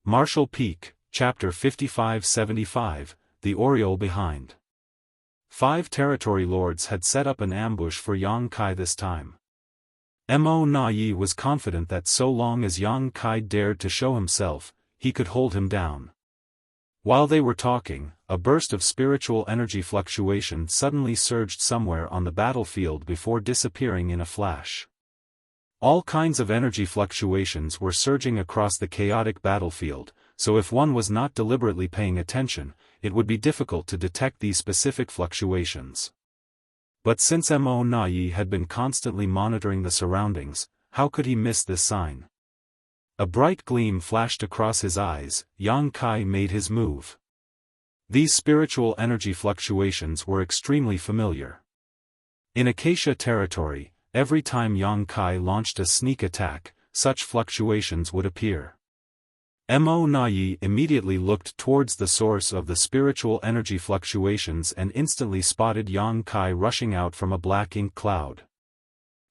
Marshall Peak, Chapter 5575, The Oriole Behind. 5 territory lords had set up an ambush for Yang Kai this time. Mo Na Yi was confident that so long as Yang Kai dared to show himself, he could hold him down. While they were talking, a burst of spiritual energy fluctuation suddenly surged somewhere on the battlefield before disappearing in a flash. All kinds of energy fluctuations were surging across the chaotic battlefield, so if one was not deliberately paying attention, it would be difficult to detect these specific fluctuations. But since Mo Na Yi had been constantly monitoring the surroundings, how could he miss this sign? A bright gleam flashed across his eyes. Yang Kai made his move. These spiritual energy fluctuations were extremely familiar. In Acacia territory, every time Yang Kai launched a sneak attack, such fluctuations would appear. Mo Na Yi immediately looked towards the source of the spiritual energy fluctuations and instantly spotted Yang Kai rushing out from a black ink cloud.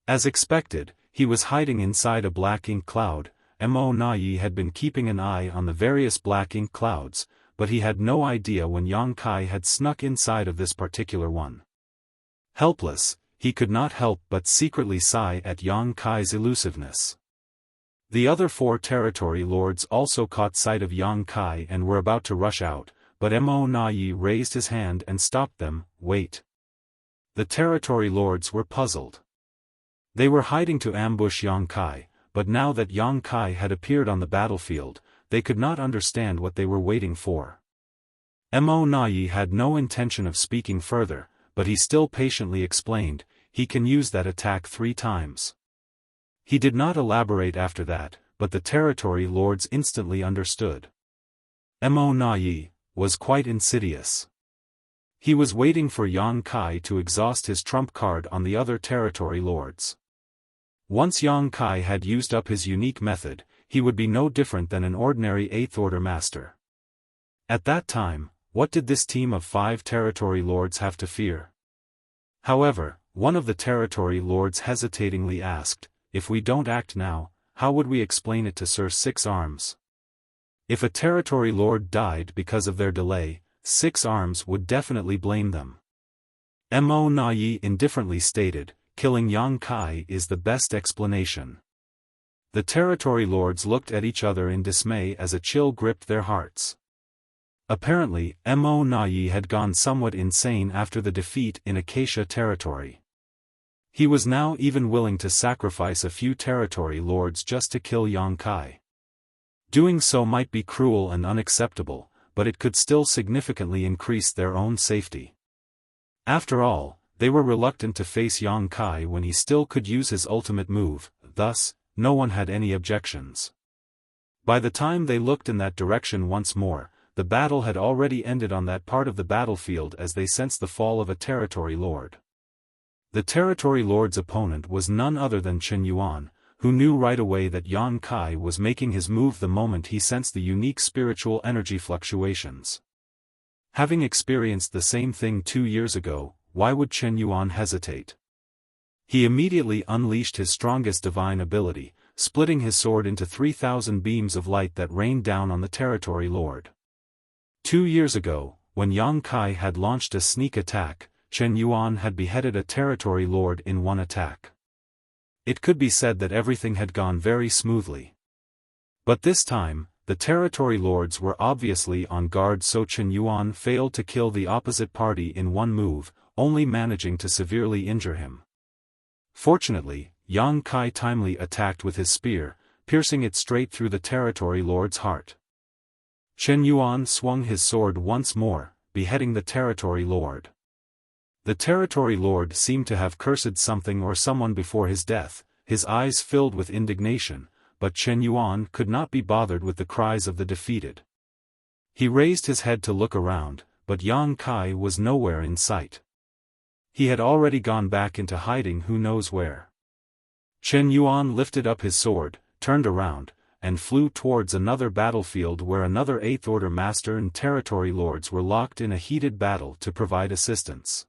As expected, he was hiding inside a black ink cloud. Mo Na Yi had been keeping an eye on the various black ink clouds, but he had no idea when Yang Kai had snuck inside of this particular one. Helpless, he could not help but secretly sigh at Yang Kai's elusiveness. The other 4 territory lords also caught sight of Yang Kai and were about to rush out, but Mo Na Yi raised his hand and stopped them. Wait. The territory lords were puzzled. They were hiding to ambush Yang Kai, but now that Yang Kai had appeared on the battlefield, they could not understand what they were waiting for. Mo Na Yi had no intention of speaking further, but he still patiently explained, he can use that attack 3 times. He did not elaborate after that, but the territory lords instantly understood. Mo Na Yi was quite insidious. He was waiting for Yang Kai to exhaust his trump card on the other territory lords. Once Yang Kai had used up his unique method, he would be no different than an ordinary 8th Order master. At that time, what did this team of 5 territory lords have to fear? However, one of the territory lords hesitatingly asked, if we don't act now, how would we explain it to Sir Six Arms? If a territory lord died because of their delay, 6 Arms would definitely blame them. Mo Na Yi indifferently stated, killing Yang Kai is the best explanation. The territory lords looked at each other in dismay as a chill gripped their hearts. Apparently, Mo Na Yi had gone somewhat insane after the defeat in Acacia territory. He was now even willing to sacrifice a few territory lords just to kill Yang Kai. Doing so might be cruel and unacceptable, but it could still significantly increase their own safety. After all, they were reluctant to face Yang Kai when he still could use his ultimate move, thus, no one had any objections. By the time they looked in that direction once more, the battle had already ended on that part of the battlefield as they sensed the fall of a territory lord. The territory lord's opponent was none other than Chen Yuan, who knew right away that Yang Kai was making his move the moment he sensed the unique spiritual energy fluctuations. Having experienced the same thing 2 years ago, why would Chen Yuan hesitate? He immediately unleashed his strongest divine ability, splitting his sword into 3,000 beams of light that rained down on the territory lord. 2 years ago, when Yang Kai had launched a sneak attack, Chen Yuan had beheaded a territory lord in one attack. It could be said that everything had gone very smoothly. But this time, the territory lords were obviously on guard, so Chen Yuan failed to kill the opposite party in one move, only managing to severely injure him. Fortunately, Yang Kai timely attacked with his spear, piercing it straight through the territory lord's heart. Chen Yuan swung his sword once more, beheading the territory lord. The territory lord seemed to have cursed something or someone before his death, his eyes filled with indignation, but Chen Yuan could not be bothered with the cries of the defeated. He raised his head to look around, but Yang Kai was nowhere in sight. He had already gone back into hiding who knows where. Chen Yuan lifted up his sword, turned around, and flew towards another battlefield where another 8th Order master and territory lords were locked in a heated battle to provide assistance.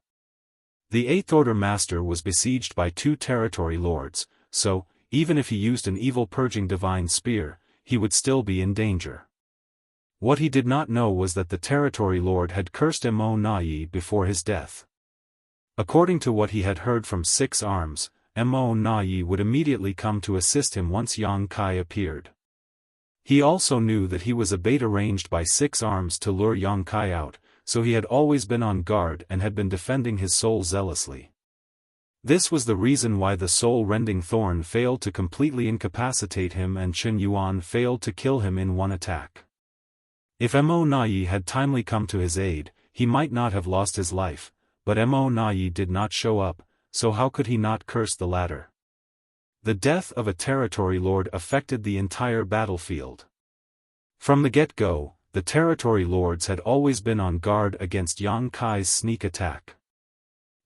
The 8th Order master was besieged by 2 territory lords, so, even if he used an evil purging divine spear, he would still be in danger. What he did not know was that the territory lord had cursed Mo Nai before his death. According to what he had heard from 6 arms, Mo Nai would immediately come to assist him once Yang Kai appeared. He also knew that he was a bait arranged by 6 arms to lure Yang Kai out, so he had always been on guard and had been defending his soul zealously. This was the reason why the soul-rending thorn failed to completely incapacitate him and Chen Yuan failed to kill him in one attack. If Mo Nai had timely come to his aid, he might not have lost his life, but Mo Nai did not show up, so how could he not curse the latter? The death of a territory lord affected the entire battlefield. From the get-go, the territory lords had always been on guard against Yang Kai's sneak attack.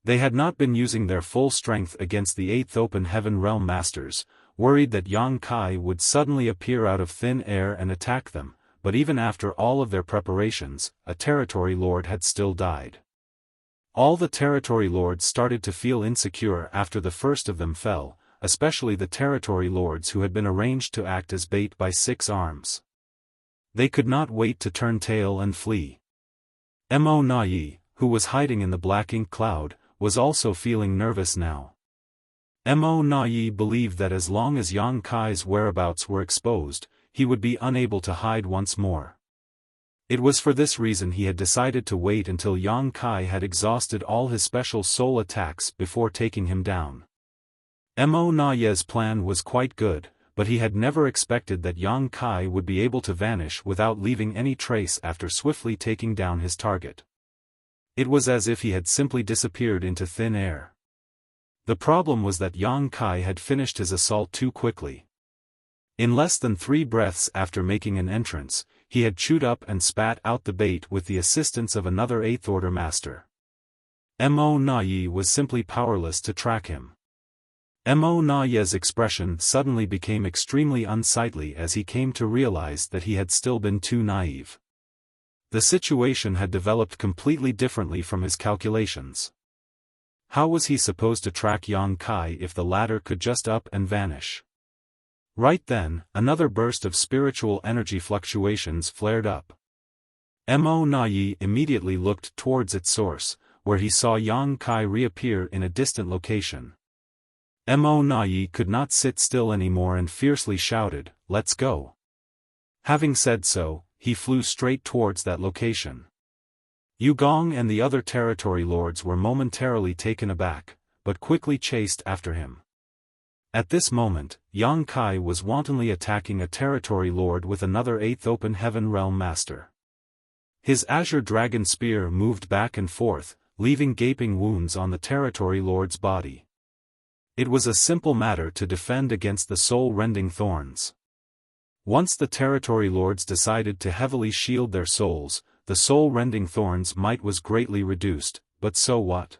They had not been using their full strength against the 8th Open Heaven Realm Masters, worried that Yang Kai would suddenly appear out of thin air and attack them, but even after all of their preparations, a territory lord had still died. All the territory lords started to feel insecure after the first of them fell, especially the territory lords who had been arranged to act as bait by 6 arms. They could not wait to turn tail and flee. Mo Nai, who was hiding in the black ink cloud, was also feeling nervous now. Mo Nai believed that as long as Yang Kai's whereabouts were exposed, he would be unable to hide once more. It was for this reason he had decided to wait until Yang Kai had exhausted all his special soul attacks before taking him down. Mo Nai's plan was quite good, but he had never expected that Yang Kai would be able to vanish without leaving any trace after swiftly taking down his target. It was as if he had simply disappeared into thin air. The problem was that Yang Kai had finished his assault too quickly. In less than 3 breaths after making an entrance, he had chewed up and spat out the bait with the assistance of another 8th Order Master. Mo Nai was simply powerless to track him. Mo Nai's expression suddenly became extremely unsightly as he came to realize that he had still been too naive. The situation had developed completely differently from his calculations. How was he supposed to track Yang Kai if the latter could just up and vanish? Right then, another burst of spiritual energy fluctuations flared up. Mo Nai immediately looked towards its source, where he saw Yang Kai reappear in a distant location. Mo Nai could not sit still anymore and fiercely shouted, "Let's go." Having said so, he flew straight towards that location. Yu Gong and the other territory lords were momentarily taken aback, but quickly chased after him. At this moment, Yang Kai was wantonly attacking a territory lord with another 8th Open Heaven Realm Master. His azure dragon spear moved back and forth, leaving gaping wounds on the territory lord's body. It was a simple matter to defend against the soul-rending thorns. Once the territory lords decided to heavily shield their souls, the soul-rending thorns' might was greatly reduced, but so what?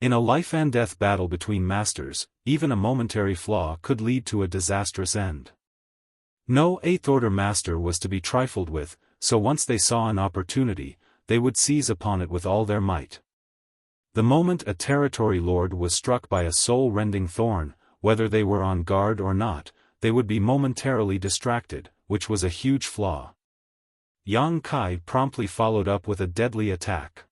In a life-and-death battle between masters, even a momentary flaw could lead to a disastrous end. No 8th Order Master was to be trifled with, so once they saw an opportunity, they would seize upon it with all their might. The moment a territory lord was struck by a soul-rending thorn, whether they were on guard or not, they would be momentarily distracted, which was a huge flaw. Yang Kai promptly followed up with a deadly attack.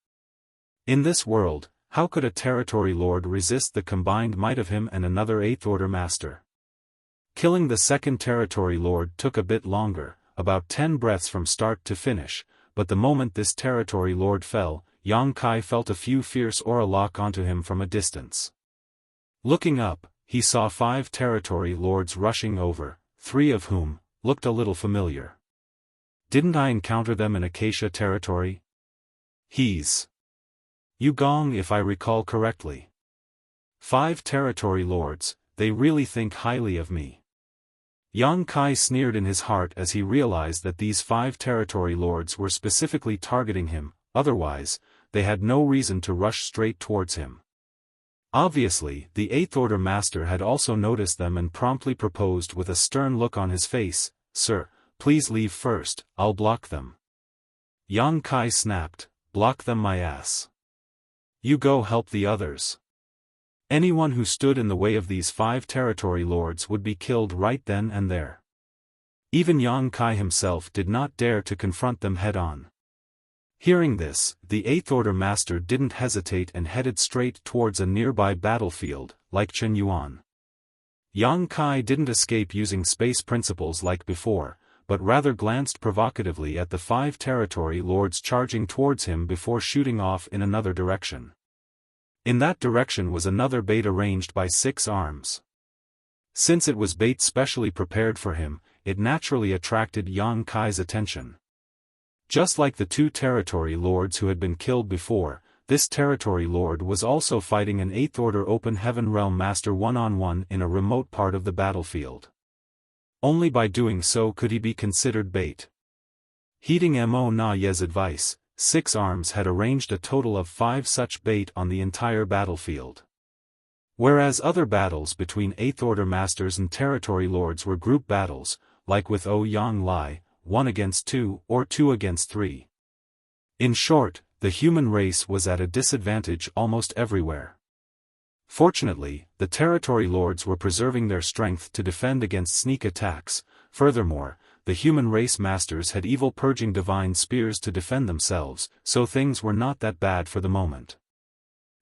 In this world, how could a territory lord resist the combined might of him and another 8th Order Master? Killing the second territory lord took a bit longer, about 10 breaths from start to finish, but the moment this territory lord fell, Yang Kai felt a few fierce aura lock onto him from a distance. Looking up, he saw 5 territory lords rushing over, 3 of whom looked a little familiar. Didn't I encounter them in Acacia territory? He's Yu Gong, if I recall correctly. 5 territory lords, they really think highly of me. Yang Kai sneered in his heart as he realized that these 5 territory lords were specifically targeting him, otherwise, they had no reason to rush straight towards him. Obviously, the 8th Order Master had also noticed them and promptly proposed with a stern look on his face, "Sir, please leave first, I'll block them." Yang Kai snapped, "Block them my ass. You go help the others." Anyone who stood in the way of these 5 territory lords would be killed right then and there. Even Yang Kai himself did not dare to confront them head-on. Hearing this, the Eighth Order Master didn't hesitate and headed straight towards a nearby battlefield, like Chen Yuan. Yang Kai didn't escape using space principles like before, but rather glanced provocatively at the 5 territory lords charging towards him before shooting off in another direction. In that direction was another bait arranged by 6 arms. Since it was bait specially prepared for him, it naturally attracted Yang Kai's attention. Just like the 2 territory lords who had been killed before, this territory lord was also fighting an 8th Order Open Heaven Realm Master one-on-one in a remote part of the battlefield. Only by doing so could he be considered bait. Heeding Mo Na Ye's advice, 6 arms had arranged a total of 5 such bait on the entire battlefield. Whereas other battles between 8th Order Masters and territory lords were group battles, like with Yang Lai, 1 against 2 or 2 against 3. In short, the human race was at a disadvantage almost everywhere. Fortunately, the territory lords were preserving their strength to defend against sneak attacks. Furthermore, the human race masters had evil purging divine spears to defend themselves, so things were not that bad for the moment.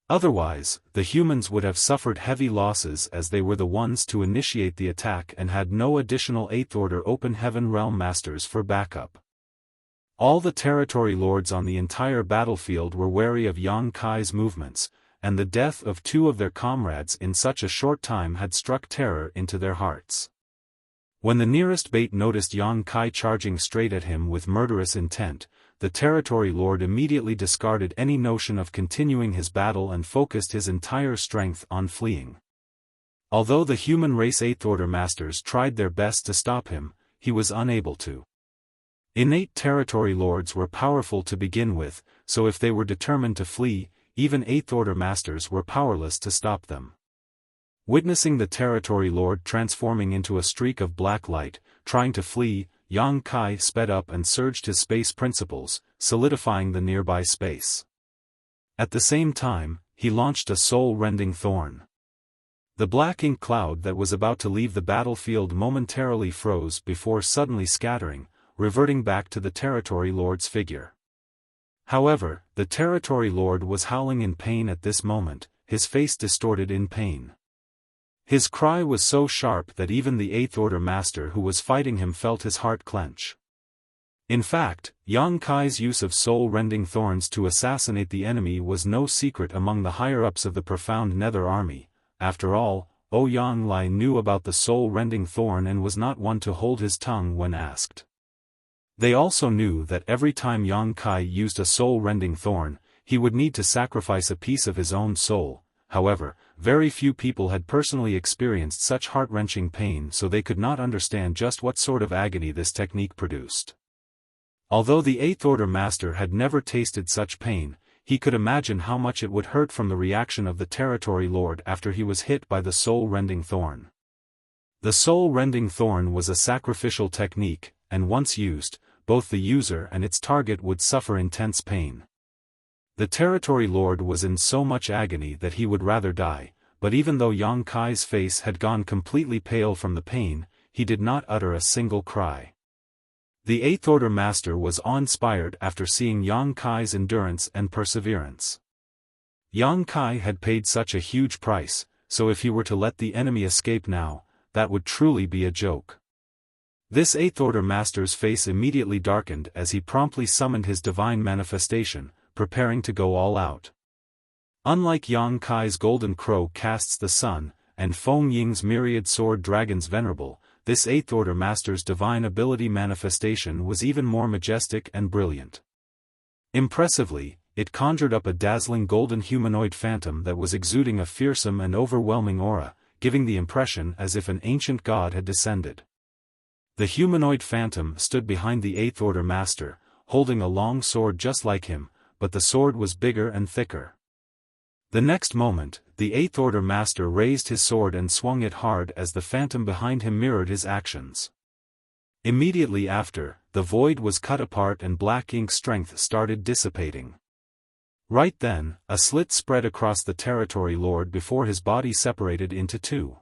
Otherwise, the humans would have suffered heavy losses as they were the ones to initiate the attack and had no additional 8th Order Open Heaven Realm Masters for backup. All the territory lords on the entire battlefield were wary of Yang Kai's movements, and the death of 2 of their comrades in such a short time had struck terror into their hearts. When the nearest bait noticed Yang Kai charging straight at him with murderous intent, the territory lord immediately discarded any notion of continuing his battle and focused his entire strength on fleeing. Although the human race 8th Order Masters tried their best to stop him, he was unable to. Innate territory lords were powerful to begin with, so if they were determined to flee, even 8th Order Masters were powerless to stop them. Witnessing the territory lord transforming into a streak of black light, trying to flee, Yang Kai sped up and surged his space principles, solidifying the nearby space. At the same time, he launched a soul-rending thorn. The black ink cloud that was about to leave the battlefield momentarily froze before suddenly scattering, reverting back to the territory lord's figure. However, the territory lord was howling in pain at this moment, his face distorted in pain. His cry was so sharp that even the 8th Order Master who was fighting him felt his heart clench. In fact, Yang Kai's use of soul-rending thorns to assassinate the enemy was no secret among the higher-ups of the profound Nether Army. After all, Yang Lai knew about the soul-rending thorn and was not one to hold his tongue when asked. They also knew that every time Yang Kai used a soul-rending thorn, he would need to sacrifice a piece of his own soul. However, very few people had personally experienced such heart-wrenching pain, so they could not understand just what sort of agony this technique produced. Although the 8th Order Master had never tasted such pain, he could imagine how much it would hurt from the reaction of the territory lord after he was hit by the soul-rending thorn. The soul-rending thorn was a sacrificial technique, and once used, both the user and its target would suffer intense pain. The territory lord was in so much agony that he would rather die, but even though Yang Kai's face had gone completely pale from the pain, he did not utter a single cry. The 8th Order Master was awe-inspired after seeing Yang Kai's endurance and perseverance. Yang Kai had paid such a huge price, so if he were to let the enemy escape now, that would truly be a joke. This 8th Order Master's face immediately darkened as he promptly summoned his divine manifestation, preparing to go all out. Unlike Yang Kai's golden crow casts the sun, and Feng Ying's myriad sword dragons venerable, this 8th Order Master's divine ability manifestation was even more majestic and brilliant. Impressively, it conjured up a dazzling golden humanoid phantom that was exuding a fearsome and overwhelming aura, giving the impression as if an ancient god had descended. The humanoid phantom stood behind the 8th Order Master, holding a long sword just like him, but the sword was bigger and thicker. The next moment, the 8th Order Master raised his sword and swung it hard as the phantom behind him mirrored his actions. Immediately after, the void was cut apart and black ink strength started dissipating. Right then, a slit spread across the territory lord before his body separated into 2.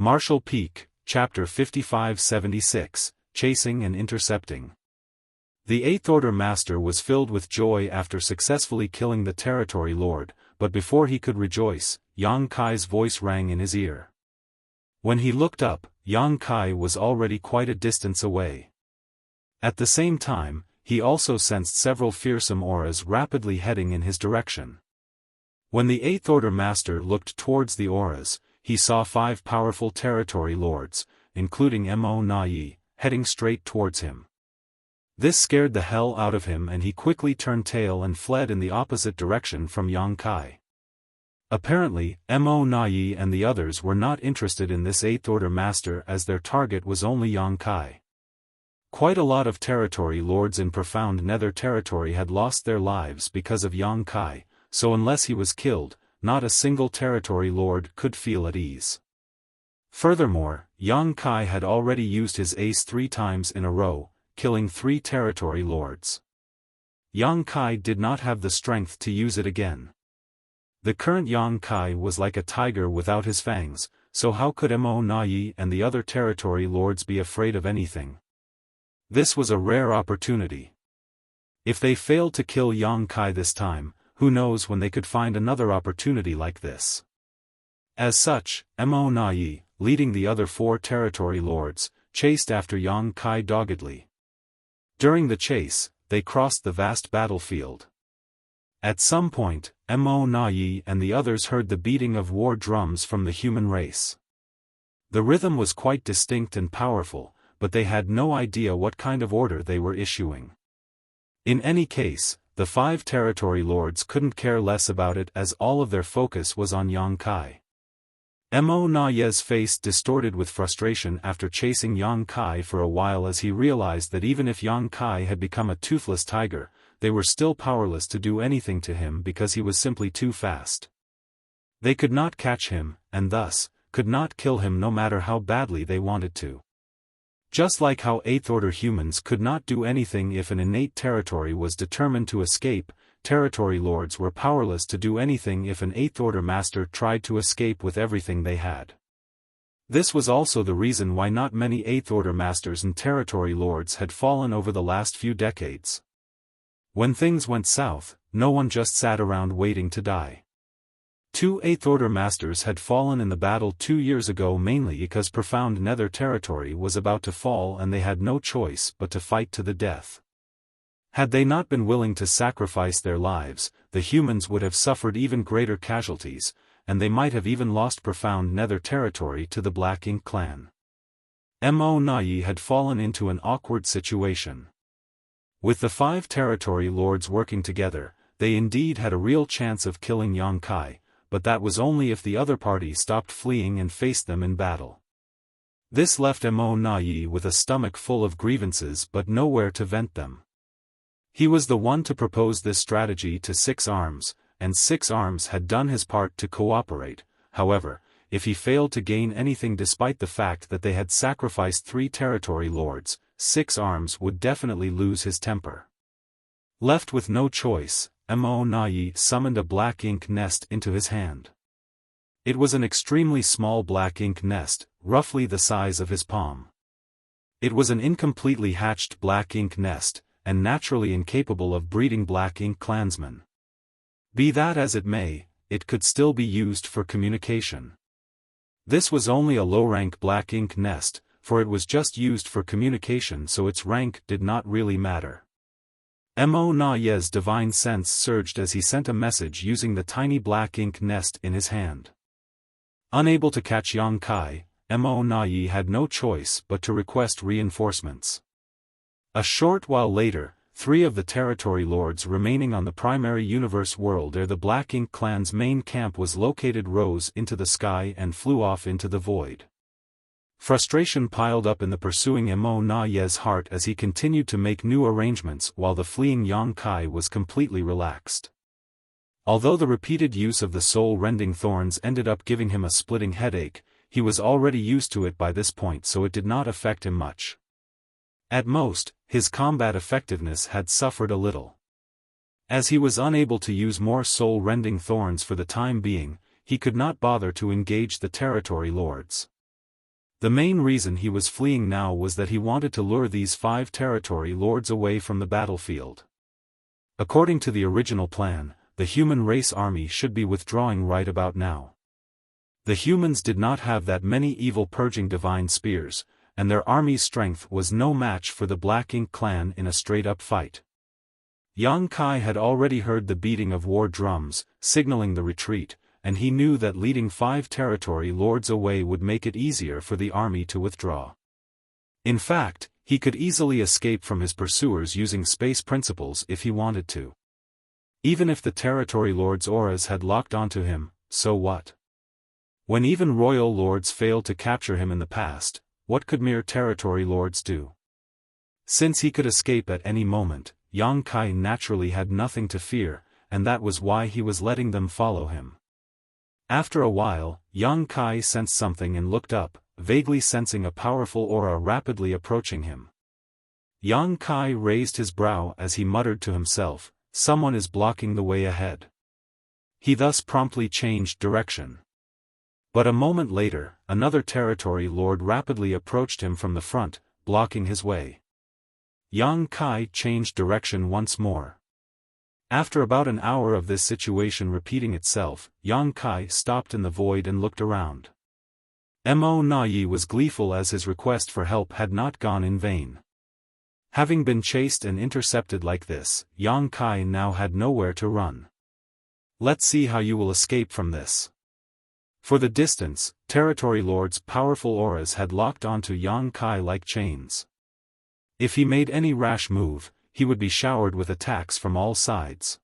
Martial Peak, Chapter 5576, Chasing and Intercepting. The Eighth Order Master was filled with joy after successfully killing the Territory Lord, but before he could rejoice, Yang Kai's voice rang in his ear. When he looked up, Yang Kai was already quite a distance away. At the same time, he also sensed several fearsome auras rapidly heading in his direction. When the Eighth Order Master looked towards the auras, he saw 5 powerful Territory Lords, including Mo Nai, heading straight towards him. This scared the hell out of him and he quickly turned tail and fled in the opposite direction from Yang Kai. Apparently, Mo Nai and the others were not interested in this Eighth Order Master as their target was only Yang Kai. Quite a lot of Territory Lords in Profound Nether Territory had lost their lives because of Yang Kai, so unless he was killed, not a single Territory Lord could feel at ease. Furthermore, Yang Kai had already used his ace 3 times in a row, killing 3 Territory Lords. Yang Kai did not have the strength to use it again. The current Yang Kai was like a tiger without his fangs, so how could Mo Nai and the other Territory Lords be afraid of anything? This was a rare opportunity. If they failed to kill Yang Kai this time, who knows when they could find another opportunity like this. As such, Mo Nai, leading the other 4 Territory Lords, chased after Yang Kai doggedly. During the chase, they crossed the vast battlefield. At some point, Mo Nai and the others heard the beating of war drums from the human race. The rhythm was quite distinct and powerful, but they had no idea what kind of order they were issuing. In any case, the 5 Territory Lords couldn't care less about it as all of their focus was on Yang Kai. Mo Nai's face distorted with frustration after chasing Yang Kai for a while as he realized that even if Yang Kai had become a toothless tiger, they were still powerless to do anything to him because he was simply too fast. They could not catch him, and thus, could not kill him no matter how badly they wanted to. Just like how Eighth Order humans could not do anything if an innate territory was determined to escape, Territory Lords were powerless to do anything if an Eighth Order Master tried to escape with everything they had. This was also the reason why not many Eighth Order Masters and Territory Lords had fallen over the last few decades. When things went south, no one just sat around waiting to die. 2 Eighth Order Masters had fallen in the battle 2 years ago mainly because Profound Nether Territory was about to fall and they had no choice but to fight to the death. Had they not been willing to sacrifice their lives, the humans would have suffered even greater casualties, and they might have even lost Profound Nether Territory to the Black Ink clan. Mo Nai had fallen into an awkward situation. With the 5 Territory Lords working together, they indeed had a real chance of killing Yang Kai, but that was only if the other party stopped fleeing and faced them in battle. This left Mo Nai with a stomach full of grievances but nowhere to vent them. He was the one to propose this strategy to Six Arms, and Six Arms had done his part to cooperate. However, if he failed to gain anything despite the fact that they had sacrificed 3 Territory Lords, Six Arms would definitely lose his temper. Left with no choice, Mo Nai summoned a black ink nest into his hand. It was an extremely small black ink nest, roughly the size of his palm. It was an incompletely hatched black ink nest, and naturally incapable of breeding black ink clansmen. Be that as it may, it could still be used for communication. This was only a low-rank black ink nest, for it was just used for communication so its rank did not really matter. Mo Nai's divine sense surged as he sent a message using the tiny black ink nest in his hand. Unable to catch Yang Kai, Mo Nai had no choice but to request reinforcements. A short while later, 3 of the Territory Lords remaining on the primary universe world where the Black Ink clan's main camp was located rose into the sky and flew off into the void. Frustration piled up in the pursuing Mo Nai's heart as he continued to make new arrangements while the fleeing Yang Kai was completely relaxed. Although the repeated use of the soul-rending thorns ended up giving him a splitting headache, he was already used to it by this point so it did not affect him much. At most, his combat effectiveness had suffered a little. As he was unable to use more soul-rending thorns for the time being, he could not bother to engage the Territory Lords. The main reason he was fleeing now was that he wanted to lure these 5 territory lords away from the battlefield. According to the original plan, the human race army should be withdrawing right about now. The humans did not have that many evil purging divine spears, and their army's strength was no match for the Black Ink clan in a straight-up fight. Yang Kai had already heard the beating of war drums, signaling the retreat, and he knew that leading 5 territory lords away would make it easier for the army to withdraw. In fact, he could easily escape from his pursuers using space principles if he wanted to. Even if the territory lords' auras had locked onto him, so what? When even royal lords failed to capture him in the past, what could mere territory lords do? Since he could escape at any moment, Yang Kai naturally had nothing to fear, and that was why he was letting them follow him. After a while, Yang Kai sensed something and looked up, vaguely sensing a powerful aura rapidly approaching him. Yang Kai raised his brow as he muttered to himself, "Someone is blocking the way ahead." He thus promptly changed direction. But a moment later, another territory lord rapidly approached him from the front, blocking his way. Yang Kai changed direction once more. After about an hour of this situation repeating itself, Yang Kai stopped in the void and looked around. Mo Na Yi was gleeful as his request for help had not gone in vain. Having been chased and intercepted like this, Yang Kai now had nowhere to run. "Let's see how you will escape from this." For the distance, territory lords' powerful auras had locked onto Yang Kai like chains. If he made any rash move, he would be showered with attacks from all sides.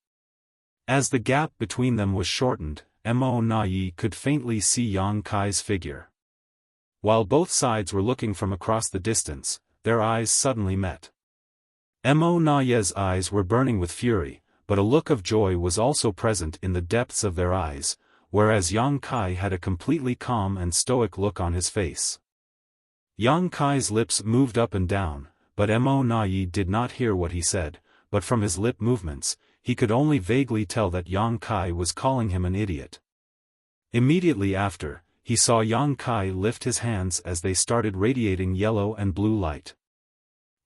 As the gap between them was shortened, Mo Na Yi could faintly see Yang Kai's figure. While both sides were looking from across the distance, their eyes suddenly met. Mo Na Yi's eyes were burning with fury, but a look of joy was also present in the depths of their eyes, whereas Yang Kai had a completely calm and stoic look on his face. Yang Kai's lips moved up and down, but Mo Na Yi did not hear what he said, but from his lip movements, he could only vaguely tell that Yang Kai was calling him an idiot. Immediately after, he saw Yang Kai lift his hands as they started radiating yellow and blue light.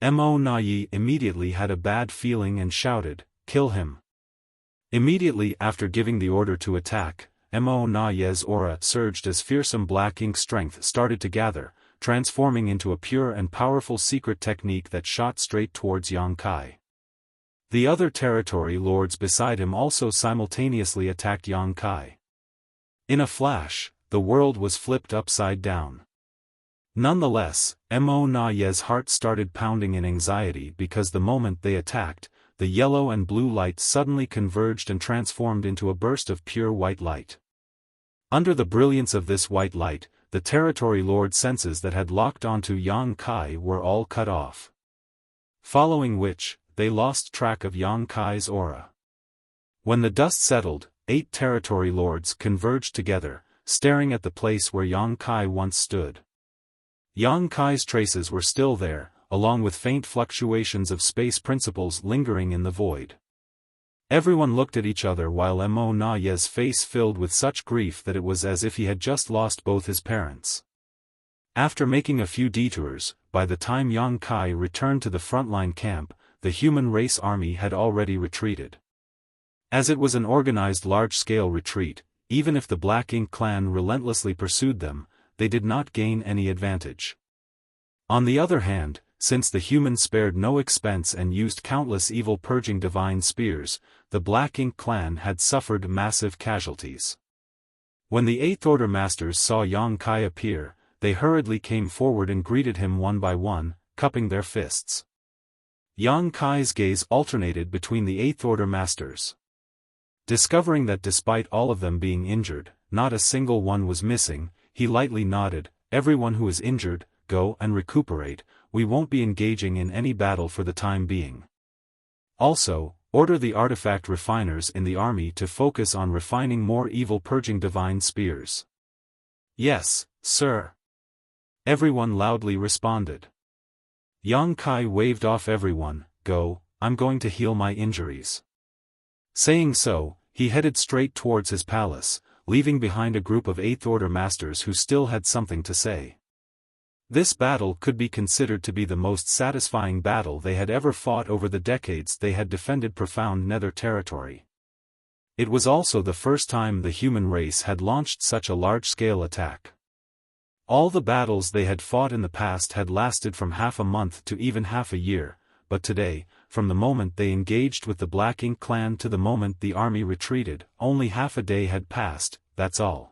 Mo Na Yi immediately had a bad feeling and shouted, "Kill him!" Immediately after giving the order to attack, Mo Na Yi's aura surged as fearsome black ink strength started to gather, transforming into a pure and powerful secret technique that shot straight towards Yang Kai. The other territory lords beside him also simultaneously attacked Yang Kai. In a flash, the world was flipped upside down. Nonetheless, Mo Na Yi's heart started pounding in anxiety because the moment they attacked, the yellow and blue light suddenly converged and transformed into a burst of pure white light. Under the brilliance of this white light, the territory lord senses that had locked onto Yang Kai were all cut off. Following which, they lost track of Yang Kai's aura. When the dust settled, 8 territory lords converged together, staring at the place where Yang Kai once stood. Yang Kai's traces were still there, along with faint fluctuations of space principles lingering in the void. Everyone looked at each other while Mo Na Yi's face filled with such grief that it was as if he had just lost both his parents. After making a few detours, by the time Yang Kai returned to the frontline camp, the human race army had already retreated. As it was an organized large-scale retreat, even if the Black Ink clan relentlessly pursued them, they did not gain any advantage. On the other hand, since the humans spared no expense and used countless evil purging divine spears, the Black Ink clan had suffered massive casualties. When the 8th Order Masters saw Yang Kai appear, they hurriedly came forward and greeted him one by one, cupping their fists. Yang Kai's gaze alternated between the 8th Order Masters. Discovering that despite all of them being injured, not a single one was missing, he lightly nodded, "Everyone who is injured, go and recuperate. We won't be engaging in any battle for the time being. Also, order the artifact refiners in the army to focus on refining more evil purging divine spears." "Yes, sir." Everyone loudly responded. Yang Kai waved off everyone, "Go, I'm going to heal my injuries." Saying so, he headed straight towards his palace, leaving behind a group of 8th Order Masters who still had something to say. This battle could be considered to be the most satisfying battle they had ever fought over the decades they had defended profound nether territory. It was also the first time the human race had launched such a large-scale attack. All the battles they had fought in the past had lasted from half a month to even half a year, but today, from the moment they engaged with the Black Ink clan to the moment the army retreated, only half a day had passed, that's all.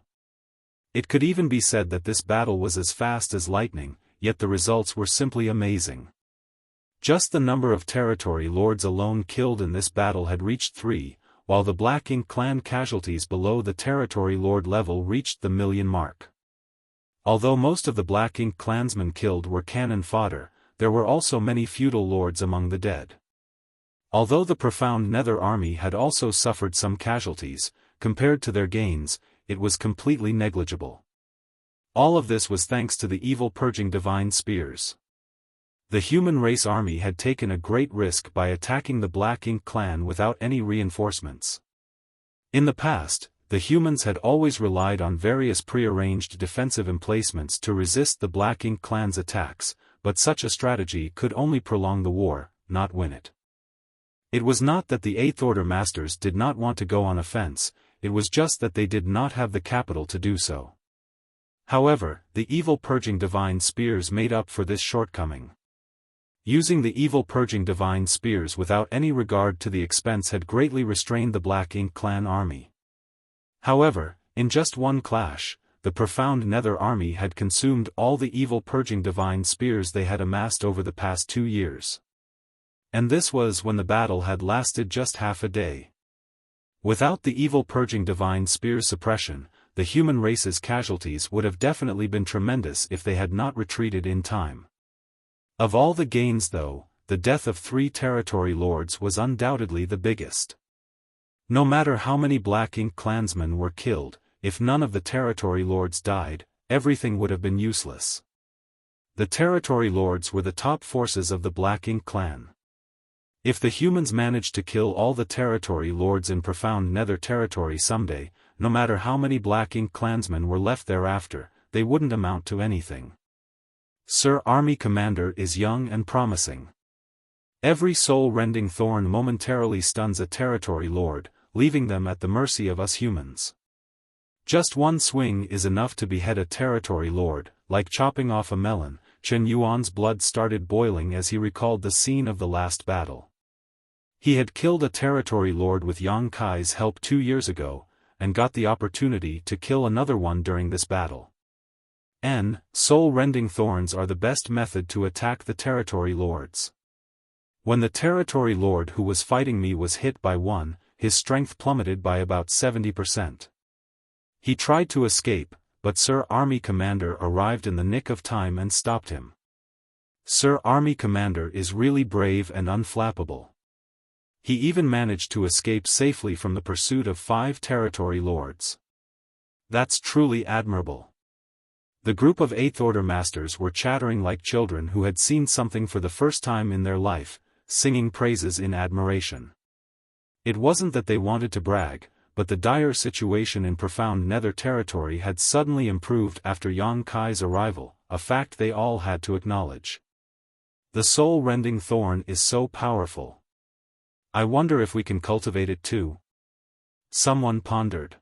It could even be said that this battle was as fast as lightning, yet the results were simply amazing. Just the number of territory lords alone killed in this battle had reached 3, while the Black Ink clan casualties below the territory lord level reached the 1,000,000 mark. Although most of the Black Ink clansmen killed were cannon fodder, there were also many feudal lords among the dead. Although the profound Nether army had also suffered some casualties, compared to their gains, it was completely negligible. All of this was thanks to the evil purging divine spears. The human race army had taken a great risk by attacking the Black Ink clan without any reinforcements. In the past, the humans had always relied on various prearranged defensive emplacements to resist the Black Ink clan's attacks, but such a strategy could only prolong the war, not win it. It was not that the Eighth Order masters did not want to go on offense, it was just that they did not have the capital to do so. However, the evil purging divine spears made up for this shortcoming. Using the evil purging divine spears without any regard to the expense had greatly restrained the Black Ink clan army. However, in just one clash, the profound Nether army had consumed all the evil purging divine spears they had amassed over the past 2 years. And this was when the battle had lasted just half a day. Without the evil purging divine spears suppression, the human race's casualties would have definitely been tremendous if they had not retreated in time. Of all the gains though, the death of 3 territory lords was undoubtedly the biggest. No matter how many Black Ink clansmen were killed, if none of the territory lords died, everything would have been useless. The territory lords were the top forces of the Black Ink clan. If the humans managed to kill all the territory lords in profound Nether territory someday, no matter how many Black Ink clansmen were left thereafter, they wouldn't amount to anything. Sir Army Commander is young and promising. Every soul-rending thorn momentarily stuns a territory lord, leaving them at the mercy of us humans. Just one swing is enough to behead a territory lord, like chopping off a melon. Chen Yuan's blood started boiling as he recalled the scene of the last battle. He had killed a territory lord with Yang Kai's help 2 years ago, and got the opportunity to kill another one during this battle. Soul-rending thorns are the best method to attack the territory lords. When the territory lord who was fighting me was hit by one, his strength plummeted by about 70%. He tried to escape, but Sir Army Commander arrived in the nick of time and stopped him. Sir Army Commander is really brave and unflappable. He even managed to escape safely from the pursuit of 5 territory lords. That's truly admirable. The group of Eighth Order masters were chattering like children who had seen something for the first time in their life, singing praises in admiration. It wasn't that they wanted to brag, but the dire situation in profound Nether territory had suddenly improved after Yang Kai's arrival, a fact they all had to acknowledge. The soul-rending thorn is so powerful. I wonder if we can cultivate it too? Someone pondered.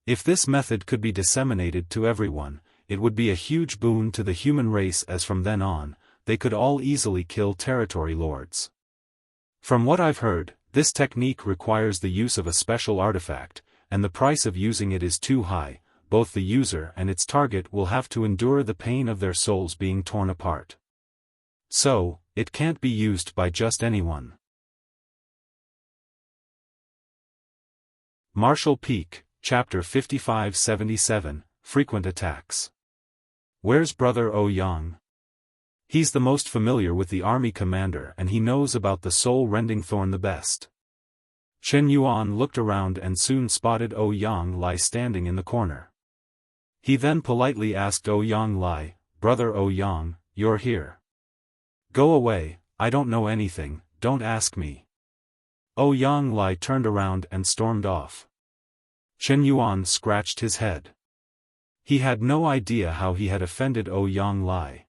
If this method could be disseminated to everyone, it would be a huge boon to the human race as from then on, they could all easily kill territory lords. From what I've heard, this technique requires the use of a special artifact, and the price of using it is too high. Both the user and its target will have to endure the pain of their souls being torn apart. So, it can't be used by just anyone. Marshall Peak, Chapter 5577, Frequent Attacks. Where's Brother Ouyang? He's the most familiar with the army commander and he knows about the soul-rending thorn the best. Chen Yuan looked around and soon spotted Ouyang Lai standing in the corner. He then politely asked Ouyang Lai, "Brother Ouyang, you're here. Go away, I don't know anything, don't ask me." Ouyang Lai turned around and stormed off. Chen Yuan scratched his head. He had no idea how he had offended Ouyang Lai.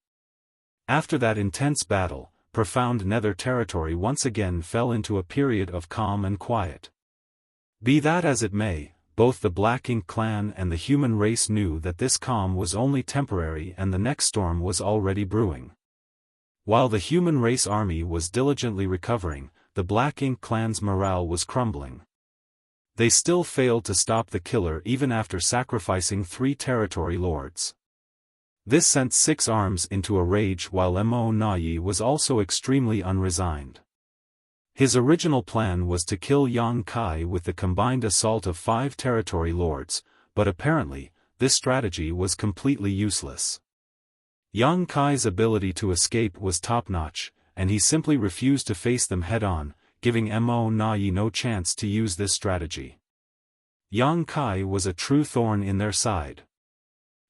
After that intense battle, profound nether territory once again fell into a period of calm and quiet. Be that as it may, both the Black Ink clan and the human race knew that this calm was only temporary and the next storm was already brewing. While the human race army was diligently recovering, the Black Ink clan's morale was crumbling. They still failed to stop the killer even after sacrificing 3 territory lords. This sent Six Arms into a rage while Mo Nayi was also extremely unresigned. His original plan was to kill Yang Kai with the combined assault of 5 territory lords, but apparently, this strategy was completely useless. Yang Kai's ability to escape was top-notch, and he simply refused to face them head-on, giving Mo Nayi no chance to use this strategy. Yang Kai was a true thorn in their side.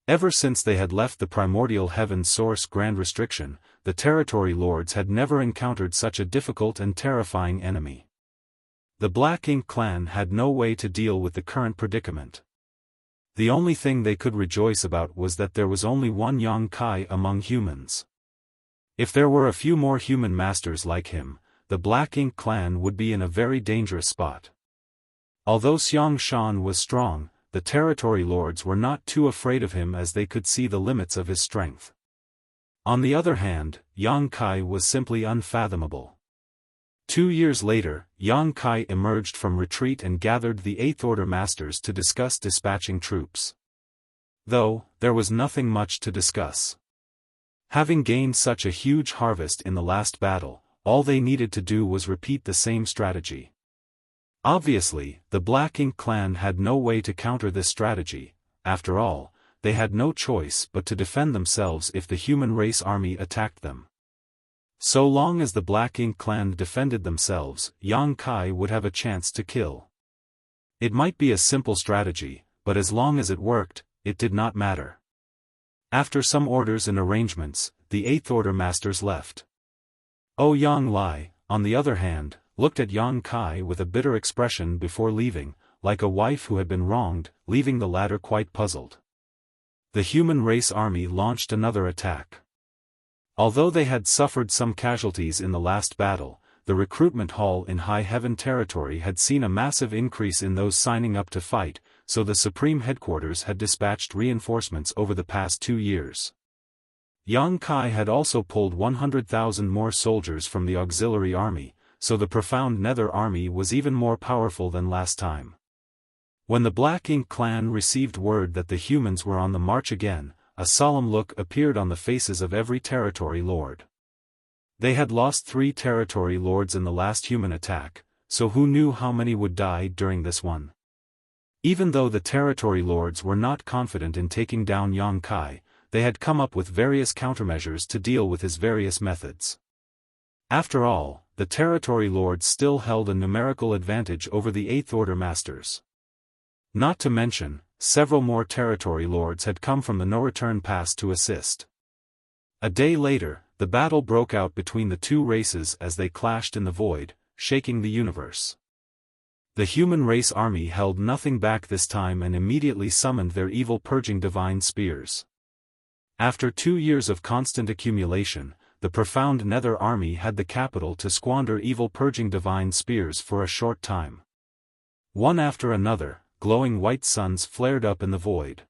Ever since they had left the primordial heaven source Grand Restriction, the territory lords had never encountered such a difficult and terrifying enemy. The Black Ink clan had no way to deal with the current predicament. The only thing they could rejoice about was that there was only one Yang Kai among humans. If there were a few more human masters like him, the Black Ink clan would be in a very dangerous spot. Although Xiang Shan was strong, the territory lords were not too afraid of him as they could see the limits of his strength. On the other hand, Yang Kai was simply unfathomable. 2 years later, Yang Kai emerged from retreat and gathered the Eighth Order Masters to discuss dispatching troops. Though, there was nothing much to discuss. Having gained such a huge harvest in the last battle, all they needed to do was repeat the same strategy. Obviously, the Black Ink clan had no way to counter this strategy. After all, they had no choice but to defend themselves if the human race army attacked them. So long as the Black Ink clan defended themselves, Yang Kai would have a chance to kill. It might be a simple strategy, but as long as it worked, it did not matter. After some orders and arrangements, the Eighth Order Masters left. Ouyang Lai, on the other hand, looked at Yang Kai with a bitter expression before leaving, like a wife who had been wronged, leaving the latter quite puzzled. The human race army launched another attack. Although they had suffered some casualties in the last battle, the recruitment hall in High Heaven territory had seen a massive increase in those signing up to fight, so the Supreme Headquarters had dispatched reinforcements over the past 2 years. Yang Kai had also pulled 100,000 more soldiers from the auxiliary army, so the Profound Nether army was even more powerful than last time. When the Black Ink clan received word that the humans were on the march again, a solemn look appeared on the faces of every territory lord. They had lost 3 territory lords in the last human attack, so who knew how many would die during this one? Even though the territory lords were not confident in taking down Yang Kai, they had come up with various countermeasures to deal with his various methods. After all, the territory lords still held a numerical advantage over the Eighth Order Masters. Not to mention, several more territory lords had come from the no-return pass to assist. A day later, the battle broke out between the two races as they clashed in the void, shaking the universe. The human race army held nothing back this time and immediately summoned their evil-purging divine spears. After 2 years of constant accumulation, the Profound Nether army had the capital to squander evil-purging divine spears for a short time. One after another, glowing white suns flared up in the void.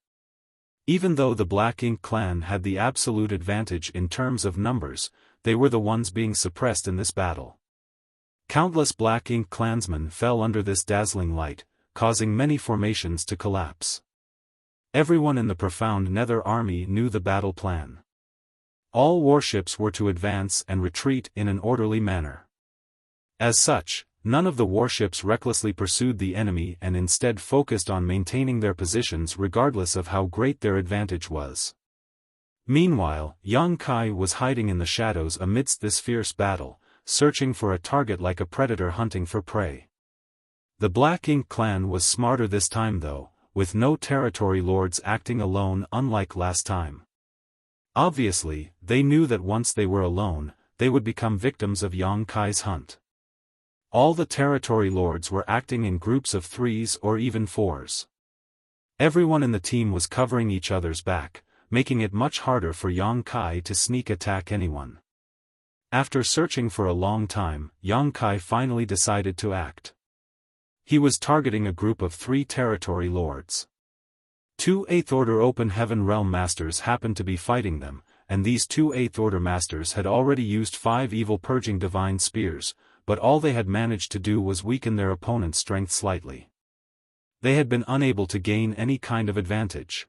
Even though the Black Ink clan had the absolute advantage in terms of numbers, they were the ones being suppressed in this battle. Countless Black Ink clansmen fell under this dazzling light, causing many formations to collapse. Everyone in the Profound Nether army knew the battle plan. All warships were to advance and retreat in an orderly manner. As such, none of the warships recklessly pursued the enemy and instead focused on maintaining their positions regardless of how great their advantage was. Meanwhile, Yang Kai was hiding in the shadows amidst this fierce battle, searching for a target like a predator hunting for prey. The Black Ink clan was smarter this time though, with no territory lords acting alone unlike last time. Obviously, they knew that once they were alone, they would become victims of Yang Kai's hunt. All the territory lords were acting in groups of 3s or even 4s. Everyone in the team was covering each other's back, making it much harder for Yang Kai to sneak attack anyone. After searching for a long time, Yang Kai finally decided to act. He was targeting a group of 3 territory lords. 2 8th Order Open Heaven Realm Masters happened to be fighting them, and these 2 8th Order Masters had already used 5 evil purging divine spears, but all they had managed to do was weaken their opponent's strength slightly. They had been unable to gain any kind of advantage.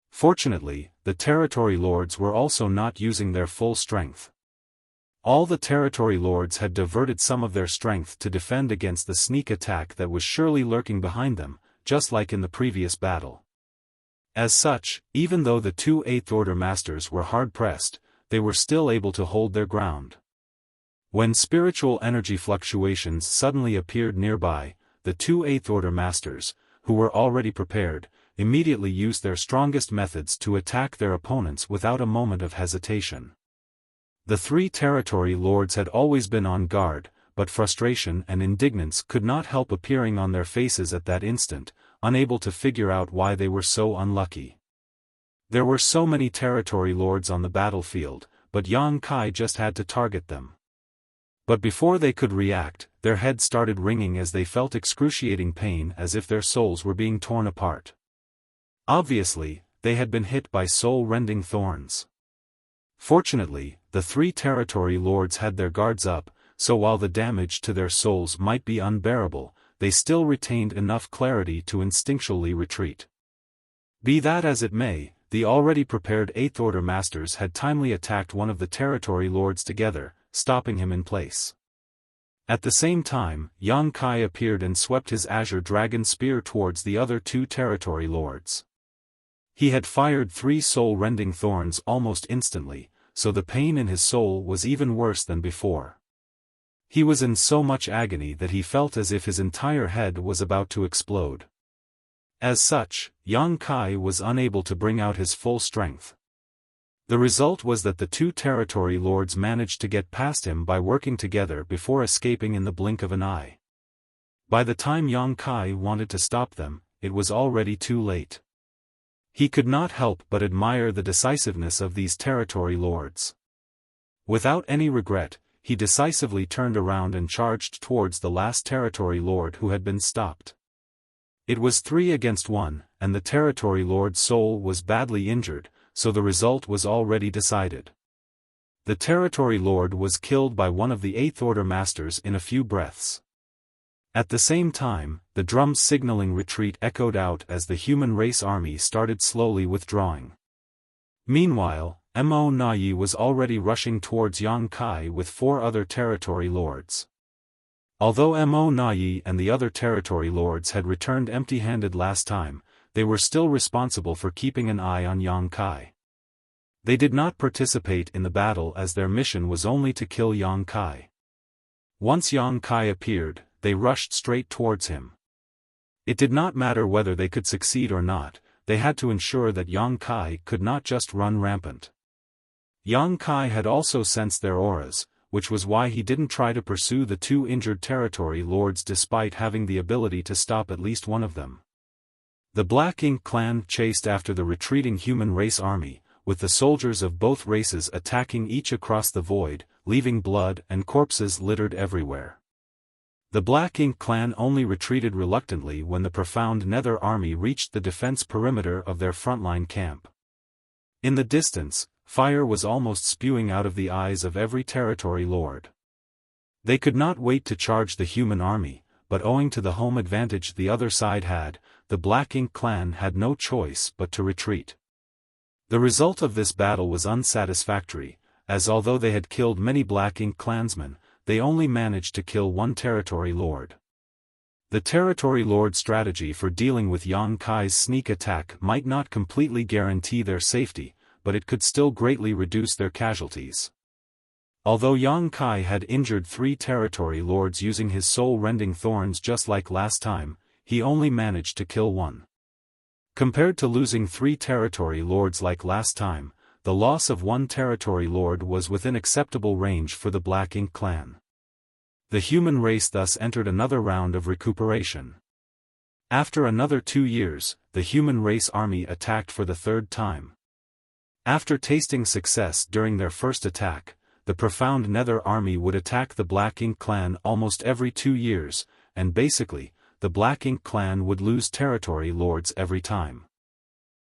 Fortunately, the territory lords were also not using their full strength. All the territory lords had diverted some of their strength to defend against the sneak attack that was surely lurking behind them, just like in the previous battle. As such, even though the 2 8th Order Masters were hard-pressed, they were still able to hold their ground. When spiritual energy fluctuations suddenly appeared nearby, the 2 8th Order Masters, who were already prepared, immediately used their strongest methods to attack their opponents without a moment of hesitation. The 3 territory lords had always been on guard, but frustration and indignance could not help appearing on their faces at that instant, unable to figure out why they were so unlucky. There were so many territory lords on the battlefield, but Yang Kai just had to target them. But before they could react, their heads started ringing as they felt excruciating pain as if their souls were being torn apart. Obviously, they had been hit by soul-rending thorns. Fortunately, the 3 territory lords had their guards up, so while the damage to their souls might be unbearable, they still retained enough clarity to instinctually retreat. Be that as it may, the already prepared 8th Order Masters had timely attacked one of the territory lords together, stopping him in place. At the same time, Yang Kai appeared and swept his Azure Dragon Spear towards the other 2 territory lords. He had fired 3 soul-rending thorns almost instantly, so the pain in his soul was even worse than before. He was in so much agony that he felt as if his entire head was about to explode. As such, Yang Kai was unable to bring out his full strength. The result was that the 2 territory lords managed to get past him by working together before escaping in the blink of an eye. By the time Yang Kai wanted to stop them, it was already too late. He could not help but admire the decisiveness of these territory lords. Without any regret, he decisively turned around and charged towards the last territory lord who had been stopped. It was 3 against 1, and the territory lord's soul was badly injured, so the result was already decided. The territory lord was killed by one of the 8th Order Masters in a few breaths. At the same time, the drums signaling retreat echoed out as the human race army started slowly withdrawing. Meanwhile, Mo Nayi was already rushing towards Yang Kai with 4 other territory lords. Although Mo Nayi and the other territory lords had returned empty-handed last time, they were still responsible for keeping an eye on Yang Kai. They did not participate in the battle as their mission was only to kill Yang Kai. Once Yang Kai appeared, they rushed straight towards him. It did not matter whether they could succeed or not, they had to ensure that Yang Kai could not just run rampant. Yang Kai had also sensed their auras, which was why he didn't try to pursue the 2 injured territory lords despite having the ability to stop at least one of them. The Black Ink clan chased after the retreating human race army, with the soldiers of both races attacking each across the void, leaving blood and corpses littered everywhere. The Black Ink clan only retreated reluctantly when the profound Nether army reached the defense perimeter of their frontline camp. In the distance, fire was almost spewing out of the eyes of every territory lord. They could not wait to charge the human army, but owing to the home advantage the other side had, the Black Ink clan had no choice but to retreat. The result of this battle was unsatisfactory, as although they had killed many Black Ink clansmen, they only managed to kill 1 territory lord. The territory lord's strategy for dealing with Yang Kai's sneak attack might not completely guarantee their safety, but it could still greatly reduce their casualties. Although Yang Kai had injured 3 territory lords using his soul-rending thorns just like last time, he only managed to kill 1. Compared to losing 3 territory lords like last time, the loss of 1 territory lord was within acceptable range for the Black Ink clan. The human race thus entered another round of recuperation. After another 2 years, the human race army attacked for the third time. After tasting success during their first attack, the Profound Nether army would attack the Black Ink clan almost every 2 years, and basically, the Black Ink clan would lose territory lords every time.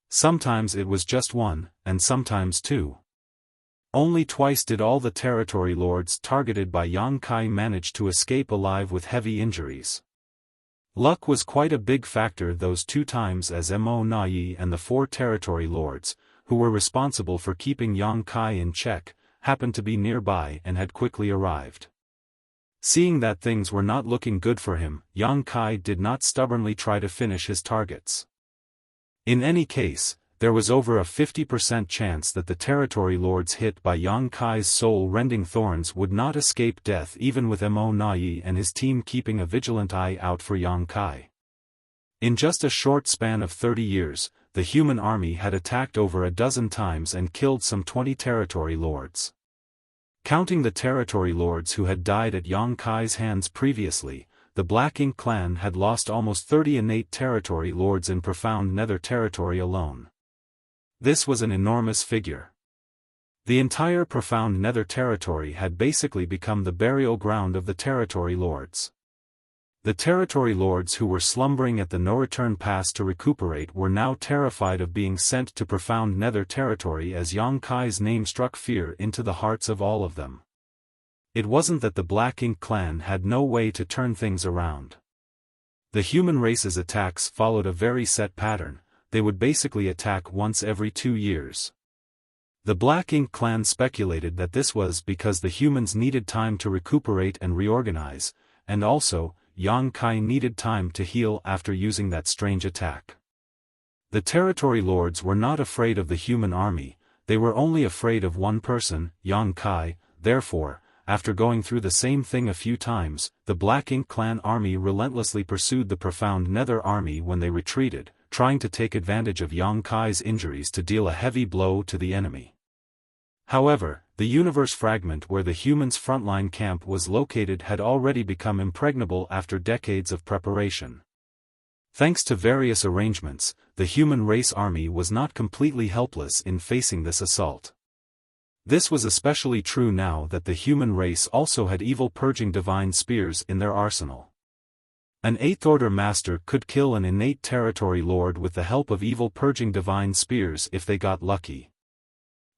Sometimes it was just one, and sometimes two. Only twice did all the territory lords targeted by Yang Kai manage to escape alive with heavy injuries. Luck was quite a big factor those 2 times, as Mo Nai and the 4 territory lords, who were responsible for keeping Yang Kai in check, happened to be nearby and had quickly arrived. Seeing that things were not looking good for him, Yang Kai did not stubbornly try to finish his targets. In any case, there was over a 50% chance that the territory lords hit by Yang Kai's soul-rending thorns would not escape death, even with Mo Nai and his team keeping a vigilant eye out for Yang Kai. In just a short span of 30 years, the human army had attacked over a dozen times and killed some 20 territory lords. Counting the territory lords who had died at Yang Kai's hands previously, the Black Ink clan had lost almost 30 innate territory lords in Profound Nether territory alone. This was an enormous figure. The entire Profound Nether territory had basically become the burial ground of the territory lords. The territory lords who were slumbering at the no-return pass to recuperate were now terrified of being sent to Profound Nether territory, as Yang Kai's name struck fear into the hearts of all of them. It wasn't that the Black Ink clan had no way to turn things around. The human race's attacks followed a very set pattern. They would basically attack once every 2 years. The Black Ink clan speculated that this was because the humans needed time to recuperate and reorganize, and also, Yang Kai needed time to heal after using that strange attack. The territory lords were not afraid of the human army, they were only afraid of one person, Yang Kai. Therefore, after going through the same thing a few times, the Black Ink clan army relentlessly pursued the Profound Nether army when they retreated, trying to take advantage of Yang Kai's injuries to deal a heavy blow to the enemy. However, the universe fragment where the humans' frontline camp was located had already become impregnable after decades of preparation. Thanks to various arrangements, the human race army was not completely helpless in facing this assault. This was especially true now that the human race also had evil purging divine spears in their arsenal. An 8th Order Master could kill an innate territory lord with the help of evil purging divine spears if they got lucky.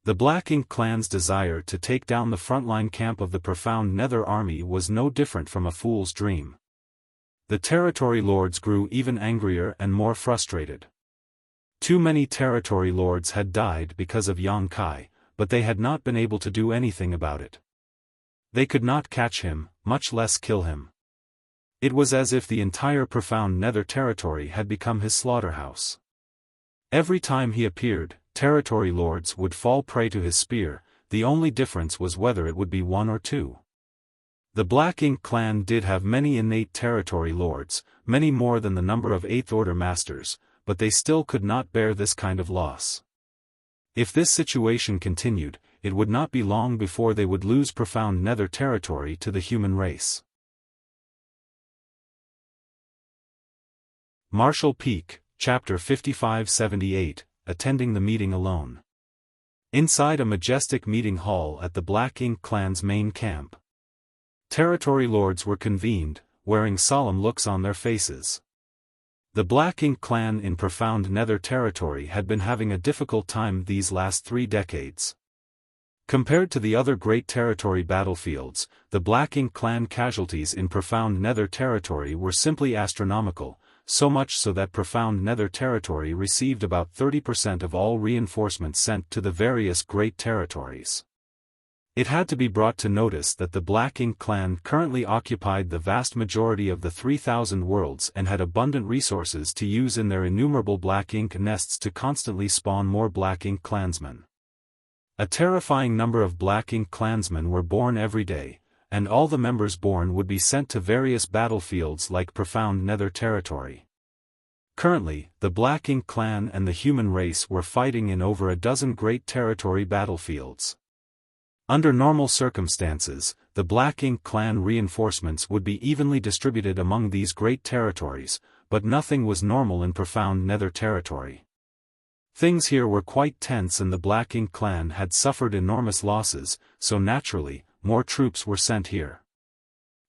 The Black Ink clan's desire to take down the frontline camp of the Profound Nether army was no different from a fool's dream. The territory lords grew even angrier and more frustrated. Too many territory lords had died because of Yang Kai, but they had not been able to do anything about it. They could not catch him, much less kill him. It was as if the entire Profound Nether territory had become his slaughterhouse. Every time he appeared, territory lords would fall prey to his spear, the only difference was whether it would be 1 or 2. The Black Ink clan did have many innate territory lords, many more than the number of 8th Order Masters, but they still could not bear this kind of loss. If this situation continued, it would not be long before they would lose Profound Nether territory to the human race. Marshall Peak, Chapter 5578, Attending the Meeting Alone. Inside a majestic meeting hall at the Black Ink clan's main camp. Territory lords were convened, wearing solemn looks on their faces. The Black Ink clan in Profound Nether territory had been having a difficult time these last 3 decades. Compared to the other great territory battlefields, the Black Ink clan casualties in Profound Nether territory were simply astronomical, so much so that Profound Nether territory received about 30% of all reinforcements sent to the various great territories. It had to be brought to notice that the Black Ink clan currently occupied the vast majority of the 3,000 worlds and had abundant resources to use in their innumerable Black Ink nests to constantly spawn more Black Ink clansmen. A terrifying number of Black Ink clansmen were born every day, and all the members born would be sent to various battlefields like Profound Nether territory. Currently, the Black Ink clan and the human race were fighting in over a dozen great territory battlefields. Under normal circumstances, the Black Ink clan reinforcements would be evenly distributed among these great territories, but nothing was normal in profound Nether territory. Things here were quite tense and the Black Ink clan had suffered enormous losses, so naturally, more troops were sent here.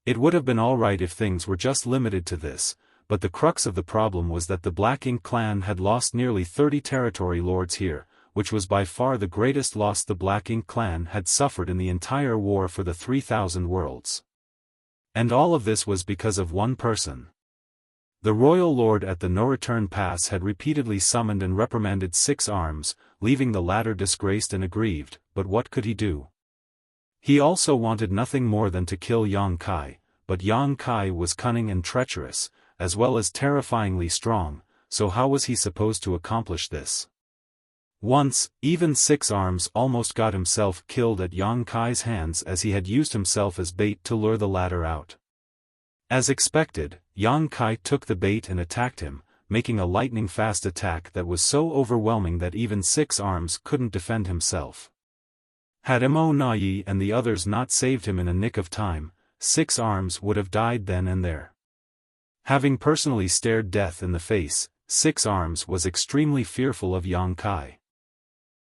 It would have been alright if things were just limited to this, but the crux of the problem was that the Black Ink clan had lost nearly 30 territory lords here, which was by far the greatest loss the Black Ink clan had suffered in the entire war for the 3,000 worlds. And all of this was because of one person. The royal lord at the no-return pass had repeatedly summoned and reprimanded Six Arms, leaving the latter disgraced and aggrieved, but what could he do? He also wanted nothing more than to kill Yang Kai, but Yang Kai was cunning and treacherous, as well as terrifyingly strong, so how was he supposed to accomplish this? Once, even Six Arms almost got himself killed at Yang Kai's hands as he had used himself as bait to lure the latter out. As expected, Yang Kai took the bait and attacked him, making a lightning-fast attack that was so overwhelming that even Six Arms couldn't defend himself. Had Mo Nai and the others not saved him in a nick of time, Six Arms would have died then and there. Having personally stared death in the face, Six Arms was extremely fearful of Yang Kai.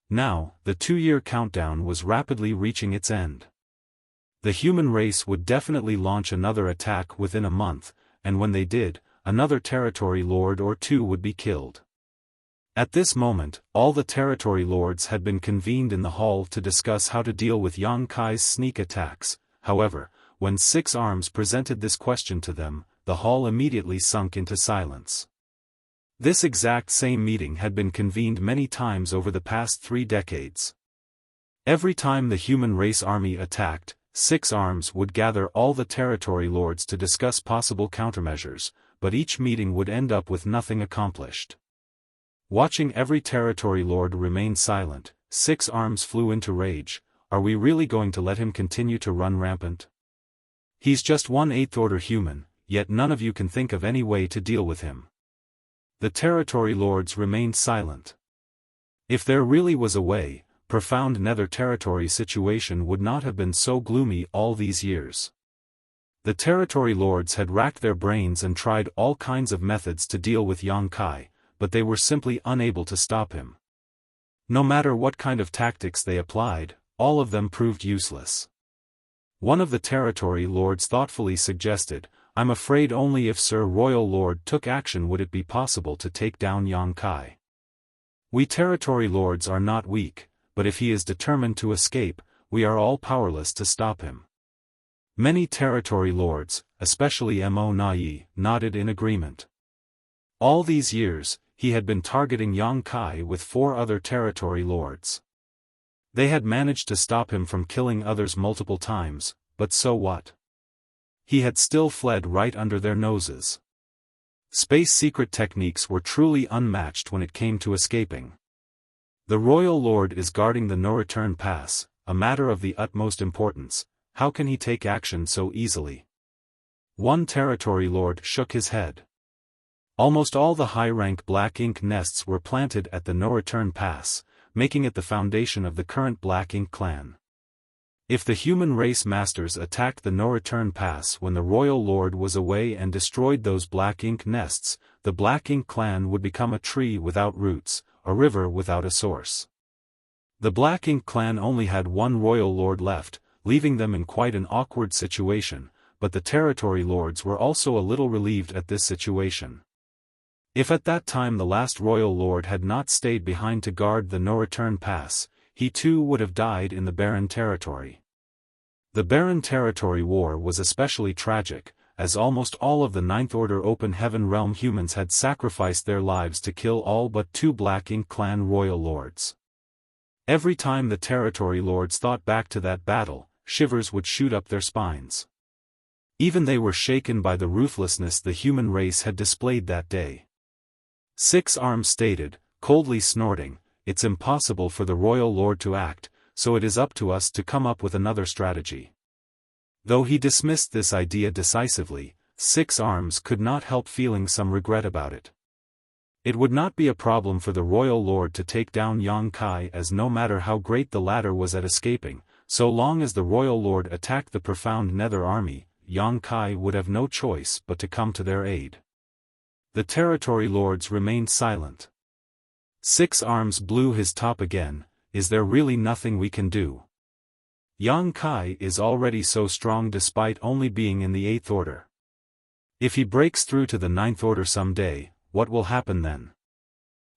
Now, the 2-year countdown was rapidly reaching its end. The human race would definitely launch another attack within a month, and when they did, another territory lord or two would be killed. At this moment, all the territory lords had been convened in the hall to discuss how to deal with Yang Kai's sneak attacks. However, when Six Arms presented this question to them, the hall immediately sunk into silence. This exact same meeting had been convened many times over the past 3 decades. Every time the human race army attacked, Six Arms would gather all the territory lords to discuss possible countermeasures, but each meeting would end up with nothing accomplished. Watching every territory lord remain silent, Six Arms flew into rage. Are we really going to let him continue to run rampant? He's just 1/8 order human, yet none of you can think of any way to deal with him. The territory lords remained silent. If there really was a way, profound Nether territory situation would not have been so gloomy all these years. The territory lords had racked their brains and tried all kinds of methods to deal with Yang Kai, but they were simply unable to stop him. No matter what kind of tactics they applied, all of them proved useless. One of the territory lords thoughtfully suggested, "I'm afraid only if Sir Royal Lord took action would it be possible to take down Yang Kai. We territory lords are not weak, but if he is determined to escape, we are all powerless to stop him." Many territory lords, especially Mo Nai, nodded in agreement. All these years, he had been targeting Yang Kai with 4 other territory lords. They had managed to stop him from killing others multiple times, but so what? He had still fled right under their noses. Space secret techniques were truly unmatched when it came to escaping. The Royal Lord is guarding the no-return pass, a matter of the utmost importance. How can he take action so easily? One territory lord shook his head. Almost all the high-rank Black Ink nests were planted at the no-return pass, making it the foundation of the current Black Ink clan. If the human race masters attacked the no-return pass when the Royal Lord was away and destroyed those Black Ink nests, the Black Ink clan would become a tree without roots, a river without a source. The Black Ink clan only had one Royal Lord left, leaving them in quite an awkward situation, but the territory lords were also a little relieved at this situation. If at that time the last Royal Lord had not stayed behind to guard the no-return pass, he too would have died in the Barren Territory. The Barren Territory War was especially tragic, as almost all of the Ninth Order Open Heaven Realm humans had sacrificed their lives to kill all but 2 Black Ink clan Royal Lords. Every time the territory lords thought back to that battle, shivers would shoot up their spines. Even they were shaken by the ruthlessness the human race had displayed that day. Six Arms stated, coldly snorting, "It's impossible for the Royal Lord to act, so it is up to us to come up with another strategy." Though he dismissed this idea decisively, Six Arms could not help feeling some regret about it. It would not be a problem for the Royal Lord to take down Yang Kai, as no matter how great the latter was at escaping, so long as the Royal Lord attacked the profound Nether army, Yang Kai would have no choice but to come to their aid. The territory lords remained silent. Six Arms blew his top again. Is there really nothing we can do? Yang Kai is already so strong despite only being in the 8th order. If he breaks through to the 9th order someday, what will happen then?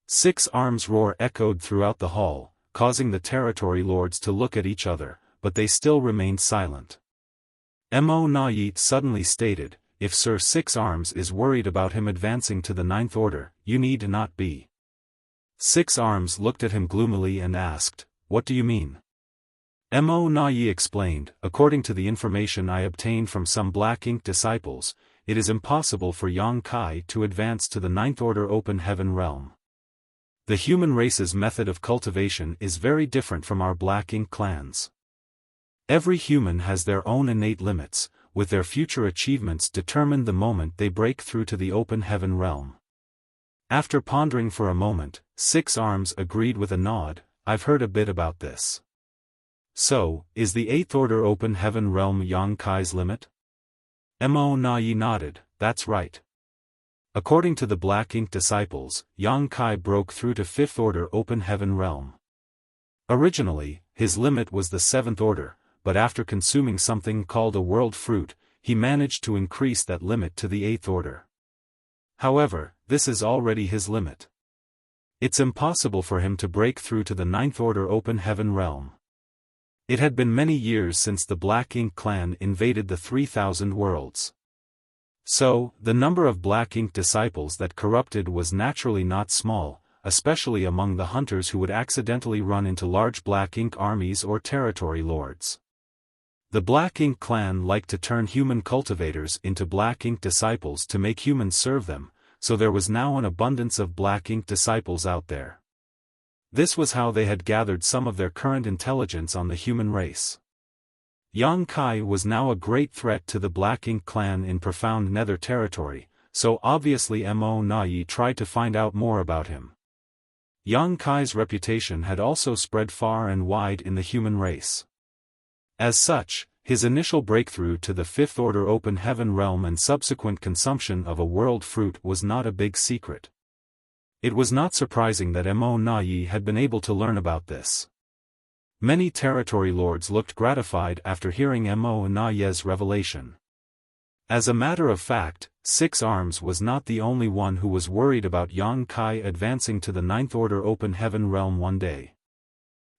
Six Arms' roar echoed throughout the hall, causing the territory lords to look at each other, but they still remained silent. Mo Na Yi suddenly stated, if Sir Six Arms is worried about him advancing to the 9th order, you need not be. Six Arms looked at him gloomily and asked, what do you mean? Mo Na Yi explained, according to the information I obtained from some Black Ink disciples, it is impossible for Yang Kai to advance to the 9th order open heaven realm. The human race's method of cultivation is very different from our Black Ink clans. Every human has their own innate limits, with their future achievements determined the moment they break through to the open heaven realm. After pondering for a moment, Six Arms agreed with a nod, I've heard a bit about this. So, is the 8th order open heaven realm Yang Kai's limit? Mo Na Yi nodded, that's right. According to the Black Ink disciples, Yang Kai broke through to 5th order open heaven realm. Originally, his limit was the 7th order, but after consuming something called a world fruit, he managed to increase that limit to the 8th order. However, this is already his limit. It's impossible for him to break through to the 9th order open heaven realm. It had been many years since the Black Ink clan invaded the 3,000 worlds. So, the number of Black Ink disciples that corrupted was naturally not small, especially among the hunters who would accidentally run into large Black Ink armies or territory lords. The Black Ink clan liked to turn human cultivators into Black Ink disciples to make humans serve them, so there was now an abundance of Black Ink disciples out there. This was how they had gathered some of their current intelligence on the human race. Yang Kai was now a great threat to the Black Ink clan in profound nether territory, so obviously Mo Na Yi tried to find out more about him. Yang Kai's reputation had also spread far and wide in the human race. As such, his initial breakthrough to the 5th order open heaven realm and subsequent consumption of a world fruit was not a big secret. It was not surprising that Mo Na Yi had been able to learn about this. Many territory lords looked gratified after hearing Mo Na Yi's revelation. As a matter of fact, Six Arms was not the only one who was worried about Yang Kai advancing to the 9th order open heaven realm one day.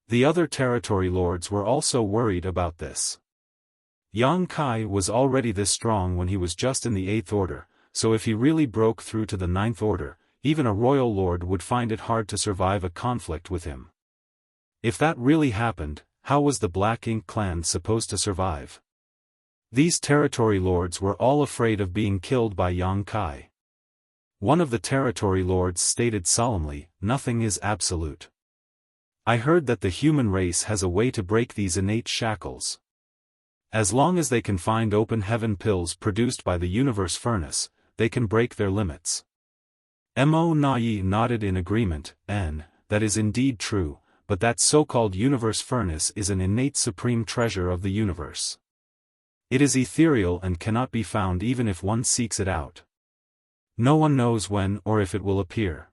The other territory lords were also worried about this. Yang Kai was already this strong when he was just in the 8th order, so if he really broke through to the 9th order, even a royal lord would find it hard to survive a conflict with him. If that really happened, how was the Black Ink clan supposed to survive? These territory lords were all afraid of being killed by Yang Kai. One of the territory lords stated solemnly, nothing is absolute. I heard that the human race has a way to break these innate shackles. As long as they can find open heaven pills produced by the universe furnace, they can break their limits. Mo Na Yi nodded in agreement, that is indeed true, but that so-called universe furnace is an innate supreme treasure of the universe. It is ethereal and cannot be found even if one seeks it out. No one knows when or if it will appear.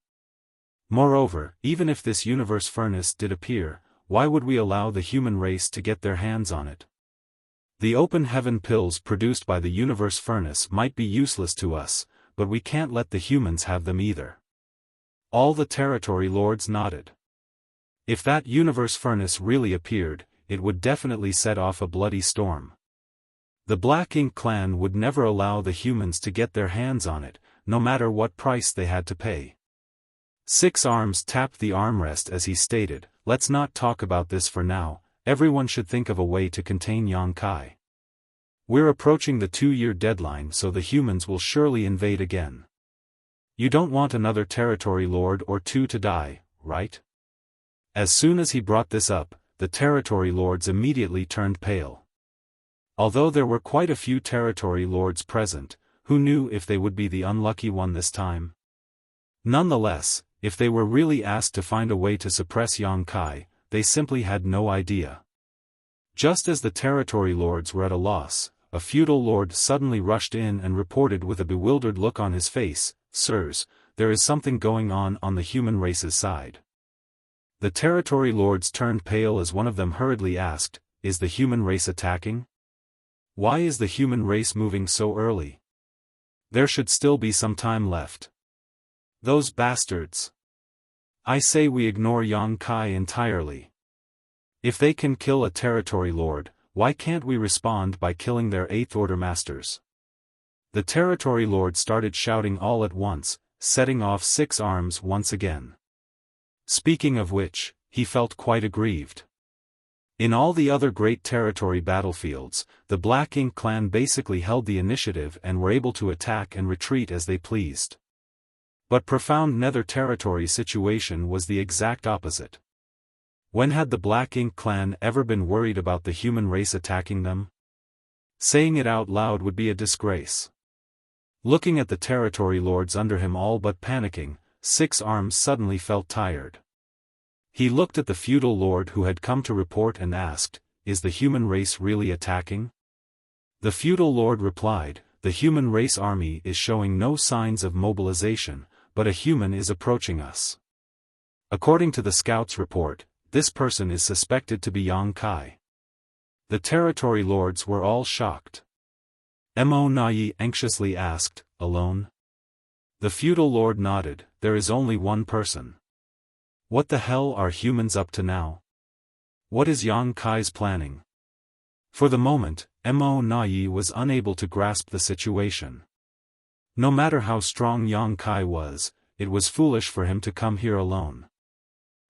Moreover, even if this universe furnace did appear, why would we allow the human race to get their hands on it? The open heaven pills produced by the universe furnace might be useless to us, but we can't let the humans have them either. All the territory lords nodded. If that universe furnace really appeared, it would definitely set off a bloody storm. The Black Ink clan would never allow the humans to get their hands on it, no matter what price they had to pay. Six Arms tapped the armrest as he stated, let's not talk about this for now, everyone should think of a way to contain Yang Kai. We're approaching the 2-year deadline so the humans will surely invade again. You don't want another territory lord or two to die, right? As soon as he brought this up, the territory lords immediately turned pale. Although there were quite a few territory lords present, who knew if they would be the unlucky one this time? Nonetheless, if they were really asked to find a way to suppress Yang Kai, they simply had no idea. Just as the territory lords were at a loss, a feudal lord suddenly rushed in and reported with a bewildered look on his face, sirs, there is something going on the human race's side. The territory lords turned pale as one of them hurriedly asked, is the human race attacking? Why is the human race moving so early? There should still be some time left. Those bastards! I say we ignore Yang Kai entirely. If they can kill a territory lord, why can't we respond by killing their 8th Order masters? The territory lord started shouting all at once, setting off 6 arms once again. Speaking of which, he felt quite aggrieved. In all the other great territory battlefields, the Black Ink clan basically held the initiative and were able to attack and retreat as they pleased. But Profound Nether territory situation was the exact opposite. When had the Black Ink clan ever been worried about the human race attacking them? Saying it out loud would be a disgrace. Looking at the territory lords under him all but panicking, 6 arms suddenly felt tired. He looked at the feudal lord who had come to report and asked, is the human race really attacking? The feudal lord replied, the human race army is showing no signs of mobilization, but a human is approaching us. According to the scout's report, this person is suspected to be Yang Kai. The territory lords were all shocked. Mo Nai anxiously asked, alone? The feudal lord nodded, there is only one person. What the hell are humans up to now? What is Yang Kai's planning? For the moment, Mo Nai was unable to grasp the situation. No matter how strong Yang Kai was, it was foolish for him to come here alone.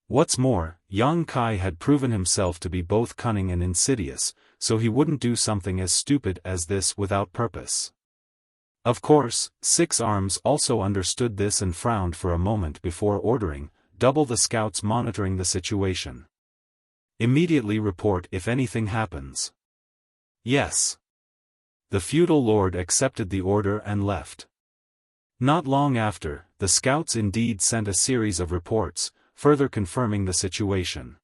What's more, Yang Kai had proven himself to be both cunning and insidious, so he wouldn't do something as stupid as this without purpose. Of course, 6 arms also understood this and frowned for a moment before ordering, double the scouts monitoring the situation. Immediately report if anything happens. Yes. The feudal lord accepted the order and left. Not long after, the scouts indeed sent a series of reports, further confirming the situation.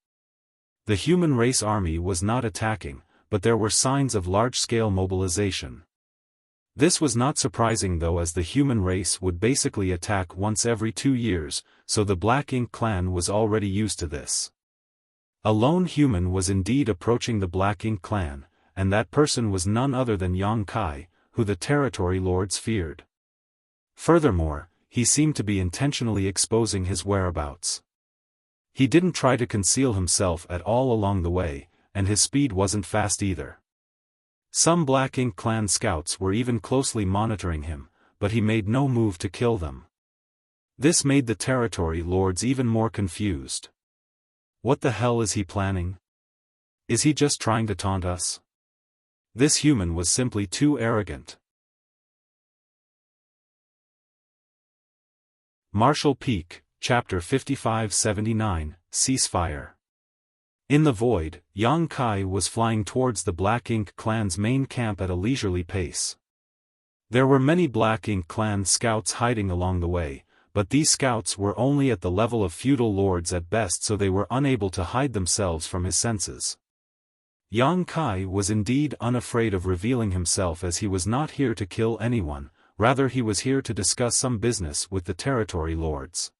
The human race army was not attacking, but there were signs of large-scale mobilization. This was not surprising though, as the human race would basically attack once every 2 years, so the Black Ink clan was already used to this. A lone human was indeed approaching the Black Ink clan, and that person was none other than Yang Kai, who the territory lords feared. Furthermore, he seemed to be intentionally exposing his whereabouts. He didn't try to conceal himself at all along the way, and his speed wasn't fast either. Some Black Ink clan scouts were even closely monitoring him, but he made no move to kill them. This made the territory lords even more confused. What the hell is he planning? Is he just trying to taunt us? This human was simply too arrogant. Marshall Peak, Chapter 5579, Ceasefire. In the void, Yang Kai was flying towards the Black Ink clan's main camp at a leisurely pace. There were many Black Ink clan scouts hiding along the way, but these scouts were only at the level of feudal lords at best, so they were unable to hide themselves from his senses. Yang Kai was indeed unafraid of revealing himself, as he was not here to kill anyone, rather he was here to discuss some business with the territory lords.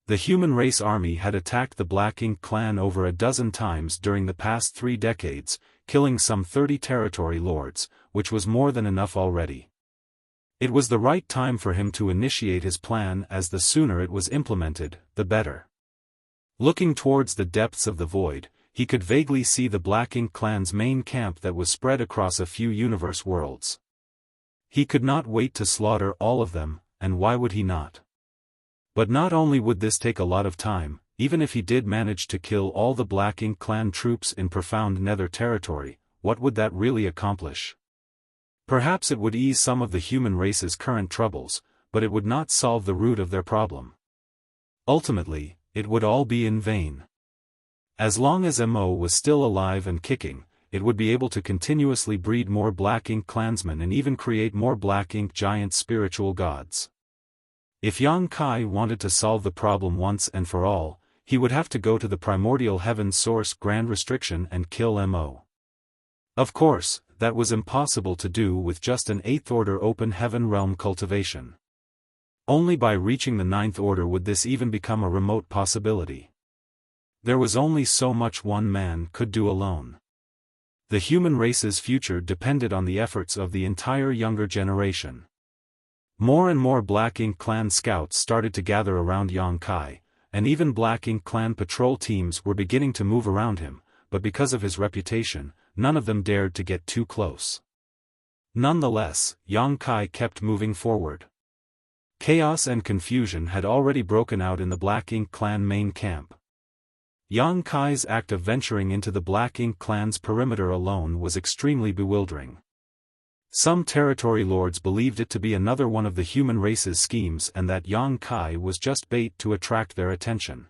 The human race army had attacked the Black Ink clan over a dozen times during the past 3 decades, killing some 30 territory lords, which was more than enough already. It was the right time for him to initiate his plan, as the sooner it was implemented, the better. Looking towards the depths of the void, he could vaguely see the Black Ink clan's main camp that was spread across a few universe worlds. He could not wait to slaughter all of them, and why would he not? But not only would this take a lot of time, even if he did manage to kill all the Black Ink clan troops in Profound Nether territory, what would that really accomplish? Perhaps it would ease some of the human race's current troubles, but it would not solve the root of their problem. Ultimately, it would all be in vain. As long as Mo was still alive and kicking, it would be able to continuously breed more Black Ink clansmen and even create more Black Ink giant spiritual gods. If Yang Kai wanted to solve the problem once and for all, he would have to go to the primordial heaven source Grand Restriction and kill Mo. Of course, that was impossible to do with just an 8th order open heaven realm cultivation. Only by reaching the ninth order would this even become a remote possibility. There was only so much one man could do alone. The human race's future depended on the efforts of the entire younger generation. More and more Black Ink Clan scouts started to gather around Yang Kai, and even Black Ink Clan patrol teams were beginning to move around him, but because of his reputation, none of them dared to get too close. Nonetheless, Yang Kai kept moving forward. Chaos and confusion had already broken out in the Black Ink Clan main camp. Yang Kai's act of venturing into the Black Ink Clan's perimeter alone was extremely bewildering. Some territory lords believed it to be another one of the human race's schemes and that Yang Kai was just bait to attract their attention.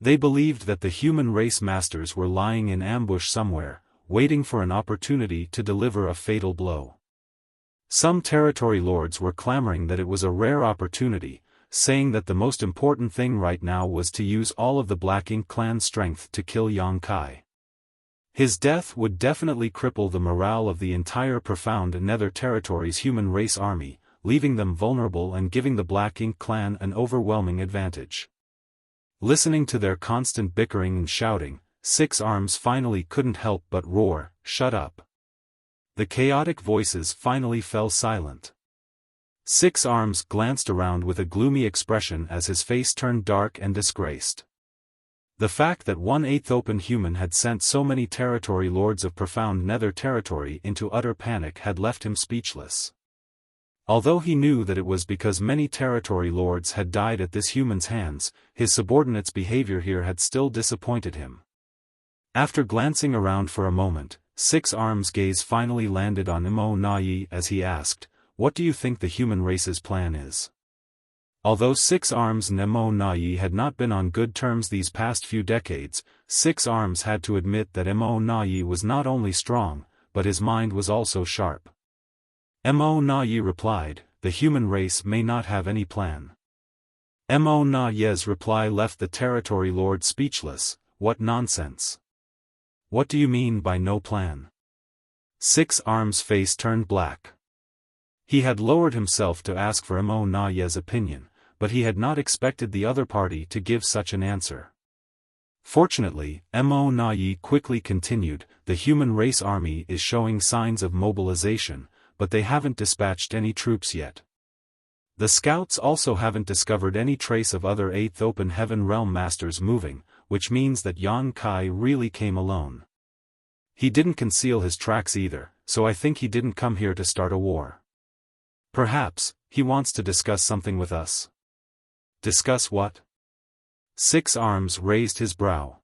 They believed that the human race masters were lying in ambush somewhere, waiting for an opportunity to deliver a fatal blow. Some territory lords were clamoring that it was a rare opportunity, saying that the most important thing right now was to use all of the Black Ink Clan's strength to kill Yang Kai. His death would definitely cripple the morale of the entire Profound Nether Territory's human race army, leaving them vulnerable and giving the Black Ink Clan an overwhelming advantage. Listening to their constant bickering and shouting, Six Arms finally couldn't help but roar, "Shut up!" The chaotic voices finally fell silent. Six Arms glanced around with a gloomy expression as his face turned dark and disgraced. The fact that 1/8 open human had sent so many territory lords of Profound Nether Territory into utter panic had left him speechless. Although he knew that it was because many territory lords had died at this human's hands, his subordinate's behavior here had still disappointed him. After glancing around for a moment, Six Arms' gaze finally landed on Mo Nai as he asked, "What do you think the human race's plan is?" Although Six Arms and Mo Nai had not been on good terms these past few decades, Six Arms had to admit that Mo Nai was not only strong, but his mind was also sharp. Mo Nai replied, "The human race may not have any plan." Mo Nai's reply left the territory lord speechless. "What nonsense! What do you mean by no plan?" Six Arms' face turned black. He had lowered himself to ask for Mo Nai's opinion, but he had not expected the other party to give such an answer. Fortunately, Mo Nai quickly continued, "The human race army is showing signs of mobilization, but they haven't dispatched any troops yet. The scouts also haven't discovered any trace of other 8th Open Heaven Realm Masters moving, which means that Yang Kai really came alone. He didn't conceal his tracks either, so I think he didn't come here to start a war. Perhaps, he wants to discuss something with us." "Discuss what?" Six Arms raised his brow.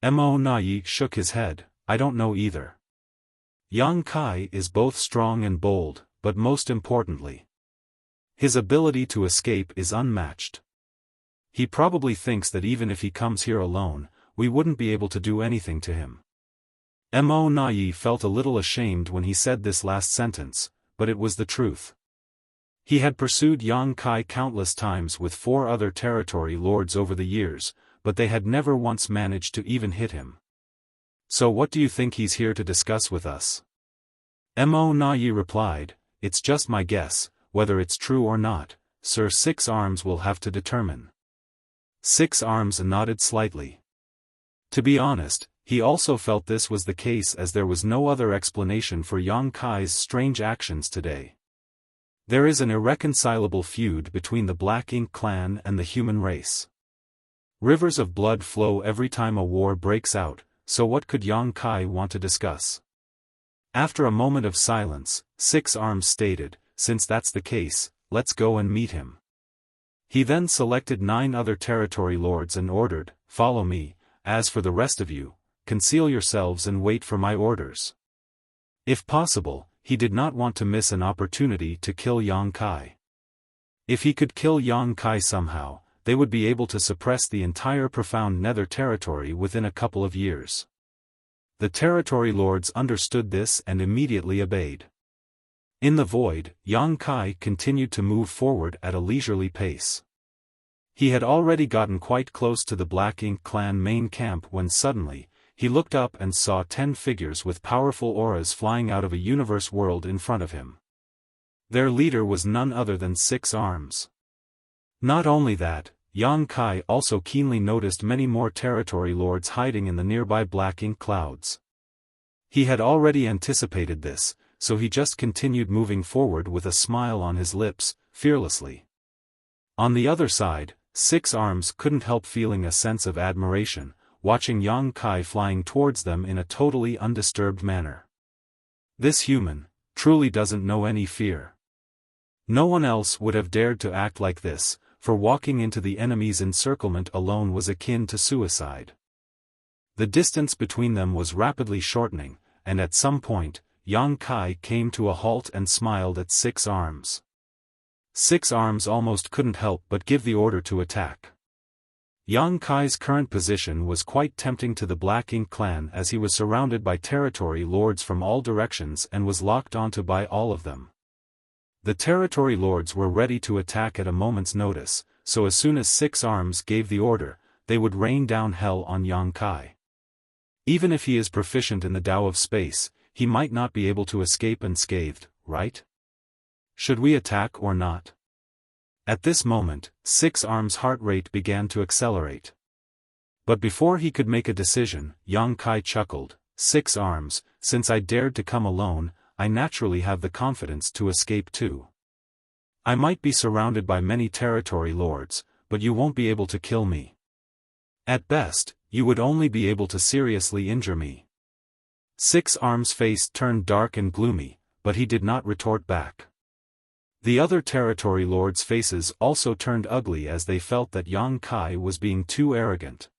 Mo Nai shook his head, "I don't know either. Yang Kai is both strong and bold, but most importantly, his ability to escape is unmatched. He probably thinks that even if he comes here alone, we wouldn't be able to do anything to him." Mo Nai felt a little ashamed when he said this last sentence, but it was the truth. He had pursued Yang Kai countless times with 4 other territory lords over the years, but they had never once managed to even hit him. "So what do you think he's here to discuss with us?" Mo Nai replied, "It's just my guess, whether it's true or not, Sir Six Arms will have to determine." Six Arms nodded slightly. To be honest, he also felt this was the case as there was no other explanation for Yang Kai's strange actions today. There is an irreconcilable feud between the Black Ink Clan and the human race. Rivers of blood flow every time a war breaks out, so what could Yang Kai want to discuss? After a moment of silence, Six Arms stated, "Since that's the case, let's go and meet him." He then selected 9 other territory lords and ordered, "Follow me, as for the rest of you, conceal yourselves and wait for my orders." If possible, he did not want to miss an opportunity to kill Yang Kai. If he could kill Yang Kai somehow, they would be able to suppress the entire Profound Nether Territory within a couple of years. The territory lords understood this and immediately obeyed. In the void, Yang Kai continued to move forward at a leisurely pace. He had already gotten quite close to the Black Ink Clan main camp when suddenly, he looked up and saw 10 figures with powerful auras flying out of a universe world in front of him. Their leader was none other than Six Arms. Not only that, Yang Kai also keenly noticed many more territory lords hiding in the nearby black ink clouds. He had already anticipated this, so he just continued moving forward with a smile on his lips, fearlessly. On the other side, Six Arms couldn't help feeling a sense of admiration, watching Yang Kai flying towards them in a totally undisturbed manner. This human truly doesn't know any fear. No one else would have dared to act like this, for walking into the enemy's encirclement alone was akin to suicide. The distance between them was rapidly shortening, and at some point, Yang Kai came to a halt and smiled at Six Arms. Six Arms almost couldn't help but give the order to attack. Yang Kai's current position was quite tempting to the Black Ink clan as he was surrounded by territory lords from all directions and was locked onto by all of them. The territory lords were ready to attack at a moment's notice, so as soon as Six Arms gave the order, they would rain down hell on Yang Kai. Even if he is proficient in the Tao of space, he might not be able to escape unscathed, right? Should we attack or not? At this moment, Six Arms' heart rate began to accelerate. But before he could make a decision, Yang Kai chuckled, "Six Arms, since I dared to come alone, I naturally have the confidence to escape too. I might be surrounded by many territory lords, but you won't be able to kill me. At best, you would only be able to seriously injure me." Six Arms' face turned dark and gloomy, but he did not retort back. The other territory lords' faces also turned ugly as they felt that Yang Kai was being too arrogant.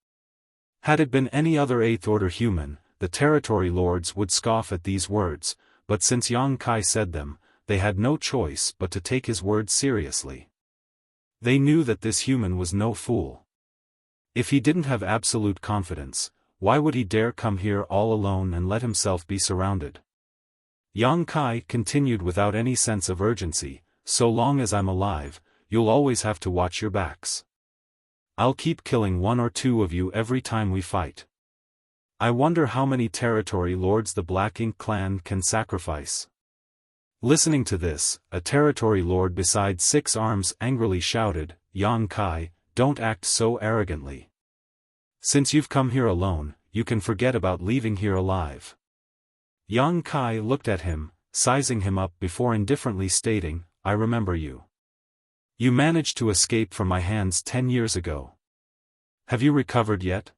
Had it been any other Eighth-order human, the territory lords would scoff at these words, but since Yang Kai said them, they had no choice but to take his words seriously. They knew that this human was no fool. If he didn't have absolute confidence, why would he dare come here all alone and let himself be surrounded? Yang Kai continued without any sense of urgency, "So long as I'm alive, you'll always have to watch your backs. I'll keep killing one or two of you every time we fight. I wonder how many territory lords the Black Ink clan can sacrifice." Listening to this, a territory lord beside Six Arms angrily shouted, "Yang Kai, don't act so arrogantly. Since you've come here alone, you can forget about leaving here alive." Yang Kai looked at him, sizing him up before indifferently stating, "I remember you. You managed to escape from my hands 10 years ago. Have you recovered yet?"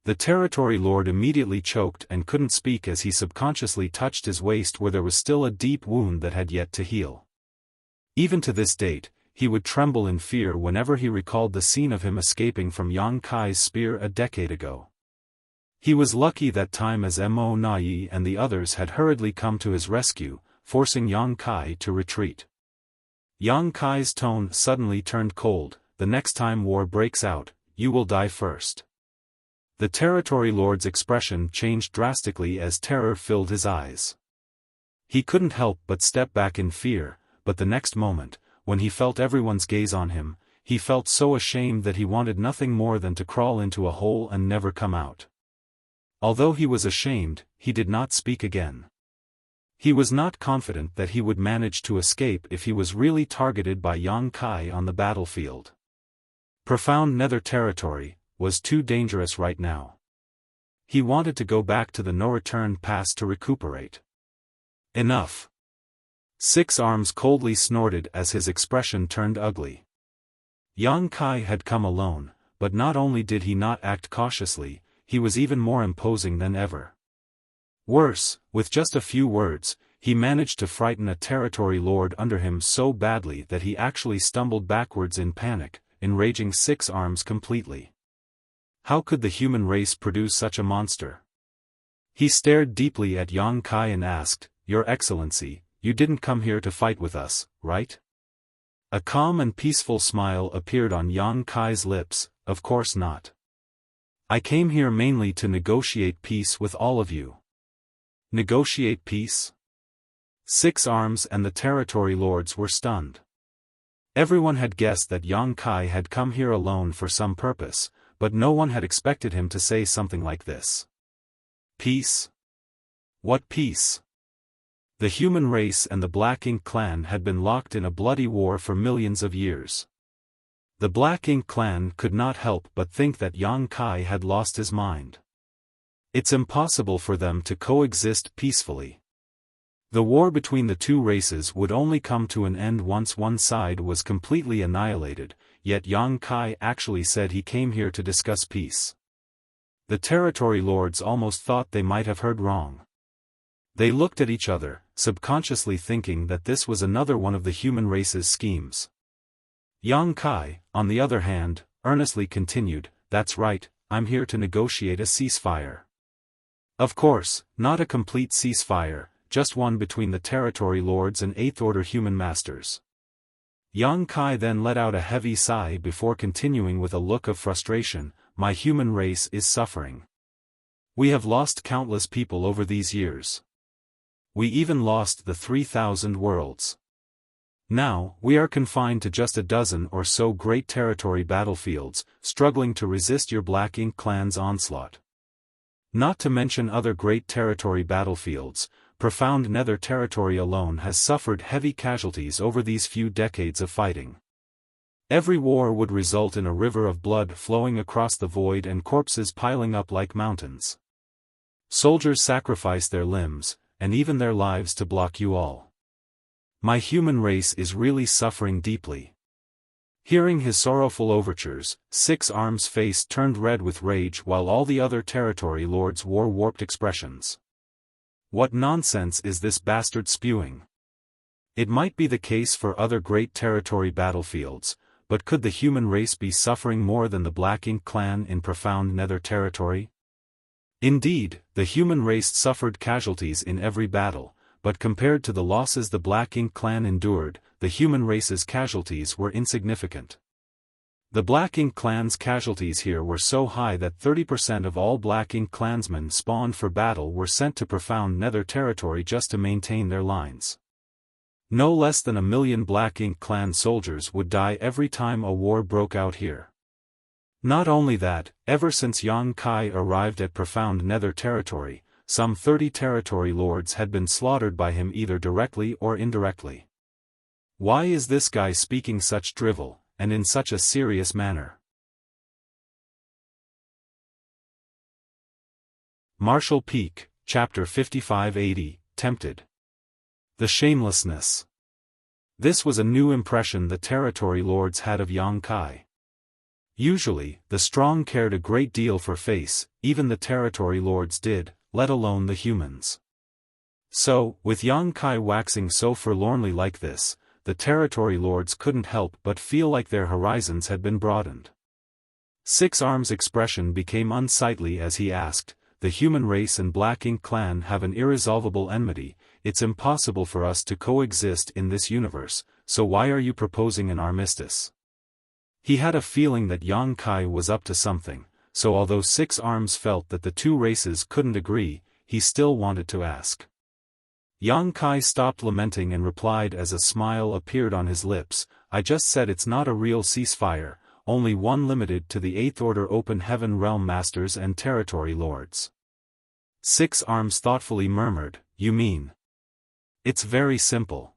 The territory lord immediately choked and couldn't speak as he subconsciously touched his waist where there was still a deep wound that had yet to heal. Even to this date, he would tremble in fear whenever he recalled the scene of him escaping from Yang Kai's spear a decade ago. He was lucky that time as Mo Nai and the others had hurriedly come to his rescue, forcing Yang Kai to retreat. Yang Kai's tone suddenly turned cold, "The next time war breaks out, you will die first." The territory lord's expression changed drastically as terror filled his eyes. He couldn't help but step back in fear, but the next moment, when he felt everyone's gaze on him, he felt so ashamed that he wanted nothing more than to crawl into a hole and never come out. Although he was ashamed, he did not speak again. He was not confident that he would manage to escape if he was really targeted by Yang Kai on the battlefield. Profound Nether territory was too dangerous right now. He wanted to go back to the no-return pass to recuperate. Enough. Six Arms coldly snorted as his expression turned ugly. Yang Kai had come alone, but not only did he not act cautiously, he was even more imposing than ever. Worse, with just a few words, he managed to frighten a territory lord under him so badly that he actually stumbled backwards in panic, enraging Six Arms completely. How could the human race produce such a monster? He stared deeply at Yang Kai and asked, "Your Excellency, you didn't come here to fight with us, right?" A calm and peaceful smile appeared on Yang Kai's lips, "Of course not. I came here mainly to negotiate peace with all of you." Negotiate peace? Six Arms and the territory lords were stunned. Everyone had guessed that Yang Kai had come here alone for some purpose, but no one had expected him to say something like this. Peace? What peace? The human race and the Black Ink clan had been locked in a bloody war for millions of years. The Black Ink clan could not help but think that Yang Kai had lost his mind. It's impossible for them to coexist peacefully. The war between the two races would only come to an end once one side was completely annihilated, yet Yang Kai actually said he came here to discuss peace. The territory lords almost thought they might have heard wrong. They looked at each other, subconsciously thinking that this was another one of the human race's schemes. Yang Kai, on the other hand, earnestly continued, "That's right, I'm here to negotiate a ceasefire." Of course, not a complete ceasefire, just one between the territory lords and Eighth Order human masters. Yang Kai then let out a heavy sigh before continuing with a look of frustration, "My human race is suffering. We have lost countless people over these years. We even lost the 3,000 worlds. Now, we are confined to just a dozen or so great territory battlefields, struggling to resist your Black Ink clan's onslaught. Not to mention other great territory battlefields, Profound Nether territory alone has suffered heavy casualties over these few decades of fighting. Every war would result in a river of blood flowing across the void and corpses piling up like mountains. Soldiers sacrifice their limbs, and even their lives to block you all. My human race is really suffering deeply." Hearing his sorrowful overtures, Six Arms' face turned red with rage while all the other territory lords wore warped expressions. What nonsense is this bastard spewing? It might be the case for other great territory battlefields, but could the human race be suffering more than the Black Ink clan in Profound Nether territory? Indeed, the human race suffered casualties in every battle, but compared to the losses the Black Ink clan endured, the human race's casualties were insignificant. The Black Ink clan's casualties here were so high that 30% of all Black Ink clansmen spawned for battle were sent to Profound Nether territory just to maintain their lines. No less than 1 million Black Ink clan soldiers would die every time a war broke out here. Not only that, ever since Yang Kai arrived at Profound Nether territory, some 30 territory lords had been slaughtered by him either directly or indirectly. Why is this guy speaking such drivel, and in such a serious manner? Marshall Peak, Chapter 5580, Tempted. The shamelessness. This was a new impression the territory lords had of Yang Kai. Usually, the strong cared a great deal for face, even the territory lords did, let alone the humans. So, with Yang Kai waxing so forlornly like this, the territory lords couldn't help but feel like their horizons had been broadened. Six Arms' expression became unsightly as he asked, "The human race and Black Ink clan have an irresolvable enmity. It's impossible for us to coexist in this universe, so why are you proposing an armistice?" He had a feeling that Yang Kai was up to something, so although Six Arms felt that the two races couldn't agree, he still wanted to ask. Yang Kai stopped lamenting and replied as a smile appeared on his lips, "I just said it's not a real ceasefire, only one limited to the Eighth Order Open Heaven Realm Masters and Territory Lords." Six Arms thoughtfully murmured, "You mean? It's very simple.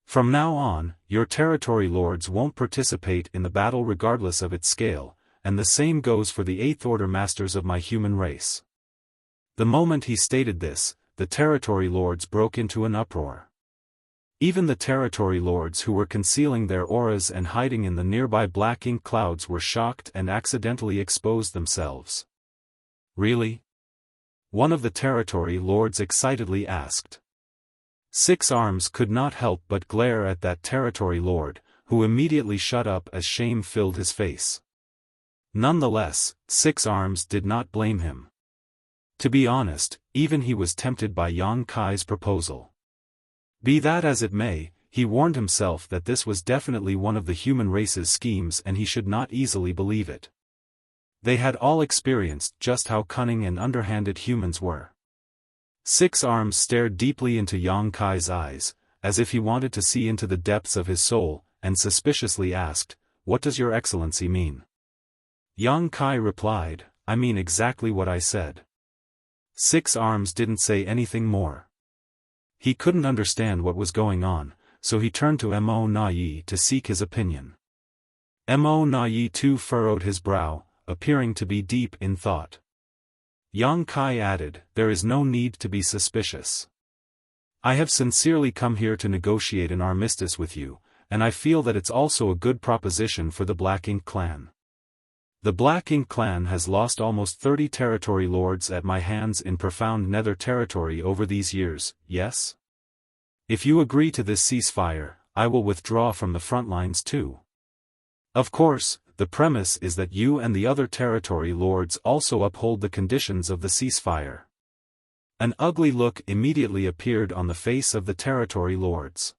From now on, your territory lords won't participate in the battle regardless of its scale, and the same goes for the Eighth Order Masters of my human race." The moment he stated this, the territory lords broke into an uproar. Even the territory lords who were concealing their auras and hiding in the nearby Black Ink clouds were shocked and accidentally exposed themselves. "Really?" one of the territory lords excitedly asked. Six Arms could not help but glare at that territory lord, who immediately shut up as shame filled his face. Nonetheless, Six Arms did not blame him. To be honest, even he was tempted by Yang Kai's proposal. Be that as it may, he warned himself that this was definitely one of the human race's schemes and he should not easily believe it. They had all experienced just how cunning and underhanded humans were. Six Arms stared deeply into Yang Kai's eyes, as if he wanted to see into the depths of his soul, and suspiciously asked, "What does your excellency mean?" Yang Kai replied, "I mean exactly what I said." Six Arms didn't say anything more. He couldn't understand what was going on, so he turned to Mo Na Yi to seek his opinion. Mo Na Yi too furrowed his brow, appearing to be deep in thought. Yang Kai added, "There is no need to be suspicious. I have sincerely come here to negotiate an armistice with you, and I feel that it's also a good proposition for the Black Ink clan. The Black Ink clan has lost almost 30 territory lords at my hands in profound nether territory over these years, yes? If you agree to this ceasefire, I will withdraw from the front lines too. Of course, the premise is that you and the other territory lords also uphold the conditions of the ceasefire." An ugly look immediately appeared on the face of the territory lords.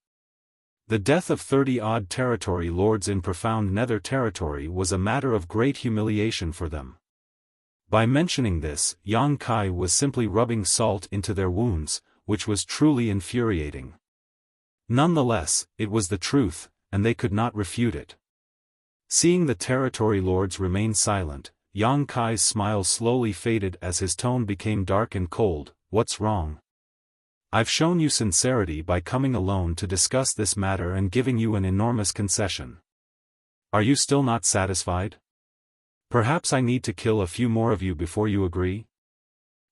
The death of 30-odd territory lords in profound nether territory was a matter of great humiliation for them. By mentioning this, Yang Kai was simply rubbing salt into their wounds, which was truly infuriating. Nonetheless, it was the truth, and they could not refute it. Seeing the territory lords remain silent, Yang Kai's smile slowly faded as his tone became dark and cold. "What's wrong? I've shown you sincerity by coming alone to discuss this matter and giving you an enormous concession. Are you still not satisfied? Perhaps I need to kill a few more of you before you agree?"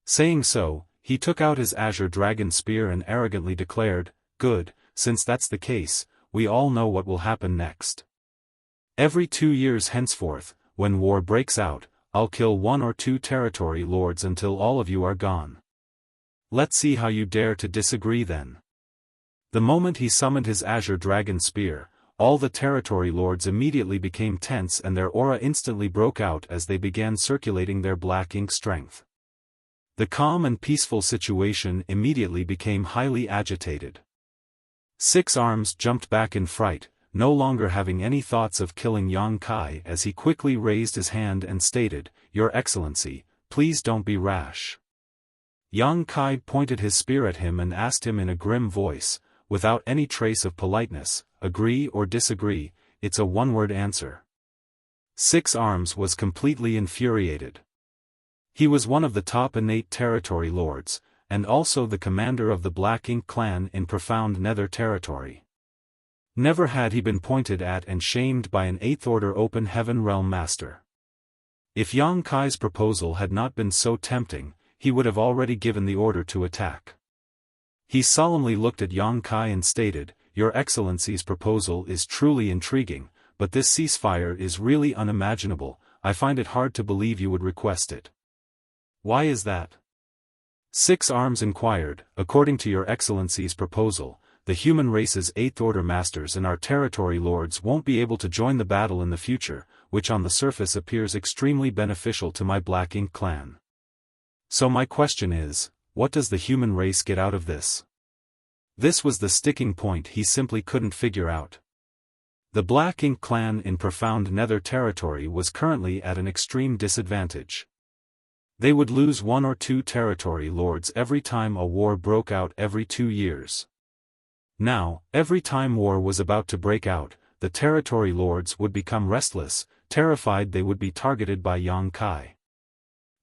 Saying so, he took out his azure dragon spear and arrogantly declared, "Good, since that's the case, we all know what will happen next. Every 2 years henceforth, when war breaks out, I'll kill 1 or 2 territory lords until all of you are gone. Let's see how you dare to disagree then." The moment he summoned his azure dragon spear, all the territory lords immediately became tense and their aura instantly broke out as they began circulating their black ink strength. The calm and peaceful situation immediately became highly agitated. Six Arms jumped back in fright, no longer having any thoughts of killing Yang Kai, as he quickly raised his hand and stated, "Your Excellency, please don't be rash." Yang Kai pointed his spear at him and asked him in a grim voice, without any trace of politeness, "Agree or disagree, it's a one-word answer." Six Arms was completely infuriated. He was one of the top innate territory lords, and also the commander of the Black Ink clan in profound nether territory. Never had he been pointed at and shamed by an 8th Order Open Heaven Realm Master. If Yang Kai's proposal had not been so tempting, he would have already given the order to attack. He solemnly looked at Yang Kai and stated, "Your Excellency's proposal is truly intriguing, but this ceasefire is really unimaginable. I find it hard to believe you would request it." "Why is that?" Six Arms inquired. "According to Your Excellency's proposal, the human race's 8th Order Masters and our territory lords won't be able to join the battle in the future, which on the surface appears extremely beneficial to my Black Ink clan. So my question is, what does the human race get out of this?" This was the sticking point he simply couldn't figure out. The Black Ink clan in profound nether territory was currently at an extreme disadvantage. They would lose 1 or 2 territory lords every time a war broke out every 2 years. Now, every time war was about to break out, the territory lords would become restless, terrified they would be targeted by Yang Kai.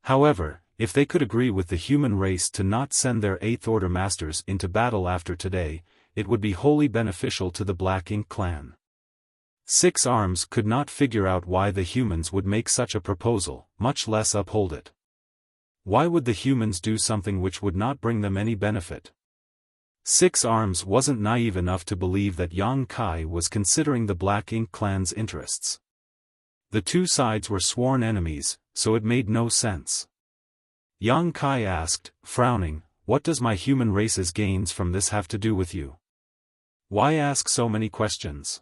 However, if they could agree with the human race to not send their 8th Order Masters into battle after today, it would be wholly beneficial to the Black Ink clan. Six Arms could not figure out why the humans would make such a proposal, much less uphold it. Why would the humans do something which would not bring them any benefit? Six Arms wasn't naive enough to believe that Yang Kai was considering the Black Ink clan's interests. The two sides were sworn enemies, so it made no sense. Yang Kai asked, frowning, "What does my human race's gains from this have to do with you? Why ask so many questions?"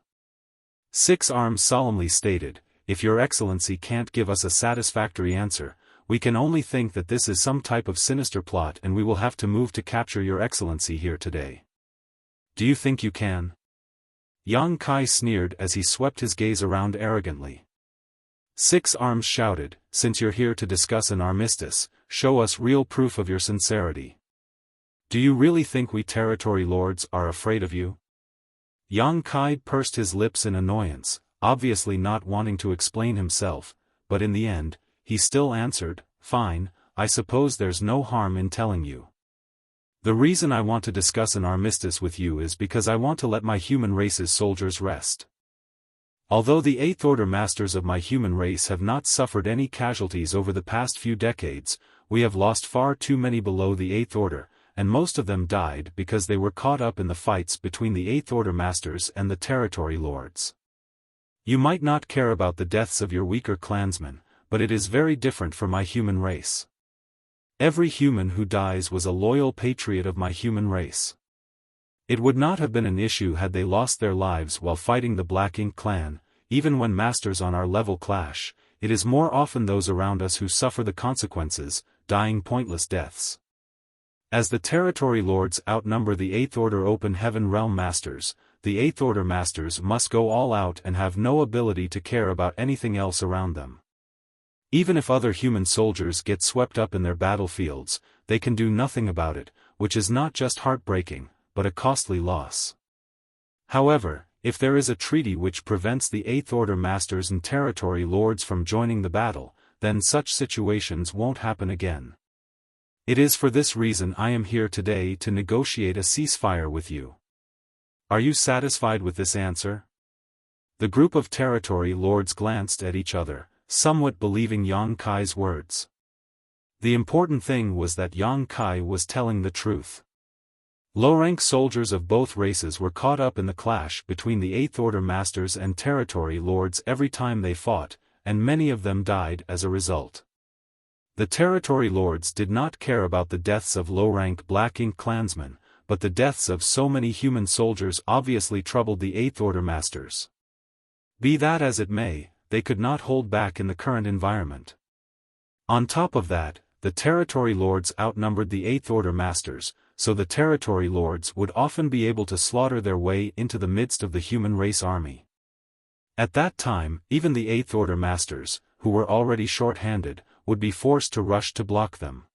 Six Arms solemnly stated, "If Your Excellency can't give us a satisfactory answer, we can only think that this is some type of sinister plot and we will have to move to capture Your Excellency here today. Do you think you can?" Yang Kai sneered as he swept his gaze around arrogantly. Six Arms shouted, "Since you're here to discuss an armistice, show us real proof of your sincerity. Do you really think we territory lords are afraid of you?" Yang Kai pursed his lips in annoyance, obviously not wanting to explain himself, but in the end, he still answered, "Fine, I suppose there's no harm in telling you. The reason I want to discuss an armistice with you is because I want to let my human race's soldiers rest. Although the Eighth Order masters of my human race have not suffered any casualties over the past few decades, we have lost far too many below the Eighth Order, and most of them died because they were caught up in the fights between the Eighth Order masters and the territory lords. You might not care about the deaths of your weaker clansmen, but it is very different for my human race. Every human who dies was a loyal patriot of my human race. It would not have been an issue had they lost their lives while fighting the Black Ink clan. Even when masters on our level clash, it is more often those around us who suffer the consequences, dying pointless deaths. As the territory lords outnumber the Eighth Order Open Heaven Realm masters, the Eighth Order masters must go all out and have no ability to care about anything else around them. Even if other human soldiers get swept up in their battlefields, they can do nothing about it, which is not just heartbreaking, but a costly loss. However, if there is a treaty which prevents the Eighth Order masters and territory lords from joining the battle, then such situations won't happen again. It is for this reason I am here today to negotiate a ceasefire with you. Are you satisfied with this answer? The group of territory lords glanced at each other, somewhat believing Yang Kai's words. The important thing was that Yang Kai was telling the truth. Low-rank soldiers of both races were caught up in the clash between the Eighth Order masters and territory lords every time they fought, and many of them died as a result. The territory lords did not care about the deaths of low-rank Black Ink clansmen, but the deaths of so many human soldiers obviously troubled the Eighth Order masters. Be that as it may, they could not hold back in the current environment. On top of that, the territory lords outnumbered the Eighth Order masters, so the territory lords would often be able to slaughter their way into the midst of the human race army. At that time, even the Eighth Order masters, who were already short-handed, would be forced to rush to block them.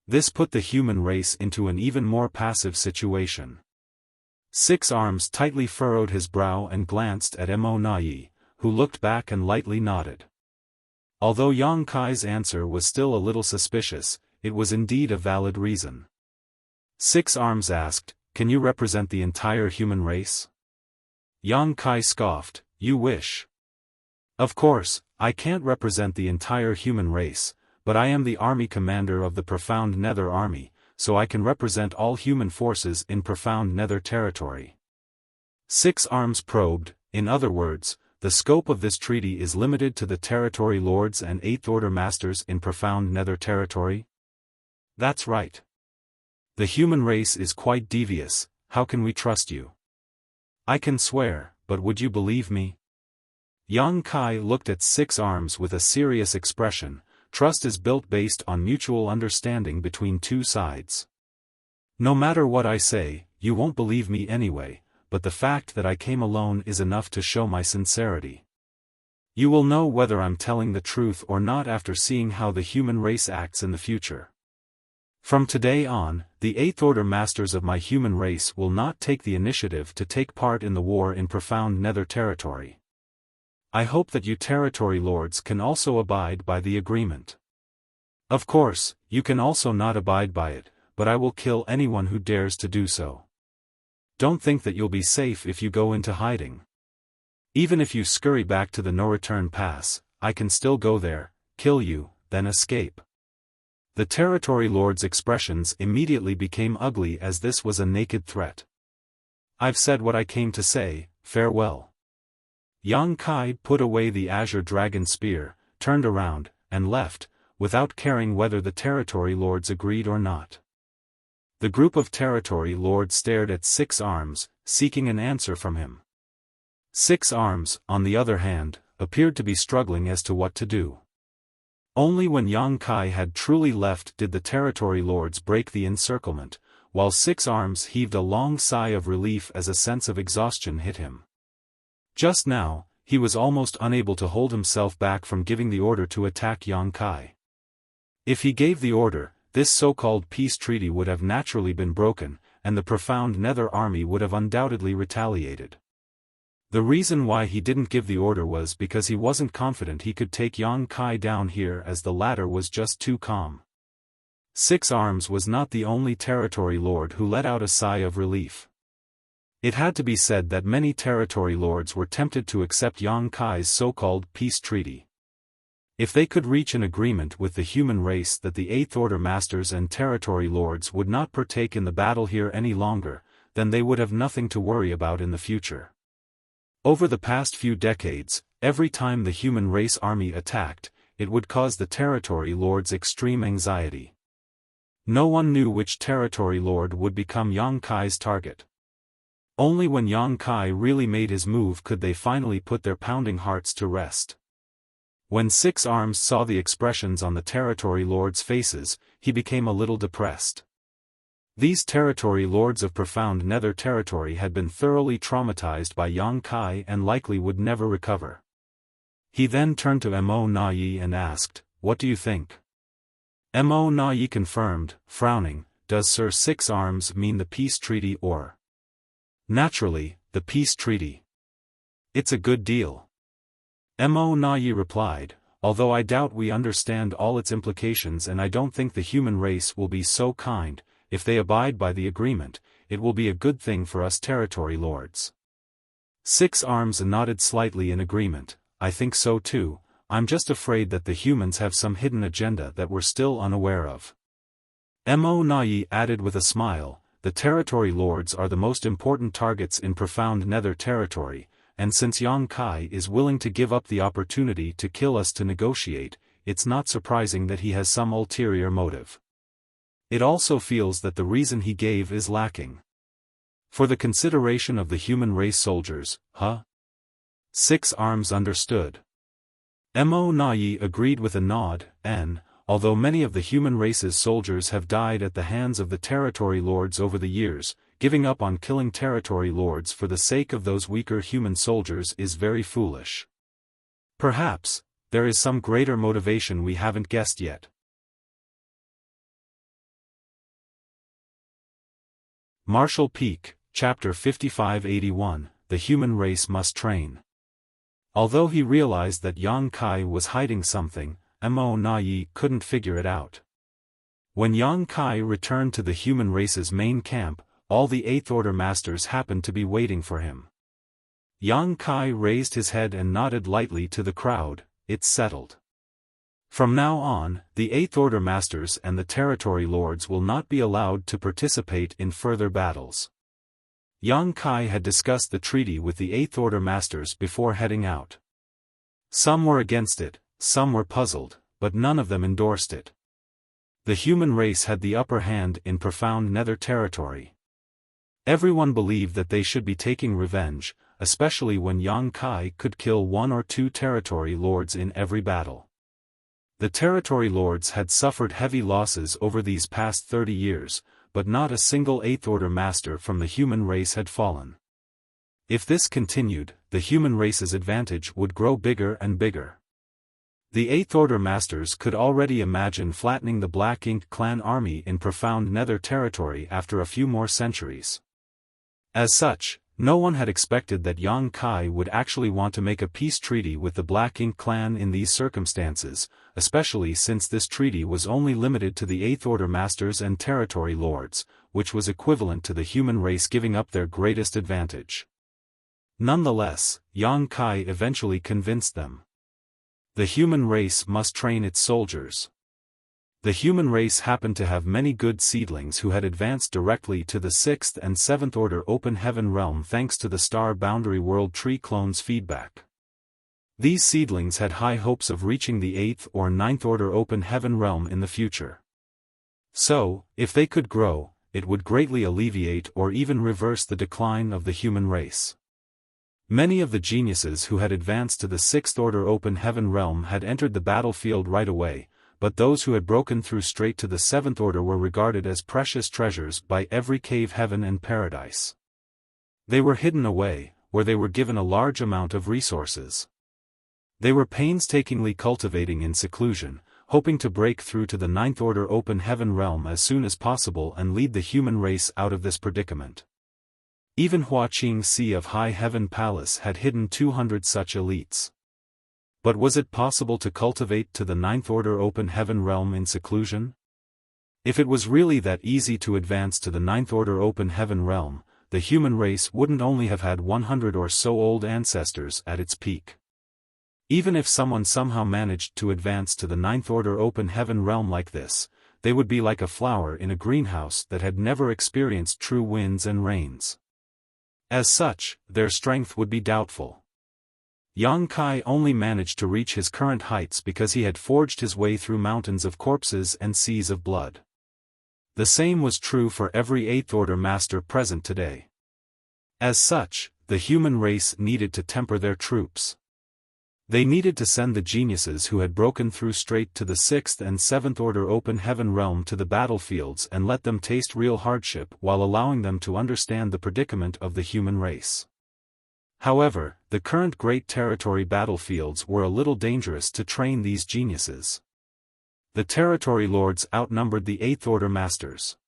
This put the human race into an even more passive situation. Six Arms tightly furrowed his brow and glanced at Mo Nai, who looked back and lightly nodded. Although Yang Kai's answer was still a little suspicious, it was indeed a valid reason. Six Arms asked, "Can you represent the entire human race?" Yang Kai scoffed, "You wish. Of course, I can't represent the entire human race, but I am the army commander of the Profound Nether Army, so I can represent all human forces in Profound Nether territory." Six Arms probed, in other words, the scope of this treaty is limited to the territory lords and Eighth Order masters in Profound Nether territory? That's right. The human race is quite devious. How can we trust you? I can swear, but would you believe me? Yang Kai looked at Six Arms with a serious expression. Trust is built based on mutual understanding between two sides. No matter what I say, you won't believe me anyway, but the fact that I came alone is enough to show my sincerity. You will know whether I'm telling the truth or not after seeing how the human race acts in the future. From today on, the Eighth Order masters of my human race will not take the initiative to take part in the war in Profound Nether territory. I hope that you territory lords can also abide by the agreement. Of course, you can also not abide by it, but I will kill anyone who dares to do so. Don't think that you'll be safe if you go into hiding. Even if you scurry back to the no-return pass, I can still go there, kill you, then escape. The territory lord's expressions immediately became ugly as this was a naked threat. I've said what I came to say, farewell. Yang Kai put away the Azure Dragon Spear, turned around, and left, without caring whether the territory lords agreed or not. The group of territory lords stared at Six Arms, seeking an answer from him. Six Arms, on the other hand, appeared to be struggling as to what to do. Only when Yang Kai had truly left did the territory lords break the encirclement, while Six Arms heaved a long sigh of relief as a sense of exhaustion hit him. Just now, he was almost unable to hold himself back from giving the order to attack Yang Kai. If he gave the order, this so-called peace treaty would have naturally been broken, and the Profound Nether Army would have undoubtedly retaliated. The reason why he didn't give the order was because he wasn't confident he could take Yang Kai down here, as the latter was just too calm. Six Arms was not the only territory lord who let out a sigh of relief. It had to be said that many territory lords were tempted to accept Yang Kai's so-called peace treaty. If they could reach an agreement with the human race that the Eighth Order Masters and territory lords would not partake in the battle here any longer, then they would have nothing to worry about in the future. Over the past few decades, every time the human race army attacked, it would cause the territory lords extreme anxiety. No one knew which territory lord would become Yang Kai's target. Only when Yang Kai really made his move could they finally put their pounding hearts to rest. When Six Arms saw the expressions on the territory lords' faces, he became a little depressed. These territory lords of profound nether territory had been thoroughly traumatized by Yang Kai and likely would never recover. He then turned to Mo Na Yi and asked, "What do you think?" Mo Na Yi confirmed, frowning, "Does Sir Six Arms mean the peace treaty or?" "Naturally, the peace treaty. It's a good deal." Mo Na Yi replied, "Although I doubt we understand all its implications and I don't think the human race will be so kind, if they abide by the agreement, it will be a good thing for us territory lords." Six Arms nodded slightly in agreement. "I think so too. I'm just afraid that the humans have some hidden agenda that we're still unaware of." Mo Na Yi added with a smile, "The territory lords are the most important targets in profound nether territory, and since Yang Kai is willing to give up the opportunity to kill us to negotiate, it's not surprising that he has some ulterior motive. It also feels that the reason he gave is lacking. For the consideration of the human race soldiers, huh?" Six Arms understood. Mo Na Yi agreed with a nod, and, although many of the human race's soldiers have died at the hands of the territory lords over the years, giving up on killing territory lords for the sake of those weaker human soldiers is very foolish. Perhaps, there is some greater motivation we haven't guessed yet. Marshall Peak, Chapter 5581, The Human Race Must Train. Although he realized that Yang Kai was hiding something, Mo Na Yi couldn't figure it out. When Yang Kai returned to the human race's main camp, all the Eighth Order Masters happened to be waiting for him. Yang Kai raised his head and nodded lightly to the crowd. "It's settled. From now on, the Eighth Order Masters and the territory lords will not be allowed to participate in further battles." Yang Kai had discussed the treaty with the Eighth Order Masters before heading out. Some were against it, some were puzzled, but none of them endorsed it. The human race had the upper hand in profound nether territory. Everyone believed that they should be taking revenge, especially when Yang Kai could kill one or two territory lords in every battle. The territory lords had suffered heavy losses over these past 30 years, but not a single Eighth Order Master from the human race had fallen. If this continued, the human race's advantage would grow bigger and bigger. The Eighth Order Masters could already imagine flattening the Black Ink clan army in profound nether territory after a few more centuries. As such, no one had expected that Yang Kai would actually want to make a peace treaty with the Black Ink clan in these circumstances, especially since this treaty was only limited to the Eighth Order Masters and territory lords, which was equivalent to the human race giving up their greatest advantage. Nonetheless, Yang Kai eventually convinced them. The human race must train its soldiers. The human race happened to have many good seedlings who had advanced directly to the 6th and 7th Order Open Heaven realm thanks to the Star Boundary World Tree clone's feedback. These seedlings had high hopes of reaching the 8th or 9th Order Open Heaven realm in the future. So, if they could grow, it would greatly alleviate or even reverse the decline of the human race. Many of the geniuses who had advanced to the 6th Order Open Heaven realm had entered the battlefield right away, but those who had broken through straight to the 7th Order were regarded as precious treasures by every cave heaven and paradise. They were hidden away, where they were given a large amount of resources. They were painstakingly cultivating in seclusion, hoping to break through to the 9th Order Open Heaven realm as soon as possible and lead the human race out of this predicament. Even Hua Qing Sea of High Heaven Palace had hidden 200 such elites. But was it possible to cultivate to the 9th Order Open Heaven realm in seclusion? If it was really that easy to advance to the Ninth Order Open Heaven realm, the human race wouldn't only have had 100 or so old ancestors at its peak. Even if someone somehow managed to advance to the Ninth Order Open Heaven realm like this, they would be like a flower in a greenhouse that had never experienced true winds and rains. As such, their strength would be doubtful. Yang Kai only managed to reach his current heights because he had forged his way through mountains of corpses and seas of blood. The same was true for every Eighth Order Master present today. As such, the human race needed to temper their troops. They needed to send the geniuses who had broken through straight to the Sixth and Seventh Order Open Heaven realm to the battlefields and let them taste real hardship while allowing them to understand the predicament of the human race. However, the current Great Territory battlefields were a little dangerous to train these geniuses. The Territory Lords outnumbered the Eighth Order Masters.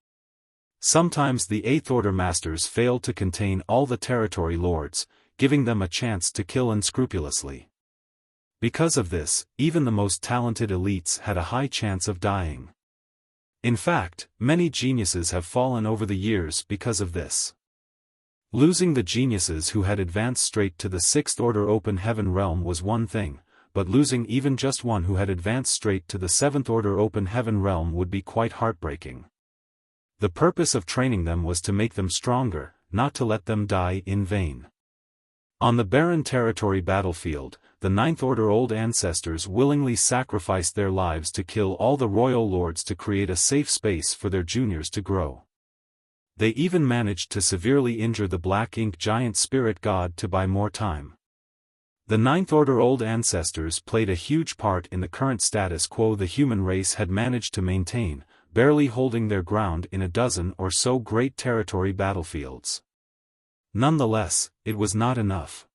Sometimes the Eighth Order Masters failed to contain all the Territory Lords, giving them a chance to kill unscrupulously. Because of this, even the most talented elites had a high chance of dying. In fact, many geniuses have fallen over the years because of this. Losing the geniuses who had advanced straight to the Sixth Order Open Heaven realm was one thing, but losing even just one who had advanced straight to the Seventh Order Open Heaven realm would be quite heartbreaking. The purpose of training them was to make them stronger, not to let them die in vain. On the barren territory battlefield, the Ninth Order old ancestors willingly sacrificed their lives to kill all the royal lords to create a safe space for their juniors to grow. They even managed to severely injure the Black Ink giant spirit god to buy more time. The Ninth Order old ancestors played a huge part in the current status quo the human race had managed to maintain, barely holding their ground in a dozen or so great territory battlefields. Nonetheless, it was not enough.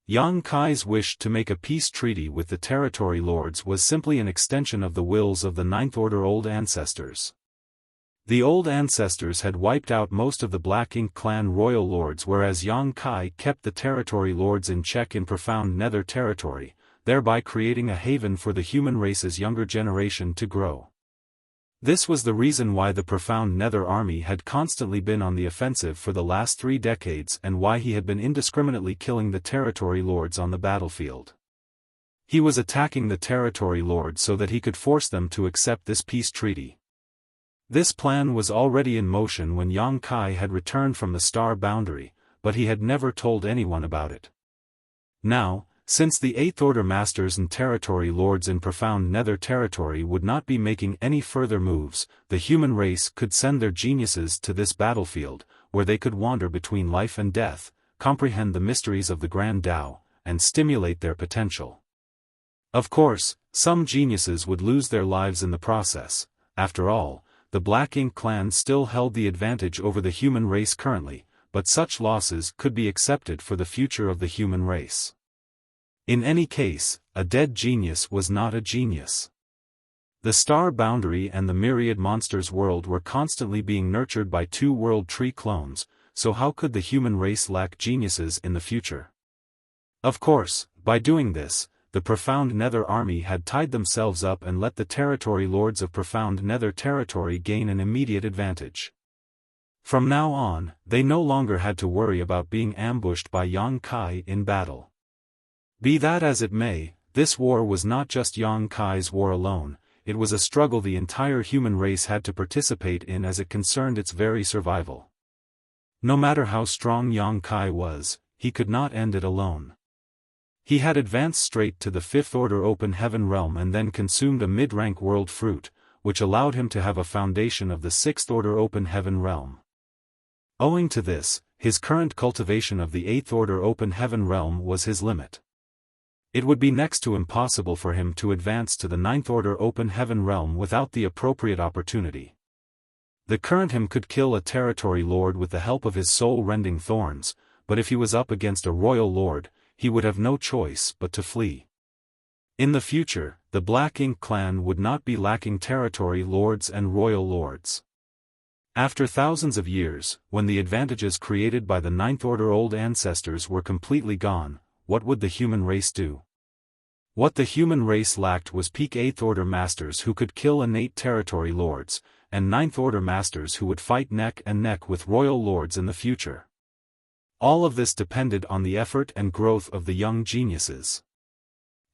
Yang Kai's wish to make a peace treaty with the Territory Lords was simply an extension of the wills of the Ninth Order old ancestors. The old ancestors had wiped out most of the Black Ink clan royal lords, whereas Yang Kai kept the Territory Lords in check in profound Nether territory, thereby creating a haven for the human race's younger generation to grow. This was the reason why the profound Nether army had constantly been on the offensive for the last 3 decades and why he had been indiscriminately killing the Territory Lords on the battlefield. He was attacking the Territory Lords so that he could force them to accept this peace treaty. This plan was already in motion when Yang Kai had returned from the Star Boundary, but he had never told anyone about it. Now, since the Eighth Order Masters and Territory Lords in profound Nether territory would not be making any further moves, the human race could send their geniuses to this battlefield, where they could wander between life and death, comprehend the mysteries of the Grand Tao, and stimulate their potential. Of course, some geniuses would lose their lives in the process. After all, the Black Ink clan still held the advantage over the human race currently, but such losses could be accepted for the future of the human race. In any case, a dead genius was not a genius. The Star Boundary and the Myriad Monsters world were constantly being nurtured by 2 World Tree clones, so how could the human race lack geniuses in the future? Of course, by doing this, the profound Nether army had tied themselves up and let the Territory Lords of profound Nether territory gain an immediate advantage. From now on, they no longer had to worry about being ambushed by Yang Kai in battle. Be that as it may, this war was not just Yang Kai's war alone, it was a struggle the entire human race had to participate in as it concerned its very survival. No matter how strong Yang Kai was, he could not end it alone. He had advanced straight to the Fifth Order Open Heaven realm and then consumed a mid-rank world fruit, which allowed him to have a foundation of the Sixth Order Open Heaven realm. Owing to this, his current cultivation of the Eighth Order Open Heaven realm was his limit. It would be next to impossible for him to advance to the Ninth Order Open Heaven realm without the appropriate opportunity. The current him could kill a Territory Lord with the help of his soul-rending thorns, but if he was up against a Royal Lord, he would have no choice but to flee. In the future, the Black Ink clan would not be lacking Territory Lords and Royal Lords. After thousands of years, when the advantages created by the Ninth Order old ancestors were completely gone, what would the human race do? What the human race lacked was peak Eighth Order Masters who could kill innate Territory Lords, and Ninth Order masters who would fight neck and neck with royal lords in the future. All of this depended on the effort and growth of the young geniuses.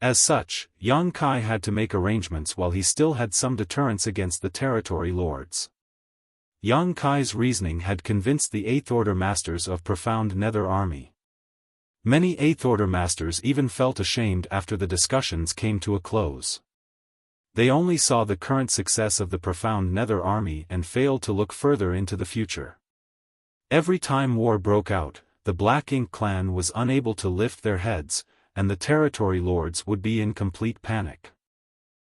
As such, Yang Kai had to make arrangements while he still had some deterrence against the territory lords. Yang Kai's reasoning had convinced the Eighth Order masters of Profound Nether Army. Many Eighth Order masters even felt ashamed after the discussions came to a close. They only saw the current success of the Profound Nether Army and failed to look further into the future. Every time war broke out, the Black Ink clan was unable to lift their heads, and the territory lords would be in complete panic.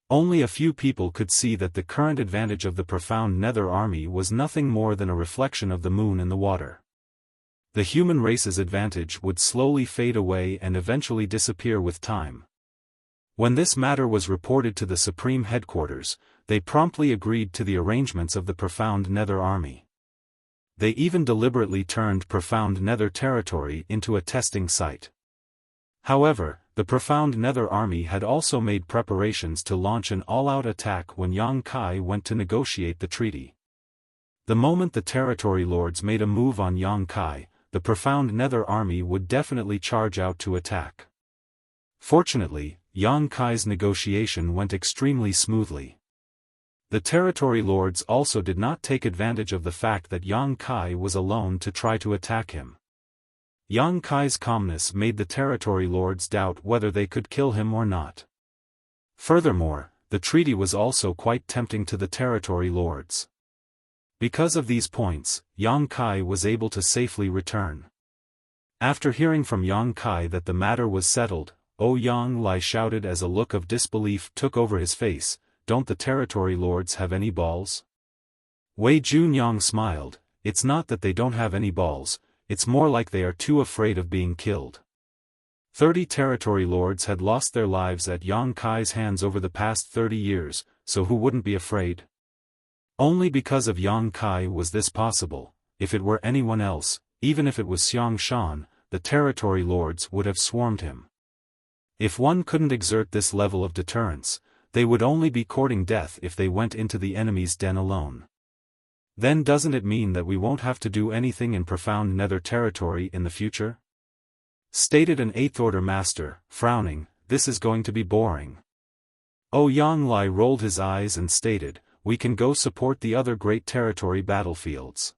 Only a few people could see that the current advantage of the Profound Nether Army was nothing more than a reflection of the moon in the water. The human race's advantage would slowly fade away and eventually disappear with time. When this matter was reported to the Supreme Headquarters, they promptly agreed to the arrangements of the Profound Nether Army. They even deliberately turned Profound Nether territory into a testing site. However, the Profound Nether Army had also made preparations to launch an all-out attack when Yang Kai went to negotiate the treaty. The moment the territory lords made a move on Yang Kai, the Profound Nether Army would definitely charge out to attack. Fortunately, Yang Kai's negotiation went extremely smoothly. The territory lords also did not take advantage of the fact that Yang Kai was alone to try to attack him. Yang Kai's calmness made the territory lords doubt whether they could kill him or not. Furthermore, the treaty was also quite tempting to the territory lords. Because of these points, Yang Kai was able to safely return. After hearing from Yang Kai that the matter was settled, Yang Lai shouted as a look of disbelief took over his face, "Don't the territory lords have any balls?" Wei Junyang smiled, "It's not that they don't have any balls, it's more like they are too afraid of being killed." 30 territory lords had lost their lives at Yang Kai's hands over the past 30 years, so who wouldn't be afraid? Only because of Yang Kai was this possible. If it were anyone else, even if it was Xiang Shan, the territory lords would have swarmed him. If one couldn't exert this level of deterrence, they would only be courting death if they went into the enemy's den alone. Then doesn't it mean that we won't have to do anything in Profound Nether territory in the future? Stated an Eighth Order master, frowning, "This is going to be boring." Yang Lai rolled his eyes and stated, "We can go support the other great territory battlefields."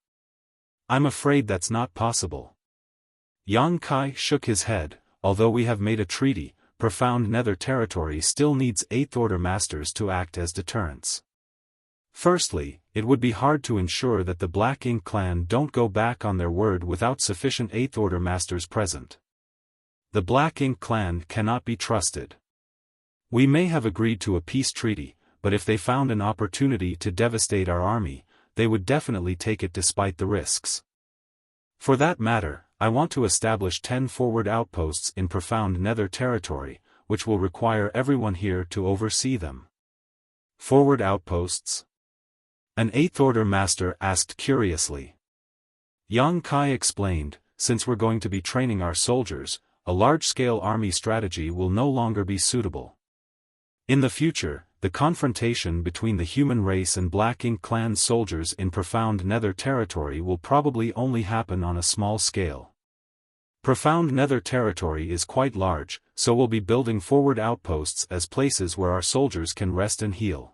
"I'm afraid that's not possible." Yang Kai shook his head, "Although we have made a treaty, Profound Nether territory still needs Eighth Order masters to act as deterrents. Firstly, it would be hard to ensure that the Black Ink clan don't go back on their word without sufficient Eighth Order masters present. The Black Ink clan cannot be trusted. We may have agreed to a peace treaty, but if they found an opportunity to devastate our army, they would definitely take it despite the risks. For that matter, I want to establish 10 forward outposts in Profound Nether territory, which will require everyone here to oversee them." "Forward outposts?" an Eighth Order master asked curiously. Yang Kai explained, "Since we're going to be training our soldiers, a large-scale army strategy will no longer be suitable. In the future, the confrontation between the human race and Black Ink clan soldiers in Profound Nether territory will probably only happen on a small scale. Profound Nether territory is quite large, so we'll be building forward outposts as places where our soldiers can rest and heal."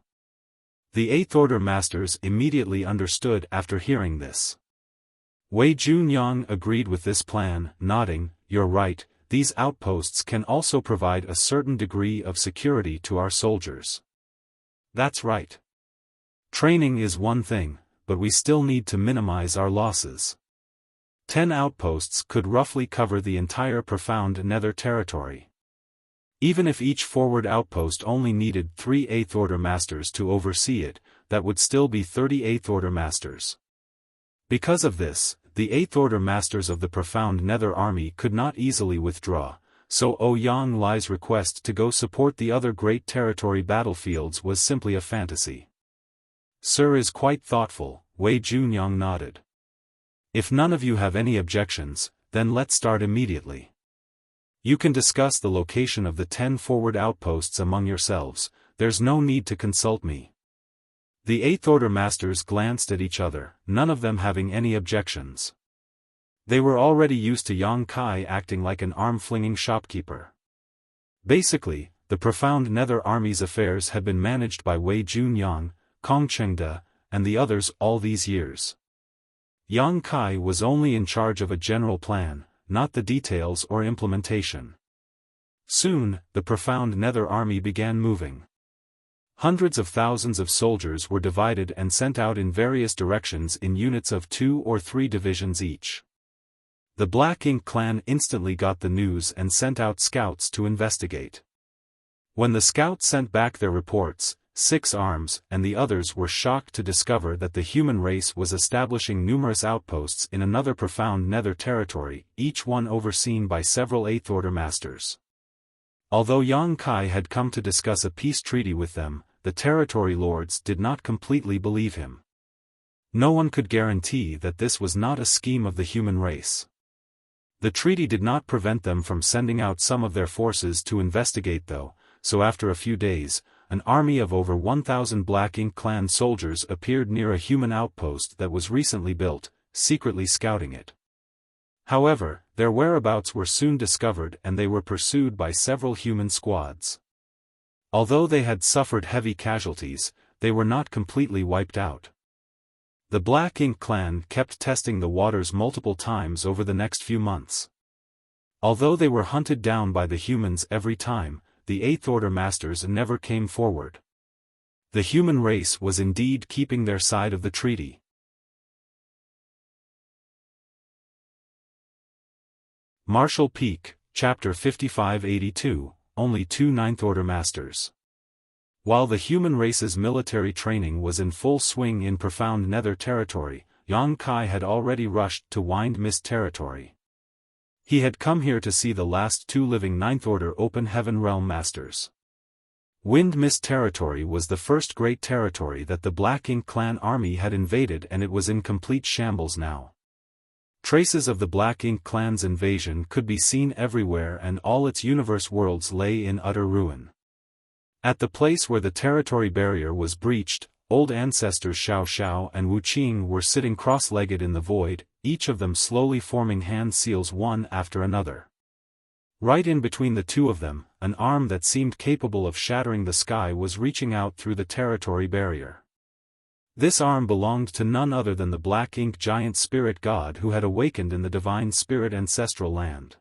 The Eighth Order masters immediately understood after hearing this. Wei Junyang agreed with this plan, nodding, "You're right, these outposts can also provide a certain degree of security to our soldiers." "That's right. Training is one thing, but we still need to minimize our losses. 10 outposts could roughly cover the entire Profound Nether territory. Even if each forward outpost only needed 3 Eighth Order masters to oversee it, that would still be 30 Eighth Order masters. Because of this, the Eighth Order masters of the Profound Nether army could not easily withdraw, so Yang Lai's request to go support the other great territory battlefields was simply a fantasy. "Sir is quite thoughtful," Wei Junyang nodded. "If none of you have any objections, then let's start immediately. You can discuss the location of the 10 forward outposts among yourselves, there's no need to consult me." The Eighth Order masters glanced at each other, none of them having any objections. They were already used to Yang Kai acting like an arm-flinging shopkeeper. Basically, the profound Nether Army's affairs had been managed by Wei Junyang, Kong Chengde, and the others all these years. Yang Kai was only in charge of a general plan, not the details or implementation. Soon, the profound Nether Army began moving. Hundreds of thousands of soldiers were divided and sent out in various directions in units of 2 or 3 divisions each. The Black Ink clan instantly got the news and sent out scouts to investigate. When the scouts sent back their reports, 6 arms and the others were shocked to discover that the human race was establishing numerous outposts in another profound nether territory, each one overseen by several Eighth Order masters. Although Yang Kai had come to discuss a peace treaty with them, the territory lords did not completely believe him. No one could guarantee that this was not a scheme of the human race. The treaty did not prevent them from sending out some of their forces to investigate though, so after a few days, an army of over 1,000 Black Ink clan soldiers appeared near a human outpost that was recently built, secretly scouting it. However, their whereabouts were soon discovered and they were pursued by several human squads. Although they had suffered heavy casualties, they were not completely wiped out. The Black Ink clan kept testing the waters multiple times over the next few months. Although they were hunted down by the humans every time, the Eighth Order masters never came forward. The human race was indeed keeping their side of the treaty. Marshall Peak, Chapter 5582, Only 2 Ninth Order Masters. While the human race's military training was in full swing in profound nether territory, Yang Kai had already rushed to Wind Mist territory. He had come here to see the last 2 living Ninth Order Open Heaven Realm Masters. Wind Mist territory was the first great territory that the Black Ink clan army had invaded and it was in complete shambles now. Traces of the Black Ink clan's invasion could be seen everywhere and all its universe worlds lay in utter ruin. At the place where the territory barrier was breached, old ancestors Xiaofan and Wuxia were sitting cross-legged in the void, each of them slowly forming hand seals one after another. Right in between the two of them, an arm that seemed capable of shattering the sky was reaching out through the territory barrier. This arm belonged to none other than the Black Ink giant spirit god who had awakened in the divine spirit ancestral land.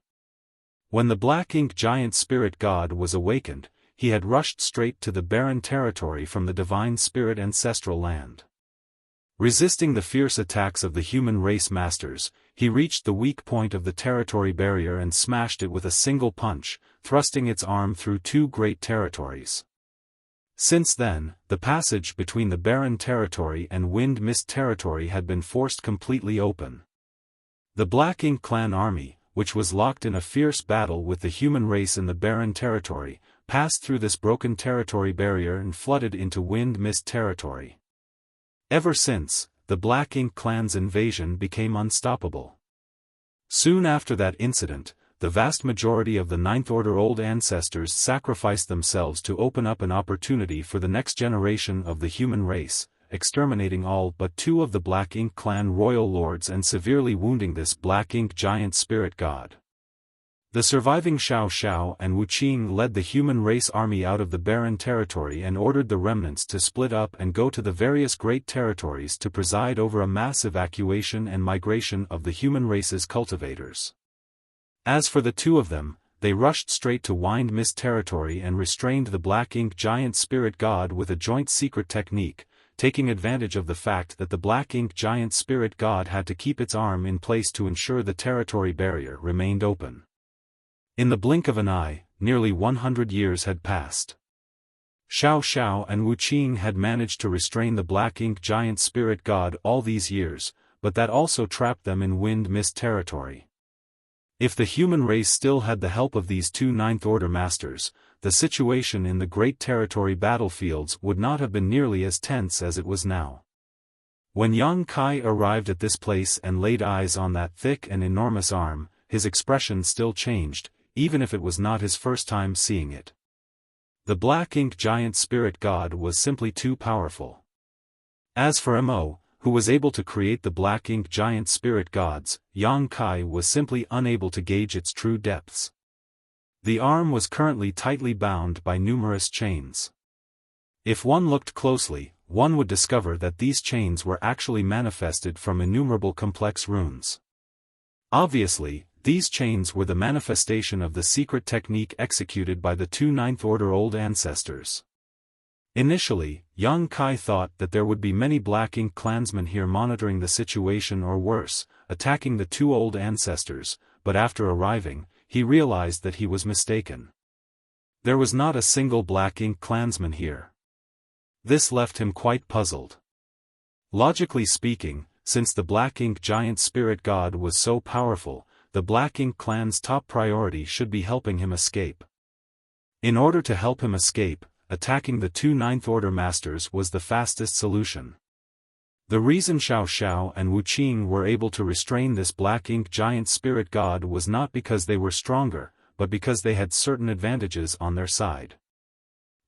When the Black Ink giant spirit god was awakened, he had rushed straight to the barren territory from the divine spirit ancestral land. Resisting the fierce attacks of the human race masters, he reached the weak point of the territory barrier and smashed it with a single punch, thrusting its arm through 2 great territories. Since then, the passage between the barren territory and Wind Mist territory had been forced completely open. The Black Ink clan army, which was locked in a fierce battle with the human race in the barren territory, passed through this broken territory barrier and flooded into Wind Mist territory. Ever since, the Black Ink clan's invasion became unstoppable. Soon after that incident, the vast majority of the Ninth Order old ancestors sacrificed themselves to open up an opportunity for the next generation of the human race, exterminating all but 2 of the Black Ink clan royal lords and severely wounding this Black Ink giant spirit god. The surviving Xiaofan and Wuxia led the human race army out of the barren territory and ordered the remnants to split up and go to the various great territories to preside over a mass evacuation and migration of the human race's cultivators. As for the 2 of them, they rushed straight to Wind Mist territory and restrained the Black Ink giant spirit god with a joint secret technique, taking advantage of the fact that the Black Ink giant spirit god had to keep its arm in place to ensure the territory barrier remained open. In the blink of an eye, nearly 100 years had passed. Xiaofan and Wuxia had managed to restrain the Black Ink giant spirit god all these years, but that also trapped them in Wind Mist territory. If the human race still had the help of these 2 Ninth Order masters, the situation in the great territory battlefields would not have been nearly as tense as it was now. When Yang Kai arrived at this place and laid eyes on that thick and enormous arm, his expression still changed, even if it was not his first time seeing it. The Black Ink giant spirit god was simply too powerful. As for Mo, who was able to create the black ink giant spirit gods, Yang Kai was simply unable to gauge its true depths. The arm was currently tightly bound by numerous chains. If one looked closely, one would discover that these chains were actually manifested from innumerable complex runes. Obviously, these chains were the manifestation of the secret technique executed by the two Ninth Order Old Ancestors. Initially, Yang Kai thought that there would be many Black Ink clansmen here monitoring the situation or worse, attacking the two Old Ancestors, but after arriving, he realized that he was mistaken. There was not a single Black Ink clansman here. This left him quite puzzled. Logically speaking, since the Black Ink giant spirit god was so powerful, the Black Ink clan's top priority should be helping him escape. In order to help him escape, attacking the two Ninth Order Masters was the fastest solution. The reason Xiaofan and Wuxia were able to restrain this Black Ink giant spirit god was not because they were stronger, but because they had certain advantages on their side.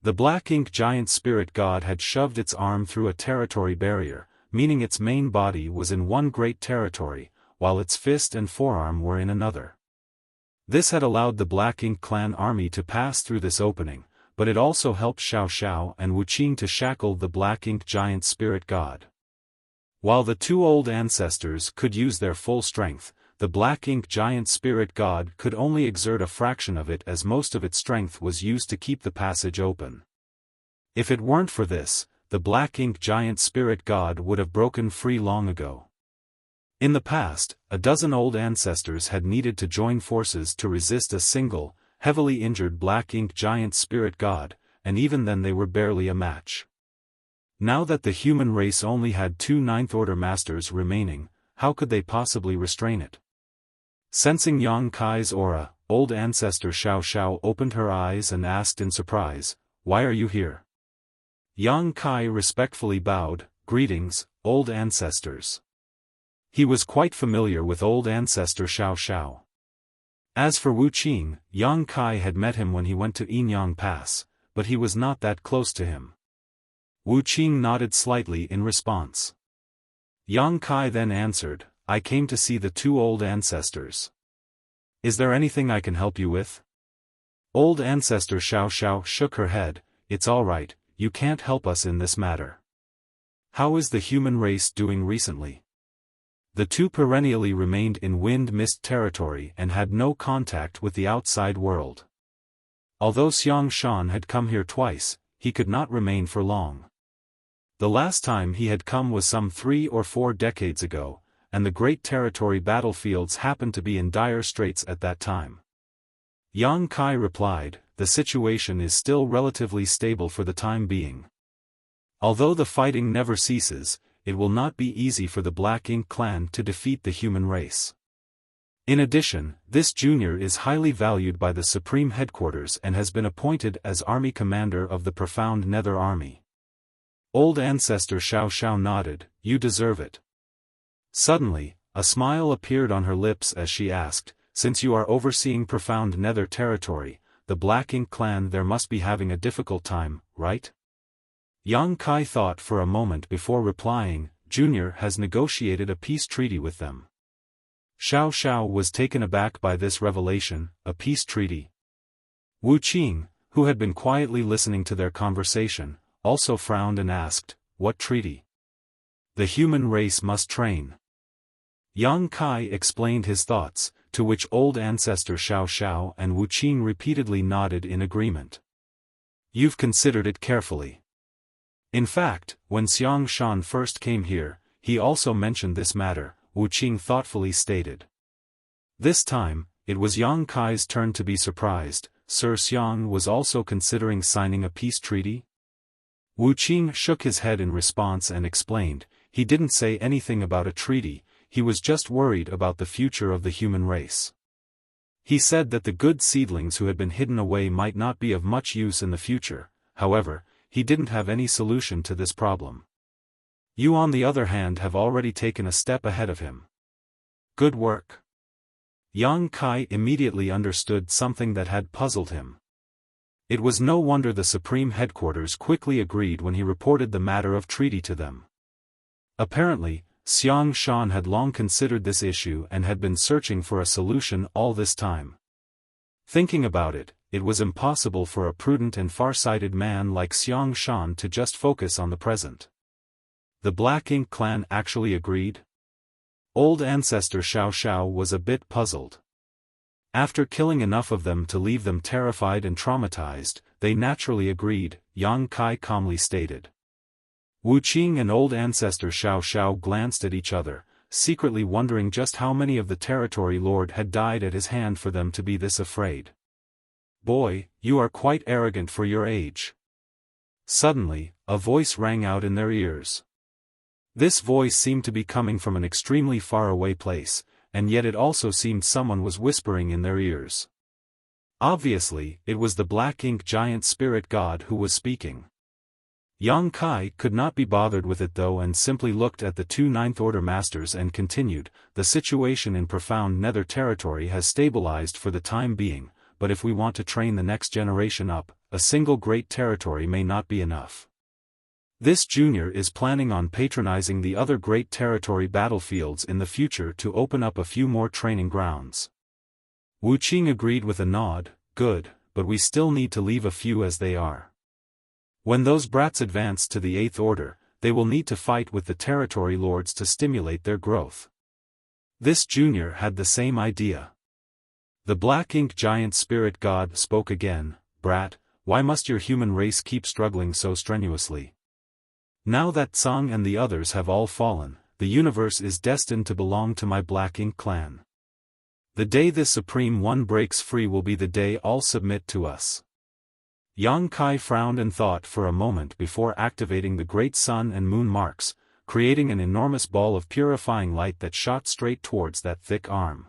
The Black Ink giant spirit god had shoved its arm through a territory barrier, meaning its main body was in one great territory, while its fist and forearm were in another. This had allowed the Black Ink clan army to pass through this opening, but it also helped Xiaofan and Wuxia to shackle the Black Ink giant spirit god. While the two Old Ancestors could use their full strength, the Black Ink giant spirit god could only exert a fraction of it, as most of its strength was used to keep the passage open. If it weren't for this, the Black Ink giant spirit god would have broken free long ago. In the past, a dozen Old Ancestors had needed to join forces to resist a single, heavily injured Black Ink giant spirit god, and even then they were barely a match. Now that the human race only had two Ninth Order Masters remaining, how could they possibly restrain it? Sensing Yang Kai's aura, Old Ancestor Xiaofan opened her eyes and asked in surprise, "Why are you here?" Yang Kai respectfully bowed, "Greetings, Old Ancestors." He was quite familiar with Old Ancestor Xiaofan. As for Wuxia, Yang Kai had met him when he went to Yinyang Pass, but he was not that close to him. Wuxia nodded slightly in response. Yang Kai then answered, "I came to see the two Old Ancestors. Is there anything I can help you with?" Old Ancestor Xiaofan shook her head, "It's all right, you can't help us in this matter." "How is the human race doing recently?" The two perennially remained in wind mist territory and had no contact with the outside world. Although Xiangshan had come here twice, he could not remain for long. The last time he had come was some 3 or 4 decades ago, and the great territory battlefields happened to be in dire straits at that time. Yang Kai replied, "The situation is still relatively stable for the time being. Although the fighting never ceases, it will not be easy for the Black Ink clan to defeat the human race. In addition, this junior is highly valued by the Supreme Headquarters and has been appointed as Army Commander of the Profound Nether Army." Old Ancestor Xiaofan nodded, "You deserve it." Suddenly, a smile appeared on her lips as she asked, "Since you are overseeing Profound Nether territory, the Black Ink clan there must be having a difficult time, right?" Yang Kai thought for a moment before replying, "Junior has negotiated a peace treaty with them." Xiaofan was taken aback by this revelation, "A peace treaty?" Wuxia, who had been quietly listening to their conversation, also frowned and asked, "What treaty?" "The human race must train." Yang Kai explained his thoughts, to which Old Ancestor Xiaofan and Wuxia repeatedly nodded in agreement. "You've considered it carefully." In fact, when Xiangshan first came here, he also mentioned this matter, Wuxia thoughtfully stated. This time, it was Yang Kai's turn to be surprised. "Sir Xiang was also considering signing a peace treaty?" Wuxia shook his head in response and explained, "He didn't say anything about a treaty, he was just worried about the future of the human race. He said that the good seedlings who had been hidden away might not be of much use in the future. However, he didn't have any solution to this problem. You on the other hand have already taken a step ahead of him. Good work." Yang Kai immediately understood something that had puzzled him. It was no wonder the Supreme Headquarters quickly agreed when he reported the matter of treaty to them. Apparently, Xiaofan had long considered this issue and had been searching for a solution all this time. Thinking about it, it was impossible for a prudent and far-sighted man like Xiaofan to just focus on the present. The Black Ink clan actually agreed? Old ancestor Xiao was a bit puzzled. After killing enough of them to leave them terrified and traumatized, they naturally agreed, Yang Kai calmly stated. Wuxia and old ancestor Xiao glanced at each other, secretly wondering just how many of the territory lord had died at his hand for them to be this afraid. Boy, you are quite arrogant for your age. Suddenly, a voice rang out in their ears. This voice seemed to be coming from an extremely far-away place, and yet it also seemed someone was whispering in their ears. Obviously, it was the Black Ink giant spirit god who was speaking. Yang Kai could not be bothered with it though and simply looked at the two Ninth Order masters and continued, the situation in profound nether territory has stabilized for the time being, but if we want to train the next generation up, a single great territory may not be enough. This junior is planning on patronizing the other great territory battlefields in the future to open up a few more training grounds. Wuxia agreed with a nod, good, but we still need to leave a few as they are. When those brats advance to the Eighth Order, they will need to fight with the territory lords to stimulate their growth. This junior had the same idea. The Black Ink giant spirit god spoke again, brat, why must your human race keep struggling so strenuously? Now that Tsang and the others have all fallen, the universe is destined to belong to my Black Ink clan. The day this Supreme One breaks free will be the day all submit to us. Yang Kai frowned and thought for a moment before activating the great sun and moon marks, creating an enormous ball of purifying light that shot straight towards that thick arm.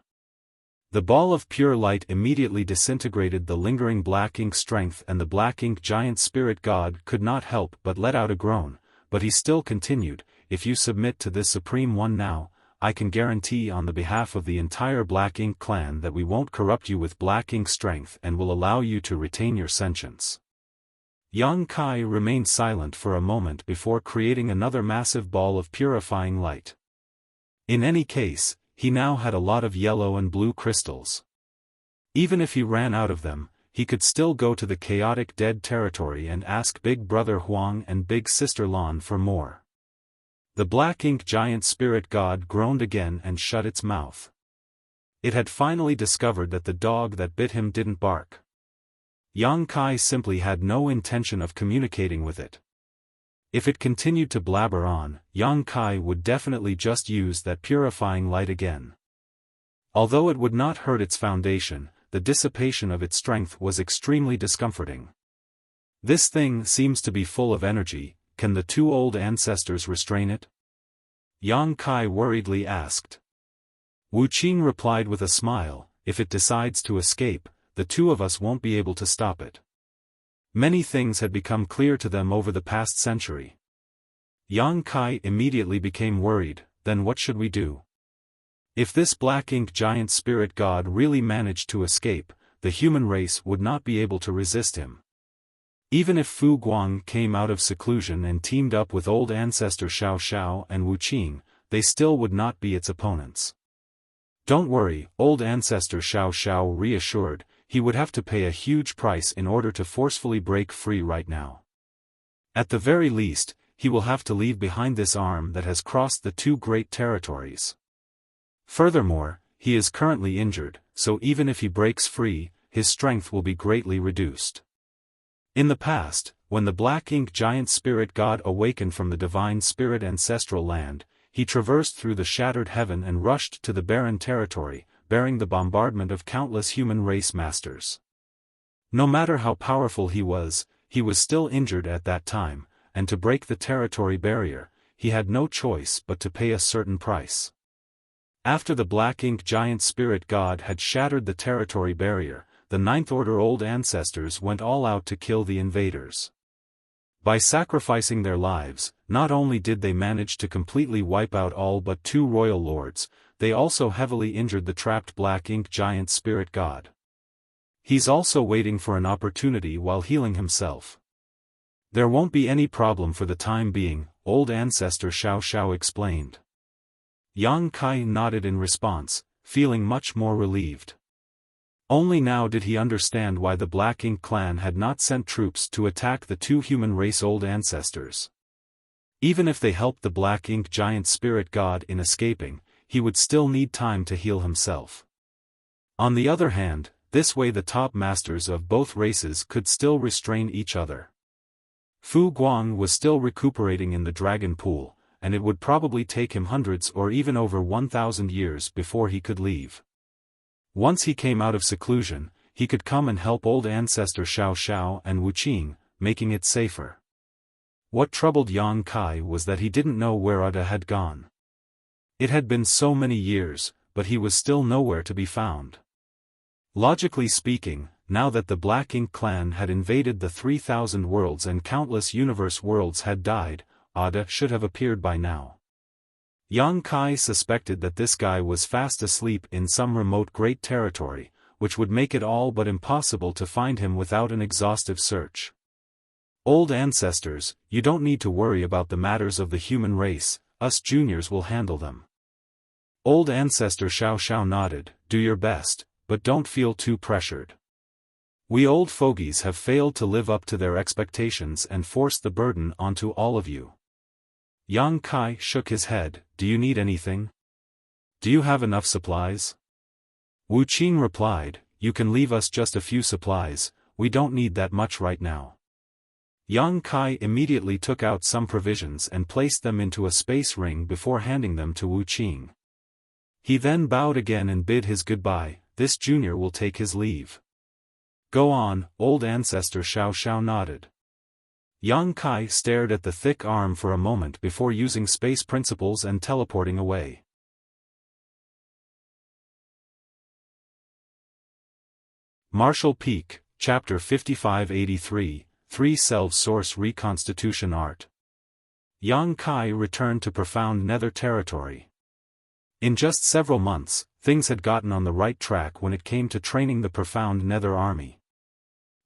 The ball of pure light immediately disintegrated the lingering Black Ink strength, and the Black Ink giant spirit god could not help but let out a groan. But he still continued, if you submit to this Supreme One now, I can guarantee on the behalf of the entire Black Ink clan that we won't corrupt you with Black Ink strength and will allow you to retain your sentience. Yang Kai remained silent for a moment before creating another massive ball of purifying light. In any case, he now had a lot of yellow and blue crystals. Even if he ran out of them, he could still go to the chaotic dead territory and ask Big Brother Huang and Big Sister Lan for more. The Black Ink giant spirit god groaned again and shut its mouth. It had finally discovered that the dog that bit him didn't bark. Yang Kai simply had no intention of communicating with it. If it continued to blabber on, Yang Kai would definitely just use that purifying light again. Although it would not hurt its foundation, the dissipation of its strength was extremely discomforting. This thing seems to be full of energy, can the two old ancestors restrain it? Yang Kai worriedly asked. Wuxia replied with a smile, if it decides to escape, the two of us won't be able to stop it. Many things had become clear to them over the past century. Yang Kai immediately became worried, then what should we do? If this Black Ink giant spirit god really managed to escape, the human race would not be able to resist him. Even if Fu Guang came out of seclusion and teamed up with old ancestor Xiao and Wuxia, they still would not be its opponents. Don't worry, old ancestor Xiao reassured, he would have to pay a huge price in order to forcefully break free right now. At the very least, he will have to leave behind this arm that has crossed the two great territories. Furthermore, he is currently injured, so even if he breaks free, his strength will be greatly reduced. In the past, when the Black Ink giant spirit god awakened from the divine spirit ancestral land, he traversed through the shattered heaven and rushed to the barren territory, bearing the bombardment of countless human race masters. No matter how powerful he was still injured at that time, and to break the territory barrier, he had no choice but to pay a certain price. After the Black Ink giant spirit god had shattered the territory barrier, the Ninth Order old ancestors went all out to kill the invaders. By sacrificing their lives, not only did they manage to completely wipe out all but two royal lords, they also heavily injured the trapped Black Ink giant spirit god. He's also waiting for an opportunity while healing himself. There won't be any problem for the time being, old ancestor Xiao explained. Yang Kai nodded in response, feeling much more relieved. Only now did he understand why the Black Ink clan had not sent troops to attack the two human race old ancestors. Even if they helped the Black Ink giant spirit god in escaping, he would still need time to heal himself. On the other hand, this way the top masters of both races could still restrain each other. Fu Guang was still recuperating in the dragon pool, and it would probably take him hundreds or even over 1,000 years before he could leave. Once he came out of seclusion, he could come and help old ancestor Xiao and Wuxia, making it safer. What troubled Yang Kai was that he didn't know where Ada had gone. It had been so many years, but he was still nowhere to be found. Logically speaking, now that the Black Ink clan had invaded the 3,000 worlds and countless universe worlds had died, Ada should have appeared by now. Yang Kai suspected that this guy was fast asleep in some remote great territory, which would make it all but impossible to find him without an exhaustive search. Old ancestors, you don't need to worry about the matters of the human race, us juniors will handle them. Old ancestor Xiao nodded, do your best, but don't feel too pressured. We old fogies have failed to live up to their expectations and forced the burden onto all of you. Yang Kai shook his head, do you need anything? Do you have enough supplies? Wu Qing replied, you can leave us just a few supplies, we don't need that much right now. Yang Kai immediately took out some provisions and placed them into a space ring before handing them to Wu Qing. He then bowed again and bid his goodbye, this junior will take his leave. Go on, old ancestor Xiao nodded. Yang Kai stared at the thick arm for a moment before using space principles and teleporting away. Martial Peak, Chapter 5583, 3 Self-Source Reconstitution Art. Yang Kai returned to profound nether territory. In just several months, things had gotten on the right track when it came to training the profound nether army.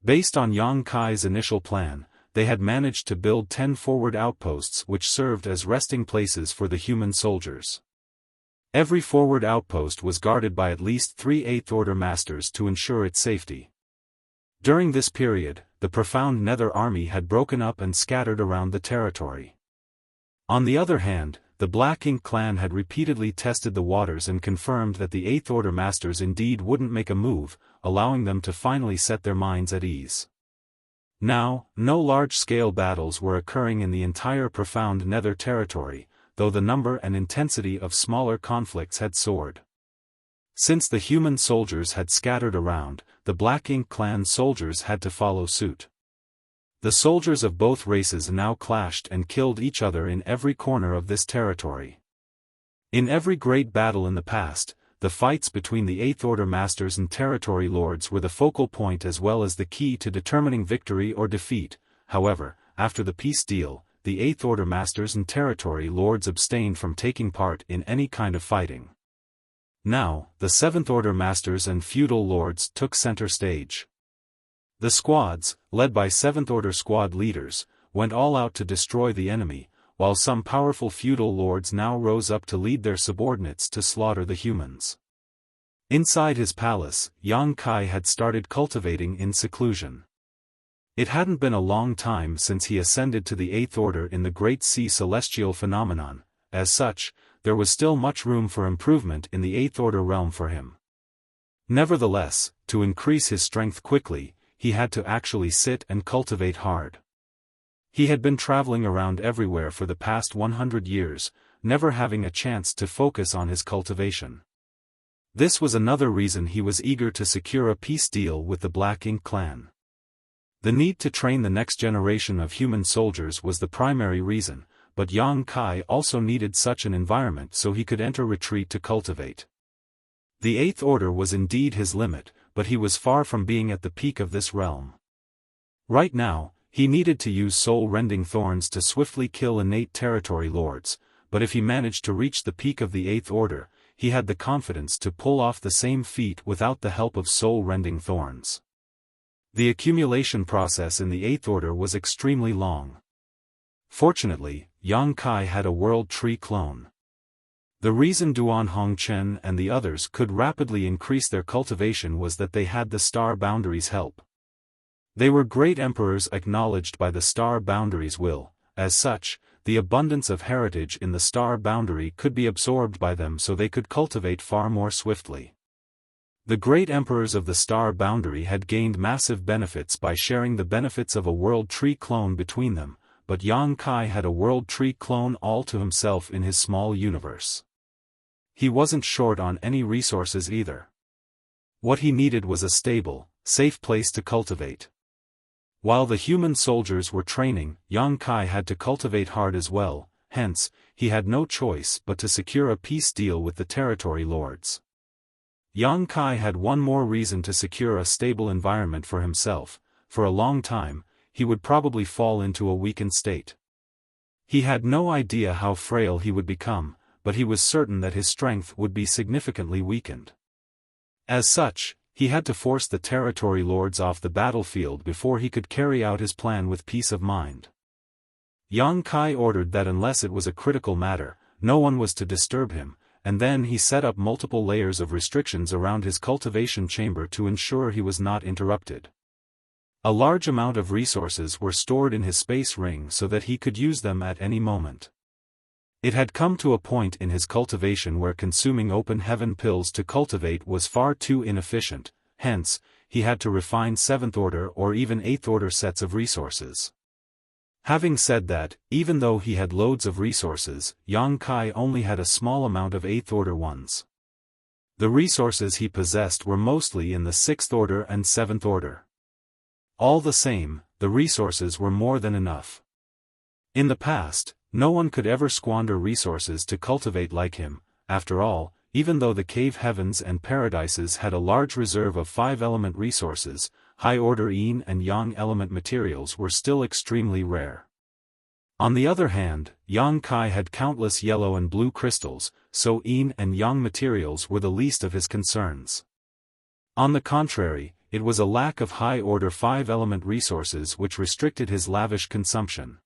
Based on Yang Kai's initial plan, they had managed to build 10 forward outposts which served as resting places for the human soldiers. Every forward outpost was guarded by at least 3 8th-order masters to ensure its safety. During this period, the profound nether army had broken up and scattered around the territory. On the other hand, the Black Ink clan had repeatedly tested the waters and confirmed that the 8th-order masters indeed wouldn't make a move, allowing them to finally set their minds at ease. Now, no large-scale battles were occurring in the entire profound nether territory, though the number and intensity of smaller conflicts had soared. Since the human soldiers had scattered around, the Black Ink clan soldiers had to follow suit. The soldiers of both races now clashed and killed each other in every corner of this territory. In every great battle in the past, the fights between the 8th-order masters and territory lords were the focal point as well as the key to determining victory or defeat. However, after the peace deal, the 8th-order masters and territory lords abstained from taking part in any kind of fighting. Now, the 7th-order masters and feudal lords took center stage. The squads, led by 7th-order squad leaders, went all out to destroy the enemy, while some powerful feudal lords now rose up to lead their subordinates to slaughter the humans. Inside his palace, Yang Kai had started cultivating in seclusion. It hadn't been a long time since he ascended to the 8th order in the Great Sea Celestial phenomenon. As such, there was still much room for improvement in the 8th order realm for him. Nevertheless, to increase his strength quickly, he had to actually sit and cultivate hard. He had been traveling around everywhere for the past 100 years, never having a chance to focus on his cultivation. This was another reason he was eager to secure a peace deal with the Black Ink clan. The need to train the next generation of human soldiers was the primary reason, but Yang Kai also needed such an environment so he could enter retreat to cultivate. The 8th order was indeed his limit, but he was far from being at the peak of this realm. Right now, he needed to use soul-rending thorns to swiftly kill innate territory lords, but if he managed to reach the peak of the 8th order, he had the confidence to pull off the same feat without the help of soul-rending thorns. The accumulation process in the 8th order was extremely long. Fortunately, Yang Kai had a world tree clone. The reason Duan Hongchen and the others could rapidly increase their cultivation was that they had the star boundary's help. They were great emperors acknowledged by the star boundary's will. As such, the abundance of heritage in the star boundary could be absorbed by them so they could cultivate far more swiftly. The great emperors of the star boundary had gained massive benefits by sharing the benefits of a world tree clone between them, but Yang Kai had a world tree clone all to himself in his small universe. He wasn't short on any resources either. What he needed was a stable, safe place to cultivate. While the human soldiers were training, Yang Kai had to cultivate hard as well, hence, he had no choice but to secure a peace deal with the territory lords. Yang Kai had one more reason to secure a stable environment for himself. For a long time, he would probably fall into a weakened state. He had no idea how frail he would become, but he was certain that his strength would be significantly weakened. As such, he had to force the territory lords off the battlefield before he could carry out his plan with peace of mind. Yang Kai ordered that unless it was a critical matter, no one was to disturb him, and then he set up multiple layers of restrictions around his cultivation chamber to ensure he was not interrupted. A large amount of resources were stored in his space ring so that he could use them at any moment. It had come to a point in his cultivation where consuming open heaven pills to cultivate was far too inefficient, hence, he had to refine 7th order or even 8th order sets of resources. Having said that, even though he had loads of resources, Yang Kai only had a small amount of 8th order ones. The resources he possessed were mostly in the 6th order and 7th order. All the same, the resources were more than enough. In the past, no one could ever squander resources to cultivate like him. After all, even though the cave heavens and paradises had a large reserve of 5-element resources, high-order yin and yang element materials were still extremely rare. On the other hand, Yang Kai had countless yellow and blue crystals, so yin and yang materials were the least of his concerns. On the contrary, it was a lack of high-order 5-element resources which restricted his lavish consumption.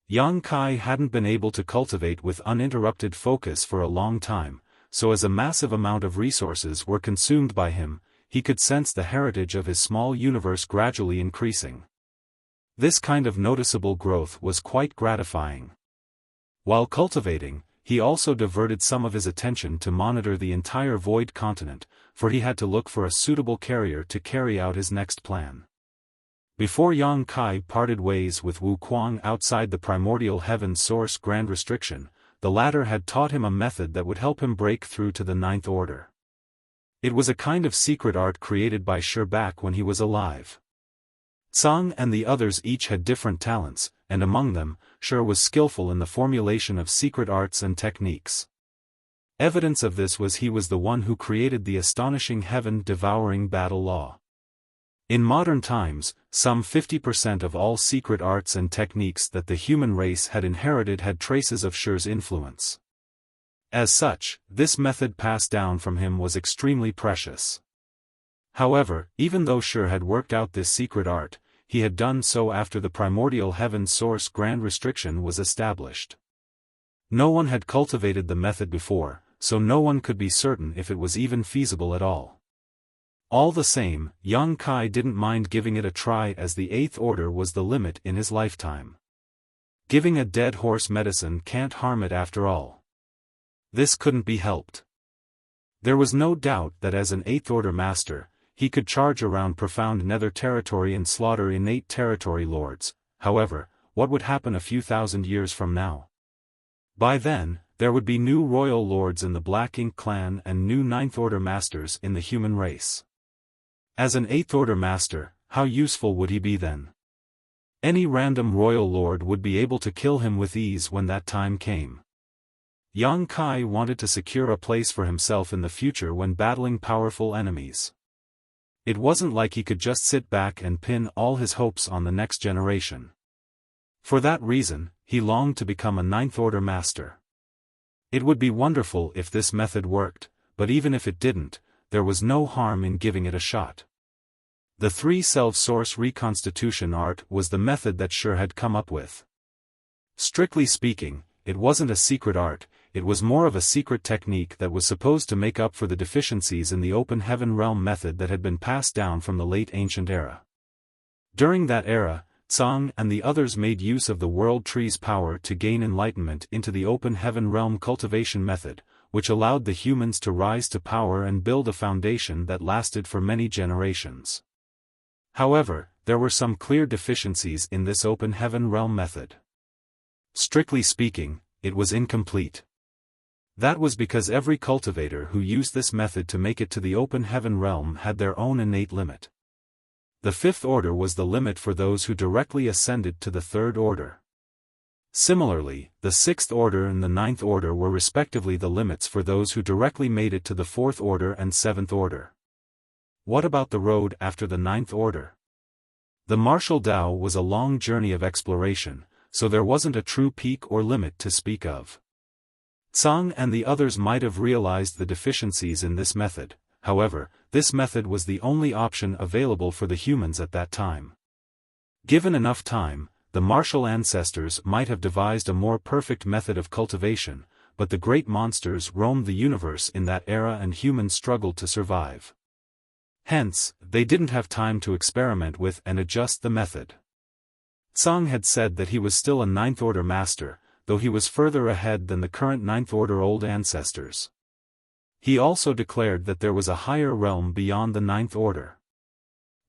Yang Kai hadn't been able to cultivate with uninterrupted focus for a long time, so as a massive amount of resources were consumed by him, he could sense the heritage of his small universe gradually increasing. This kind of noticeable growth was quite gratifying. While cultivating, he also diverted some of his attention to monitor the entire void continent, for he had to look for a suitable carrier to carry out his next plan. Before Yang Kai parted ways with Wu Kuang outside the primordial heaven source grand restriction, the latter had taught him a method that would help him break through to the 9th order. It was a kind of secret art created by Shi back when he was alive. Tsang and the others each had different talents, and among them, Shi was skillful in the formulation of secret arts and techniques. Evidence of this was he was the one who created the astonishing heaven-devouring battle law. In modern times, some 50% of all secret arts and techniques that the human race had inherited had traces of Shi's influence. As such, this method passed down from him was extremely precious. However, even though Shi had worked out this secret art, he had done so after the primordial heaven source grand restriction was established. No one had cultivated the method before, so no one could be certain if it was even feasible at all. All the same, Yang Kai didn't mind giving it a try as the 8th order was the limit in his lifetime. Giving a dead horse medicine can't harm it after all. This couldn't be helped. There was no doubt that as an 8th order master, he could charge around profound nether territory and slaughter innate territory lords. However, what would happen a few thousand years from now? By then, there would be new royal lords in the Black Ink clan and new 9th order masters in the human race. As an 8th order master, how useful would he be then? Any random royal lord would be able to kill him with ease when that time came. Yang Kai wanted to secure a place for himself in the future when battling powerful enemies. It wasn't like he could just sit back and pin all his hopes on the next generation. For that reason, he longed to become a 9th order master. It would be wonderful if this method worked, but even if it didn't, there was no harm in giving it a shot. The 3-self source reconstitution art was the method that Shi had come up with. Strictly speaking, it wasn't a secret art, it was more of a secret technique that was supposed to make up for the deficiencies in the open heaven realm method that had been passed down from the late ancient era. During that era, Tsang and the others made use of the world tree's power to gain enlightenment into the open heaven realm cultivation method, which allowed the humans to rise to power and build a foundation that lasted for many generations. However, there were some clear deficiencies in this open heaven realm method. Strictly speaking, it was incomplete. That was because every cultivator who used this method to make it to the open heaven realm had their own innate limit. The fifth order was the limit for those who directly ascended to the third order. Similarly, the sixth order and the ninth order were respectively the limits for those who directly made it to the fourth order and seventh order. What about the road after the ninth order? The martial Tao was a long journey of exploration, so there wasn't a true peak or limit to speak of. Tsang and the others might have realized the deficiencies in this method, however, this method was the only option available for the humans at that time. Given enough time, the martial ancestors might have devised a more perfect method of cultivation, but the great monsters roamed the universe in that era and humans struggled to survive. Hence, they didn't have time to experiment with and adjust the method. Tsang had said that he was still a ninth order master, though he was further ahead than the current ninth order old ancestors. He also declared that there was a higher realm beyond the ninth order.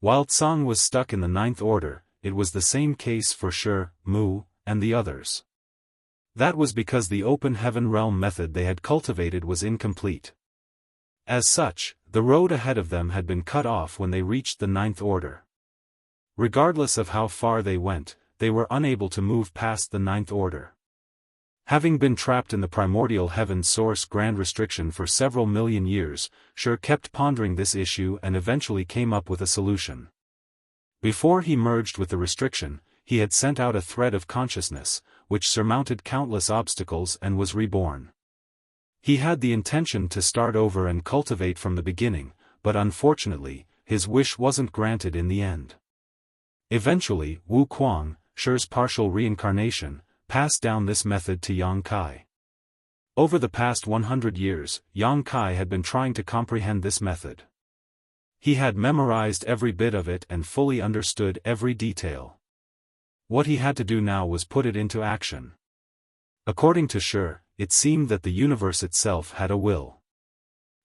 While Tsang was stuck in the ninth order, it was the same case for Shi, Mu, and the others. That was because the open heaven realm method they had cultivated was incomplete. As such, the road ahead of them had been cut off when they reached the ninth order. Regardless of how far they went, they were unable to move past the ninth order. Having been trapped in the primordial heaven source grand restriction for several million years, Shi kept pondering this issue and eventually came up with a solution. Before he merged with the restriction, he had sent out a thread of consciousness, which surmounted countless obstacles and was reborn. He had the intention to start over and cultivate from the beginning, but unfortunately, his wish wasn't granted in the end. Eventually, Wu Kuang, Shi's partial reincarnation, passed down this method to Yang Kai. Over the past 100 years, Yang Kai had been trying to comprehend this method. He had memorized every bit of it and fully understood every detail. What he had to do now was put it into action. According to Shi, it seemed that the universe itself had a will.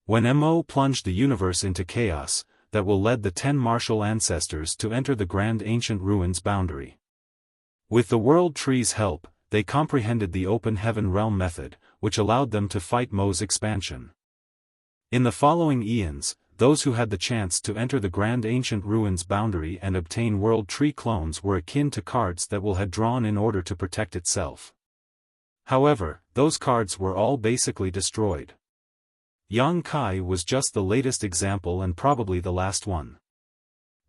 When Mo plunged the universe into chaos, that will lead the 10 martial ancestors to enter the grand ancient ruins boundary. With the world tree's help, they comprehended the open heaven realm method, which allowed them to fight Mo's expansion. In the following eons, those who had the chance to enter the grand ancient ruins boundary and obtain world tree clones were akin to cards that will had drawn in order to protect itself. However, those cards were all basically destroyed. Yang Kai was just the latest example and probably the last one.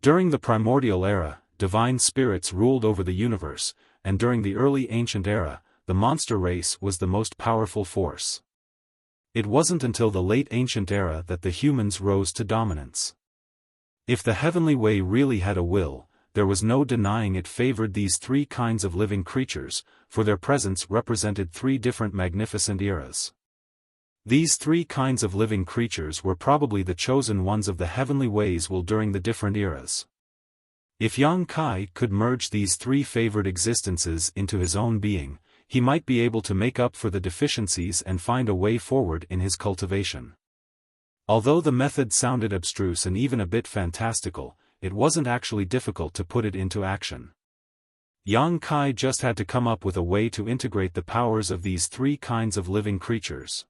During the primordial era, divine spirits ruled over the universe, and during the early ancient era, the monster race was the most powerful force. It wasn't until the late ancient era that the humans rose to dominance. If the heavenly way really had a will, there was no denying it favored these three kinds of living creatures, for their presence represented three different magnificent eras. These three kinds of living creatures were probably the chosen ones of the heavenly ways will during the different eras. If Yang Kai could merge these three favored existences into his own being, he might be able to make up for the deficiencies and find a way forward in his cultivation. Although the method sounded abstruse and even a bit fantastical, it wasn't actually difficult to put it into action. Yang Kai just had to come up with a way to integrate the powers of these three kinds of living creatures.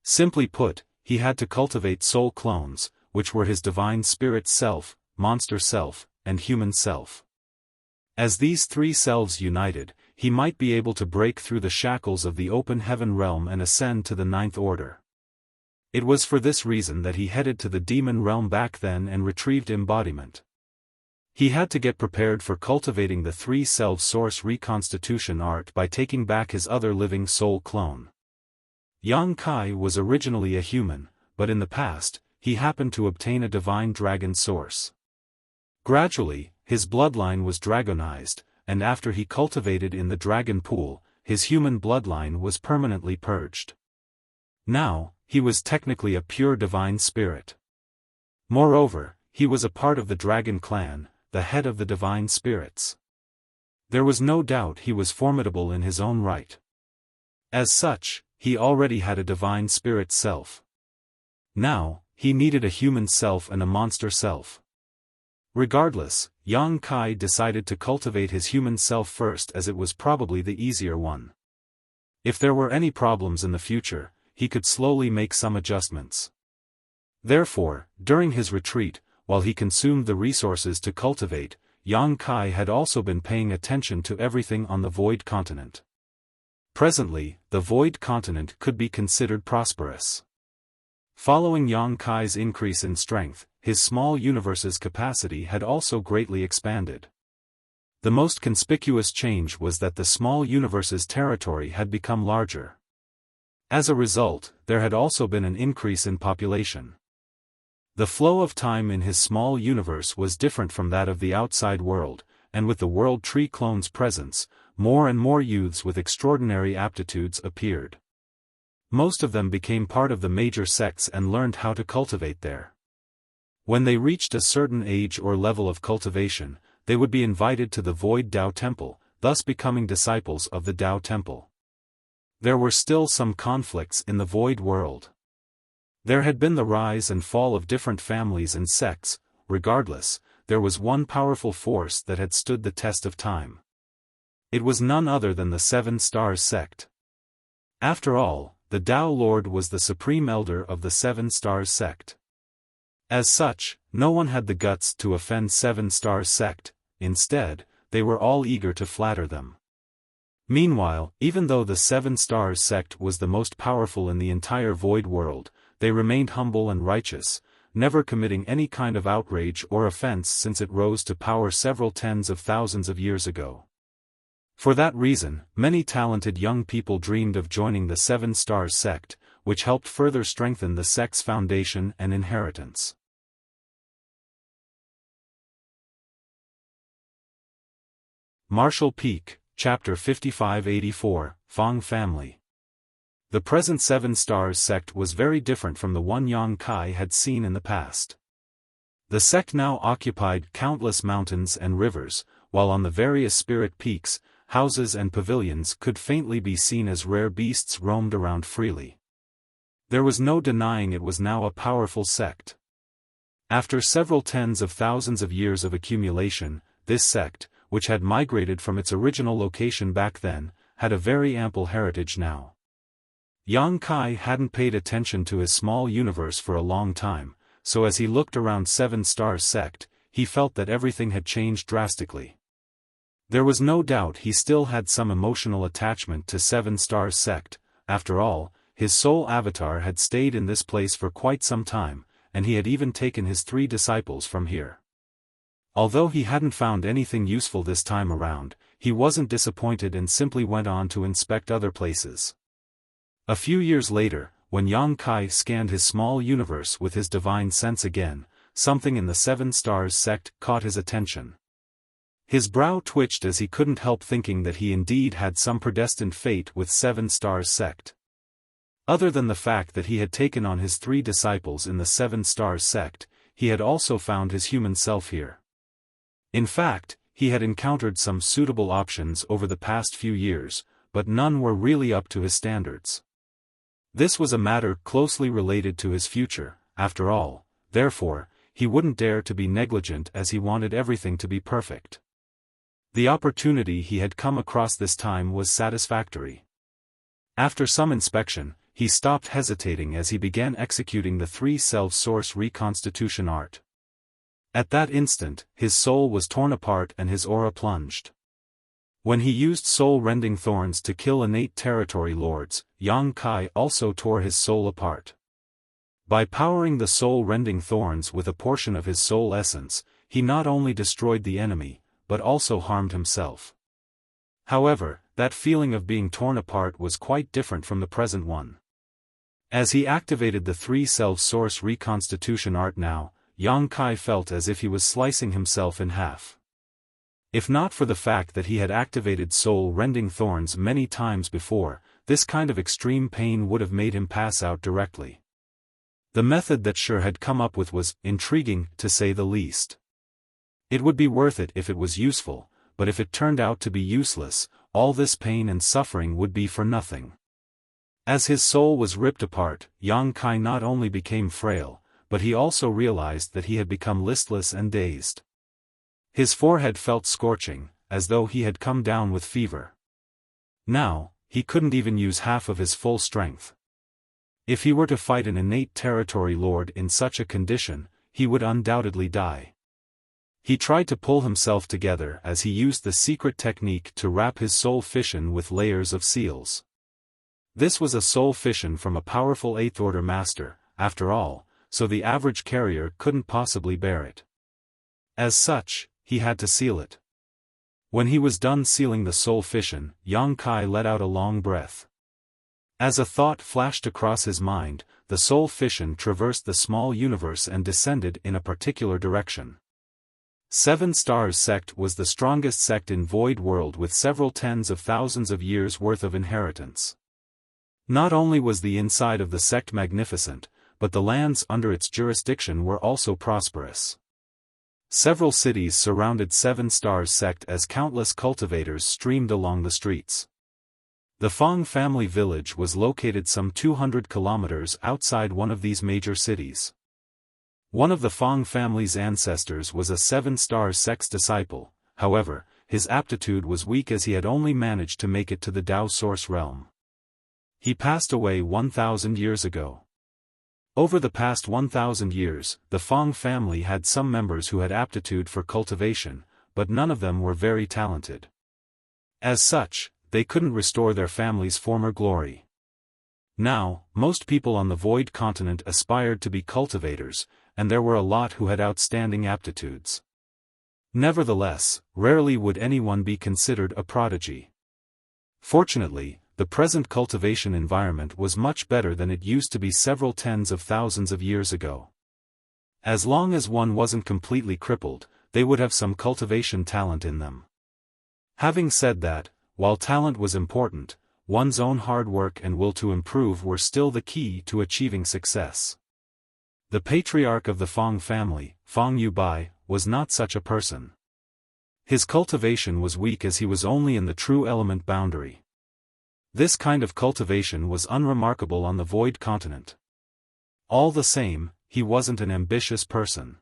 Simply put, he had to cultivate soul clones, which were his divine spirit self, monster self, and human self. As these three selves united, he might be able to break through the shackles of the open heaven realm and ascend to the ninth order. It was for this reason that he headed to the demon realm back then and retrieved embodiment. He had to get prepared for cultivating the three self source reconstitution art by taking back his other living soul clone. Yang Kai was originally a human, but in the past, he happened to obtain a divine dragon source. Gradually, his bloodline was dragonized, and after he cultivated in the dragon pool, his human bloodline was permanently purged. Now, he was technically a pure divine spirit. Moreover, he was a part of the dragon clan, the head of the divine spirits. There was no doubt he was formidable in his own right. As such, he already had a divine spirit self. Now, he needed a human self and a monster self. Regardless, Yang Kai decided to cultivate his human self first as it was probably the easier one. If there were any problems in the future, he could slowly make some adjustments. Therefore, during his retreat, while he consumed the resources to cultivate, Yang Kai had also been paying attention to everything on the Void Continent. Presently, the Void Continent could be considered prosperous. Following Yang Kai's increase in strength, his small universe's capacity had also greatly expanded. The most conspicuous change was that the small universe's territory had become larger. As a result, there had also been an increase in population. The flow of time in his small universe was different from that of the outside world, and with the World Tree clone's presence, more and more youths with extraordinary aptitudes appeared. Most of them became part of the major sects and learned how to cultivate there. When they reached a certain age or level of cultivation, they would be invited to the Void Tao Temple, thus becoming disciples of the Tao Temple. There were still some conflicts in the Void world. There had been the rise and fall of different families and sects. Regardless, there was one powerful force that had stood the test of time. It was none other than the Seven Stars sect. After all, the Tao Lord was the supreme elder of the Seven Stars sect. As such, no one had the guts to offend Seven Stars sect. Instead, they were all eager to flatter them. Meanwhile, even though the Seven Stars sect was the most powerful in the entire Void world, they remained humble and righteous, never committing any kind of outrage or offense since it rose to power several tens of thousands of years ago. For that reason, many talented young people dreamed of joining the Seven Stars sect, which helped further strengthen the sect's foundation and inheritance. Marshall Peak, Chapter 5584, Fang Family. The present Seven Stars sect was very different from the one Yang Kai had seen in the past. The sect now occupied countless mountains and rivers, while on the various spirit peaks, houses and pavilions could faintly be seen as rare beasts roamed around freely. There was no denying it was now a powerful sect. After several tens of thousands of years of accumulation, this sect, which had migrated from its original location back then, had a very ample heritage now. Yang Kai hadn't paid attention to his small universe for a long time, so as he looked around Seven Stars sect, he felt that everything had changed drastically. There was no doubt he still had some emotional attachment to Seven Stars sect. After all, his soul avatar had stayed in this place for quite some time, and he had even taken his 3 disciples from here. Although he hadn't found anything useful this time around, he wasn't disappointed and simply went on to inspect other places. A few years later, when Yang Kai scanned his small universe with his divine sense again, something in the Seven Stars sect caught his attention. His brow twitched as he couldn't help thinking that he indeed had some predestined fate with Seven Stars sect. Other than the fact that he had taken on his 3 disciples in the Seven Stars sect, he had also found his human self here. In fact, he had encountered some suitable options over the past few years, but none were really up to his standards. This was a matter closely related to his future, after all, therefore, he wouldn't dare to be negligent as he wanted everything to be perfect. The opportunity he had come across this time was satisfactory. After some inspection, he stopped hesitating as he began executing the 3 self-source reconstitution art. At that instant, his soul was torn apart and his aura plunged. When he used soul-rending thorns to kill innate territory lords, Yang Kai also tore his soul apart. By powering the soul-rending thorns with a portion of his soul essence, he not only destroyed the enemy, but also harmed himself. However, that feeling of being torn apart was quite different from the present one. As he activated the 3 self-source reconstitution art now, Yang Kai felt as if he was slicing himself in half. If not for the fact that he had activated soul-rending thorns many times before, this kind of extreme pain would have made him pass out directly. The method that Shi had come up with was intriguing, to say the least. It would be worth it if it was useful, but if it turned out to be useless, all this pain and suffering would be for nothing. As his soul was ripped apart, Yang Kai not only became frail, but he also realized that he had become listless and dazed. His forehead felt scorching, as though he had come down with fever. Now, he couldn't even use half of his full strength. If he were to fight an innate territory lord in such a condition, he would undoubtedly die. He tried to pull himself together as he used the secret technique to wrap his soul fission with layers of seals. This was a soul fission from a powerful 8th order master, after all, so the average carrier couldn't possibly bear it. As such, he had to seal it. When he was done sealing the soul fission, Yang Kai let out a long breath. As a thought flashed across his mind, the soul fission traversed the small universe and descended in a particular direction. 7 Stars sect was the strongest sect in Void World with several tens of thousands of years worth of inheritance. Not only was the inside of the sect magnificent, but the lands under its jurisdiction were also prosperous. Several cities surrounded 7 Stars sect as countless cultivators streamed along the streets. The Fong family village was located some 200 kilometers outside one of these major cities. One of the Fong family's ancestors was a 7 Stars sect's disciple, however, his aptitude was weak as he had only managed to make it to the Tao Source realm. He passed away 1,000 years ago. Over the past 1,000 years, the Fong family had some members who had aptitude for cultivation, but none of them were very talented. As such, they couldn't restore their family's former glory. Now, most people on the Void continent aspired to be cultivators, and there were a lot who had outstanding aptitudes. Nevertheless, rarely would anyone be considered a prodigy. Fortunately, the present cultivation environment was much better than it used to be several tens of thousands of years ago. As long as one wasn't completely crippled, they would have some cultivation talent in them. Having said that, while talent was important, one's own hard work and will to improve were still the key to achieving success. The patriarch of the Fong family, Fong Yubai, was not such a person. His cultivation was weak as he was only in the true element boundary. This kind of cultivation was unremarkable on the Void continent. All the same, he wasn't an ambitious person.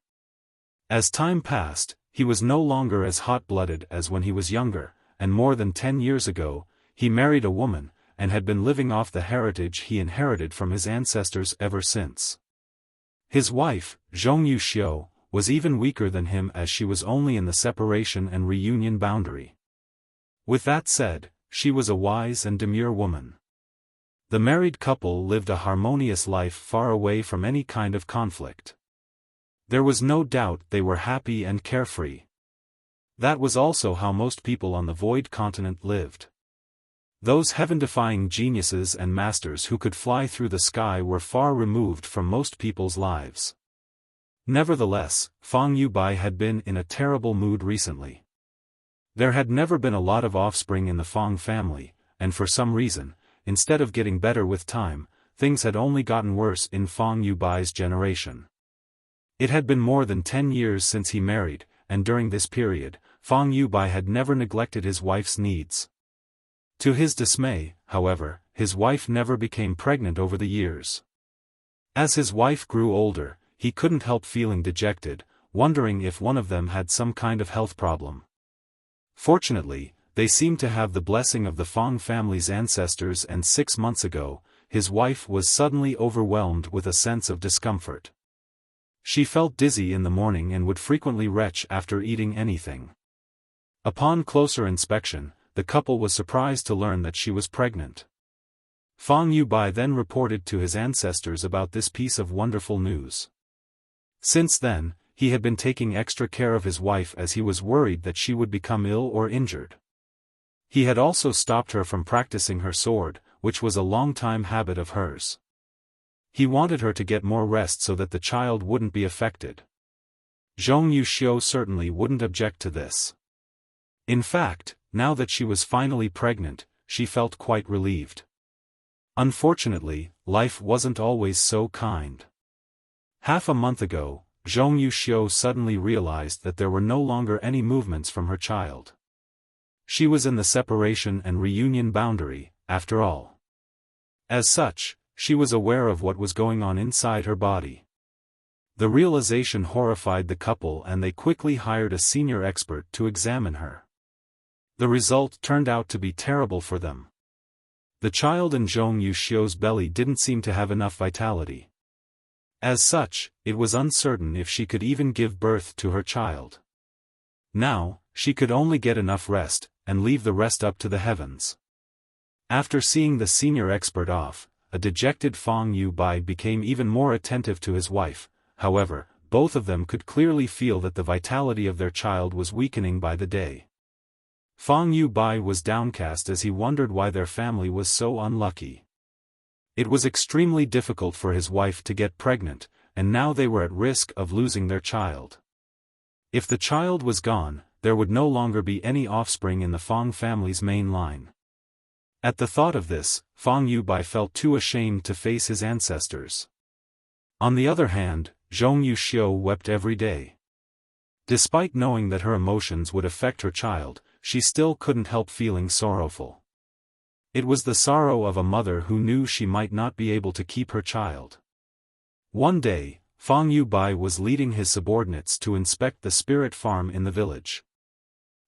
As time passed, he was no longer as hot-blooded as when he was younger, and more than 10 years ago, he married a woman, and had been living off the heritage he inherited from his ancestors ever since. His wife, Zhongyu Xiu, was even weaker than him as she was only in the separation and reunion boundary. With that said, she was a wise and demure woman. The married couple lived a harmonious life far away from any kind of conflict. There was no doubt they were happy and carefree. That was also how most people on the Void continent lived. Those heaven-defying geniuses and masters who could fly through the sky were far removed from most people's lives. Nevertheless, Fong Yubai had been in a terrible mood recently. There had never been a lot of offspring in the Fong family, and for some reason, instead of getting better with time, things had only gotten worse in Fong Yubai's generation. It had been more than 10 years since he married, and during this period, Fong Yubai had never neglected his wife's needs. To his dismay, however, his wife never became pregnant over the years. As his wife grew older, he couldn't help feeling dejected, wondering if one of them had some kind of health problem. Fortunately, they seemed to have the blessing of the Fong family's ancestors, and 6 months ago, his wife was suddenly overwhelmed with a sense of discomfort. She felt dizzy in the morning and would frequently retch after eating anything. Upon closer inspection, the couple was surprised to learn that she was pregnant. Fong Yubai then reported to his ancestors about this piece of wonderful news. Since then, he had been taking extra care of his wife as he was worried that she would become ill or injured. He had also stopped her from practicing her sword, which was a long-time habit of hers. He wanted her to get more rest so that the child wouldn't be affected. Zhongyu Xiu certainly wouldn't object to this. In fact, now that she was finally pregnant, she felt quite relieved. Unfortunately, life wasn't always so kind. Half a month ago, Zhong Yuxiu suddenly realized that there were no longer any movements from her child. She was in the separation and reunion boundary, after all. As such, she was aware of what was going on inside her body. The realization horrified the couple and they quickly hired a senior expert to examine her. The result turned out to be terrible for them. The child in Zhong Yuxiu's belly didn't seem to have enough vitality. As such, it was uncertain if she could even give birth to her child. Now, she could only get enough rest, and leave the rest up to the heavens. After seeing the senior expert off, a dejected Fang Yubai became even more attentive to his wife. However, both of them could clearly feel that the vitality of their child was weakening by the day. Fang Yubai was downcast as he wondered why their family was so unlucky. It was extremely difficult for his wife to get pregnant, and now they were at risk of losing their child. If the child was gone, there would no longer be any offspring in the Fang family's main line. At the thought of this, Fang Yubai felt too ashamed to face his ancestors. On the other hand, Zhong Yuxiu wept every day. Despite knowing that her emotions would affect her child, she still couldn't help feeling sorrowful. It was the sorrow of a mother who knew she might not be able to keep her child. One day, Fang Yubai was leading his subordinates to inspect the spirit farm in the village.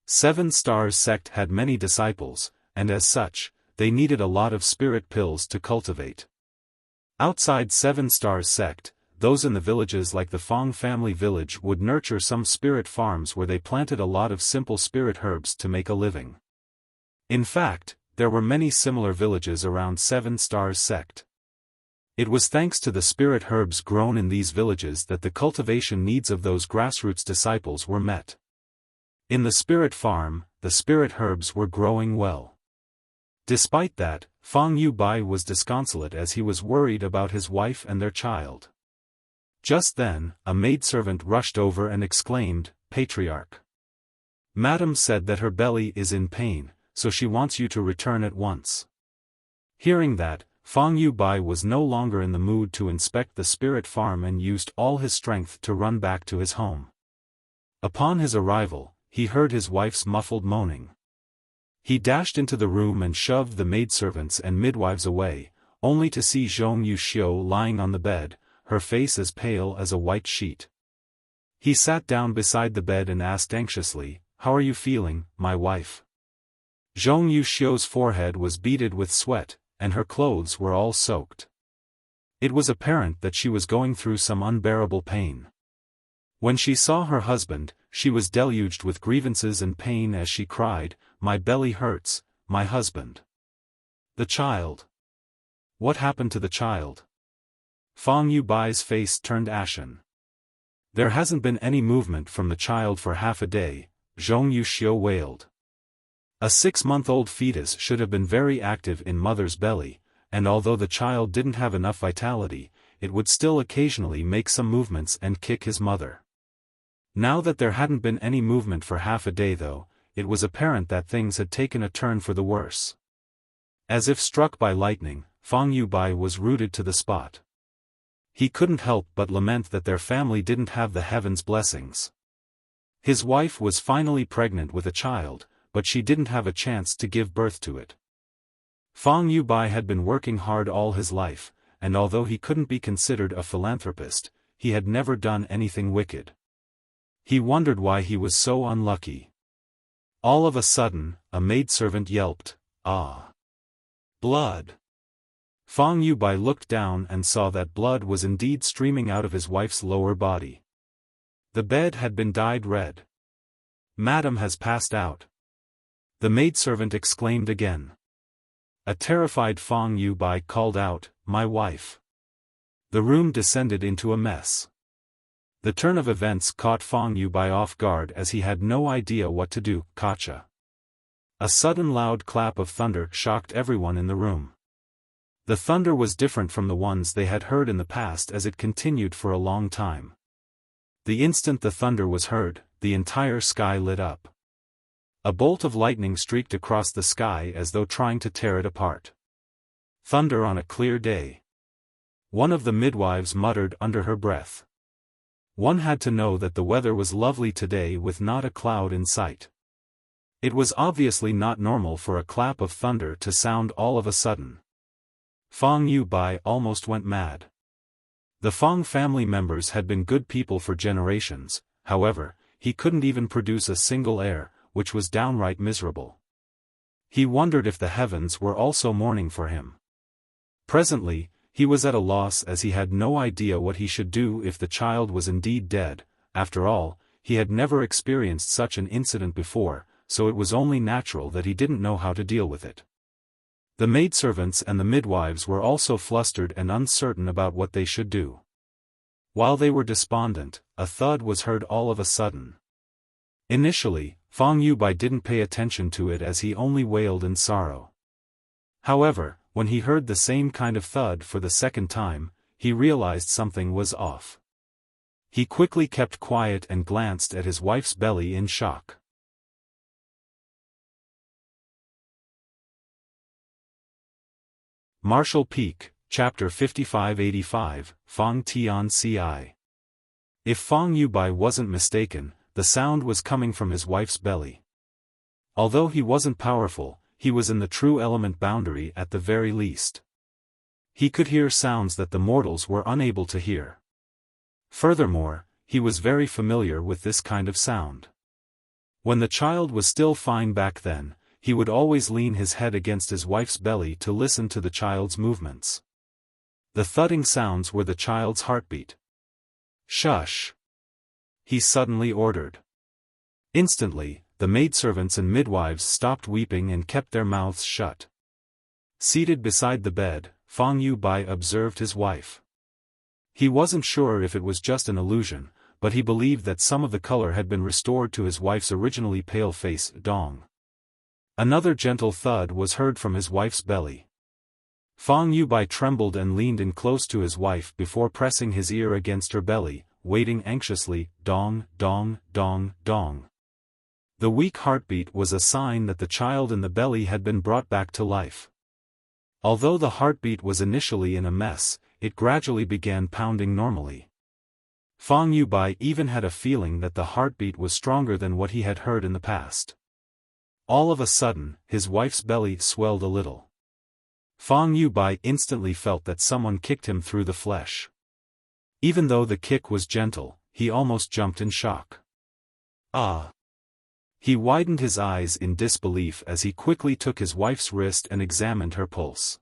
7 Stars sect had many disciples, and as such, they needed a lot of spirit pills to cultivate. Outside 7 Stars sect, those in the villages like the Fang family village would nurture some spirit farms where they planted a lot of simple spirit herbs to make a living. In fact, there were many similar villages around 7 Stars sect. It was thanks to the spirit herbs grown in these villages that the cultivation needs of those grassroots disciples were met. In the spirit farm, the spirit herbs were growing well. Despite that, Fang Yubai was disconsolate as he was worried about his wife and their child. Just then, a maidservant rushed over and exclaimed, "Patriarch! Madam said that her belly is in pain, so she wants you to return at once." Hearing that, Fang Yubai was no longer in the mood to inspect the spirit farm and used all his strength to run back to his home. Upon his arrival, he heard his wife's muffled moaning. He dashed into the room and shoved the maidservants and midwives away, only to see Zhong Yuxiu lying on the bed, her face as pale as a white sheet. He sat down beside the bed and asked anxiously, "How are you feeling, my wife?" Zhong Yuxiu's forehead was beaded with sweat, and her clothes were all soaked. It was apparent that she was going through some unbearable pain. When she saw her husband, she was deluged with grievances and pain as she cried, "My belly hurts, my husband. The child. What happened to the child?" Fang Yubai's face turned ashen. "There hasn't been any movement from the child for half a day," Zhong Yuxiu wailed. A 6-month-old fetus should have been very active in mother's belly, and although the child didn't have enough vitality, it would still occasionally make some movements and kick his mother. Now that there hadn't been any movement for half a day though, it was apparent that things had taken a turn for the worse. As if struck by lightning, Fang Yubai was rooted to the spot. He couldn't help but lament that their family didn't have the heavens' blessings. His wife was finally pregnant with a child, but she didn't have a chance to give birth to it. Fang Yubai had been working hard all his life, and although he couldn't be considered a philanthropist, he had never done anything wicked. He wondered why he was so unlucky. All of a sudden, a maidservant yelped, "Ah! Blood!" Fang Yubai looked down and saw that blood was indeed streaming out of his wife's lower body. The bed had been dyed red. "Madam has passed out." The maidservant exclaimed again. A terrified Fang Yubai called out, "My wife." The room descended into a mess. The turn of events caught Fang Yubai off guard as he had no idea what to do. Kacha. A sudden loud clap of thunder shocked everyone in the room. The thunder was different from the ones they had heard in the past as it continued for a long time. The instant the thunder was heard, the entire sky lit up. A bolt of lightning streaked across the sky as though trying to tear it apart. Thunder on a clear day. One of the midwives muttered under her breath. One had to know that the weather was lovely today with not a cloud in sight. It was obviously not normal for a clap of thunder to sound all of a sudden. Fang Yubai almost went mad. The Fang family members had been good people for generations, however, he couldn't even produce a single heir, which was downright miserable. He wondered if the heavens were also mourning for him. Presently, he was at a loss as he had no idea what he should do if the child was indeed dead. After all, he had never experienced such an incident before, so it was only natural that he didn't know how to deal with it. The maidservants and the midwives were also flustered and uncertain about what they should do. While they were despondent, a thud was heard all of a sudden. Initially, Fang Yubai didn't pay attention to it as he only wailed in sorrow. However, when he heard the same kind of thud for the second time, he realized something was off. He quickly kept quiet and glanced at his wife's belly in shock. Martial Peak, Chapter 5585, Fang Tian Ci. If Fang Yubai wasn't mistaken, the sound was coming from his wife's belly. Although he wasn't powerful, he was in the true element boundary at the very least. He could hear sounds that the mortals were unable to hear. Furthermore, he was very familiar with this kind of sound. When the child was still fine back then, he would always lean his head against his wife's belly to listen to the child's movements. The thudding sounds were the child's heartbeat. "Shush!" he suddenly ordered. Instantly, the maidservants and midwives stopped weeping and kept their mouths shut. Seated beside the bed, Fang Yubai observed his wife. He wasn't sure if it was just an illusion, but he believed that some of the color had been restored to his wife's originally pale face. Dong. Another gentle thud was heard from his wife's belly. Fang Yubai trembled and leaned in close to his wife before pressing his ear against her belly, waiting anxiously. Dong, dong, dong, dong. The weak heartbeat was a sign that the child in the belly had been brought back to life. Although the heartbeat was initially in a mess, it gradually began pounding normally. Fang Yubai even had a feeling that the heartbeat was stronger than what he had heard in the past. All of a sudden, his wife's belly swelled a little. Fang Yubai instantly felt that someone kicked him through the flesh. Even though the kick was gentle, he almost jumped in shock. Ah! He widened his eyes in disbelief as he quickly took his wife's wrist and examined her pulse.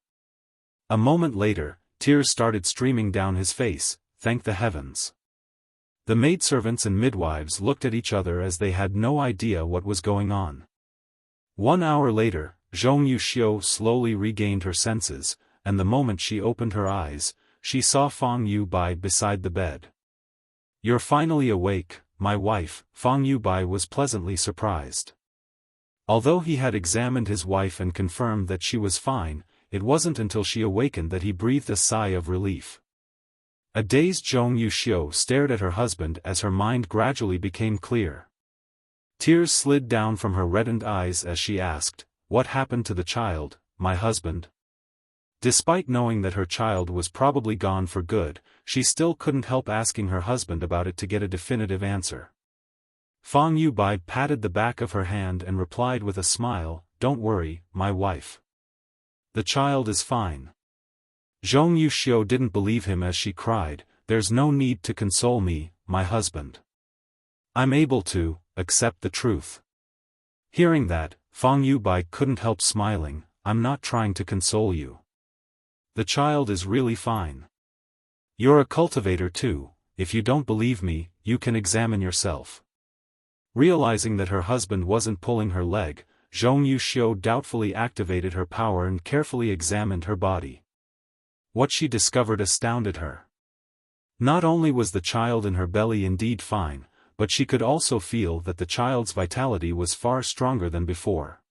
A moment later, tears started streaming down his face. Thank the heavens. The maidservants and midwives looked at each other as they had no idea what was going on. 1 hour later, Zhong Yuxiu slowly regained her senses, and the moment she opened her eyes, she saw Fang Yubai beside the bed. "You're finally awake, my wife," Fang Yubai was pleasantly surprised. Although he had examined his wife and confirmed that she was fine, it wasn't until she awakened that he breathed a sigh of relief. A dazed Zhong Yuxiu stared at her husband as her mind gradually became clear. Tears slid down from her reddened eyes as she asked, "What happened to the child, my husband?" Despite knowing that her child was probably gone for good, she still couldn't help asking her husband about it to get a definitive answer. Fang Yubai patted the back of her hand and replied with a smile, "Don't worry, my wife. The child is fine." Zhong Yuxiu didn't believe him as she cried, "There's no need to console me, my husband. I'm able to accept the truth." Hearing that, Fang Yubai couldn't help smiling. "I'm not trying to console you. The child is really fine. You're a cultivator too. If you don't believe me, you can examine yourself." Realizing that her husband wasn't pulling her leg, Zhong Yuxiu doubtfully activated her power and carefully examined her body. What she discovered astounded her. Not only was the child in her belly indeed fine, but she could also feel that the child's vitality was far stronger than before.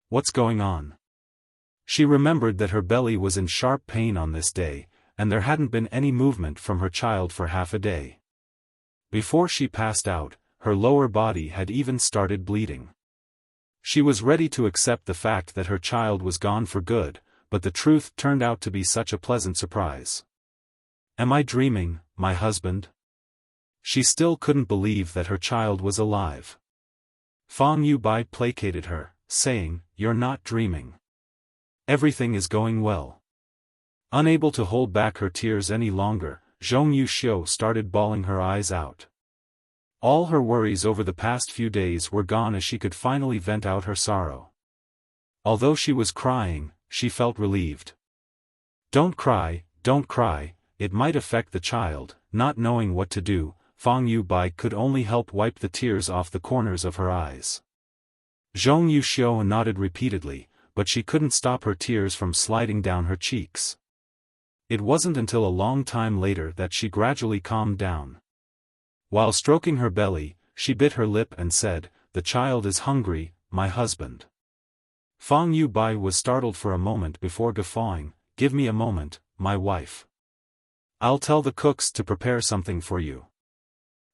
What's going on? She remembered that her belly was in sharp pain on this day, and there hadn't been any movement from her child for half a day. Before she passed out, her lower body had even started bleeding. She was ready to accept the fact that her child was gone for good, but the truth turned out to be such a pleasant surprise. Am I dreaming, my husband? She still couldn't believe that her child was alive. Fang Yubai placated her, saying, "You're not dreaming. Everything is going well." Unable to hold back her tears any longer, Zhong Yuxiu started bawling her eyes out. All her worries over the past few days were gone as she could finally vent out her sorrow. Although she was crying, she felt relieved. Don't cry, it might affect the child." Not knowing what to do, Fang Yubai could only help wipe the tears off the corners of her eyes. Zhong Yuxiu nodded repeatedly, but she couldn't stop her tears from sliding down her cheeks. It wasn't until a long time later that she gradually calmed down. While stroking her belly, she bit her lip and said, "The child is hungry, my husband." Fang Yubai was startled for a moment before guffawing, "Give me a moment, my wife. I'll tell the cooks to prepare something for you."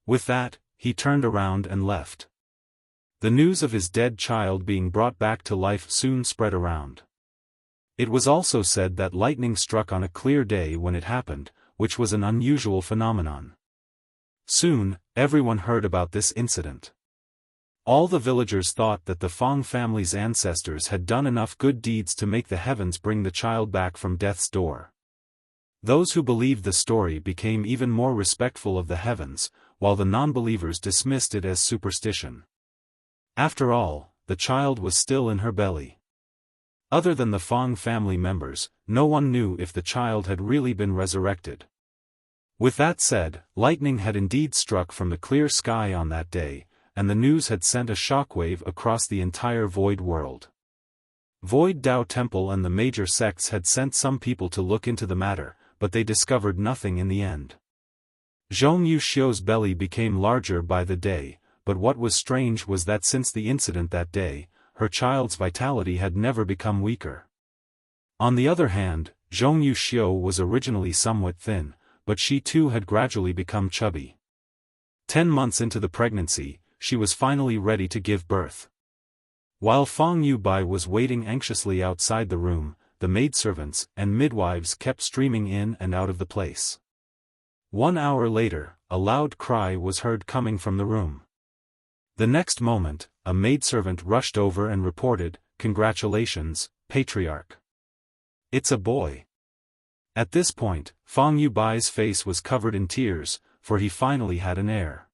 With that, he turned around and left. The news of his dead child being brought back to life soon spread around. It was also said that lightning struck on a clear day when it happened, which was an unusual phenomenon. Soon, everyone heard about this incident. All the villagers thought that the Fang family's ancestors had done enough good deeds to make the heavens bring the child back from death's door. Those who believed the story became even more respectful of the heavens, while the non-believers dismissed it as superstition. After all, the child was still in her belly. Other than the Fang family members, no one knew if the child had really been resurrected. With that said, lightning had indeed struck from the clear sky on that day, and the news had sent a shockwave across the entire Void world. Void Dao Temple and the major sects had sent some people to look into the matter, but they discovered nothing in the end. Zhong Yuxiu's belly became larger by the day, but what was strange was that since the incident that day, her child's vitality had never become weaker. On the other hand, Zhong Yuxiu was originally somewhat thin, but she too had gradually become chubby. 10 months into the pregnancy, she was finally ready to give birth. While Fang Yubai was waiting anxiously outside the room, the maidservants and midwives kept streaming in and out of the place. 1 hour later, a loud cry was heard coming from the room. The next moment, a maidservant rushed over and reported, "Congratulations, Patriarch. It's a boy." At this point, Fang Yubai's face was covered in tears, for he finally had an heir.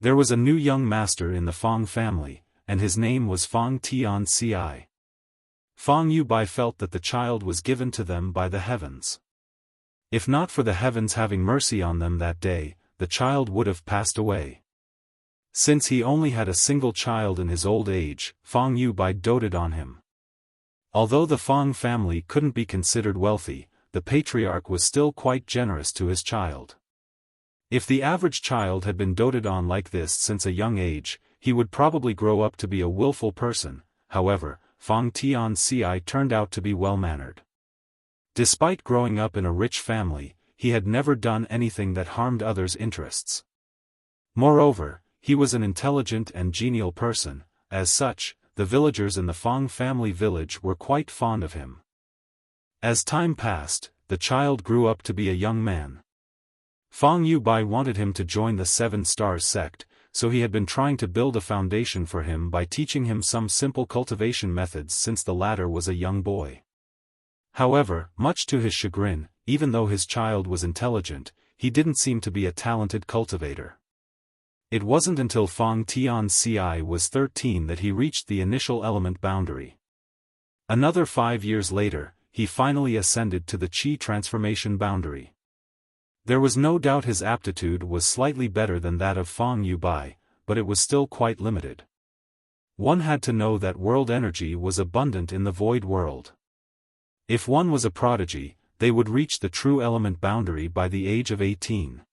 There was a new young master in the Fang family, and his name was Fang Tianci. Fang Yubai felt that the child was given to them by the heavens. If not for the heavens having mercy on them that day, the child would have passed away. Since he only had a single child in his old age, Fang Yubai doted on him. Although the Fang family couldn't be considered wealthy, the patriarch was still quite generous to his child. If the average child had been doted on like this since a young age, he would probably grow up to be a willful person. However, Fang Tianci turned out to be well-mannered. Despite growing up in a rich family, he had never done anything that harmed others' interests. Moreover, he was an intelligent and genial person. As such, the villagers in the Fang family village were quite fond of him. As time passed, the child grew up to be a young man. Fang Yubai wanted him to join the 7 Stars sect, so he had been trying to build a foundation for him by teaching him some simple cultivation methods since the latter was a young boy. However, much to his chagrin, even though his child was intelligent, he didn't seem to be a talented cultivator. It wasn't until Fang Tianci was 13 that he reached the initial element boundary. Another 5 years later, he finally ascended to the Qi transformation boundary. There was no doubt his aptitude was slightly better than that of Fang Yubai, but it was still quite limited. One had to know that world energy was abundant in the void world. If one was a prodigy, they would reach the true element boundary by the age of 18.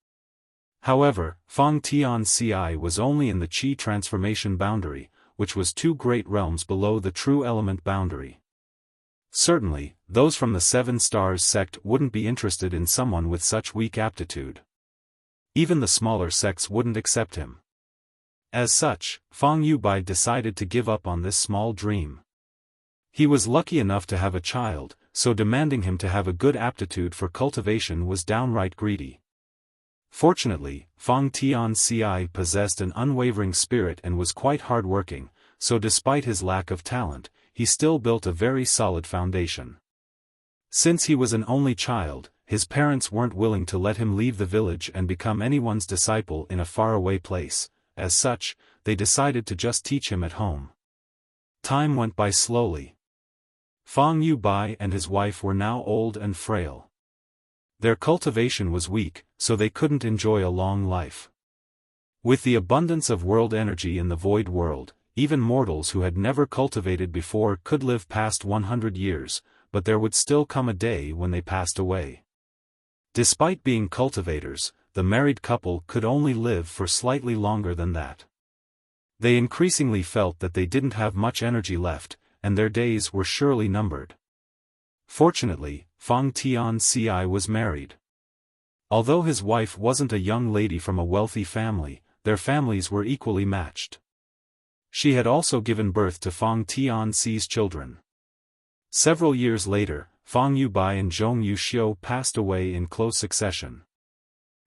However, Fang Tianci was only in the Qi transformation boundary, which was 2 great realms below the true element boundary. Certainly, those from the 7 Stars sect wouldn't be interested in someone with such weak aptitude. Even the smaller sects wouldn't accept him. As such, Fang Yubai decided to give up on this small dream. He was lucky enough to have a child, so demanding him to have a good aptitude for cultivation was downright greedy. Fortunately, Fang Tianci possessed an unwavering spirit and was quite hard-working, so despite his lack of talent, he still built a very solid foundation. Since he was an only child, his parents weren't willing to let him leave the village and become anyone's disciple in a faraway place. As such, they decided to just teach him at home. Time went by slowly. Fang Yubai and his wife were now old and frail. Their cultivation was weak, so they couldn't enjoy a long life. With the abundance of world energy in the void world, even mortals who had never cultivated before could live past 100 years, but there would still come a day when they passed away. Despite being cultivators, the married couple could only live for slightly longer than that. They increasingly felt that they didn't have much energy left, and their days were surely numbered. Fortunately, Fang Tianci was married. Although his wife wasn't a young lady from a wealthy family, their families were equally matched. She had also given birth to Fang Tianci's children. Several years later, Fang Yubai and Zhong Yuxiu passed away in close succession.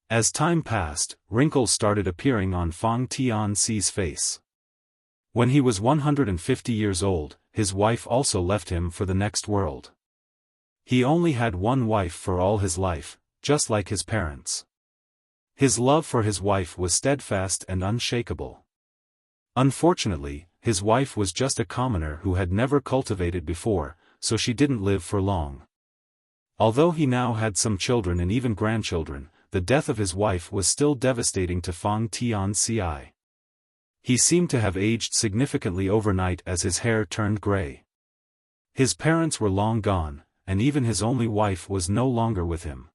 As time passed, wrinkles started appearing on Fang Tianci's face. When he was 150 years old, his wife also left him for the next world. He only had one wife for all his life, just like his parents. His love for his wife was steadfast and unshakable. Unfortunately, his wife was just a commoner who had never cultivated before, so she didn't live for long. Although he now had some children and even grandchildren, the death of his wife was still devastating to Fang Tianci. He seemed to have aged significantly overnight as his hair turned gray. His parents were long gone, and even his only wife was no longer with him.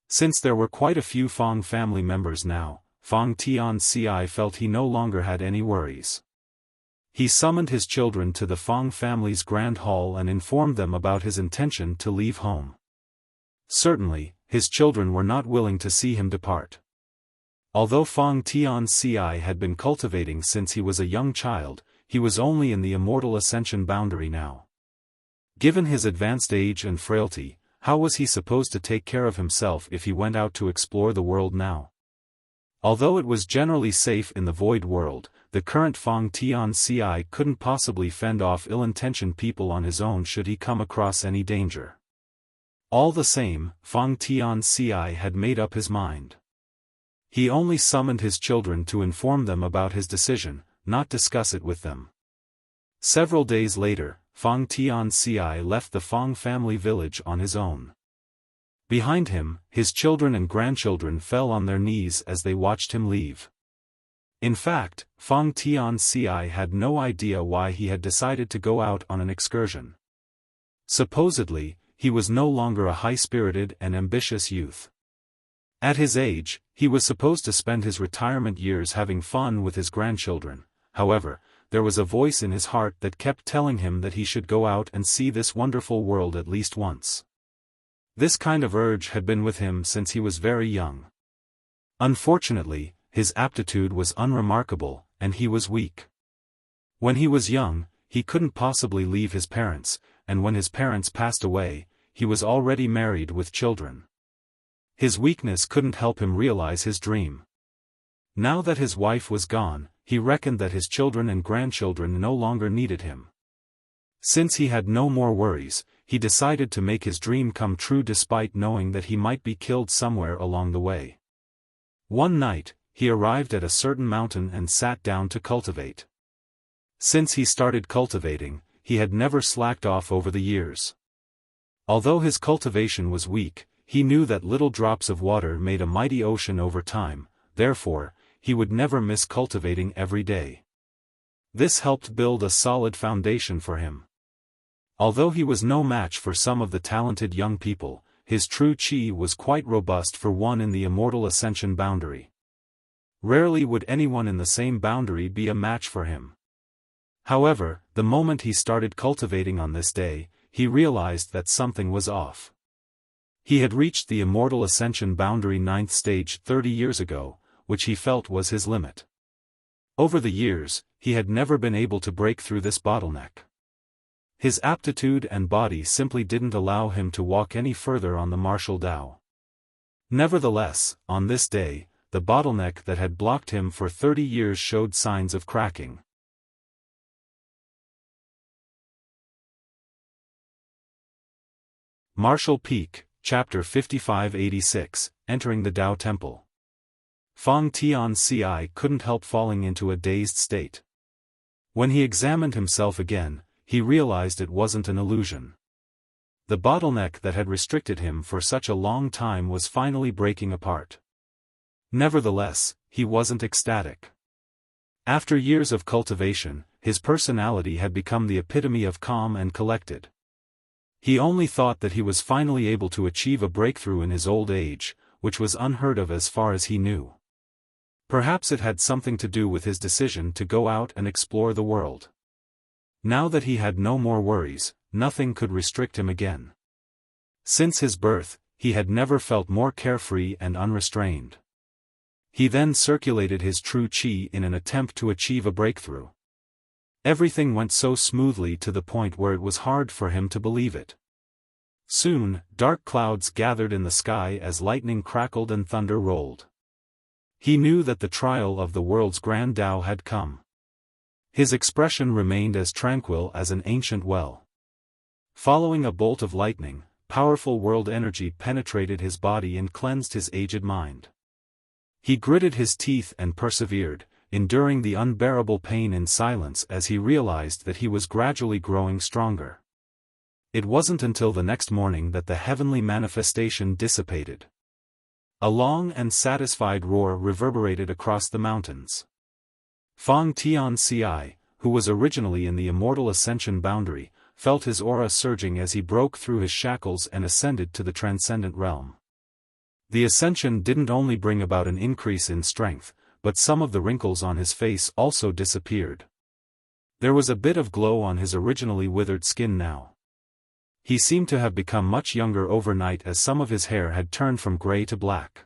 Since there were quite a few Fang family members now, Fang Tianci felt he no longer had any worries. He summoned his children to the Fang family's grand hall and informed them about his intention to leave home. Certainly, his children were not willing to see him depart. Although Fang Tianci had been cultivating since he was a young child, he was only in the immortal ascension boundary now. Given his advanced age and frailty, how was he supposed to take care of himself if he went out to explore the world now? Although it was generally safe in the void world, the current Fang Tianci couldn't possibly fend off ill-intentioned people on his own should he come across any danger. All the same, Fang Tianci had made up his mind. He only summoned his children to inform them about his decision, not discuss it with them. Several days later, Fang Tianci left the Fang family village on his own. Behind him, his children and grandchildren fell on their knees as they watched him leave. In fact, Fang Tianci had no idea why he had decided to go out on an excursion. Supposedly, he was no longer a high-spirited and ambitious youth. At his age, he was supposed to spend his retirement years having fun with his grandchildren. However, there was a voice in his heart that kept telling him that he should go out and see this wonderful world at least once. This kind of urge had been with him since he was very young. Unfortunately, his aptitude was unremarkable, and he was weak. When he was young, he couldn't possibly leave his parents, and when his parents passed away, he was already married with children. His weakness couldn't help him realize his dream. Now that his wife was gone, he reckoned that his children and grandchildren no longer needed him. Since he had no more worries, he decided to make his dream come true despite knowing that he might be killed somewhere along the way. One night, he arrived at a certain mountain and sat down to cultivate. Since he started cultivating, he had never slacked off over the years. Although his cultivation was weak, he knew that little drops of water made a mighty ocean over time, therefore, he would never miss cultivating every day. This helped build a solid foundation for him. Although he was no match for some of the talented young people, his true chi was quite robust for one in the immortal ascension boundary. Rarely would anyone in the same boundary be a match for him. However, the moment he started cultivating on this day, he realized that something was off. He had reached the immortal ascension boundary 9th stage 30 years ago, which he felt was his limit. Over the years, he had never been able to break through this bottleneck. His aptitude and body simply didn't allow him to walk any further on the martial Tao. Nevertheless, on this day, the bottleneck that had blocked him for 30 years showed signs of cracking. Martial Peak, Chapter 5586, Entering the Tao Temple. Fang Tianci couldn't help falling into a dazed state. When he examined himself again, he realized it wasn't an illusion. The bottleneck that had restricted him for such a long time was finally breaking apart. Nevertheless, he wasn't ecstatic. After years of cultivation, his personality had become the epitome of calm and collected. He only thought that he was finally able to achieve a breakthrough in his old age, which was unheard of as far as he knew. Perhaps it had something to do with his decision to go out and explore the world. Now that he had no more worries, nothing could restrict him again. Since his birth, he had never felt more carefree and unrestrained. He then circulated his true qi in an attempt to achieve a breakthrough. Everything went so smoothly to the point where it was hard for him to believe it. Soon, dark clouds gathered in the sky as lightning crackled and thunder rolled. He knew that the trial of the world's grand Tao had come. His expression remained as tranquil as an ancient well. Following a bolt of lightning, powerful world energy penetrated his body and cleansed his aged mind. He gritted his teeth and persevered, enduring the unbearable pain in silence as he realized that he was gradually growing stronger. It wasn't until the next morning that the heavenly manifestation dissipated. A long and satisfied roar reverberated across the mountains. Fang Tianci, who was originally in the immortal ascension boundary, felt his aura surging as he broke through his shackles and ascended to the transcendent realm. The ascension didn't only bring about an increase in strength, but some of the wrinkles on his face also disappeared. There was a bit of glow on his originally withered skin now. He seemed to have become much younger overnight as some of his hair had turned from gray to black.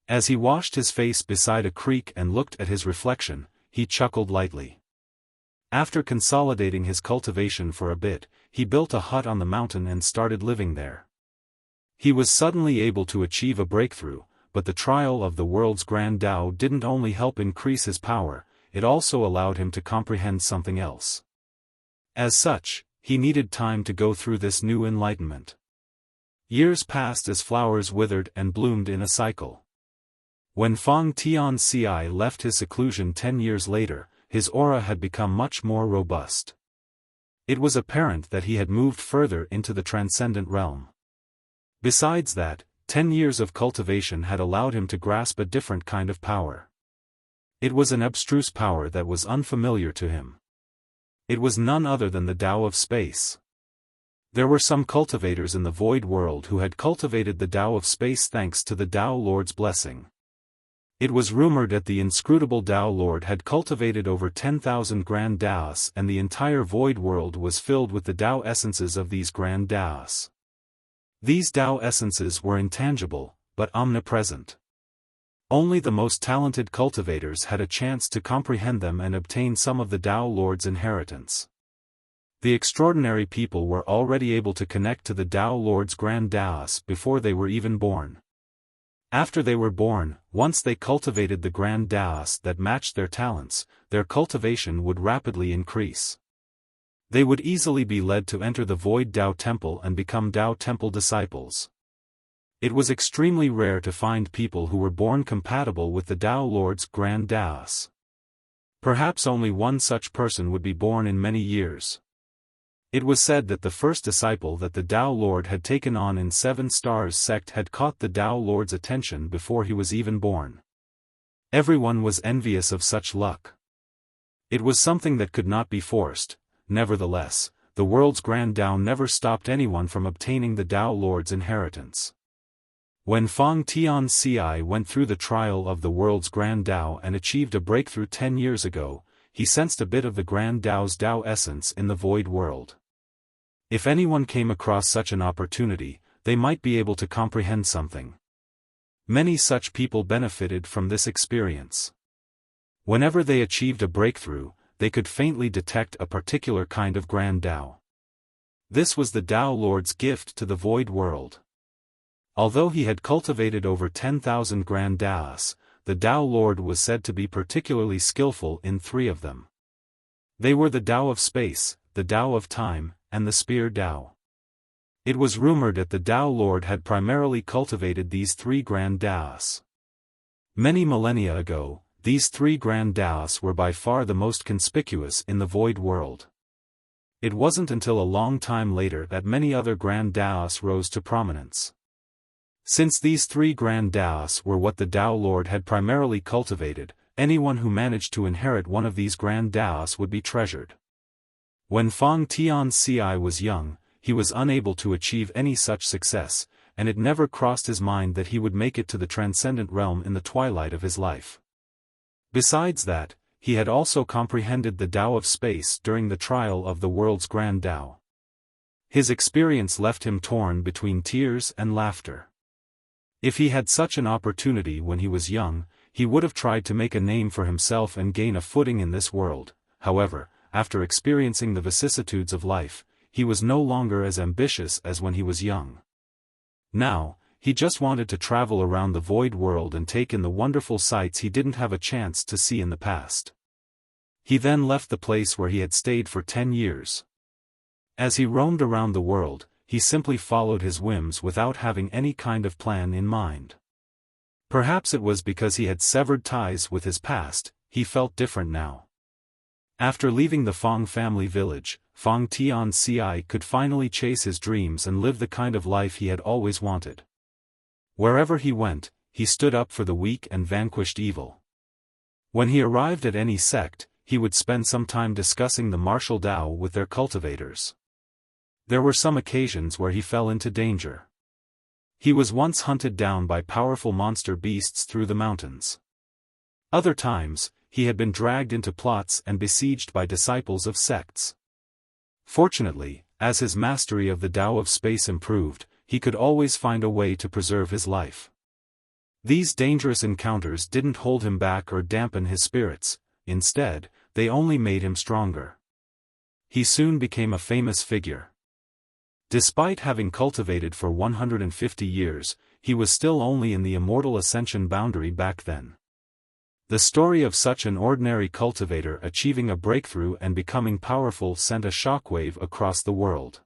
As he washed his face beside a creek and looked at his reflection, he chuckled lightly. After consolidating his cultivation for a bit, he built a hut on the mountain and started living there. He was suddenly able to achieve a breakthrough, but the trial of the world's grand Tao didn't only help increase his power, it also allowed him to comprehend something else. As such, he needed time to go through this new enlightenment. Years passed as flowers withered and bloomed in a cycle. When Fang Tianci left his seclusion 10 years later, his aura had become much more robust. It was apparent that he had moved further into the transcendent realm. Besides that, 10 years of cultivation had allowed him to grasp a different kind of power. It was an abstruse power that was unfamiliar to him. It was none other than the Tao of space. There were some cultivators in the void world who had cultivated the Tao of space thanks to the Tao Lord's blessing. It was rumored that the inscrutable Tao Lord had cultivated over 10,000 grand Taos and the entire void world was filled with the Tao essences of these grand Taos. These Tao essences were intangible, but omnipresent. Only the most talented cultivators had a chance to comprehend them and obtain some of the Tao Lord's inheritance. The extraordinary people were already able to connect to the Tao Lord's grand Taos before they were even born. After they were born, once they cultivated the grand Taos that matched their talents, their cultivation would rapidly increase. They would easily be led to enter the Void Tao Temple and become Tao Temple disciples. It was extremely rare to find people who were born compatible with the Tao Lord's grand Taos. Perhaps only one such person would be born in many years. It was said that the first disciple that the Tao Lord had taken on in 7 Stars sect had caught the Tao Lord's attention before he was even born. Everyone was envious of such luck. It was something that could not be forced. Nevertheless, the world's grand Tao never stopped anyone from obtaining the Tao Lord's inheritance. When Fang Tianci went through the trial of the world's grand Tao and achieved a breakthrough 10 years ago, he sensed a bit of the grand Tao's Tao essence in the void world. If anyone came across such an opportunity, they might be able to comprehend something. Many such people benefited from this experience. Whenever they achieved a breakthrough, they could faintly detect a particular kind of grand Tao. This was the Tao Lord's gift to the void world. Although he had cultivated over 10,000 grand Taos, the Tao Lord was said to be particularly skillful in 3 of them. They were the Tao of space, the Tao of time, and the Spear Tao. It was rumored that the Tao Lord had primarily cultivated these 3 grand Taos. Many millennia ago, these 3 grand Taos were by far the most conspicuous in the void world. It wasn't until a long time later that many other grand Taos rose to prominence. Since these 3 grand Taos were what the Tao Lord had primarily cultivated, anyone who managed to inherit one of these grand Taos would be treasured. When Fang Tianci was young, he was unable to achieve any such success, and it never crossed his mind that he would make it to the transcendent realm in the twilight of his life. Besides that, he had also comprehended the Tao of space during the trial of the world's grand Tao. His experience left him torn between tears and laughter. If he had such an opportunity when he was young, he would have tried to make a name for himself and gain a footing in this world. However, after experiencing the vicissitudes of life, he was no longer as ambitious as when he was young. Now, he just wanted to travel around the void world and take in the wonderful sights he didn't have a chance to see in the past. He then left the place where he had stayed for 10 years. As he roamed around the world, he simply followed his whims without having any kind of plan in mind. Perhaps it was because he had severed ties with his past, he felt different now. After leaving the Fang family village, Fang Tianci could finally chase his dreams and live the kind of life he had always wanted. Wherever he went, he stood up for the weak and vanquished evil. When he arrived at any sect, he would spend some time discussing the martial Tao with their cultivators. There were some occasions where he fell into danger. He was once hunted down by powerful monster beasts through the mountains. Other times, he had been dragged into plots and besieged by disciples of sects. Fortunately, as his mastery of the Tao of space improved, he could always find a way to preserve his life. These dangerous encounters didn't hold him back or dampen his spirits, instead, they only made him stronger. He soon became a famous figure. Despite having cultivated for 150 years, he was still only in the immortal ascension boundary back then. The story of such an ordinary cultivator achieving a breakthrough and becoming powerful sent a shockwave across the world.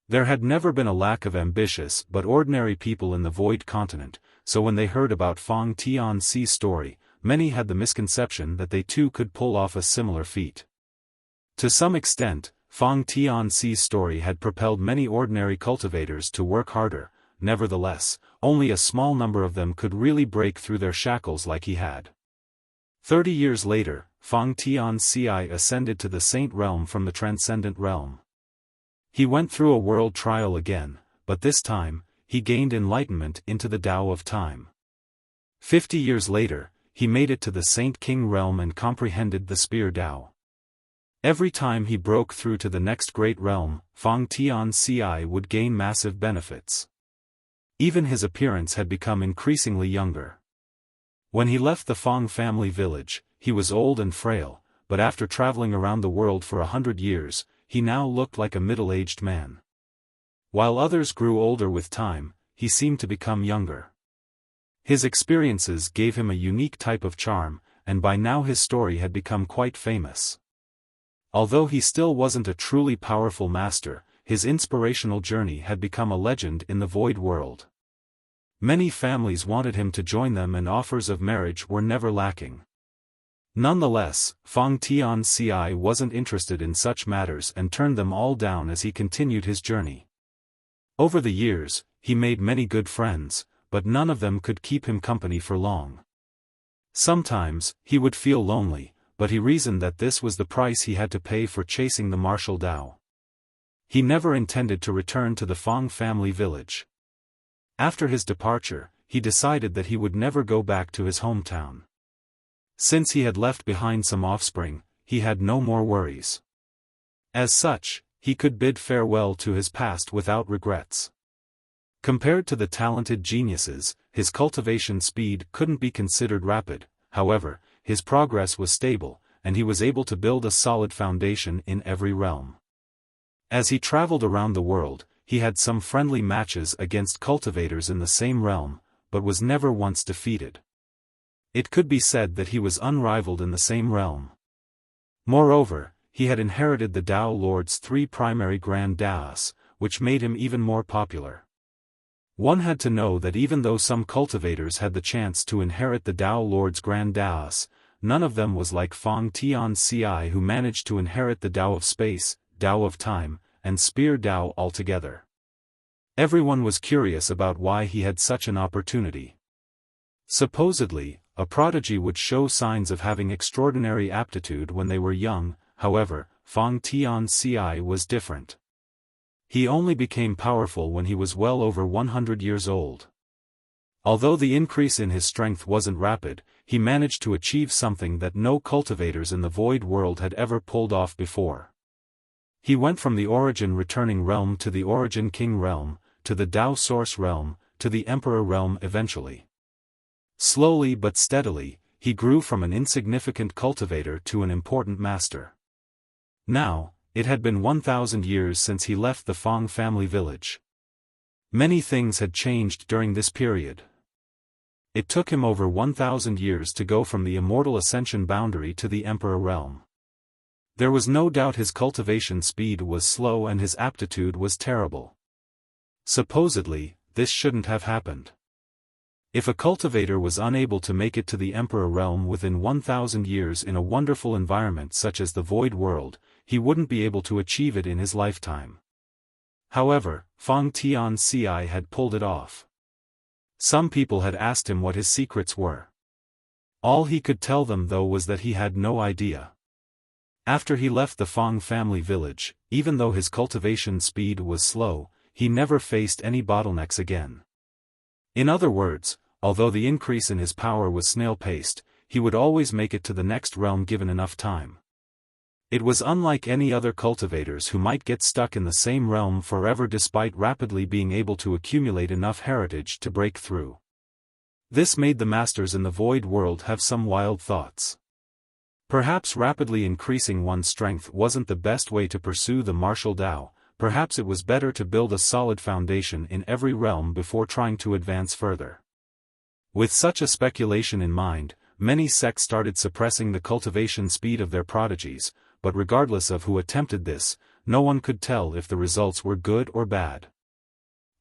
There had never been a lack of ambitious but ordinary people in the Void Continent, so when they heard about Fang Tianci's story, many had the misconception that they too could pull off a similar feat. To some extent, Fang Tianci's story had propelled many ordinary cultivators to work harder. Nevertheless, only a small number of them could really break through their shackles like he had. 30 years later, Fang Tianci ascended to the Saint Realm from the Transcendent Realm. He went through a world trial again, but this time, he gained enlightenment into the Tao of time. 50 years later, he made it to the Saint King Realm and comprehended the Spear Tao. Every time he broke through to the next great realm, Fang Tianci would gain massive benefits. Even his appearance had become increasingly younger. When he left the Fang family village, he was old and frail, but after traveling around the world for 100 years, he now looked like a middle-aged man. While others grew older with time, he seemed to become younger. His experiences gave him a unique type of charm, and by now his story had become quite famous. Although he still wasn't a truly powerful master, his inspirational journey had become a legend in the void world. Many families wanted him to join them and offers of marriage were never lacking. Nonetheless, Fang Tianci wasn't interested in such matters and turned them all down as he continued his journey. Over the years, he made many good friends, but none of them could keep him company for long. Sometimes, he would feel lonely, but he reasoned that this was the price he had to pay for chasing the martial Tao. He never intended to return to the Fang family village. After his departure, he decided that he would never go back to his hometown. Since he had left behind some offspring, he had no more worries. As such, he could bid farewell to his past without regrets. Compared to the talented geniuses, his cultivation speed couldn't be considered rapid. However, his progress was stable, and he was able to build a solid foundation in every realm. As he traveled around the world, he had some friendly matches against cultivators in the same realm, but was never once defeated. It could be said that he was unrivaled in the same realm. Moreover, he had inherited the Tao Lord's 3 primary Grand Daos, which made him even more popular. One had to know that even though some cultivators had the chance to inherit the Tao Lord's Grand Daos, none of them was like Feng Tianci, who managed to inherit the Tao of Space, Tao of Time, and Spear Tao altogether. Everyone was curious about why he had such an opportunity. Supposedly, a prodigy would show signs of having extraordinary aptitude when they were young. However, Feng Tianci was different. He only became powerful when he was well over 100 years old. Although the increase in his strength wasn't rapid, he managed to achieve something that no cultivators in the Void World had ever pulled off before. He went from the Origin Returning Realm to the Origin King Realm, to the Tao Source Realm, to the Emperor Realm eventually. Slowly but steadily, he grew from an insignificant cultivator to an important master. Now, it had been 1,000 years since he left the Feng family village. Many things had changed during this period. It took him over 1,000 years to go from the immortal ascension boundary to the Emperor realm. There was no doubt his cultivation speed was slow and his aptitude was terrible. Supposedly, this shouldn't have happened. If a cultivator was unable to make it to the Emperor realm within 1,000 years in a wonderful environment such as the Void World, he wouldn't be able to achieve it in his lifetime. However, Feng Tianci had pulled it off. Some people had asked him what his secrets were. All he could tell them though was that he had no idea. After he left the Feng family village, even though his cultivation speed was slow, he never faced any bottlenecks again. In other words, although the increase in his power was snail-paced, he would always make it to the next realm given enough time. It was unlike any other cultivators who might get stuck in the same realm forever despite rapidly being able to accumulate enough heritage to break through. This made the masters in the Void World have some wild thoughts. Perhaps rapidly increasing one's strength wasn't the best way to pursue the martial Tao. Perhaps it was better to build a solid foundation in every realm before trying to advance further. With such a speculation in mind, many sects started suppressing the cultivation speed of their prodigies, but regardless of who attempted this, no one could tell if the results were good or bad.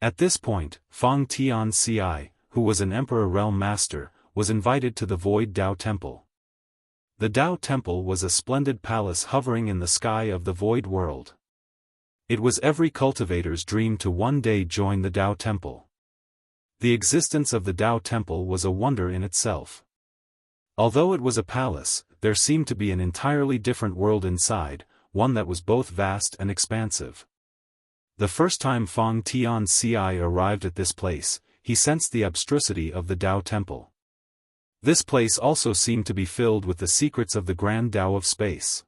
At this point, Feng Tianci, who was an Emperor Realm Master, was invited to the Void Tao Temple. The Tao Temple was a splendid palace hovering in the sky of the Void World. It was every cultivator's dream to one day join the Tao Temple. The existence of the Tao Temple was a wonder in itself. Although it was a palace, there seemed to be an entirely different world inside, one that was both vast and expansive. The first time Feng Tianci arrived at this place, he sensed the abstrusity of the Tao Temple. This place also seemed to be filled with the secrets of the Grand Tao of Space.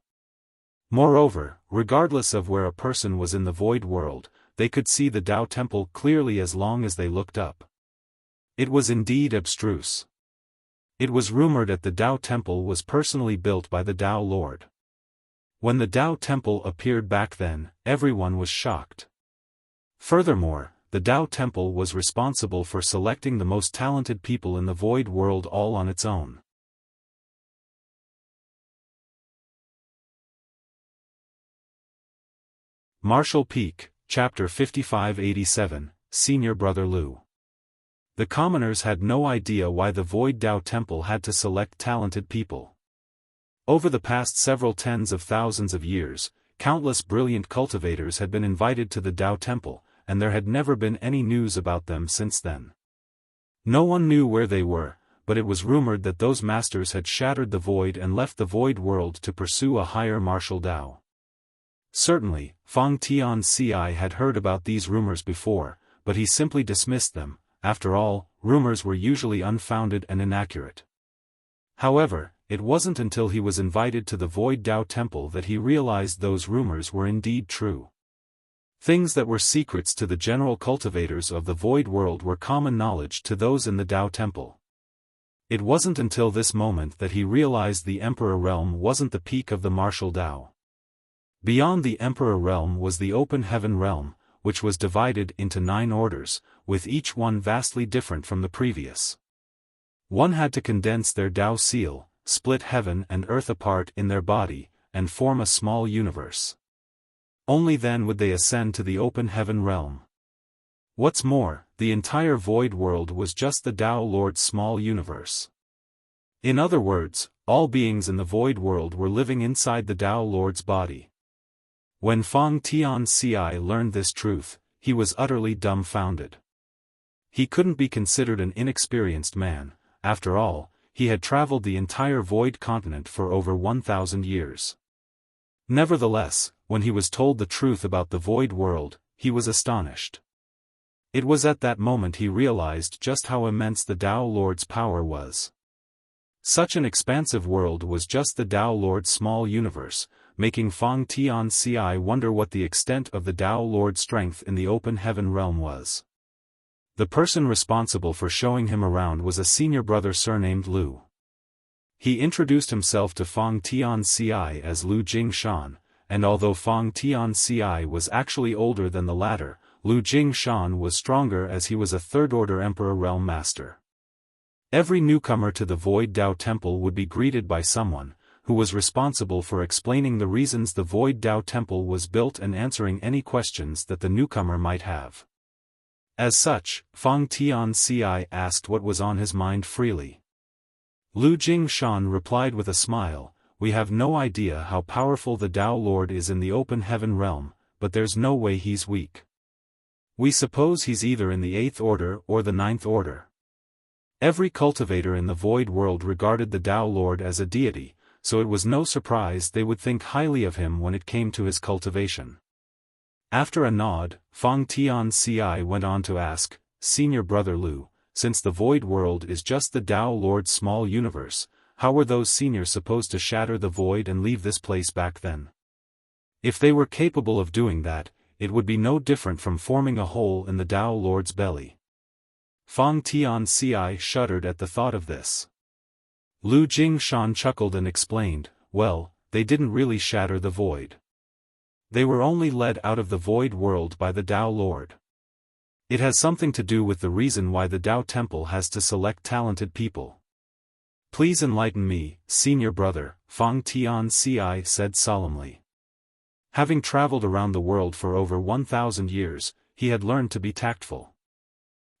Moreover, regardless of where a person was in the Void World, they could see the Tao Temple clearly as long as they looked up. It was indeed abstruse. It was rumored that the Tao Temple was personally built by the Tao Lord. When the Tao Temple appeared back then, everyone was shocked. Furthermore, the Tao Temple was responsible for selecting the most talented people in the Void World all on its own. Martial Peak, Chapter 5587, Senior Brother Lu. The commoners had no idea why the Void Tao Temple had to select talented people. Over the past several tens of thousands of years, countless brilliant cultivators had been invited to the Tao Temple, and there had never been any news about them since then. No one knew where they were, but it was rumored that those masters had shattered the void and left the Void World to pursue a higher martial Tao. Certainly, Feng Tianci had heard about these rumors before, but he simply dismissed them. After all, rumors were usually unfounded and inaccurate. However, it wasn't until he was invited to the Void Tao Temple that he realized those rumors were indeed true. Things that were secrets to the general cultivators of the Void World were common knowledge to those in the Tao Temple. It wasn't until this moment that he realized the Emperor Realm wasn't the peak of the martial Tao. Beyond the Emperor Realm was the Open Heaven Realm, which was divided into 9 orders, with each one vastly different from the previous. One had to condense their Tao seal, split heaven and earth apart in their body, and form a small universe. Only then would they ascend to the Open Heaven Realm. What's more, the entire void world was just the Tao Lord's small universe. In other words, all beings in the void world were living inside the Tao Lord's body. When Feng Tianci learned this truth, he was utterly dumbfounded. He couldn't be considered an inexperienced man. After all, he had traveled the entire void continent for over 1,000 years. Nevertheless, when he was told the truth about the void world, he was astonished. It was at that moment he realized just how immense the Tao Lord's power was. Such an expansive world was just the Tao Lord's small universe, making Feng Tianci wonder what the extent of the Tao Lord's strength in the Open Heaven Realm was. The person responsible for showing him around was a senior brother surnamed Lu. He introduced himself to Feng Tianci as Lu Jingshan, and although Feng Tianci was actually older than the latter, Lu Jingshan was stronger as he was a third-order Emperor Realm Master. Every newcomer to the Void Tao Temple would be greeted by someone, who was responsible for explaining the reasons the Void Tao Temple was built and answering any questions that the newcomer might have. As such, Feng Tianci asked what was on his mind freely. Lu Jingshan replied with a smile, "We have no idea how powerful the Tao Lord is in the Open Heaven Realm, but there's no way he's weak. We suppose he's either in the 8th order or the 9th order." Every cultivator in the void world regarded the Tao Lord as a deity, so it was no surprise they would think highly of him when it came to his cultivation. After a nod, Feng Tianci went on to ask, "Senior brother Lu, since the void world is just the Tao Lord's small universe, how were those seniors supposed to shatter the void and leave this place back then? If they were capable of doing that, it would be no different from forming a hole in the Tao Lord's belly." Feng Tianci shuddered at the thought of this. Lu Jingshan chuckled and explained, "Well, they didn't really shatter the void. They were only led out of the void world by the Tao Lord. It has something to do with the reason why the Tao Temple has to select talented people." "Please enlighten me, senior brother," Feng Tianci said solemnly. Having traveled around the world for over 1,000 years, he had learned to be tactful.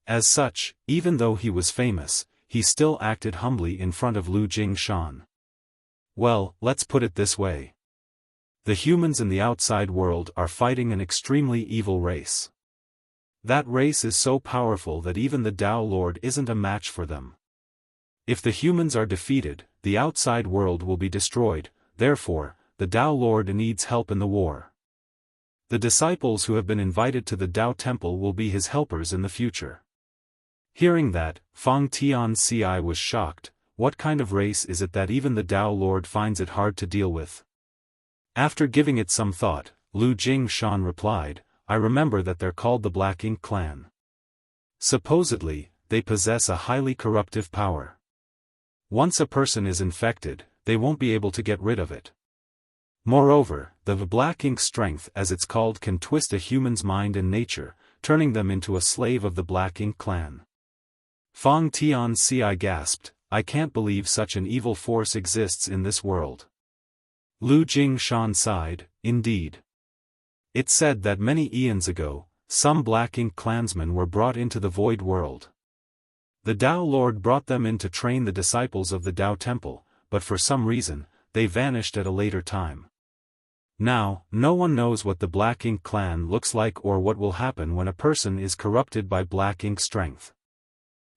As such, even though he was famous, he still acted humbly in front of Lu Jingshan. "Well, let's put it this way. The humans in the outside world are fighting an extremely evil race. That race is so powerful that even the Tao Lord isn't a match for them. If the humans are defeated, the outside world will be destroyed, therefore, the Tao Lord needs help in the war. The disciples who have been invited to the Tao Temple will be his helpers in the future." Hearing that, Feng Tianci was shocked. What kind of race is it that even the Tao Lord finds it hard to deal with? After giving it some thought, Lu Jingshan replied, "I remember that they're called the Black Ink Clan. Supposedly, they possess a highly corruptive power. Once a person is infected, they won't be able to get rid of it. Moreover, the Black Ink strength as it's called can twist a human's mind and nature, turning them into a slave of the Black Ink Clan." Feng Tianci gasped, "I can't believe such an evil force exists in this world." Lu Jingshan sighed, "Indeed. It's said that many eons ago, some Black Ink clansmen were brought into the void world. The Tao Lord brought them in to train the disciples of the Tao Temple, but for some reason, they vanished at a later time. Now, no one knows what the Black Ink clan looks like or what will happen when a person is corrupted by Black Ink strength."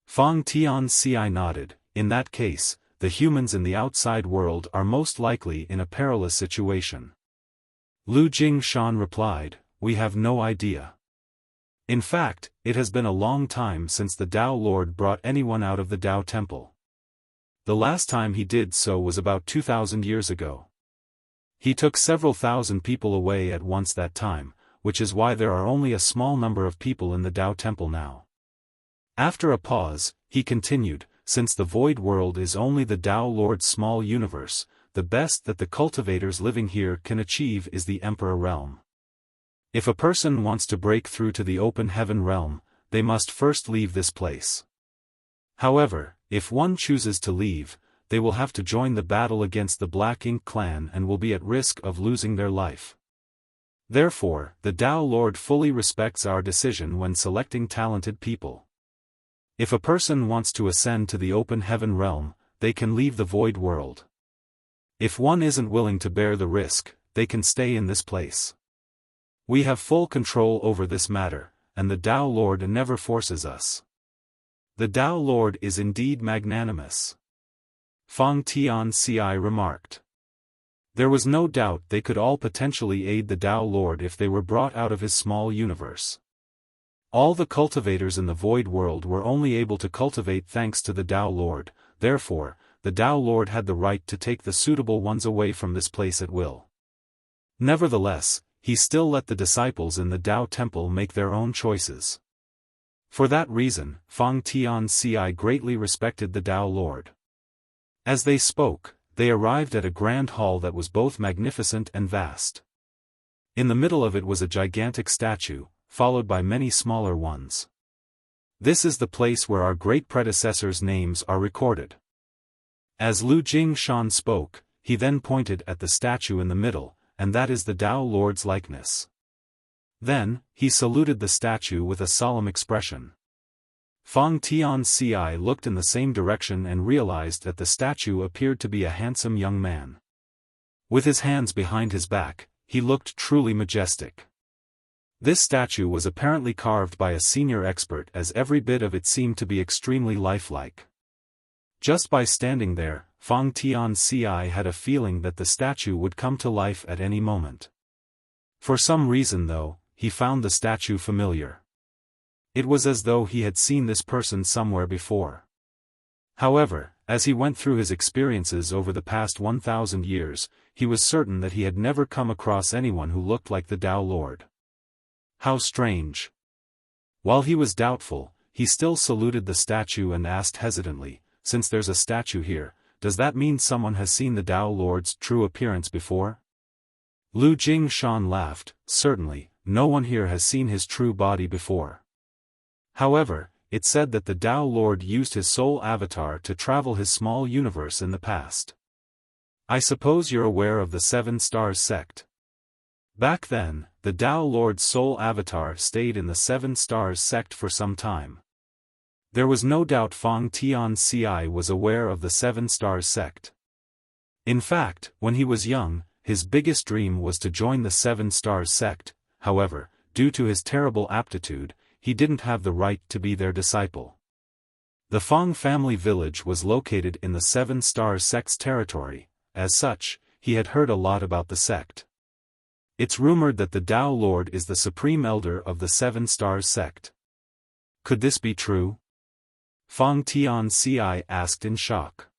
Feng Tianci nodded, "In that case, the humans in the outside world are most likely in a perilous situation." Lu Jingshan replied, "We have no idea. In fact, it has been a long time since the Tao Lord brought anyone out of the Tao Temple. The last time he did so was about 2,000 years ago. He took several thousand people away at once that time, which is why there are only a small number of people in the Tao Temple now." After a pause, he continued, since the void world is only the Tao Lord's small universe, the best that the cultivators living here can achieve is the Emperor realm. If a person wants to break through to the open heaven realm, they must first leave this place. However, if one chooses to leave, they will have to join the battle against the Black Ink clan and will be at risk of losing their life. Therefore, the Tao Lord fully respects our decision when selecting talented people. If a person wants to ascend to the open heaven realm, they can leave the void world. If one isn't willing to bear the risk, they can stay in this place. We have full control over this matter, and the Tao Lord never forces us. The Tao Lord is indeed magnanimous. Feng Tianci remarked. There was no doubt they could all potentially aid the Tao Lord if they were brought out of his small universe. All the cultivators in the void world were only able to cultivate thanks to the Tao Lord, therefore, the Tao Lord had the right to take the suitable ones away from this place at will. Nevertheless, he still let the disciples in the Tao Temple make their own choices. For that reason, Feng Tianci greatly respected the Tao Lord. As they spoke, they arrived at a grand hall that was both magnificent and vast. In the middle of it was a gigantic statue, followed by many smaller ones. This is the place where our great predecessors' names are recorded. As Lu Jingshan spoke, he then pointed at the statue in the middle, and that is the Tao Lord's likeness. Then, he saluted the statue with a solemn expression. Feng Tianci looked in the same direction and realized that the statue appeared to be a handsome young man. With his hands behind his back, he looked truly majestic. This statue was apparently carved by a senior expert as every bit of it seemed to be extremely lifelike. Just by standing there, Feng Tianci had a feeling that the statue would come to life at any moment. For some reason though, he found the statue familiar. It was as though he had seen this person somewhere before. However, as he went through his experiences over the past 1,000 years, he was certain that he had never come across anyone who looked like the Tao Lord. How strange. While he was doubtful, he still saluted the statue and asked hesitantly, since there's a statue here, does that mean someone has seen the Tao Lord's true appearance before? Lu Jingshan laughed, certainly, no one here has seen his true body before. However, it said that the Tao Lord used his soul avatar to travel his small universe in the past. I suppose you're aware of the Seven Stars sect. Back then, the Tao Lord's soul avatar stayed in the Seven Stars sect for some time. There was no doubt Feng Tianci was aware of the Seven Stars sect. In fact, when he was young, his biggest dream was to join the Seven Stars sect. However, due to his terrible aptitude, he didn't have the right to be their disciple. The Feng family village was located in the Seven Stars sect's territory. As such, he had heard a lot about the sect. It's rumored that the Tao Lord is the supreme elder of the Seven Stars sect. Could this be true? Feng Tianci asked in shock.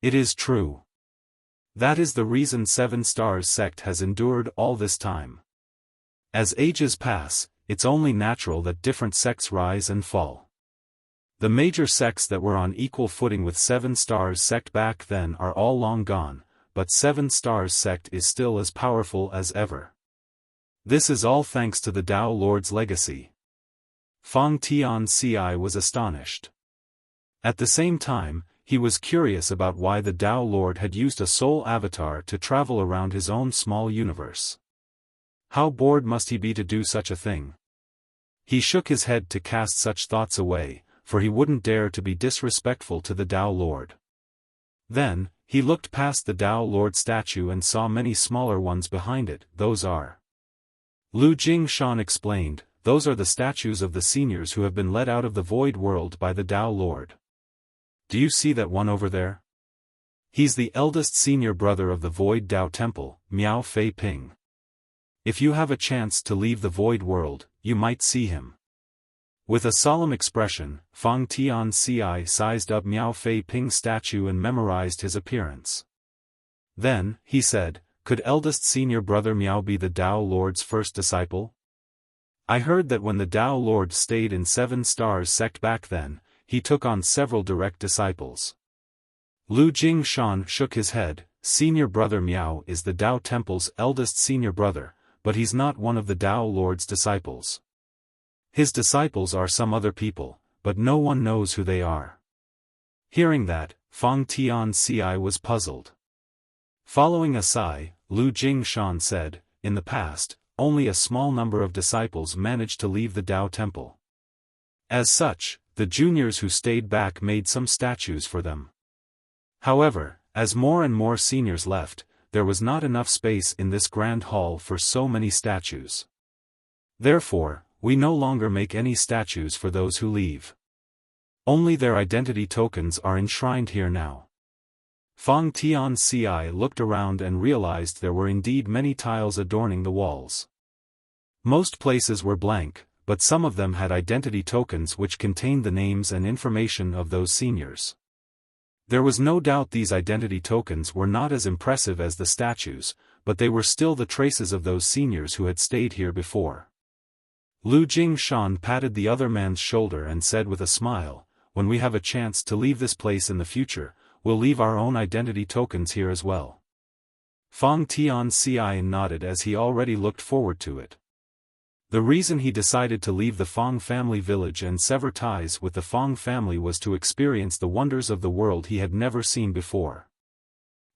It is true. That is the reason Seven Stars sect has endured all this time. As ages pass, it's only natural that different sects rise and fall. The major sects that were on equal footing with Seven Stars sect back then are all long gone, but Seven Stars sect is still as powerful as ever. This is all thanks to the Tao Lord's legacy. Feng Tianci was astonished. At the same time, he was curious about why the Tao Lord had used a soul avatar to travel around his own small universe. How bored must he be to do such a thing? He shook his head to cast such thoughts away, for he wouldn't dare to be disrespectful to the Tao Lord. Then, he looked past the Tao Lord statue and saw many smaller ones behind it. Those are. Lu Jingshan explained, those are the statues of the seniors who have been led out of the void world by the Tao Lord. Do you see that one over there? He's the eldest senior brother of the Void Tao Temple, Miao Fei Ping. If you have a chance to leave the void world, you might see him. With a solemn expression, Feng Tianci sized up Miao Fei Ping's statue and memorized his appearance. Then, he said, could eldest senior brother Miao be the Tao Lord's first disciple? I heard that when the Tao Lord stayed in Seven Stars sect back then, he took on several direct disciples. Lu Jingshan shook his head. Senior brother Miao is the Tao Temple's eldest senior brother, but he's not one of the Tao Lord's disciples. His disciples are some other people, but no one knows who they are. Hearing that, Fang Tianci was puzzled. Following a sigh, Lu Jingshan said, in the past, only a small number of disciples managed to leave the Tao Temple. As such, the juniors who stayed back made some statues for them. However, as more and more seniors left, there was not enough space in this grand hall for so many statues. Therefore, we no longer make any statues for those who leave. Only their identity tokens are enshrined here now. Fang Tianci looked around and realized there were indeed many tiles adorning the walls. Most places were blank, but some of them had identity tokens which contained the names and information of those seniors. There was no doubt these identity tokens were not as impressive as the statues, but they were still the traces of those seniors who had stayed here before. Lu Jingshan patted the other man's shoulder and said with a smile, "When we have a chance to leave this place in the future, we'll leave our own identity tokens here as well." Fang Tianci nodded as he already looked forward to it. The reason he decided to leave the Fang family village and sever ties with the Fang family was to experience the wonders of the world he had never seen before.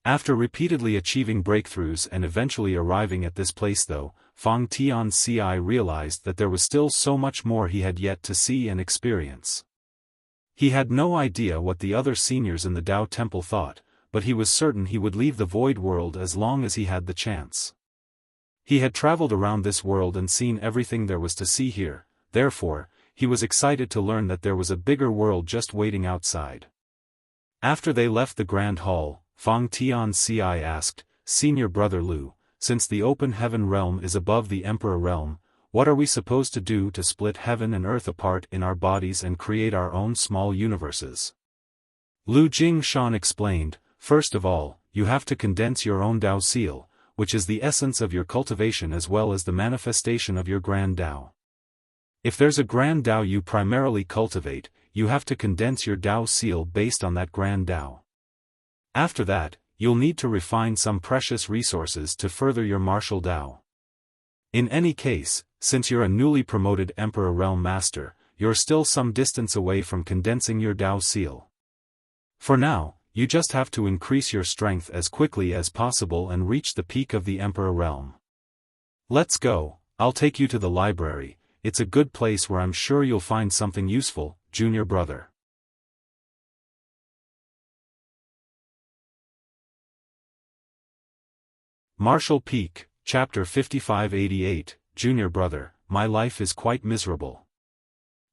After repeatedly achieving breakthroughs and eventually arriving at this place though, Fang Tianci realized that there was still so much more he had yet to see and experience. He had no idea what the other seniors in the Tao Temple thought, but he was certain he would leave the void world as long as he had the chance. He had traveled around this world and seen everything there was to see here, therefore, he was excited to learn that there was a bigger world just waiting outside. After they left the Grand Hall, Fang Tianci asked, "Senior brother Lu, since the open heaven realm is above the Emperor realm, what are we supposed to do to split heaven and earth apart in our bodies and create our own small universes?" Lu Jingshan explained, "First of all, you have to condense your own Tao seal, which is the essence of your cultivation as well as the manifestation of your grand Tao. If there's a grand Tao you primarily cultivate, you have to condense your Tao seal based on that grand Tao. After that, you'll need to refine some precious resources to further your martial Tao. In any case, since you're a newly promoted Emperor Realm Master, you're still some distance away from condensing your Tao seal. For now, you just have to increase your strength as quickly as possible and reach the peak of the Emperor Realm. Let's go, I'll take you to the library, it's a good place where I'm sure you'll find something useful, junior brother." Martial Peak, Chapter 5588, Junior Brother, my life is quite miserable.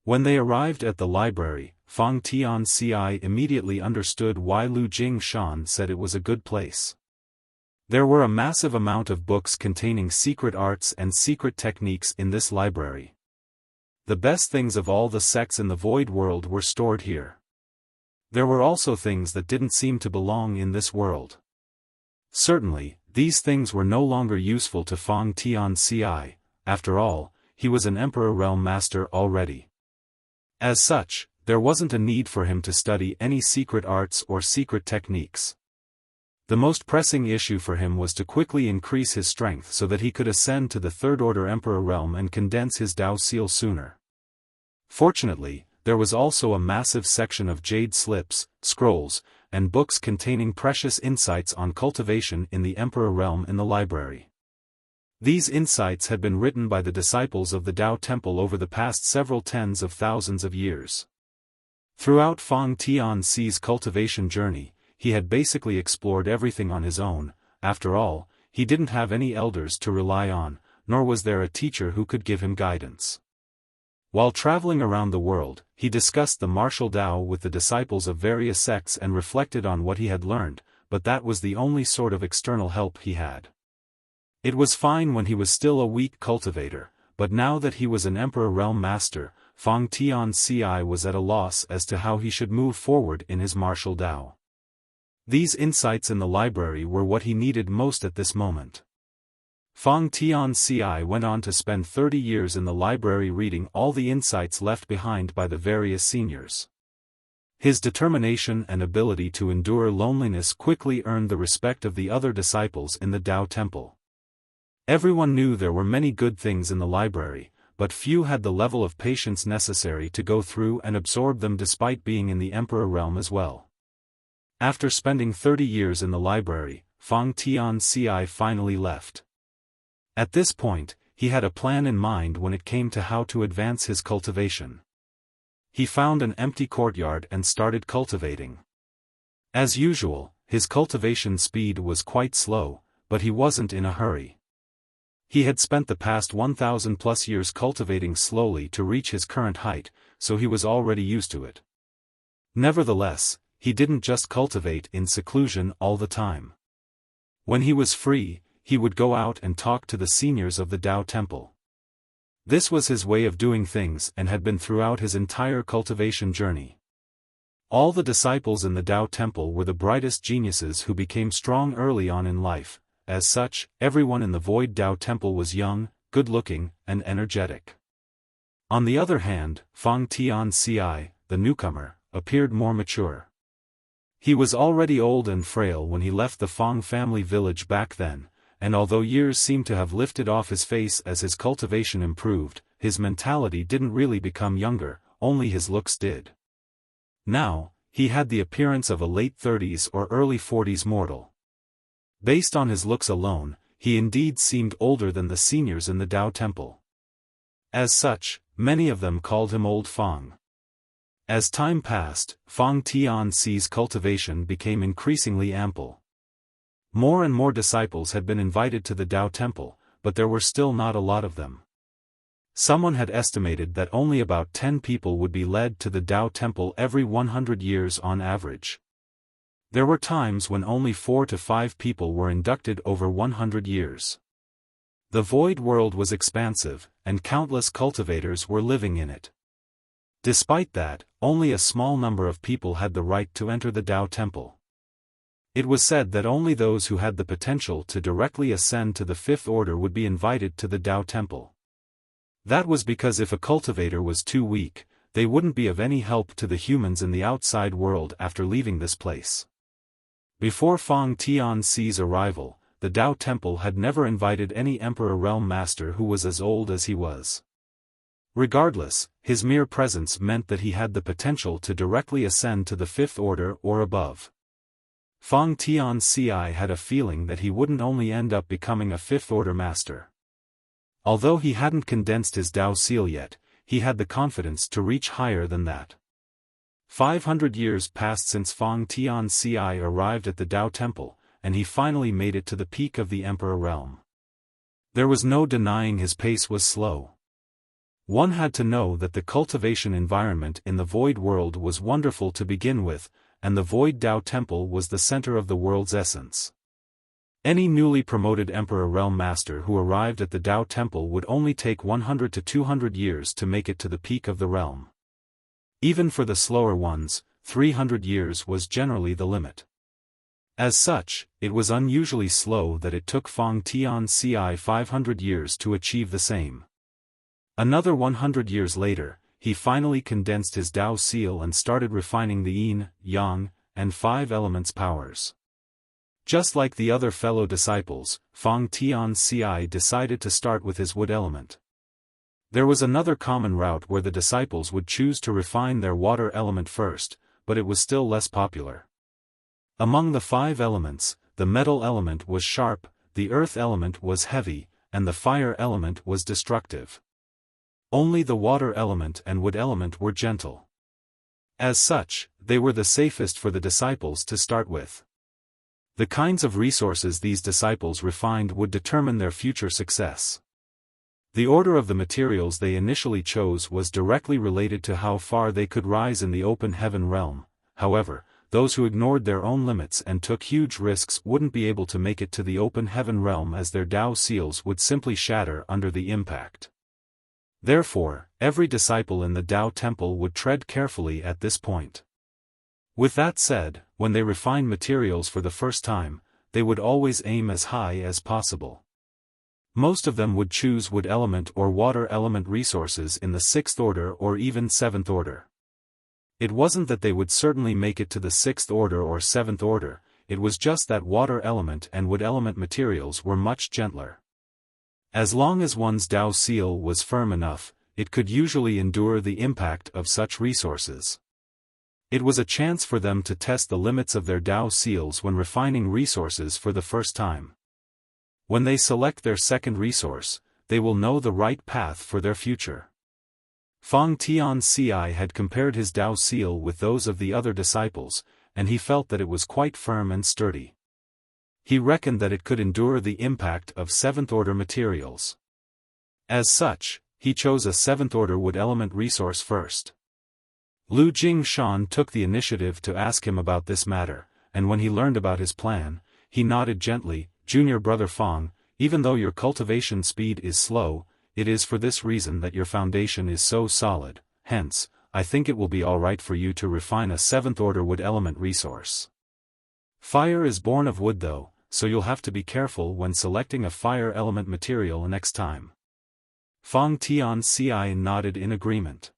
When they arrived at the library, Fang Tianci immediately understood why Lu Jingshan said it was a good place. There were a massive amount of books containing secret arts and secret techniques in this library. The best things of all the sects in the void world were stored here. There were also things that didn't seem to belong in this world. Certainly, these things were no longer useful to Fang Tianci, after all, he was an Emperor Realm Master already. As such, there wasn't a need for him to study any secret arts or secret techniques. The most pressing issue for him was to quickly increase his strength so that he could ascend to the Third Order Emperor Realm and condense his Tao seal sooner. Fortunately, there was also a massive section of jade slips, scrolls, and books containing precious insights on cultivation in the Emperor Realm in the library. These insights had been written by the disciples of the Tao Temple over the past several tens of thousands of years. Throughout Fang Tianci's cultivation journey, he had basically explored everything on his own. After all, he didn't have any elders to rely on, nor was there a teacher who could give him guidance. While traveling around the world, he discussed the martial Tao with the disciples of various sects and reflected on what he had learned, but that was the only sort of external help he had. It was fine when he was still a weak cultivator, but now that he was an Emperor Realm Master, Fang Tianci was at a loss as to how he should move forward in his martial Tao. These insights in the library were what he needed most at this moment. Fang Tianci went on to spend 30 years in the library reading all the insights left behind by the various seniors. His determination and ability to endure loneliness quickly earned the respect of the other disciples in the Tao Temple. Everyone knew there were many good things in the library, but few had the level of patience necessary to go through and absorb them despite being in the Emperor realm as well. After spending 30 years in the library, Fang Tianxi finally left. At this point, he had a plan in mind when it came to how to advance his cultivation. He found an empty courtyard and started cultivating. As usual, his cultivation speed was quite slow, but he wasn't in a hurry. He had spent the past 1,000+ years cultivating slowly to reach his current height, so he was already used to it. Nevertheless, he didn't just cultivate in seclusion all the time. When he was free, he would go out and talk to the seniors of the Tao Temple. This was his way of doing things and had been throughout his entire cultivation journey. All the disciples in the Tao Temple were the brightest geniuses who became strong early on in life. As such, everyone in the Void Tao Temple was young, good-looking, and energetic. On the other hand, Fang Tianxi, the newcomer, appeared more mature. He was already old and frail when he left the Fang family village back then, and although years seemed to have lifted off his face as his cultivation improved, his mentality didn't really become younger, only his looks did. Now, he had the appearance of a late 30s or early 40s mortal. Based on his looks alone, he indeed seemed older than the seniors in the Tao Temple. As such, many of them called him Old Fang. As time passed, Fang Tianxi's cultivation became increasingly ample. More and more disciples had been invited to the Tao Temple, but there were still not a lot of them. Someone had estimated that only about 10 people would be led to the Tao Temple every 100 years on average. There were times when only 4 to 5 people were inducted over 100 years. The void world was expansive, and countless cultivators were living in it. Despite that, only a small number of people had the right to enter the Tao Temple. It was said that only those who had the potential to directly ascend to the Fifth Order would be invited to the Tao Temple. That was because if a cultivator was too weak, they wouldn't be of any help to the humans in the outside world after leaving this place. Before Fang Tianxi's arrival, the Tao Temple had never invited any Emperor Realm Master who was as old as he was. Regardless, his mere presence meant that he had the potential to directly ascend to the Fifth Order or above. Fang Tianxi had a feeling that he wouldn't only end up becoming a Fifth Order Master. Although he hadn't condensed his Tao Seal yet, he had the confidence to reach higher than that. 500 years passed since Fang Tianxi arrived at the Tao Temple, and he finally made it to the peak of the Emperor Realm. There was no denying his pace was slow. One had to know that the cultivation environment in the Void World was wonderful to begin with, and the Void Tao Temple was the center of the world's essence. Any newly promoted Emperor Realm Master who arrived at the Tao Temple would only take 100 to 200 years to make it to the peak of the realm. Even for the slower ones, 300 years was generally the limit. As such, it was unusually slow that it took Fang Tianxi 500 years to achieve the same. Another 100 years later, he finally condensed his Tao Seal and started refining the Yin, Yang, and 5 elements powers. Just like the other fellow disciples, Fang Tianxi decided to start with his wood element. There was another common route where the disciples would choose to refine their water element first, but it was still less popular. Among the 5 elements, the metal element was sharp, the earth element was heavy, and the fire element was destructive. Only the water element and wood element were gentle. As such, they were the safest for the disciples to start with. The kinds of resources these disciples refined would determine their future success. The order of the materials they initially chose was directly related to how far they could rise in the open heaven realm. However, those who ignored their own limits and took huge risks wouldn't be able to make it to the open heaven realm as their Tao seals would simply shatter under the impact. Therefore, every disciple in the Tao Temple would tread carefully at this point. With that said, when they refined materials for the first time, they would always aim as high as possible. Most of them would choose wood element or water element resources in the 6th order or even 7th order. It wasn't that they would certainly make it to the 6th order or 7th order, it was just that water element and wood element materials were much gentler. As long as one's Dao seal was firm enough, it could usually endure the impact of such resources. It was a chance for them to test the limits of their Dao seals when refining resources for the first time. When they select their second resource, they will know the right path for their future. Fang Tianci had compared his Dao seal with those of the other disciples, and he felt that it was quite firm and sturdy. He reckoned that it could endure the impact of 7th-order materials. As such, he chose a 7th-order wood element resource first. Lu Jingshan took the initiative to ask him about this matter, and when he learned about his plan, he nodded gently, "Junior brother Fang, even though your cultivation speed is slow, it is for this reason that your foundation is so solid, hence, I think it will be alright for you to refine a 7th-order wood element resource. Fire is born of wood though, so you'll have to be careful when selecting a fire element material next time." Fang Tianci nodded in agreement.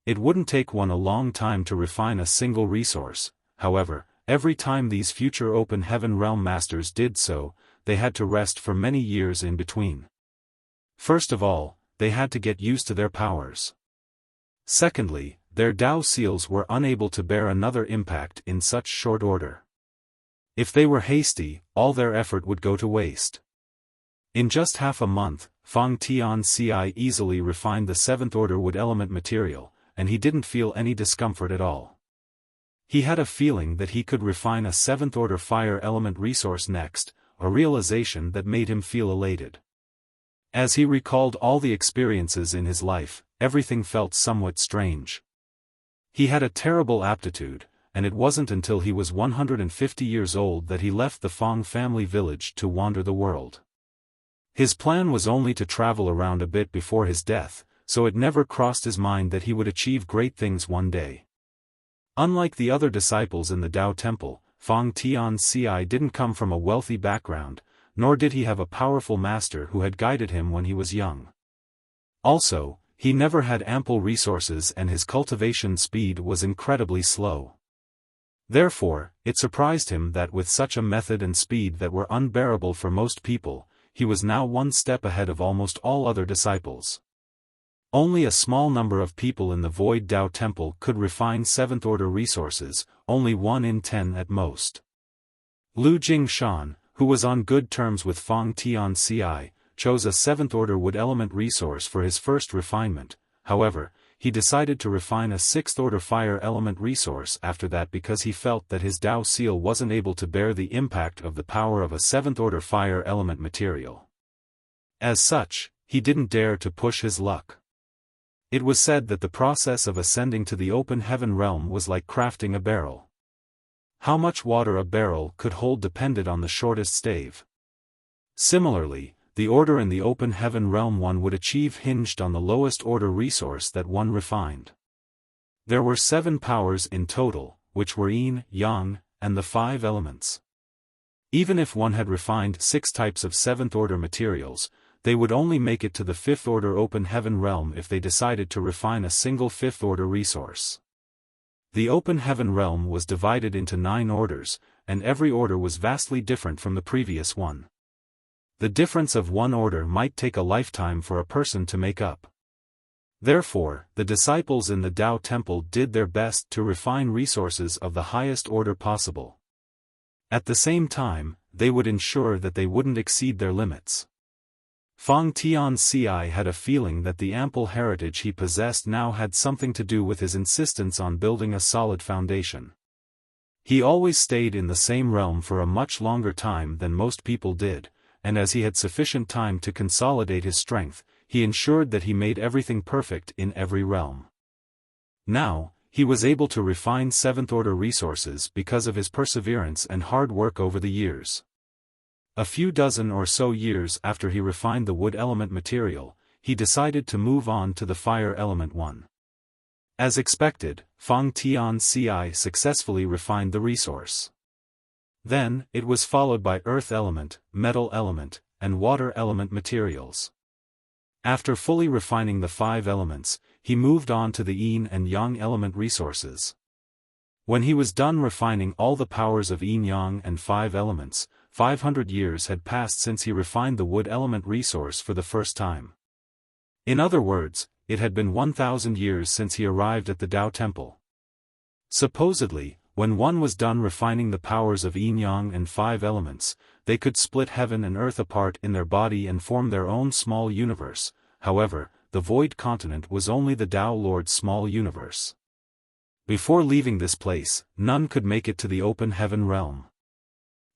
It wouldn't take one a long time to refine a single resource, however, every time these future open heaven realm masters did so, they had to rest for many years in between. First of all, they had to get used to their powers. Secondly, their Dao seals were unable to bear another impact in such short order. If they were hasty, all their effort would go to waste. In just half a month, Fang Tianci easily refined the 7th-order wood element material, and he didn't feel any discomfort at all. He had a feeling that he could refine a 7th-order fire element resource next, a realization that made him feel elated. As he recalled all the experiences in his life, everything felt somewhat strange. He had a terrible aptitude, and it wasn't until he was 150 years old that he left the Fang family village to wander the world. His plan was only to travel around a bit before his death, so it never crossed his mind that he would achieve great things one day. Unlike the other disciples in the Dao Temple, Fang Tianci didn't come from a wealthy background, nor did he have a powerful master who had guided him when he was young. Also, he never had ample resources and his cultivation speed was incredibly slow. Therefore, it surprised him that with such a method and speed that were unbearable for most people, he was now one step ahead of almost all other disciples. Only a small number of people in the Void Dao Temple could refine 7th-order resources, only 1 in 10 at most. Lu Jingshan, who was on good terms with Fang Tianci, chose a 7th-order wood element resource for his first refinement. However, he decided to refine a 6th-order fire element resource after that because he felt that his Dao seal wasn't able to bear the impact of the power of a 7th-order fire element material. As such, he didn't dare to push his luck. It was said that the process of ascending to the open heaven realm was like crafting a barrel. How much water a barrel could hold depended on the shortest stave. Similarly, the order in the open heaven realm one would achieve hinged on the lowest order resource that one refined. There were 7 powers in total, which were yin, yang, and the 5 elements. Even if one had refined 6 types of 7th-order materials, they would only make it to the 5th-order open heaven realm if they decided to refine a single 5th-order resource. The open heaven realm was divided into 9 orders, and every order was vastly different from the previous one. The difference of one order might take a lifetime for a person to make up. Therefore, the disciples in the Dao Temple did their best to refine resources of the highest order possible. At the same time, they would ensure that they wouldn't exceed their limits. Fang Tianci had a feeling that the ample heritage he possessed now had something to do with his insistence on building a solid foundation. He always stayed in the same realm for a much longer time than most people did, and as he had sufficient time to consolidate his strength, he ensured that he made everything perfect in every realm. Now, he was able to refine 7th-order resources because of his perseverance and hard work over the years. A few dozen or so years after he refined the wood element material, he decided to move on to the fire element one. As expected, Fang Tianci successfully refined the resource. Then, it was followed by earth element, metal element, and water element materials. After fully refining the 5 elements, he moved on to the yin and yang element resources. When he was done refining all the powers of yin-yang and 5 elements, 500 years had passed since he refined the wood element resource for the first time. In other words, it had been 1,000 years since he arrived at the Tao Temple. Supposedly, when one was done refining the powers of yin-yang and 5 elements, they could split heaven and earth apart in their body and form their own small universe. However, the Void Continent was only the Tao Lord's small universe. Before leaving this place, none could make it to the open heaven realm.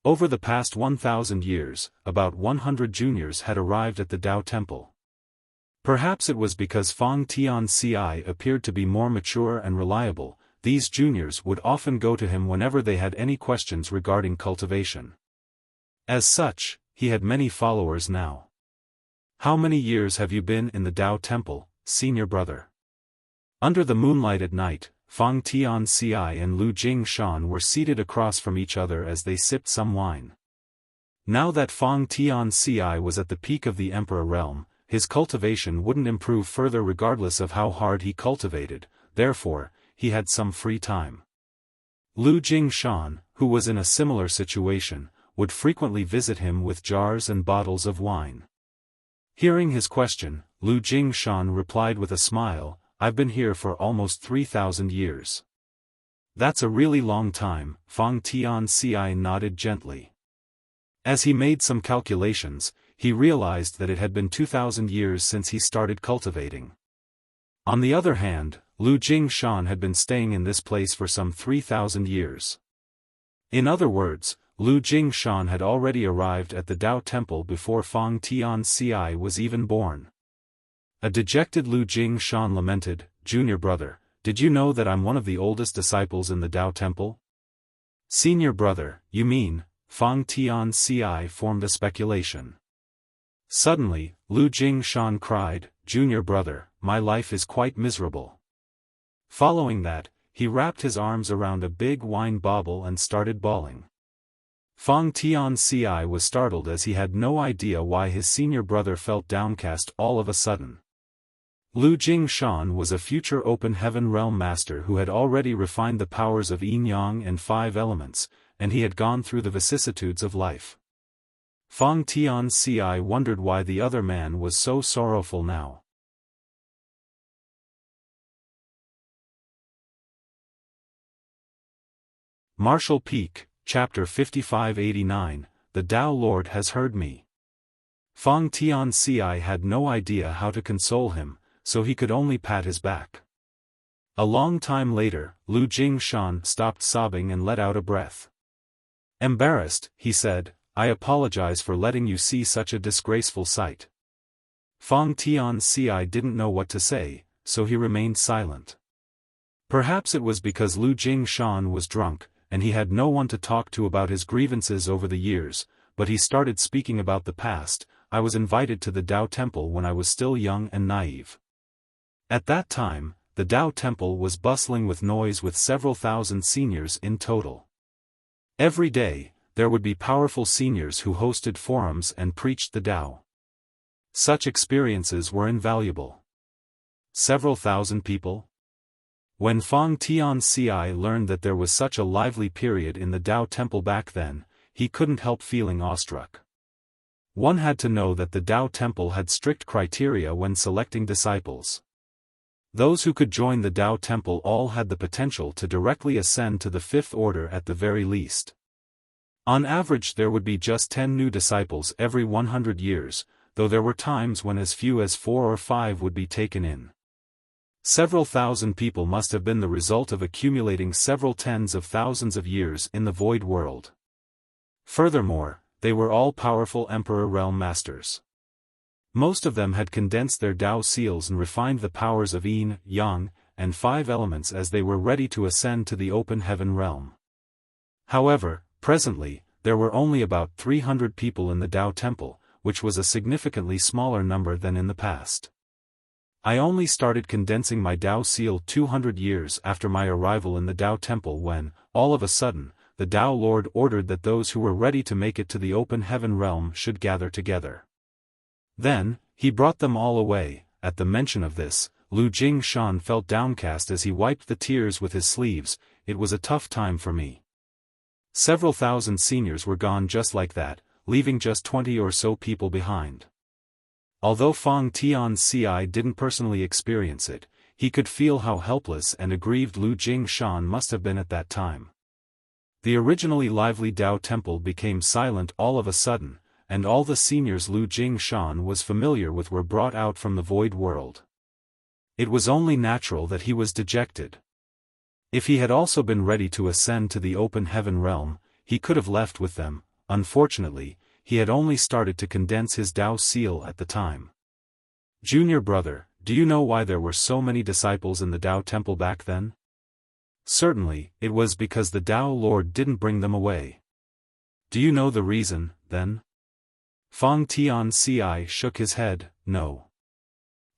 Over the past 1,000 years, about 100 juniors had arrived at the Tao Temple. Perhaps it was because Fang Tianci appeared to be more mature and reliable. These juniors would often go to him whenever they had any questions regarding cultivation. As such, he had many followers now. "How many years have you been in the Tao Temple, senior brother?" Under the moonlight at night, Fang Tianci and Lu Jingshan were seated across from each other as they sipped some wine. Now that Fang Tianci was at the peak of the Emperor realm, his cultivation wouldn't improve further regardless of how hard he cultivated, therefore, he had some free time. Lu Jingshan, who was in a similar situation, would frequently visit him with jars and bottles of wine. Hearing his question, Lu Jingshan replied with a smile, "I've been here for almost 3,000 years." "That's a really long time," Fang Tianci nodded gently. As he made some calculations, he realized that it had been 2,000 years since he started cultivating. On the other hand, Lu Jingshan had been staying in this place for some 3,000 years. In other words, Lu Jingshan had already arrived at the Tao Temple before Fang Tianci was even born. A dejected Lu Jingshan lamented, "Junior brother, did you know that I'm one of the oldest disciples in the Tao Temple?" "Senior brother, you mean?" Fang Tianci formed a speculation. Suddenly, Lu Jingshan cried, "Junior brother, my life is quite miserable." Following that, he wrapped his arms around a big wine bottle and started bawling. Fang Tianci was startled as he had no idea why his senior brother felt downcast all of a sudden. Lu Jingshan was a future open heaven realm master who had already refined the powers of yin-yang and 5 elements, and he had gone through the vicissitudes of life. Fang Tianci wondered why the other man was so sorrowful now. Martial Peak, Chapter 5589, The Tao Lord has heard me. Fang Tianci had no idea how to console him, so he could only pat his back. A long time later, Lu Jingshan stopped sobbing and let out a breath. "Embarrassed," he said, "I apologize for letting you see such a disgraceful sight." Fang Tianci didn't know what to say, so he remained silent. Perhaps it was because Lu Jingshan was drunk, and he had no one to talk to about his grievances over the years, but he started speaking about the past. "I was invited to the Tao Temple when I was still young and naive. At that time, the Tao Temple was bustling with noise with several thousand seniors in total. Every day, there would be powerful seniors who hosted forums and preached the Tao. Such experiences were invaluable. Several thousand people? When Fang Tianci learned that there was such a lively period in the Tao Temple back then, he couldn't help feeling awestruck. One had to know that the Tao Temple had strict criteria when selecting disciples. Those who could join the Tao Temple all had the potential to directly ascend to the 5th order at the very least. On average there would be just 10 new disciples every 100 years, though there were times when as few as 4 or 5 would be taken in. Several thousand people must have been the result of accumulating several tens of thousands of years in the void world. Furthermore, they were all powerful Emperor Realm Masters. Most of them had condensed their Tao seals and refined the powers of Yin, Yang, and 5 elements as they were ready to ascend to the open heaven realm. However, presently, there were only about 300 people in the Tao Temple, which was a significantly smaller number than in the past. I only started condensing my Tao seal 200 years after my arrival in the Tao Temple when, all of a sudden, the Tao Lord ordered that those who were ready to make it to the open heaven realm should gather together. Then, he brought them all away. At the mention of this, Lu Jingshan felt downcast as he wiped the tears with his sleeves. It was a tough time for me. Several thousand seniors were gone just like that, leaving just 20 or so people behind. Although Fang Tianci didn't personally experience it, he could feel how helpless and aggrieved Lu Jingshan must have been at that time. The originally lively Dao Temple became silent all of a sudden, and all the seniors Lu Jingshan was familiar with were brought out from the void world. It was only natural that he was dejected. If he had also been ready to ascend to the open heaven realm, he could have left with them. Unfortunately, he had only started to condense his Dao seal at the time. Junior brother, do you know why there were so many disciples in the Dao Temple back then? Certainly, it was because the Dao Lord didn't bring them away. Do you know the reason, then? Fang Tianci shook his head, no.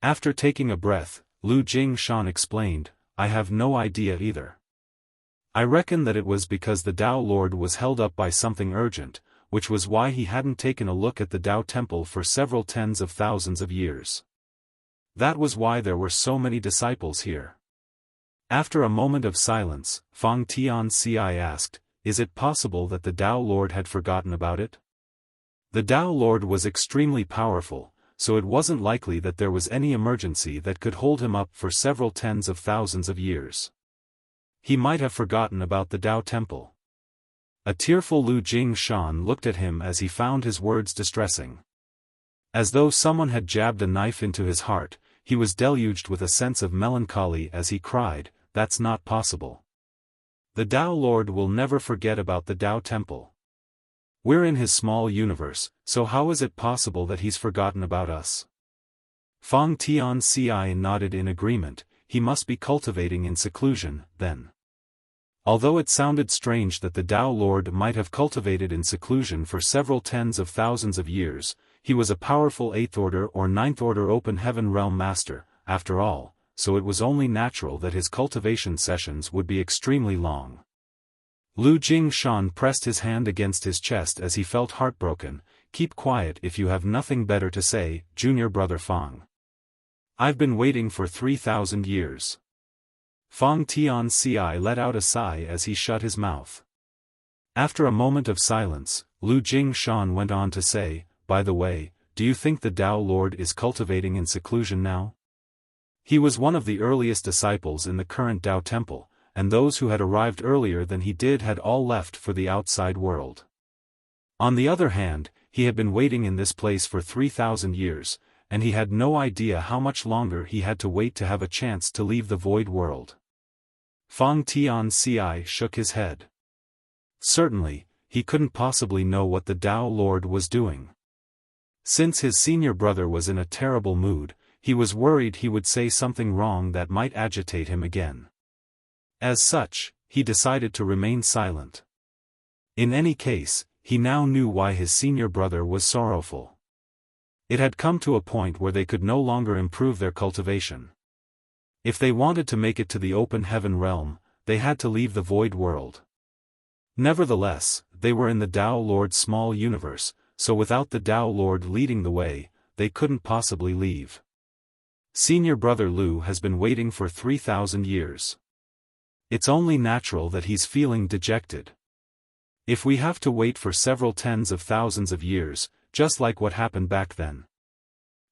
After taking a breath, Lu Jingshan explained, I have no idea either. I reckon that it was because the Dao Lord was held up by something urgent, which was why he hadn't taken a look at the Dao Temple for several tens of thousands of years. That was why there were so many disciples here. After a moment of silence, Fang Tianci asked, is it possible that the Dao Lord had forgotten about it? The Dao Lord was extremely powerful, so it wasn't likely that there was any emergency that could hold him up for several tens of thousands of years. He might have forgotten about the Dao Temple. A tearful Lu Jingshan looked at him as he found his words distressing. As though someone had jabbed a knife into his heart, he was deluged with a sense of melancholy as he cried, that's not possible. The Dao Lord will never forget about the Dao Temple. We're in his small universe, so how is it possible that he's forgotten about us? Fang Tianci nodded in agreement. He must be cultivating in seclusion, then. Although it sounded strange that the Dao Lord might have cultivated in seclusion for several tens of thousands of years, he was a powerful 8th order or 9th order open heaven realm master, after all, so it was only natural that his cultivation sessions would be extremely long. Lu Jingshan pressed his hand against his chest as he felt heartbroken. Keep quiet if you have nothing better to say, junior brother Fang. I've been waiting for 3,000 years. Fang Tianci let out a sigh as he shut his mouth. After a moment of silence, Lu Jingshan went on to say, by the way, do you think the Dao Lord is cultivating in seclusion now? He was one of the earliest disciples in the current Dao Temple, and those who had arrived earlier than he did had all left for the outside world. On the other hand, he had been waiting in this place for 3,000 years, and he had no idea how much longer he had to wait to have a chance to leave the void world. Fang Tianci shook his head. Certainly, he couldn't possibly know what the Dao Lord was doing. Since his senior brother was in a terrible mood, he was worried he would say something wrong that might agitate him again. As such, he decided to remain silent. In any case, he now knew why his senior brother was sorrowful. It had come to a point where they could no longer improve their cultivation. If they wanted to make it to the open heaven realm, they had to leave the void world. Nevertheless, they were in the Dao Lord's small universe, so without the Dao Lord leading the way, they couldn't possibly leave. Senior brother Lu has been waiting for 3,000 years. It's only natural that he's feeling dejected. If we have to wait for several tens of thousands of years, just like what happened back then.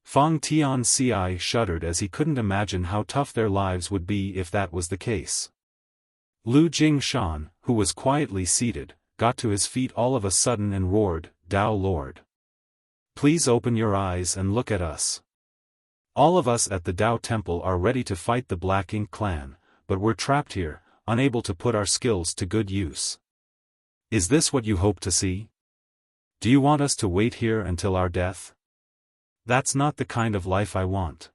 Fang Tianci shuddered as he couldn't imagine how tough their lives would be if that was the case. Lu Jingshan, who was quietly seated, got to his feet all of a sudden and roared, Dao Lord. Please open your eyes and look at us. All of us at the Dao Temple are ready to fight the Black Ink clan, but we're trapped here, unable to put our skills to good use. Is this what you hope to see? Do you want us to wait here until our death? That's not the kind of life I want.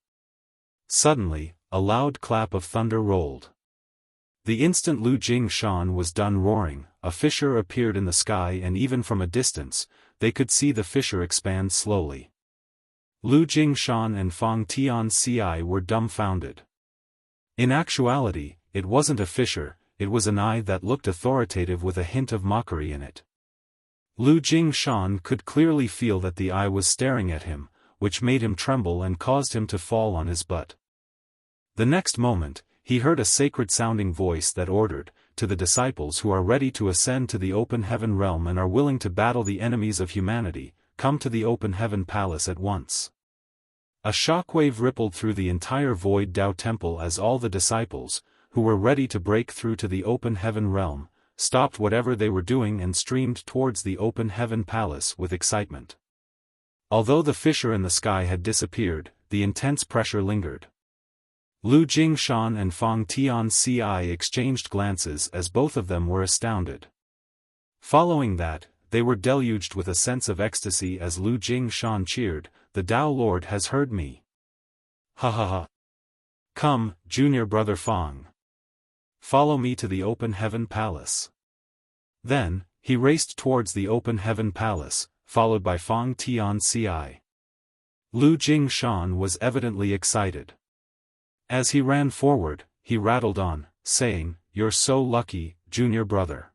Suddenly, a loud clap of thunder rolled. The instant Lu Jingshan was done roaring, a fissure appeared in the sky, and even from a distance, they could see the fissure expand slowly. Lu Jingshan and Fang Tianci were dumbfounded. In actuality, it wasn't a fissure, it was an eye that looked authoritative with a hint of mockery in it. Lu Jingshan could clearly feel that the eye was staring at him, which made him tremble and caused him to fall on his butt. The next moment, he heard a sacred-sounding voice that ordered, to the disciples who are ready to ascend to the open heaven realm and are willing to battle the enemies of humanity, come to the open heaven palace at once. A shockwave rippled through the entire void Tao temple as all the disciples, who were ready to break through to the open heaven realm, stopped whatever they were doing and streamed towards the open heaven palace with excitement. Although the fissure in the sky had disappeared, the intense pressure lingered. Lu Jingshan and Fang Tianci exchanged glances as both of them were astounded. Following that, they were deluged with a sense of ecstasy as Lu Jingshan cheered, "The Tao Lord has heard me. Ha ha ha. Come, junior brother Fang. Follow me to the open heaven palace." Then, he raced towards the open heaven palace, followed by Fang Tianci. Lu Jingshan was evidently excited. As he ran forward, he rattled on, saying, "You're so lucky, junior brother.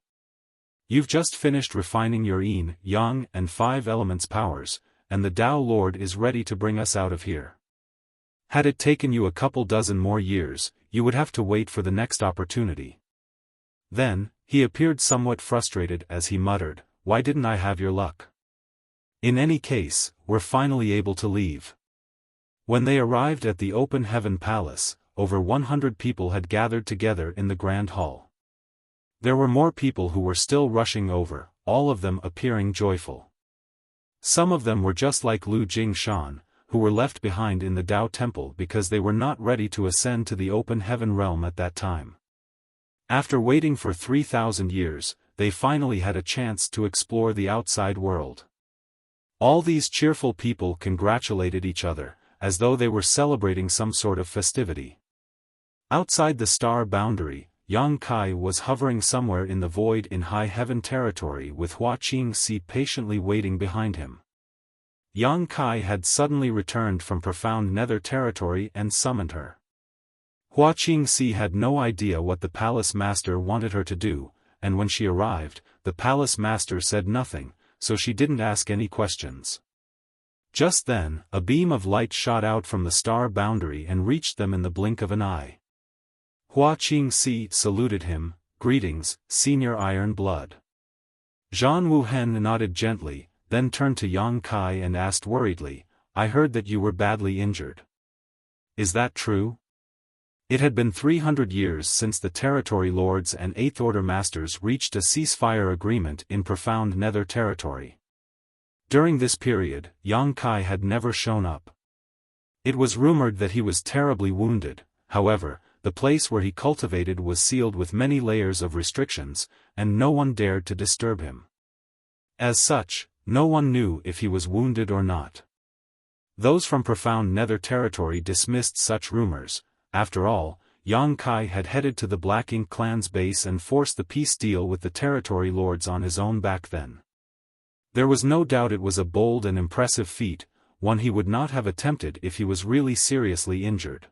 You've just finished refining your yin, yang, and 5 elements powers, and the Tao Lord is ready to bring us out of here. Had it taken you a couple dozen more years, you would have to wait for the next opportunity." Then, he appeared somewhat frustrated as he muttered, "Why didn't I have your luck? In any case, we're finally able to leave." When they arrived at the open heaven palace, over 100 people had gathered together in the grand hall. There were more people who were still rushing over, all of them appearing joyful. Some of them were just like Lu Jingshan, who were left behind in the Tao temple because they were not ready to ascend to the open heaven realm at that time. After waiting for 3,000 years, they finally had a chance to explore the outside world. All these cheerful people congratulated each other, as though they were celebrating some sort of festivity. Outside the star boundary, Yang Kai was hovering somewhere in the void in high heaven territory with Hua Qingxi patiently waiting behind him. Yang Kai had suddenly returned from profound nether territory and summoned her. Hua Qingxi had no idea what the palace master wanted her to do, and when she arrived, the palace master said nothing, so she didn't ask any questions. Just then, a beam of light shot out from the star boundary and reached them in the blink of an eye. Hua Qingxi saluted him, "Greetings, Senior Iron Blood." Zhan Wuhen nodded gently, then turned to Yang Kai and asked worriedly, "I heard that you were badly injured. Is that true?" It had been 300 years since the Territory Lords and Eighth Order Masters reached a ceasefire agreement in profound nether territory. During this period, Yang Kai had never shown up. It was rumored that he was terribly wounded, however, the place where he cultivated was sealed with many layers of restrictions, and no one dared to disturb him. As such, no one knew if he was wounded or not. Those from profound nether territory dismissed such rumors. After all, Yang Kai had headed to the Black Ink clan's base and forced the peace deal with the territory lords on his own back then. There was no doubt it was a bold and impressive feat, one he would not have attempted if he was really seriously injured.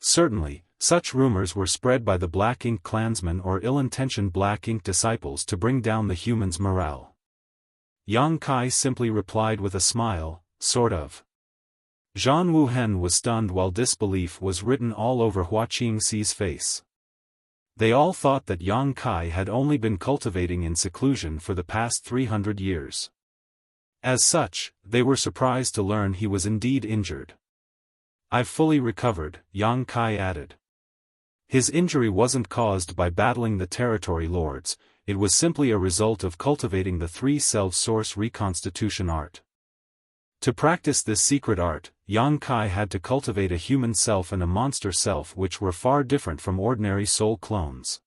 Certainly, such rumors were spread by the Black Ink clansmen or ill-intentioned Black Ink disciples to bring down the humans' morale. Yang Kai simply replied with a smile, "Sort of." Zhan Wuhen was stunned while disbelief was written all over Hua Qingxi's face. They all thought that Yang Kai had only been cultivating in seclusion for the past 300 years. As such, they were surprised to learn he was indeed injured. "I've fully recovered," Yang Kai added. His injury wasn't caused by battling the territory lords, it was simply a result of cultivating the 3-celled source reconstitution art. To practice this secret art, Yang Kai had to cultivate a human self and a monster self which were far different from ordinary soul clones.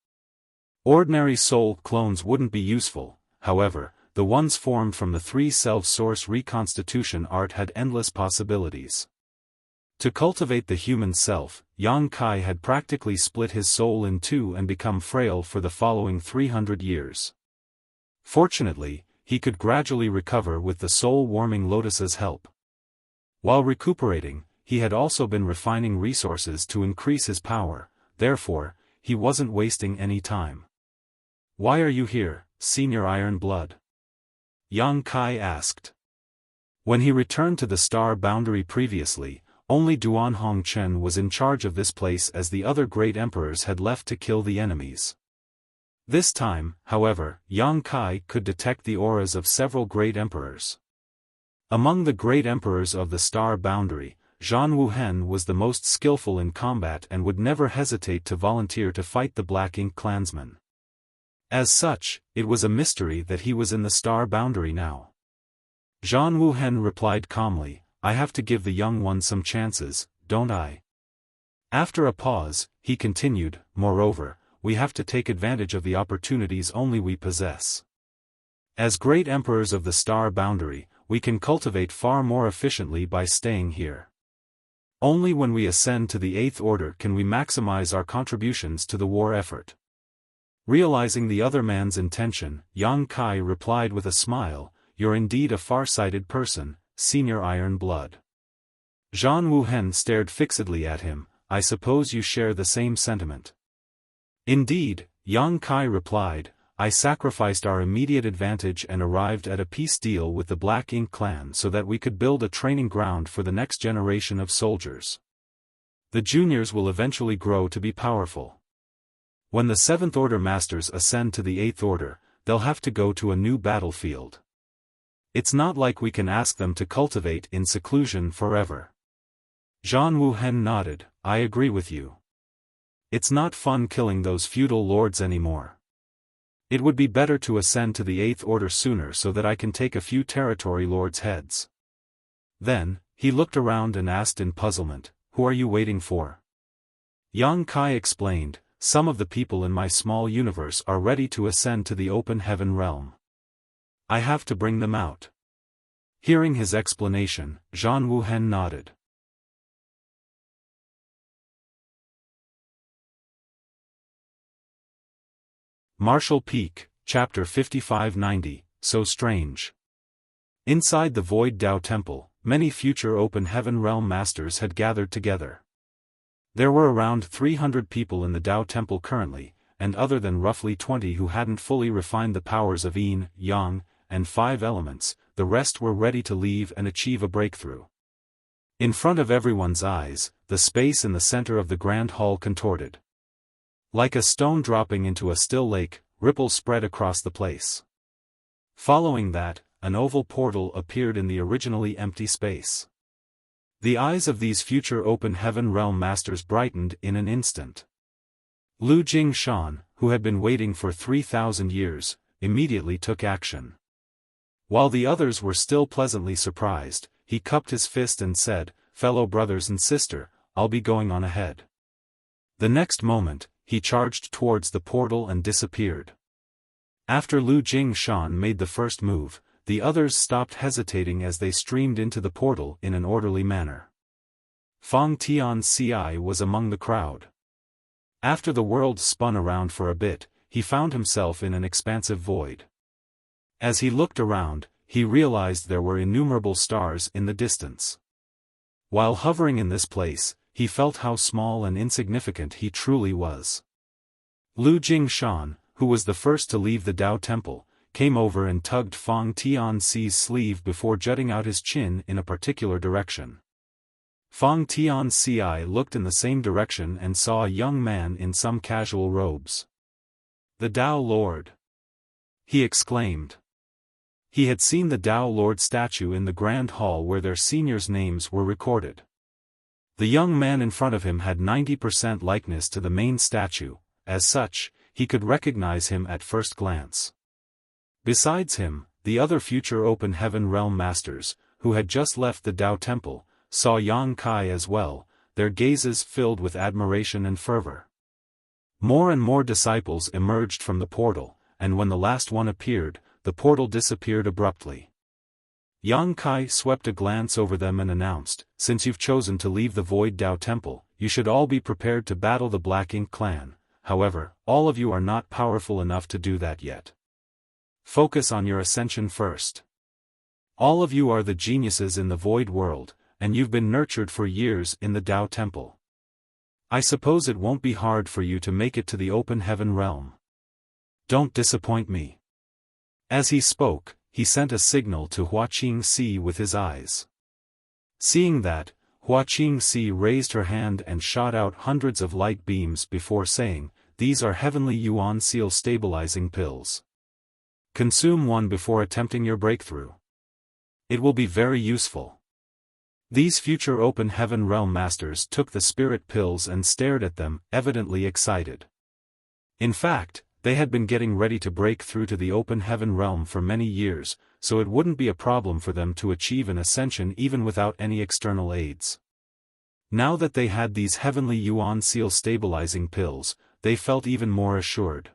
Ordinary soul clones wouldn't be useful, however, the ones formed from the 3-celled source reconstitution art had endless possibilities. To cultivate the human self, Yang Kai had practically split his soul in two and become frail for the following 300 years. Fortunately, he could gradually recover with the soul-warming lotus's help. While recuperating, he had also been refining resources to increase his power, therefore, he wasn't wasting any time. "Why are you here, Senior Iron Blood?" Yang Kai asked. When he returned to the star boundary previously, only Duan Hongchen was in charge of this place as the other great emperors had left to kill the enemies. This time, however, Yang Kai could detect the auras of several great emperors. Among the great emperors of the Star Boundary, Zhan Wuhen was the most skillful in combat and would never hesitate to volunteer to fight the Black Ink clansmen. As such, it was a mystery that he was in the Star Boundary now. Zhan Wuhen replied calmly, "I have to give the young one some chances, don't I?" After a pause, he continued, "Moreover, we have to take advantage of the opportunities only we possess. As great emperors of the Star Boundary, we can cultivate far more efficiently by staying here. Only when we ascend to the 8th order can we maximize our contributions to the war effort." Realizing the other man's intention, Yang Kai replied with a smile, "You're indeed a far-sighted person, Senior Iron Blood." Zhan Wuhen stared fixedly at him, "I suppose you share the same sentiment." "Indeed," Yang Kai replied, "I sacrificed our immediate advantage and arrived at a peace deal with the Black Ink clan so that we could build a training ground for the next generation of soldiers. The juniors will eventually grow to be powerful. When the 7th Order Masters ascend to the 8th Order, they'll have to go to a new battlefield. It's not like we can ask them to cultivate in seclusion forever." Zhan Wuhen nodded, "I agree with you. It's not fun killing those feudal lords anymore. It would be better to ascend to the 8th Order sooner so that I can take a few territory lords' heads." Then, he looked around and asked in puzzlement, "Who are you waiting for?" Yang Kai explained, "Some of the people in my small universe are ready to ascend to the open heaven realm. I have to bring them out." Hearing his explanation, Zhan Wuhen nodded. Martial Peak, Chapter 5590, So Strange. Inside the Void Dao Temple, many future Open Heaven Realm Masters had gathered together. There were around 300 people in the Dao Temple currently, and other than roughly 20 who hadn't fully refined the powers of Yin, Yang, and 5 elements, the rest were ready to leave and achieve a breakthrough. In front of everyone's eyes, the space in the center of the Grand Hall contorted. Like a stone dropping into a still lake, ripples spread across the place. Following that, an oval portal appeared in the originally empty space. The eyes of these future Open Heaven Realm Masters brightened in an instant. Lu Jingshan, who had been waiting for 3,000 years, immediately took action. While the others were still pleasantly surprised, he cupped his fist and said, "Fellow brothers and sister, I'll be going on ahead." The next moment, he charged towards the portal and disappeared. After Lu Jingshan made the first move, the others stopped hesitating as they streamed into the portal in an orderly manner. Fang Tianci was among the crowd. After the world spun around for a bit, he found himself in an expansive void. As he looked around, he realized there were innumerable stars in the distance. While hovering in this place, he felt how small and insignificant he truly was. Lu Jingshan, who was the first to leave the Dao Temple, came over and tugged Fang Tianci's sleeve before jutting out his chin in a particular direction. Fang Tianci looked in the same direction and saw a young man in some casual robes. "The Dao Lord!" he exclaimed. He had seen the Dao Lord statue in the Grand Hall where their seniors' names were recorded. The young man in front of him had 90% likeness to the main statue, as such, he could recognize him at first glance. Besides him, the other future Open Heaven Realm Masters, who had just left the Dao Temple, saw Yang Kai as well, their gazes filled with admiration and fervor. More and more disciples emerged from the portal, and when the last one appeared, the portal disappeared abruptly. Yang Kai swept a glance over them and announced, "Since you've chosen to leave the Void Dao Temple, you should all be prepared to battle the Black Ink clan. However, all of you are not powerful enough to do that yet. Focus on your ascension first. All of you are the geniuses in the Void world, and you've been nurtured for years in the Dao Temple. I suppose it won't be hard for you to make it to the Open Heaven realm. Don't disappoint me." As he spoke, he sent a signal to Hua Qingxi with his eyes. Seeing that, Hua Qingxi raised her hand and shot out hundreds of light beams before saying, "These are heavenly yuan seal stabilizing pills. Consume one before attempting your breakthrough. It will be very useful." These future open heaven realm masters took the spirit pills and stared at them, evidently excited. In fact, they had been getting ready to break through to the open heaven realm for many years, so it wouldn't be a problem for them to achieve an ascension even without any external aids. Now that they had these heavenly yuan seal stabilizing pills, they felt even more assured.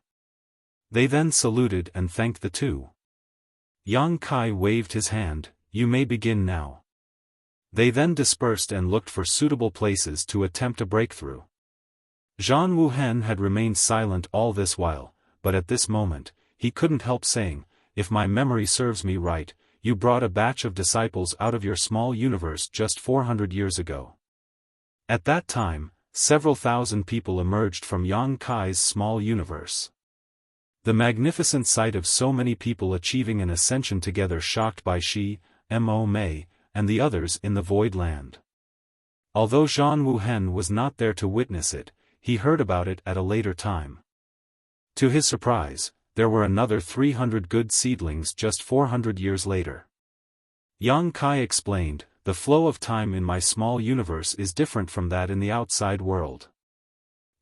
They then saluted and thanked the two. Yang Kai waved his hand, "You may begin now." They then dispersed and looked for suitable places to attempt a breakthrough. Zhang Wuhen had remained silent all this while, but at this moment, he couldn't help saying, "If my memory serves me right, you brought a batch of disciples out of your small universe just 400 years ago." At that time, several thousand people emerged from Yang Kai's small universe. The magnificent sight of so many people achieving an ascension together shocked Bai Shi, Mo Mei, and the others in the Void Land. Although Zhang Wuhen was not there to witness it, he heard about it at a later time. To his surprise, there were another 300 good seedlings just 400 years later. Yang Kai explained, "The flow of time in my small universe is different from that in the outside world."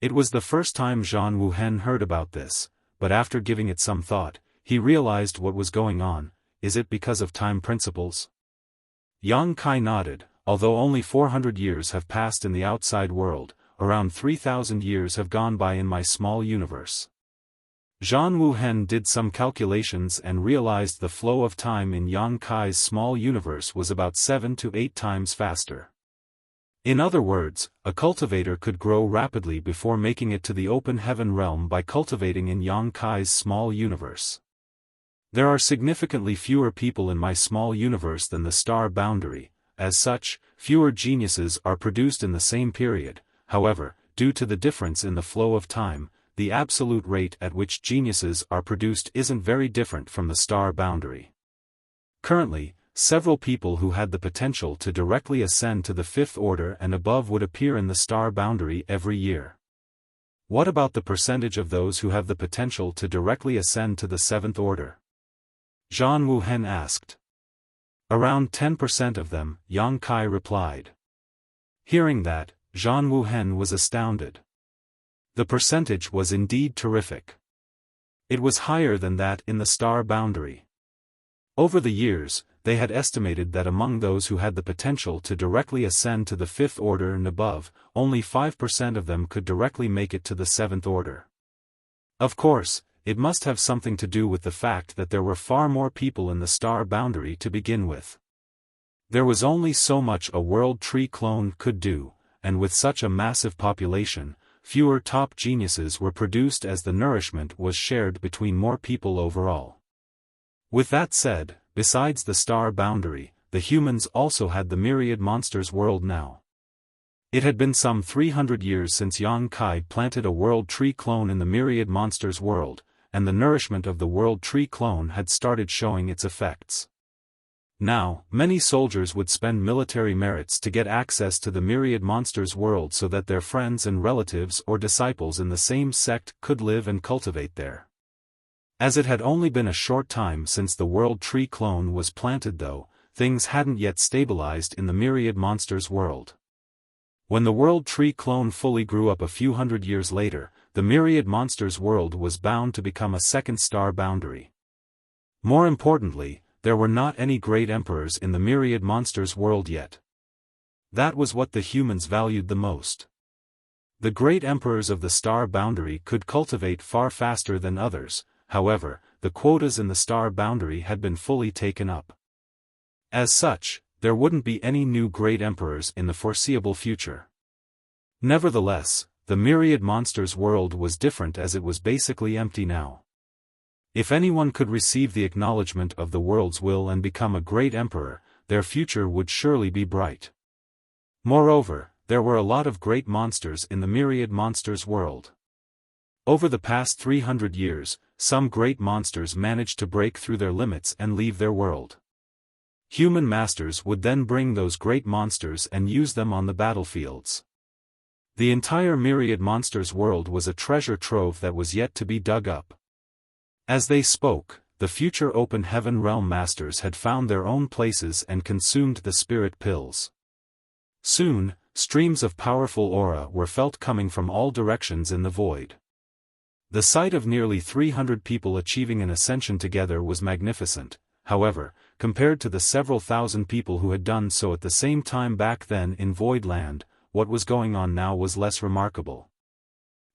It was the first time Zhang Wuhen heard about this, but after giving it some thought, he realized what was going on. Is it because of time principles? Yang Kai nodded. Although only 400 years have passed in the outside world, around 3,000 years have gone by in my small universe. Zhang Wuhen did some calculations and realized the flow of time in Yang Kai's small universe was about 7 to 8 times faster. In other words, a cultivator could grow rapidly before making it to the open heaven realm by cultivating in Yang Kai's small universe. There are significantly fewer people in my small universe than the star boundary. As such, fewer geniuses are produced in the same period. However, due to the difference in the flow of time, the absolute rate at which geniuses are produced isn't very different from the star boundary. Currently, several people who had the potential to directly ascend to the fifth order and above would appear in the star boundary every year. What about the percentage of those who have the potential to directly ascend to the seventh order? Zhang Wuhen asked. Around 10% of them, Yang Kai replied. Hearing that, Zhang Wuhen was astounded. The percentage was indeed terrific. It was higher than that in the star boundary. Over the years, they had estimated that among those who had the potential to directly ascend to the fifth order and above, only 5% of them could directly make it to the seventh order. Of course, it must have something to do with the fact that there were far more people in the star boundary to begin with. There was only so much a world tree clone could do, and with such a massive population, fewer top geniuses were produced as the nourishment was shared between more people overall. With that said, besides the star boundary, the humans also had the myriad monsters world now. It had been some 300 years since Yang Kai planted a world tree clone in the myriad monsters world, and the nourishment of the world tree clone had started showing its effects. Now, many soldiers would spend military merits to get access to the myriad monsters world so that their friends and relatives or disciples in the same sect could live and cultivate there. As it had only been a short time since the world tree clone was planted though, things hadn't yet stabilized in the myriad monsters world. When the world tree clone fully grew up a few hundred years later, the myriad monsters world was bound to become a second star boundary. More importantly, there were not any great emperors in the myriad monsters world yet. That was what the humans valued the most. The great emperors of the star boundary could cultivate far faster than others, however, the quotas in the star boundary had been fully taken up. As such, there wouldn't be any new great emperors in the foreseeable future. Nevertheless, the myriad monsters world was different as it was basically empty now. If anyone could receive the acknowledgement of the world's will and become a great emperor, their future would surely be bright. Moreover, there were a lot of great monsters in the myriad monsters world. Over the past 300 years, some great monsters managed to break through their limits and leave their world. Human masters would then bring those great monsters and use them on the battlefields. The entire myriad monsters world was a treasure trove that was yet to be dug up. As they spoke, the future open heaven realm masters had found their own places and consumed the spirit pills. Soon, streams of powerful aura were felt coming from all directions in the void. The sight of nearly 300 people achieving an ascension together was magnificent, however, compared to the several thousand people who had done so at the same time back then in Void Land, what was going on now was less remarkable.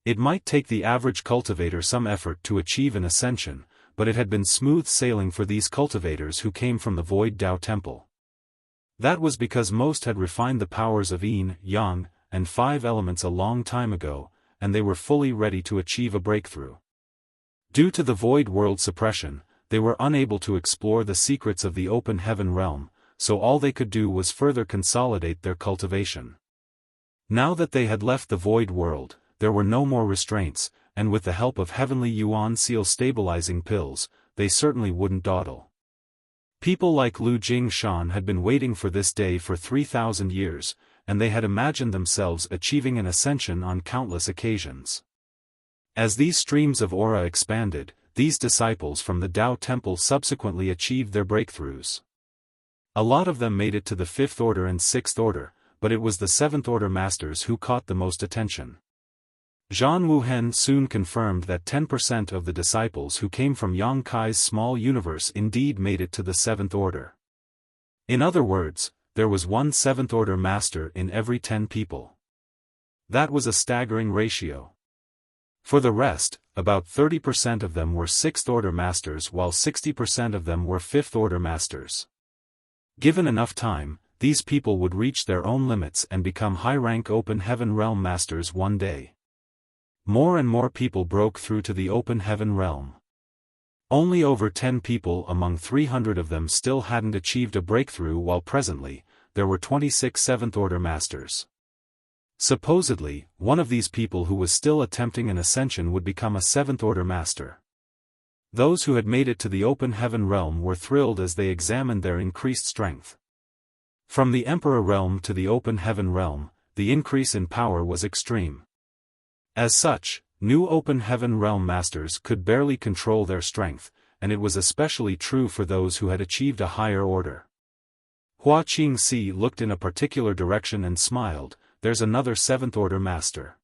It might take the average cultivator some effort to achieve an ascension, but it had been smooth sailing for these cultivators who came from the Void Dao Temple. That was because most had refined the powers of Yin, Yang, and 5 elements a long time ago, and they were fully ready to achieve a breakthrough. Due to the Void World suppression, they were unable to explore the secrets of the open heaven realm, so all they could do was further consolidate their cultivation. Now that they had left the Void World, there were no more restraints, and with the help of Heavenly Yuan Seal stabilizing pills, they certainly wouldn't dawdle. People like Lu Jingshan had been waiting for this day for 3,000 years, and they had imagined themselves achieving an ascension on countless occasions. As these streams of aura expanded, these disciples from the Dao Temple subsequently achieved their breakthroughs. A lot of them made it to the 5th order and 6th order, but it was the 7th order masters who caught the most attention. Zhan Wuhen soon confirmed that 10% of the disciples who came from Yang Kai's small universe indeed made it to the 7th order. In other words, there was one 7th order master in every 10 people. That was a staggering ratio. For the rest, about 30% of them were 6th order masters while 60% of them were 5th order masters. Given enough time, these people would reach their own limits and become high-rank open heaven realm masters one day. More and more people broke through to the open heaven realm. Only over 10 people among 300 of them still hadn't achieved a breakthrough, while presently, there were 26 7th order masters. Supposedly, one of these people who was still attempting an ascension would become a 7th order master. Those who had made it to the open heaven realm were thrilled as they examined their increased strength. From the Emperor realm to the open heaven realm, the increase in power was extreme. As such, new open heaven realm masters could barely control their strength, and it was especially true for those who had achieved a higher order. Hua Qingxi looked in a particular direction and smiled. There's another 7th order master.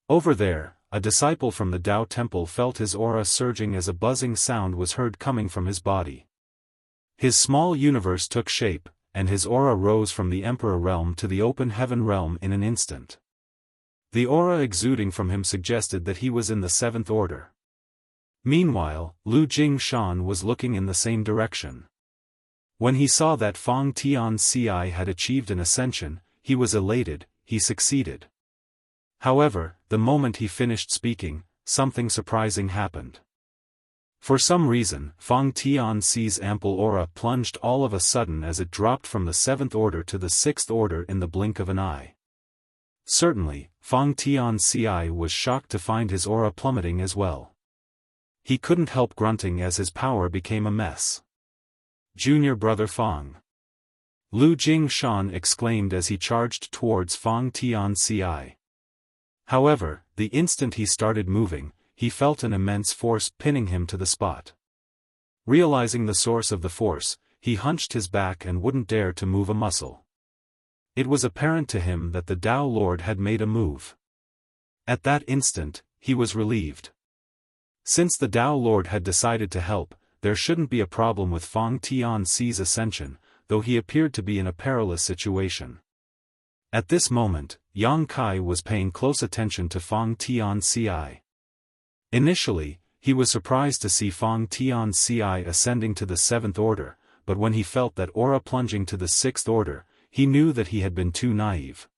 Over there, a disciple from the Dao Temple felt his aura surging as a buzzing sound was heard coming from his body. His small universe took shape, and his aura rose from the Emperor realm to the open heaven realm in an instant. The aura exuding from him suggested that he was in the 7th order. Meanwhile, Lu Jingshan was looking in the same direction. When he saw that Fang Tianci had achieved an ascension, he was elated. He succeeded. However, the moment he finished speaking, something surprising happened. For some reason, Fang Tianci's ample aura plunged all of a sudden as it dropped from the 7th order to the 6th order in the blink of an eye. Certainly, Fang Tianci was shocked to find his aura plummeting as well. He couldn't help grunting as his power became a mess. Junior brother Fang. Lu Jingshan exclaimed as he charged towards Fang Tianci. However, the instant he started moving, he felt an immense force pinning him to the spot. Realizing the source of the force, he hunched his back and wouldn't dare to move a muscle. It was apparent to him that the Tao Lord had made a move. At that instant, he was relieved. Since the Tao Lord had decided to help, there shouldn't be a problem with Fang Tianci's ascension, though he appeared to be in a perilous situation. At this moment, Yang Kai was paying close attention to Fang Tianci. Initially, he was surprised to see Fang Tianci ascending to the 7th order, but when he felt that aura plunging to the 6th order, he knew that he had been too naive.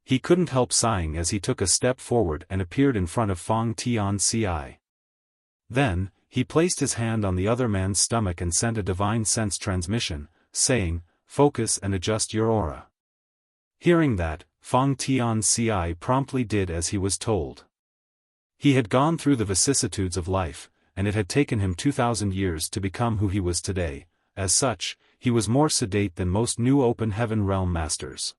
He couldn't help sighing as he took a step forward and appeared in front of Fang Tianci. Then, he placed his hand on the other man's stomach and sent a divine sense transmission, saying, "Focus and adjust your aura." Hearing that, Fang Tianci promptly did as he was told. He had gone through the vicissitudes of life, and it had taken him 2,000 years to become who he was today. As such, he was more sedate than most new open heaven realm masters.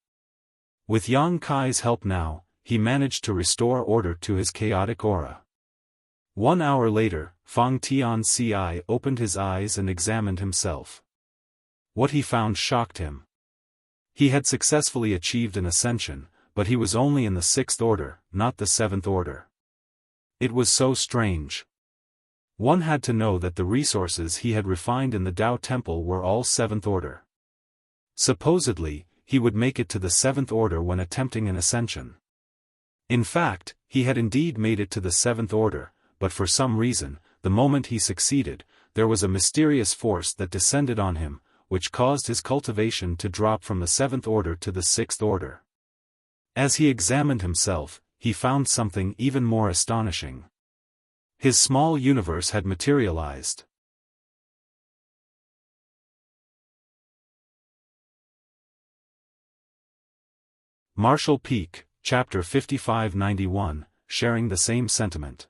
With Yang Kai's help now, he managed to restore order to his chaotic aura. 1 hour later, Fang Tianci opened his eyes and examined himself. What he found shocked him. He had successfully achieved an ascension, but he was only in the 6th order, not the 7th order. It was so strange. One had to know that the resources he had refined in the Tao Temple were all 7th order. Supposedly, he would make it to the 7th order when attempting an ascension. In fact, he had indeed made it to the 7th order, but for some reason, the moment he succeeded, there was a mysterious force that descended on him, which caused his cultivation to drop from the 7th order to the 6th order. As he examined himself, he found something even more astonishing. His small universe had materialized. Marshall Peak, Chapter 5591, sharing the same sentiment.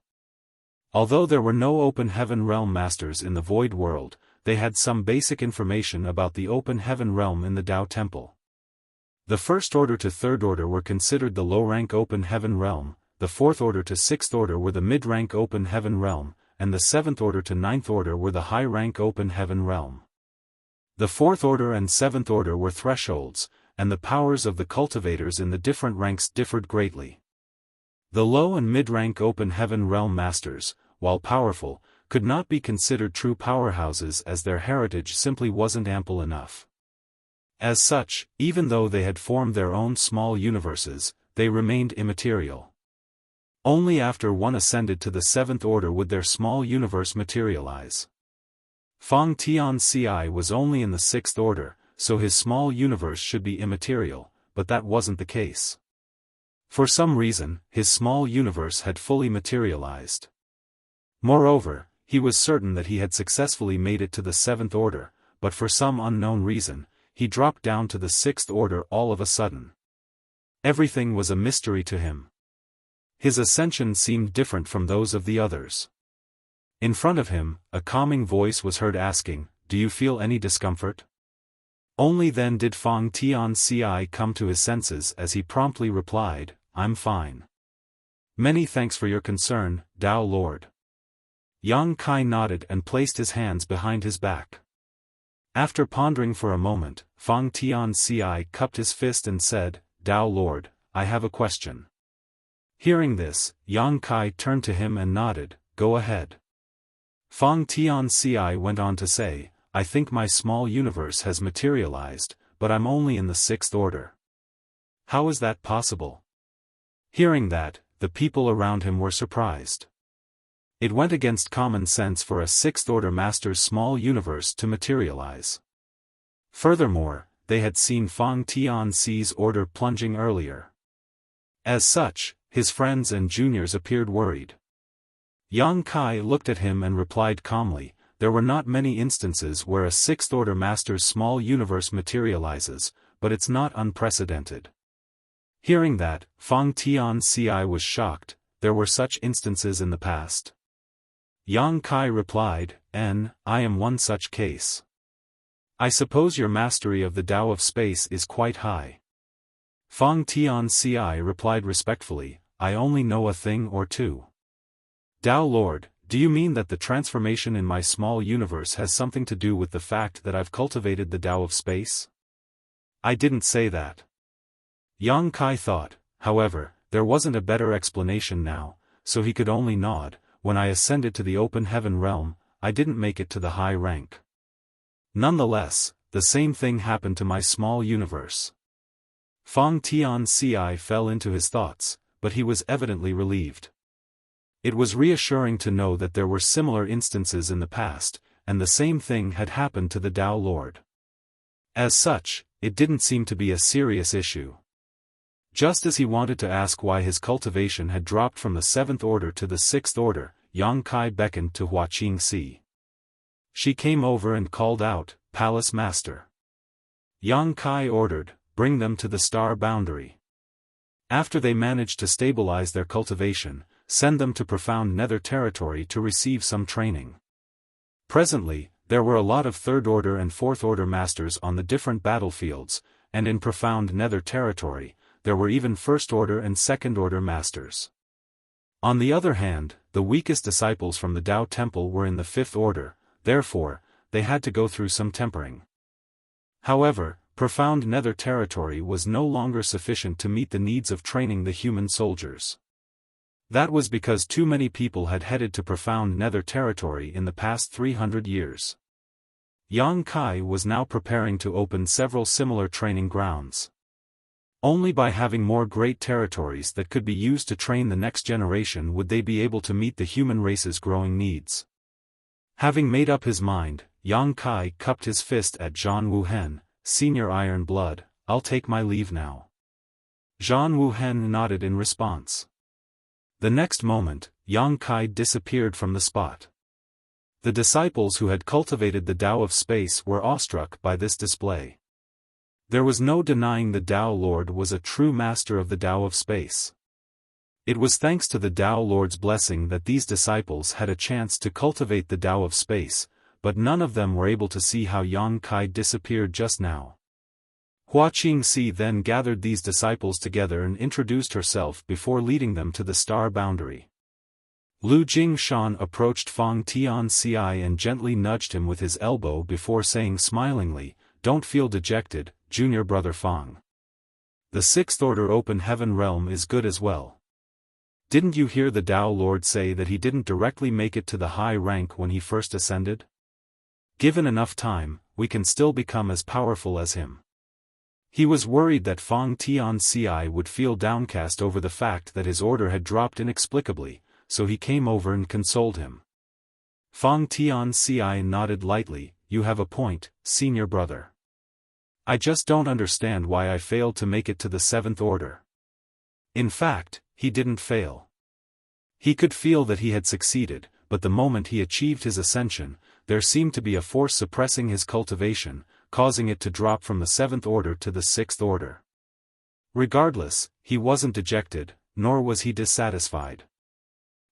Although there were no open heaven realm masters in the void world, they had some basic information about the open heaven realm in the Tao Temple. The 1st order to 3rd order were considered the low-rank open heaven realm, the 4th order to 6th order were the mid-rank open heaven realm, and the 7th order to 9th order were the high-rank open heaven realm. The 4th order and 7th order were thresholds, and the powers of the cultivators in the different ranks differed greatly. The low and mid-rank open heaven realm masters, while powerful, could not be considered true powerhouses as their heritage simply wasn't ample enough. As such, even though they had formed their own small universes, they remained immaterial. Only after one ascended to the 7th order would their small universe materialize. Fang Tianci was only in the 6th order, so his small universe should be immaterial, but that wasn't the case. For some reason, his small universe had fully materialized. Moreover, he was certain that he had successfully made it to the 7th order, but for some unknown reason, he dropped down to the 6th order all of a sudden. Everything was a mystery to him. His ascension seemed different from those of the others. In front of him, a calming voice was heard asking, "Do you feel any discomfort?" Only then did Fang Tianci come to his senses as he promptly replied, "I'm fine. Many thanks for your concern, Tao Lord." Yang Kai nodded and placed his hands behind his back. After pondering for a moment, Fang Tianci cupped his fist and said, "Tao Lord, I have a question." Hearing this, Yang Kai turned to him and nodded, "Go ahead." Fang Tianci went on to say, "I think my small universe has materialized, but I'm only in the 6th order. How is that possible?" Hearing that, the people around him were surprised. It went against common sense for a 6th order master's small universe to materialize. Furthermore, they had seen Fang Tianci's order plunging earlier. As such, his friends and juniors appeared worried. Yang Kai looked at him and replied calmly, "There were not many instances where a 6th order master's small universe materializes, but it's not unprecedented." Hearing that, Fang Tianci was shocked. There were such instances in the past. Yang Kai replied, I am one such case. I suppose your mastery of the Tao of space is quite high." Fang Tianci replied respectfully, "I only know a thing or two." "Tao Lord, do you mean that the transformation in my small universe has something to do with the fact that I've cultivated the Tao of space?" "I didn't say that." Yang Kai thought, however, there wasn't a better explanation now, so he could only nod. "When I ascended to the open heaven realm, I didn't make it to the high rank. Nonetheless, the same thing happened to my small universe." Fang Tianci fell into his thoughts, but he was evidently relieved. It was reassuring to know that there were similar instances in the past, and the same thing had happened to the Tao Lord. As such, it didn't seem to be a serious issue. Just as he wanted to ask why his cultivation had dropped from the 7th order to the 6th order, Yang Kai beckoned to Hua Qingxi. She came over and called out, "Palace Master." Yang Kai ordered, "Bring them to the star boundary. After they manage to stabilize their cultivation, send them to profound nether territory to receive some training." Presently, There were a lot of third-order and fourth-order masters on the different battlefields, and in profound nether territory, there were even first-order and second-order masters. On the other hand, the weakest disciples from the Tao Temple were in the fifth order, therefore, they had to go through some tempering. However, profound nether territory was no longer sufficient to meet the needs of training the human soldiers. That was because too many people had headed to profound nether territory in the past 300 years. Yang Kai was now preparing to open several similar training grounds. Only by having more great territories that could be used to train the next generation would they be able to meet the human race's growing needs. Having made up his mind, Yang Kai cupped his fist at Zhan Wuhen, "Senior Iron Blood, I'll take my leave now." Zhan Wuhen nodded in response. The next moment, Yang Kai disappeared from the spot. The disciples who had cultivated the Tao of Space were awestruck by this display. There was no denying the Tao Lord was a true master of the Tao of Space. It was thanks to the Tao Lord's blessing that these disciples had a chance to cultivate the Tao of Space, but none of them were able to see how Yang Kai disappeared just now. Hua Qingxi then gathered these disciples together and introduced herself before leading them to the star boundary. Lu Jingshan approached Fang Tianci and gently nudged him with his elbow before saying smilingly, "Don't feel dejected, junior brother Fang. The sixth order open heaven realm is good as well. Didn't you hear the Tao Lord say that he didn't directly make it to the high rank when he first ascended? Given enough time, we can still become as powerful as him." He was worried that Fang Tianci would feel downcast over the fact that his order had dropped inexplicably, so he came over and consoled him. Fang Tianci nodded lightly, "You have a point, senior brother. I just don't understand why I failed to make it to the seventh order." In fact, he didn't fail. He could feel that he had succeeded, but the moment he achieved his ascension, there seemed to be a force suppressing his cultivation, causing it to drop from the seventh order to the sixth order. Regardless, he wasn't dejected, nor was he dissatisfied.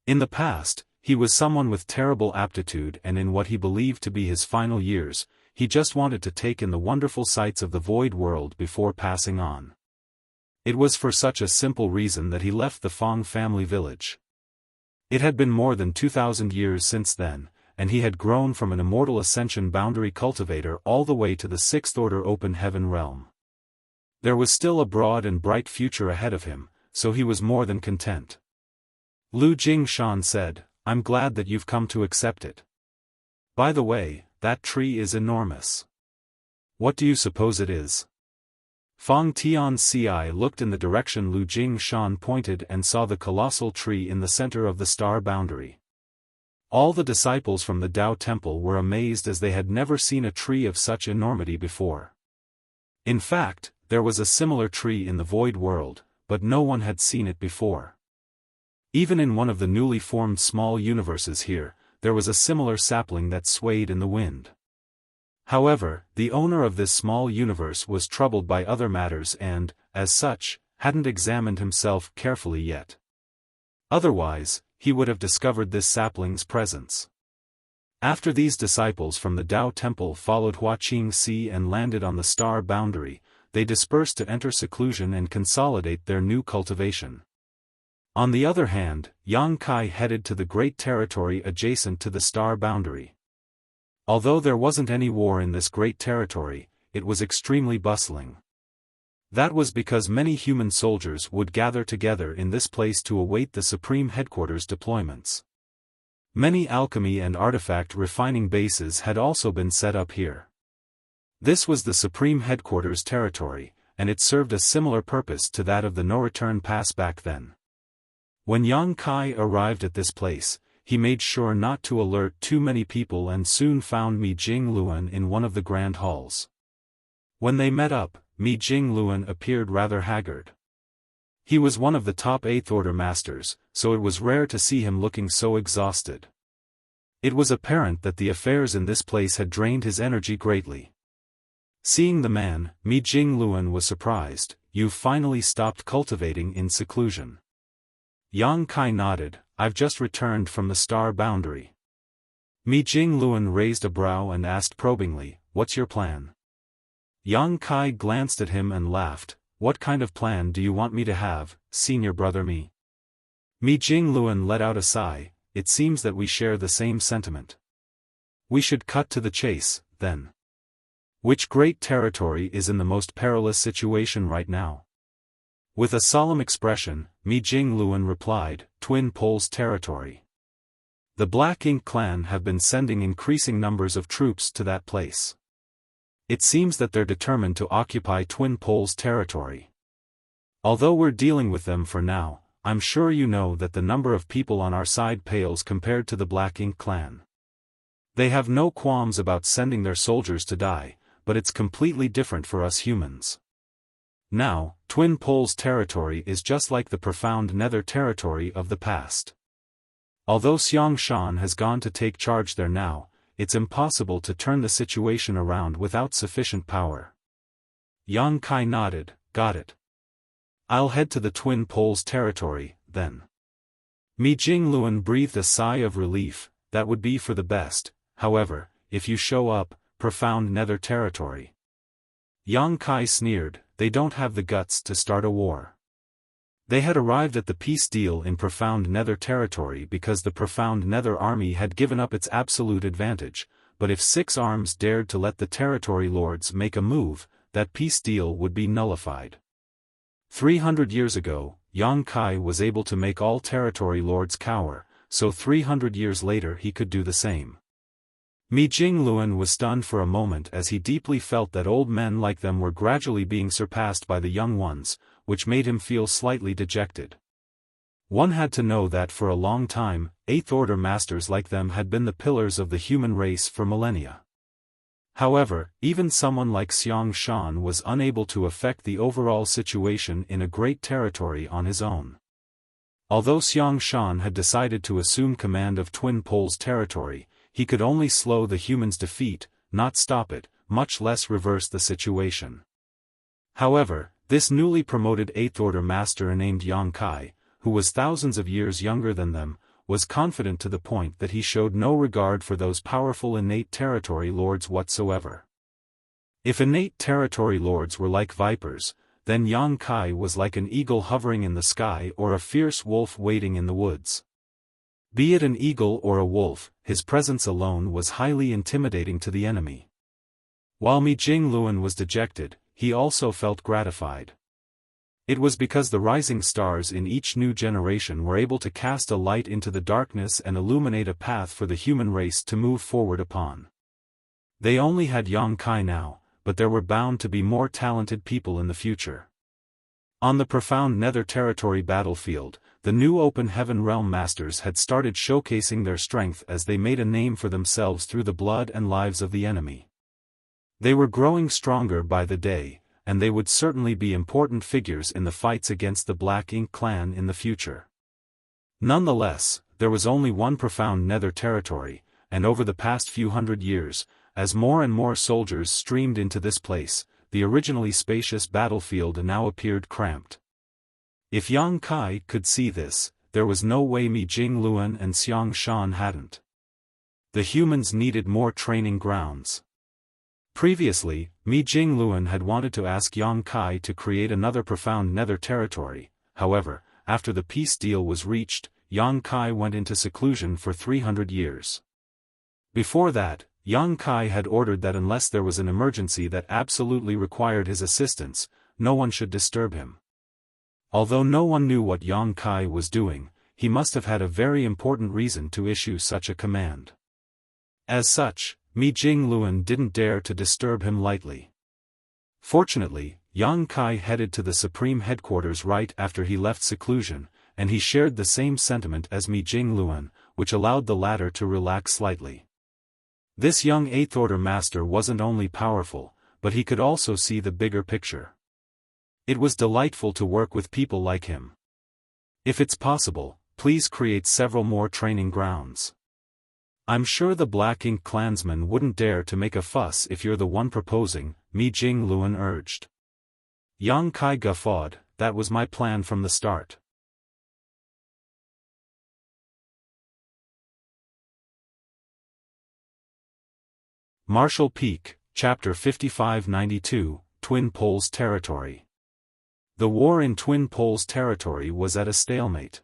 In the past, he was someone with terrible aptitude, and in what he believed to be his final years, he just wanted to take in the wonderful sights of the void world before passing on. It was for such a simple reason that he left the Fang family village. It had been more than 2,000 years since then, and he had grown from an immortal ascension boundary cultivator all the way to the sixth order open heaven realm. There was still a broad and bright future ahead of him, so he was more than content. Lu Jingshan said, "I'm glad that you've come to accept it. By the way, that tree is enormous. What do you suppose it is?" Fang Tianci looked in the direction Lu Jingshan pointed and saw the colossal tree in the center of the star boundary. All the disciples from the Tao Temple were amazed as they had never seen a tree of such enormity before. In fact, there was a similar tree in the void world, but no one had seen it before. Even in one of the newly formed small universes here, there was a similar sapling that swayed in the wind. However, the owner of this small universe was troubled by other matters and, as such, hadn't examined himself carefully yet. Otherwise, he would have discovered this sapling's presence. After these disciples from the Tao Temple followed Hua Qingxi and landed on the star boundary, they dispersed to enter seclusion and consolidate their new cultivation. On the other hand, Yang Kai headed to the great territory adjacent to the star boundary. Although there wasn't any war in this great territory, it was extremely bustling. That was because many human soldiers would gather together in this place to await the Supreme Headquarters deployments. Many alchemy and artifact refining bases had also been set up here. This was the Supreme Headquarters territory, and it served a similar purpose to that of the no-return pass back then. When Yang Kai arrived at this place, he made sure not to alert too many people and soon found Mi Jingluan in one of the grand halls. When they met up, Mi Jingluan appeared rather haggard. He was one of the top 8th Order masters, so it was rare to see him looking so exhausted. It was apparent that the affairs in this place had drained his energy greatly. Seeing the man, Mi Jingluan was surprised. "You've finally stopped cultivating in seclusion." Yang Kai nodded, "I've just returned from the star boundary." Mi Jingluan raised a brow and asked probingly, "What's your plan?" Yang Kai glanced at him and laughed. "What kind of plan do you want me to have, senior brother Mi?" Mi Jingluan let out a sigh. "It seems that we share the same sentiment. We should cut to the chase, then. Which great territory is in the most perilous situation right now?" With a solemn expression, Mi Jingluan replied, "Twin Poles territory. The Black Ink clan have been sending increasing numbers of troops to that place. It seems that they're determined to occupy Twin Poles territory. Although we're dealing with them for now, I'm sure you know that the number of people on our side pales compared to the Black Ink clan. They have no qualms about sending their soldiers to die, but it's completely different for us humans. Now, Twin Poles territory is just like the profound Nether territory of the past. Although Xiaofan has gone to take charge there now, it's impossible to turn the situation around without sufficient power." Yang Kai nodded. "Got it. I'll head to the Twin Poles territory, then." Mi Jingluan breathed a sigh of relief. "That would be for the best, however, if you show up, profound Nether territory." Yang Kai sneered. "They don't have the guts to start a war." They had arrived at the peace deal in profound Nether territory because the profound Nether army had given up its absolute advantage, but if Six Arms dared to let the territory lords make a move, that peace deal would be nullified. 300 years ago, Yang Kai was able to make all territory lords cower, so 300 years later he could do the same. Mi Jingluan was stunned for a moment as he deeply felt that old men like them were gradually being surpassed by the young ones, which made him feel slightly dejected. One had to know that for a long time, Eighth Order masters like them had been the pillars of the human race for millennia. However, even someone like Xiaofan was unable to affect the overall situation in a great territory on his own. Although Xiaofan had decided to assume command of Twin Poles territory, he could only slow the humans' defeat, not stop it, much less reverse the situation. However, this newly promoted Eighth Order master named Yang Kai, who was thousands of years younger than them, was confident to the point that he showed no regard for those powerful innate territory lords whatsoever. If innate territory lords were like vipers, then Yang Kai was like an eagle hovering in the sky or a fierce wolf waiting in the woods. Be it an eagle or a wolf, his presence alone was highly intimidating to the enemy. While Mi Jingluan was dejected, he also felt gratified. It was because the rising stars in each new generation were able to cast a light into the darkness and illuminate a path for the human race to move forward upon. They only had Yang Kai now, but there were bound to be more talented people in the future. On the profound Nether territory battlefield, the new Open Heaven Realm Masters had started showcasing their strength as they made a name for themselves through the blood and lives of the enemy. They were growing stronger by the day, and they would certainly be important figures in the fights against the Black Ink clan in the future. Nonetheless, there was only one profound Nether territory, and over the past few hundred years, as more and more soldiers streamed into this place, the originally spacious battlefield now appeared cramped. If Yang Kai could see this, there was no way Mi Jingluan and Xiaofan hadn't. The humans needed more training grounds. Previously, Mi Jingluan had wanted to ask Yang Kai to create another profound Nether territory. However, after the peace deal was reached, Yang Kai went into seclusion for 300 years. Before that, Yang Kai had ordered that unless there was an emergency that absolutely required his assistance, no one should disturb him. Although no one knew what Yang Kai was doing, he must have had a very important reason to issue such a command. As such, Mi Jingluan didn't dare to disturb him lightly. Fortunately, Yang Kai headed to the supreme headquarters right after he left seclusion, and he shared the same sentiment as Mi Jingluan, which allowed the latter to relax slightly. This young Eighth Order master wasn't only powerful, but he could also see the bigger picture. It was delightful to work with people like him. If it's possible, please create several more training grounds. I'm sure the Black Ink clansmen wouldn't dare to make a fuss if you're the one proposing, Mi Jingluan urged. Yang Kai guffawed. That was my plan from the start. Marshall Peak, Chapter 5592, Twin Poles Territory. The war in Twin Poles Territory was at a stalemate.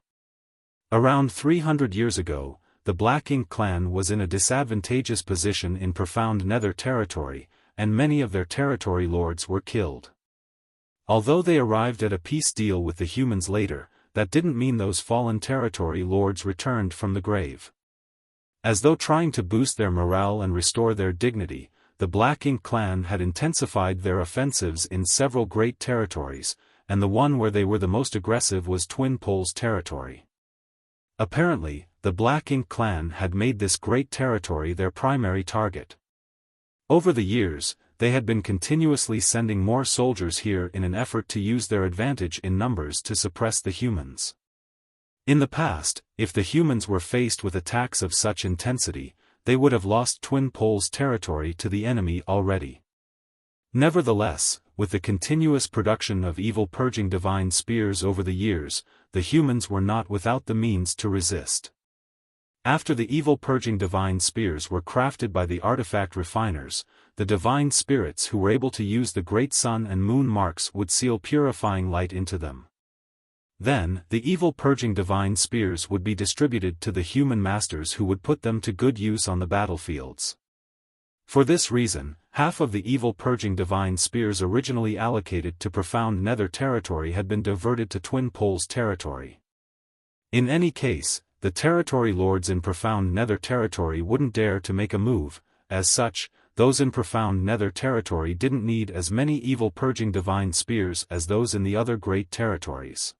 Around 300 years ago, the Black Ink clan was in a disadvantageous position in Profound Nether Territory, and many of their territory lords were killed. Although they arrived at a peace deal with the humans later, that didn't mean those fallen territory lords returned from the grave. As though trying to boost their morale and restore their dignity, the Black Ink clan had intensified their offensives in several great territories, and the one where they were the most aggressive was Twin Poles Territory. Apparently, the Black Ink clan had made this great territory their primary target. Over the years, they had been continuously sending more soldiers here in an effort to use their advantage in numbers to suppress the humans. In the past, if the humans were faced with attacks of such intensity, they would have lost Twin Poles territory to the enemy already. Nevertheless, with the continuous production of evil purging divine spears over the years, the humans were not without the means to resist. After the evil purging divine spears were crafted by the artifact refiners, the divine spirits who were able to use the great sun and moon marks would seal purifying light into them. Then, the evil purging divine spears would be distributed to the human masters who would put them to good use on the battlefields. For this reason, half of the evil purging divine spears originally allocated to Profound Nether Territory had been diverted to Twin Poles Territory. In any case, the territory lords in Profound Nether Territory wouldn't dare to make a move. As such, those in Profound Nether Territory didn't need as many evil purging divine spears as those in the other great territories.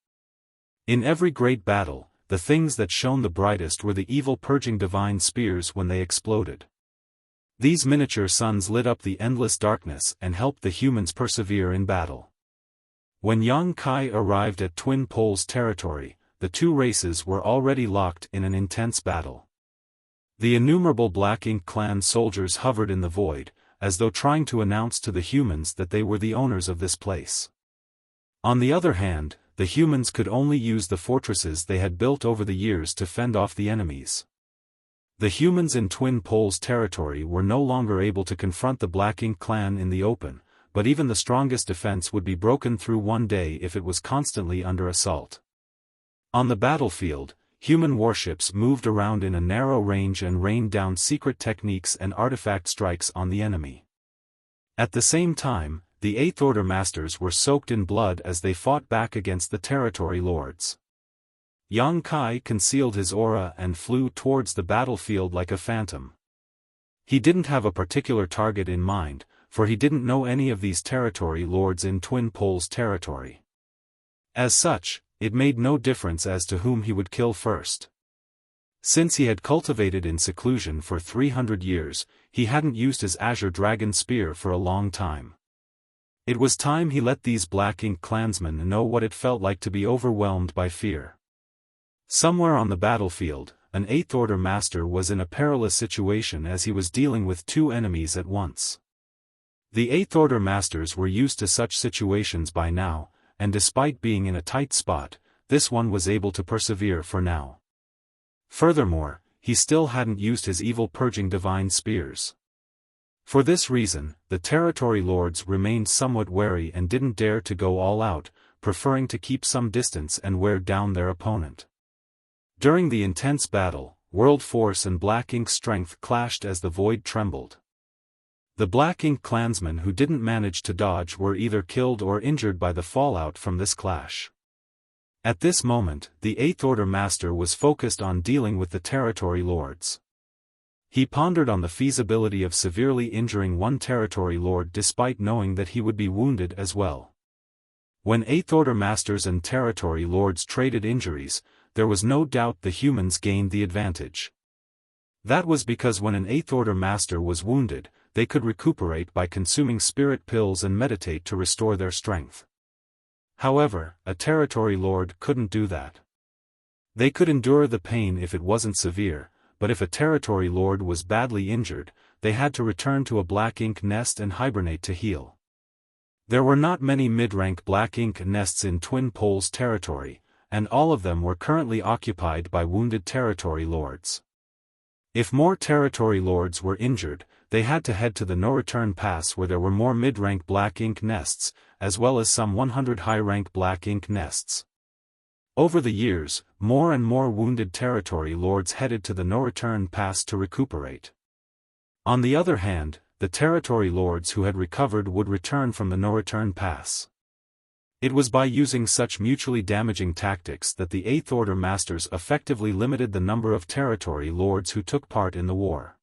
In every great battle, the things that shone the brightest were the evil purging divine spears when they exploded. These miniature suns lit up the endless darkness and helped the humans persevere in battle. When Yang Kai arrived at Twin Poles Territory, the two races were already locked in an intense battle. The innumerable Black Ink clan soldiers hovered in the void, as though trying to announce to the humans that they were the owners of this place. On the other hand, the humans could only use the fortresses they had built over the years to fend off the enemies. The humans in Twin Poles Territory were no longer able to confront the Black Ink clan in the open, but even the strongest defense would be broken through one day if it was constantly under assault. On the battlefield, human warships moved around in a narrow range and rained down secret techniques and artifact strikes on the enemy. At the same time, the Eighth Order Masters were soaked in blood as they fought back against the territory lords. Yang Kai concealed his aura and flew towards the battlefield like a phantom. He didn't have a particular target in mind, for he didn't know any of these territory lords in Twin Poles Territory. As such, it made no difference as to whom he would kill first. Since he had cultivated in seclusion for 300 years, he hadn't used his Azure Dragon Spear for a long time. It was time he let these Black Ink clansmen know what it felt like to be overwhelmed by fear. Somewhere on the battlefield, an Eighth Order Master was in a perilous situation as he was dealing with two enemies at once. The Eighth Order Masters were used to such situations by now, and despite being in a tight spot, this one was able to persevere for now. Furthermore, he still hadn't used his evil purging divine spears. For this reason, the territory lords remained somewhat wary and didn't dare to go all out, preferring to keep some distance and wear down their opponent. During the intense battle, World Force and Black Ink strength clashed as the void trembled. The Black Ink clansmen who didn't manage to dodge were either killed or injured by the fallout from this clash. At this moment, the Eighth Order Master was focused on dealing with the territory lords. He pondered on the feasibility of severely injuring one territory lord despite knowing that he would be wounded as well. When Eighth Order Masters and territory lords traded injuries, there was no doubt the humans gained the advantage. That was because when an Eighth Order Master was wounded, they could recuperate by consuming spirit pills and meditate to restore their strength. However, a territory lord couldn't do that. They could endure the pain if it wasn't severe, but if a territory lord was badly injured, they had to return to a Black Ink nest and hibernate to heal. There were not many mid-rank Black Ink nests in Twin Poles Territory, and all of them were currently occupied by wounded territory lords. If more territory lords were injured, they had to head to the no-return pass where there were more mid-rank black ink nests, as well as some 100 high-rank black ink nests. Over the years, more and more wounded territory lords headed to the no-return pass to recuperate. On the other hand, the territory lords who had recovered would return from the no-return pass. It was by using such mutually damaging tactics that the Eighth Order Masters effectively limited the number of territory lords who took part in the war.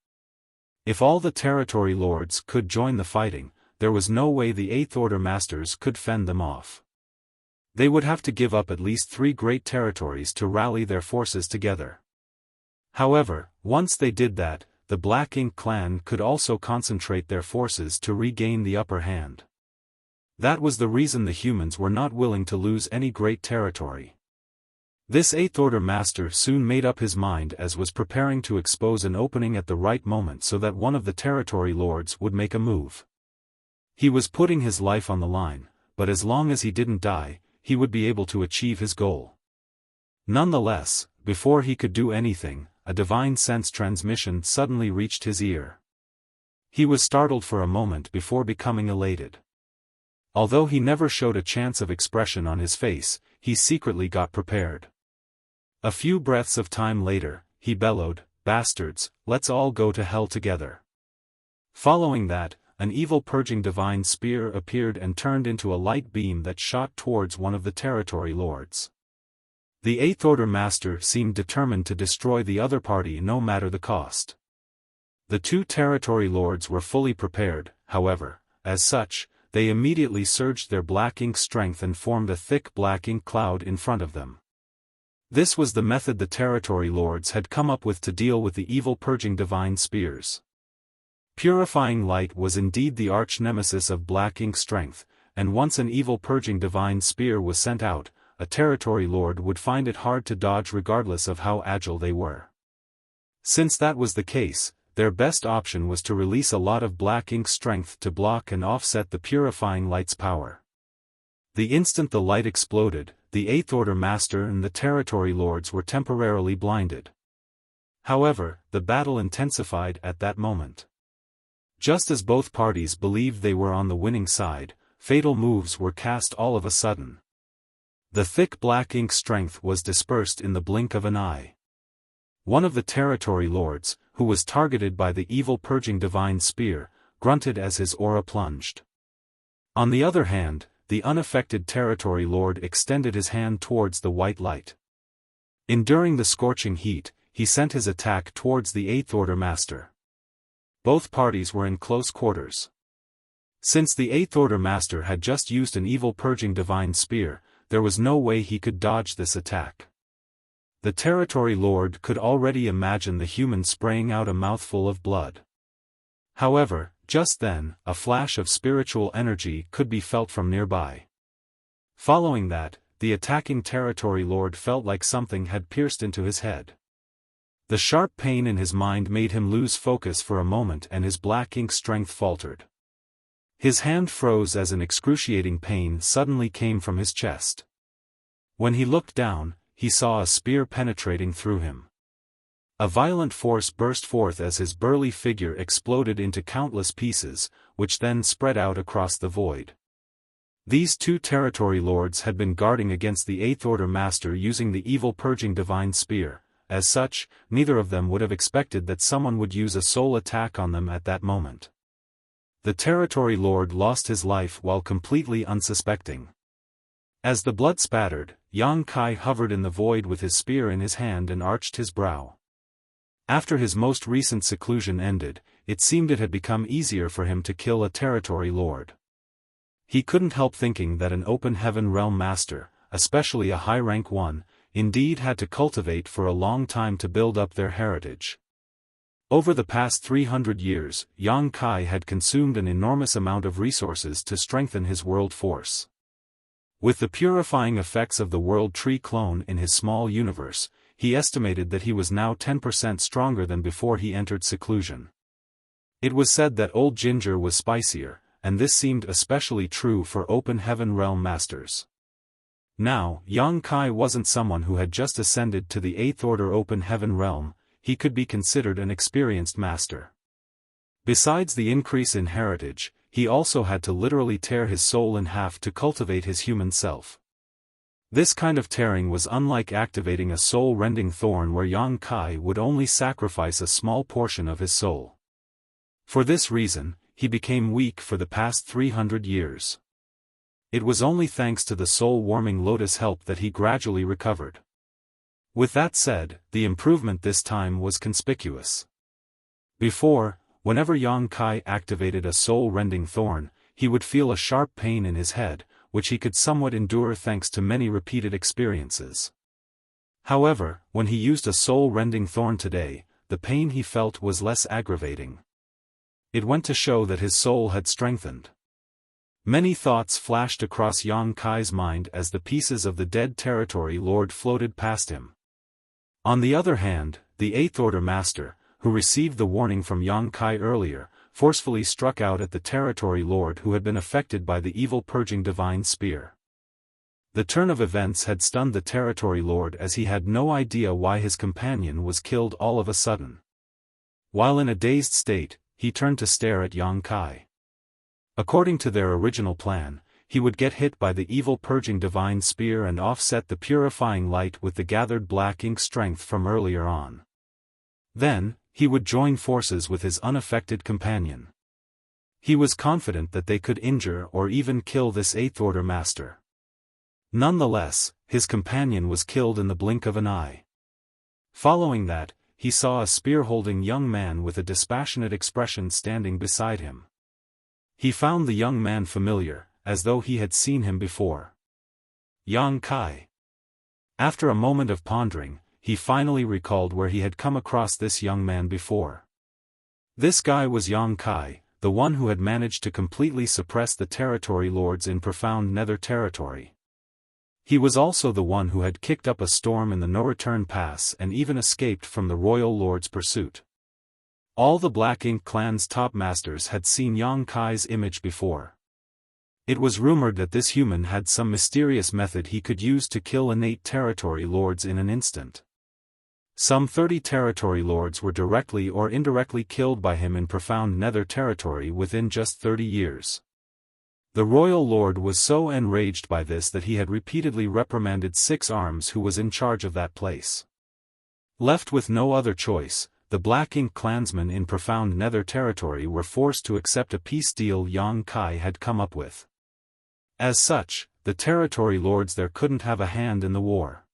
If all the territory lords could join the fighting, there was no way the Eighth Order Masters could fend them off. They would have to give up at least 3 great territories to rally their forces together. However, once they did that, the Black Ink clan could also concentrate their forces to regain the upper hand. That was the reason the humans were not willing to lose any great territory. This Eighth Order Master soon made up his mind as was preparing to expose an opening at the right moment so that one of the territory lords would make a move. He was putting his life on the line, but as long as he didn't die, he would be able to achieve his goal. Nonetheless, before he could do anything, a divine sense transmission suddenly reached his ear. He was startled for a moment before becoming elated. Although he never showed a chance of expression on his face, he secretly got prepared. A few breaths of time later, he bellowed, "Bastards, let's all go to hell together." Following that, an evil purging divine spear appeared and turned into a light beam that shot towards one of the territory lords. The Eighth Order Master seemed determined to destroy the other party no matter the cost. The 2 territory lords were fully prepared, however. As such, they immediately surged their black ink strength and formed a thick black ink cloud in front of them. This was the method the territory lords had come up with to deal with the evil purging divine spears. Purifying light was indeed the arch-nemesis of black ink strength, and once an evil purging divine spear was sent out, a territory lord would find it hard to dodge regardless of how agile they were. Since that was the case, their best option was to release a lot of black ink strength to block and offset the purifying light's power. The instant the light exploded, the Eighth Order Master and the territory lords were temporarily blinded. However, the battle intensified at that moment. Just as both parties believed they were on the winning side, fatal moves were cast all of a sudden. The thick black ink strength was dispersed in the blink of an eye. One of the territory lords, who was targeted by the evil purging divine spear, grunted as his aura plunged. On the other hand, the unaffected territory lord extended his hand towards the white light. Enduring the scorching heat, he sent his attack towards the Eighth Order Master. Both parties were in close quarters. Since the Eighth Order Master had just used an evil purging divine spear, there was no way he could dodge this attack. The territory lord could already imagine the human spraying out a mouthful of blood. However, just then, a flash of spiritual energy could be felt from nearby. Following that, the attacking territory lord felt like something had pierced into his head. The sharp pain in his mind made him lose focus for a moment and his black ink strength faltered. His hand froze as an excruciating pain suddenly came from his chest. When he looked down, he saw a spear penetrating through him. A violent force burst forth as his burly figure exploded into countless pieces, which then spread out across the void. These 2 territory lords had been guarding against the Eighth Order Master using the evil purging divine spear. As such, neither of them would have expected that someone would use a soul attack on them at that moment. The territory lord lost his life while completely unsuspecting. As the blood spattered, Yang Kai hovered in the void with his spear in his hand and arched his brow. After his most recent seclusion ended, it seemed it had become easier for him to kill a territory lord. He couldn't help thinking that an open heaven realm master, especially a high-rank one, indeed had to cultivate for a long time to build up their heritage. Over the past 300 years, Yang Kai had consumed an enormous amount of resources to strengthen his world force. With the purifying effects of the World Tree clone in his small universe, he estimated that he was now 10% stronger than before he entered seclusion. It was said that Old Ginger was spicier, and this seemed especially true for Open Heaven Realm Masters. Now, Yang Kai wasn't someone who had just ascended to the Eighth Order Open Heaven Realm, he could be considered an experienced master. Besides the increase in heritage, he also had to literally tear his soul in half to cultivate his human self. This kind of tearing was unlike activating a soul-rending thorn where Yang Kai would only sacrifice a small portion of his soul. For this reason, he became weak for the past 300 years. It was only thanks to the soul-warming lotus help that he gradually recovered. With that said, the improvement this time was conspicuous. Before, whenever Yang Kai activated a soul-rending thorn, he would feel a sharp pain in his head, which he could somewhat endure thanks to many repeated experiences. However, when he used a soul-rending thorn today, the pain he felt was less aggravating. It went to show that his soul had strengthened. Many thoughts flashed across Yang Kai's mind as the pieces of the dead territory lord floated past him. On the other hand, the Eighth Order Master, who received the warning from Yang Kai earlier, forcefully struck out at the territory lord who had been affected by the evil purging divine spear. The turn of events had stunned the territory lord as he had no idea why his companion was killed all of a sudden. While in a dazed state, he turned to stare at Yang Kai. According to their original plan, he would get hit by the evil purging divine spear and offset the purifying light with the gathered black ink strength from earlier on. Then, he would join forces with his unaffected companion. He was confident that they could injure or even kill this Eighth Order Master. Nonetheless, his companion was killed in the blink of an eye. Following that, he saw a spear-holding young man with a dispassionate expression standing beside him. He found the young man familiar, as though he had seen him before. Yang Kai. After a moment of pondering, he finally recalled where he had come across this young man before. This guy was Yang Kai, the one who had managed to completely suppress the territory lords in profound nether territory. He was also the one who had kicked up a storm in the no-return pass and even escaped from the royal lord's pursuit. All the Black Ink clan's top masters had seen Yang Kai's image before. It was rumored that this human had some mysterious method he could use to kill innate territory lords in an instant. Some 30 territory lords were directly or indirectly killed by him in profound nether territory within just 30 years. The royal lord was so enraged by this that he had repeatedly reprimanded Six Arms, who was in charge of that place. Left with no other choice, the Black Ink clansmen in profound nether territory were forced to accept a peace deal Yang Kai had come up with. As such, the territory lords there couldn't have a hand in the war.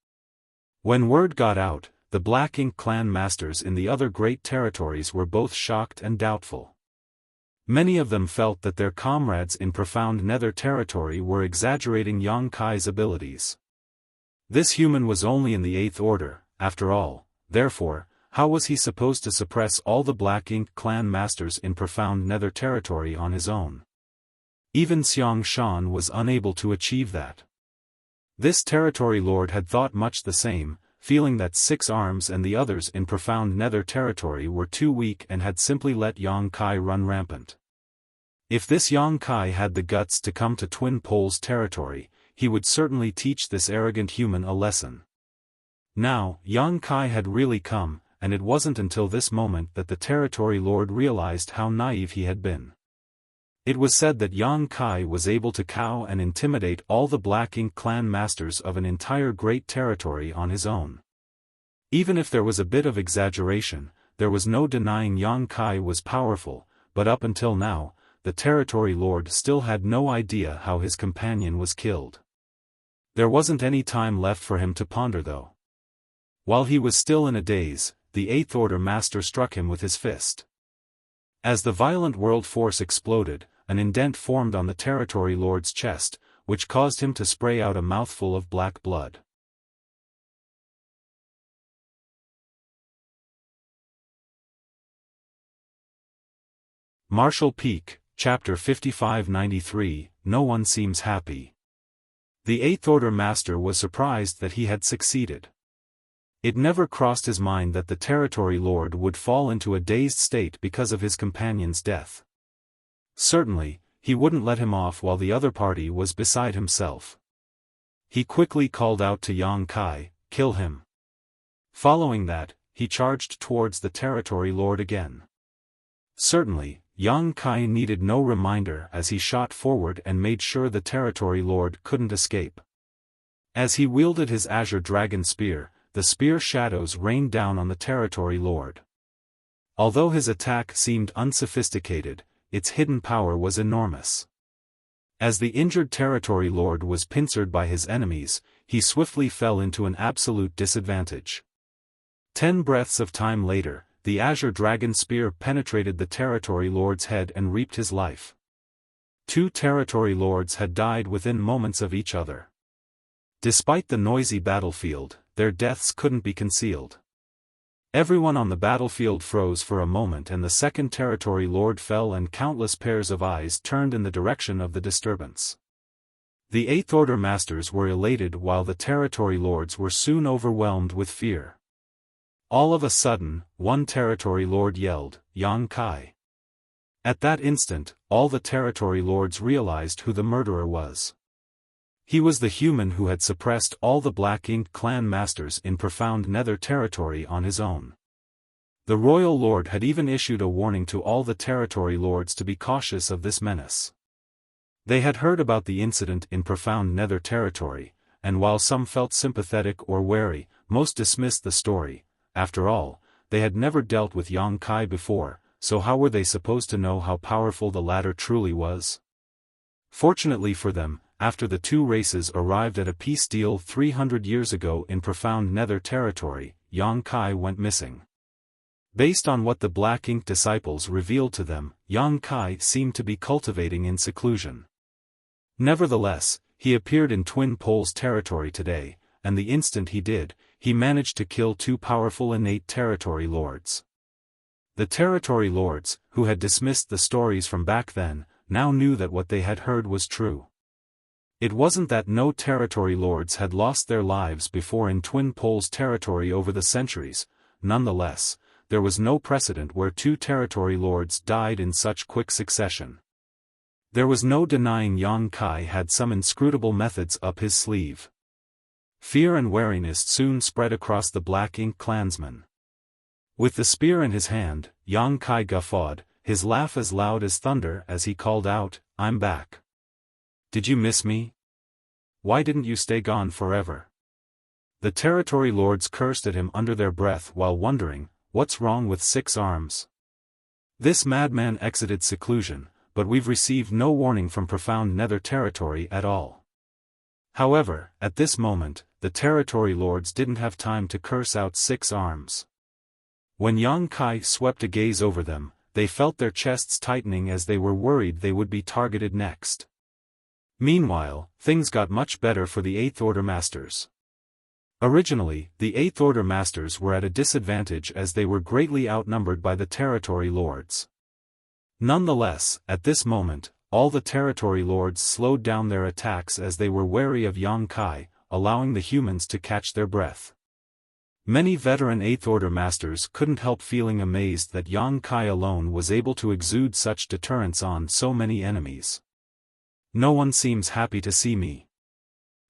When word got out, the Black Ink clan masters in the other great territories were both shocked and doubtful. Many of them felt that their comrades in profound nether territory were exaggerating Yang Kai's abilities. This human was only in the Eighth Order, after all, therefore, how was he supposed to suppress all the Black Ink clan masters in profound nether territory on his own? Even Xiaofan was unable to achieve that. This territory lord had thought much the same, feeling that Six Arms and the others in profound nether territory were too weak and had simply let Yang Kai run rampant. If this Yang Kai had the guts to come to Twin Poles territory, he would certainly teach this arrogant human a lesson. Now, Yang Kai had really come, and it wasn't until this moment that the territory lord realized how naive he had been. It was said that Yang Kai was able to cow and intimidate all the Black Ink clan masters of an entire great territory on his own. Even if there was a bit of exaggeration, there was no denying Yang Kai was powerful, but up until now, the territory lord still had no idea how his companion was killed. There wasn't any time left for him to ponder though. While he was still in a daze, the Eighth Order Master struck him with his fist. As the violent world force exploded, an indent formed on the territory lord's chest, which caused him to spray out a mouthful of black blood. Marshall Peak, Chapter 5593, No One Seems Happy. The Eighth Order Master was surprised that he had succeeded. It never crossed his mind that the territory lord would fall into a dazed state because of his companion's death. Certainly, he wouldn't let him off while the other party was beside himself. He quickly called out to Yang Kai, "Kill him." Following that, he charged towards the territory lord again. Certainly, Yang Kai needed no reminder as he shot forward and made sure the Territory Lord couldn't escape. As he wielded his Azure Dragon Spear, the spear shadows rained down on the Territory Lord. Although his attack seemed unsophisticated, its hidden power was enormous. As the injured Territory Lord was pincered by his enemies, he swiftly fell into an absolute disadvantage. 10 breaths of time later, the Azure Dragon Spear penetrated the Territory Lord's head and reaped his life. 2 Territory Lords had died within moments of each other. Despite the noisy battlefield, their deaths couldn't be concealed. Everyone on the battlefield froze for a moment and the second Territory Lord fell and countless pairs of eyes turned in the direction of the disturbance. The Eighth Order Masters were elated while the Territory Lords were soon overwhelmed with fear. All of a sudden, one Territory Lord yelled, "Yang Kai!" At that instant, all the Territory Lords realized who the murderer was. He was the human who had suppressed all the Black Ink clan masters in Profound Nether territory on his own. The Royal Lord had even issued a warning to all the Territory Lords to be cautious of this menace. They had heard about the incident in Profound Nether territory, and while some felt sympathetic or wary, most dismissed the story. After all, they had never dealt with Yang Kai before, so how were they supposed to know how powerful the latter truly was? Fortunately for them, after the two races arrived at a peace deal 300 years ago in Profound Nether territory, Yang Kai went missing. Based on what the Black Ink disciples revealed to them, Yang Kai seemed to be cultivating in seclusion. Nevertheless, he appeared in Twin Poles territory today, and the instant he did, he managed to kill 2 powerful innate Territory Lords. The Territory Lords, who had dismissed the stories from back then, now knew that what they had heard was true. It wasn't that no Territory Lords had lost their lives before in Twin Poles territory over the centuries. Nonetheless, there was no precedent where 2 Territory Lords died in such quick succession. There was no denying Yang Kai had some inscrutable methods up his sleeve. Fear and wariness soon spread across the Black Ink clansmen. With the spear in his hand, Yang Kai guffawed, his laugh as loud as thunder as he called out, "I'm back. Did you miss me? Why didn't you stay gone forever?" The Territory Lords cursed at him under their breath while wondering, what's wrong with 6 arms? This madman exited seclusion, but we've received no warning from Profound Nether territory at all. However, at this moment, the Territory Lords didn't have time to curse out 6 arms. When Yang Kai swept a gaze over them, they felt their chests tightening as they were worried they would be targeted next. Meanwhile, things got much better for the Eighth Order Masters. Originally, the Eighth Order Masters were at a disadvantage as they were greatly outnumbered by the Territory Lords. Nonetheless, at this moment, all the Territory Lords slowed down their attacks as they were wary of Yang Kai, allowing the humans to catch their breath. Many veteran Eighth Order Masters couldn't help feeling amazed that Yang Kai alone was able to exude such deterrence on so many enemies. "No one seems happy to see me."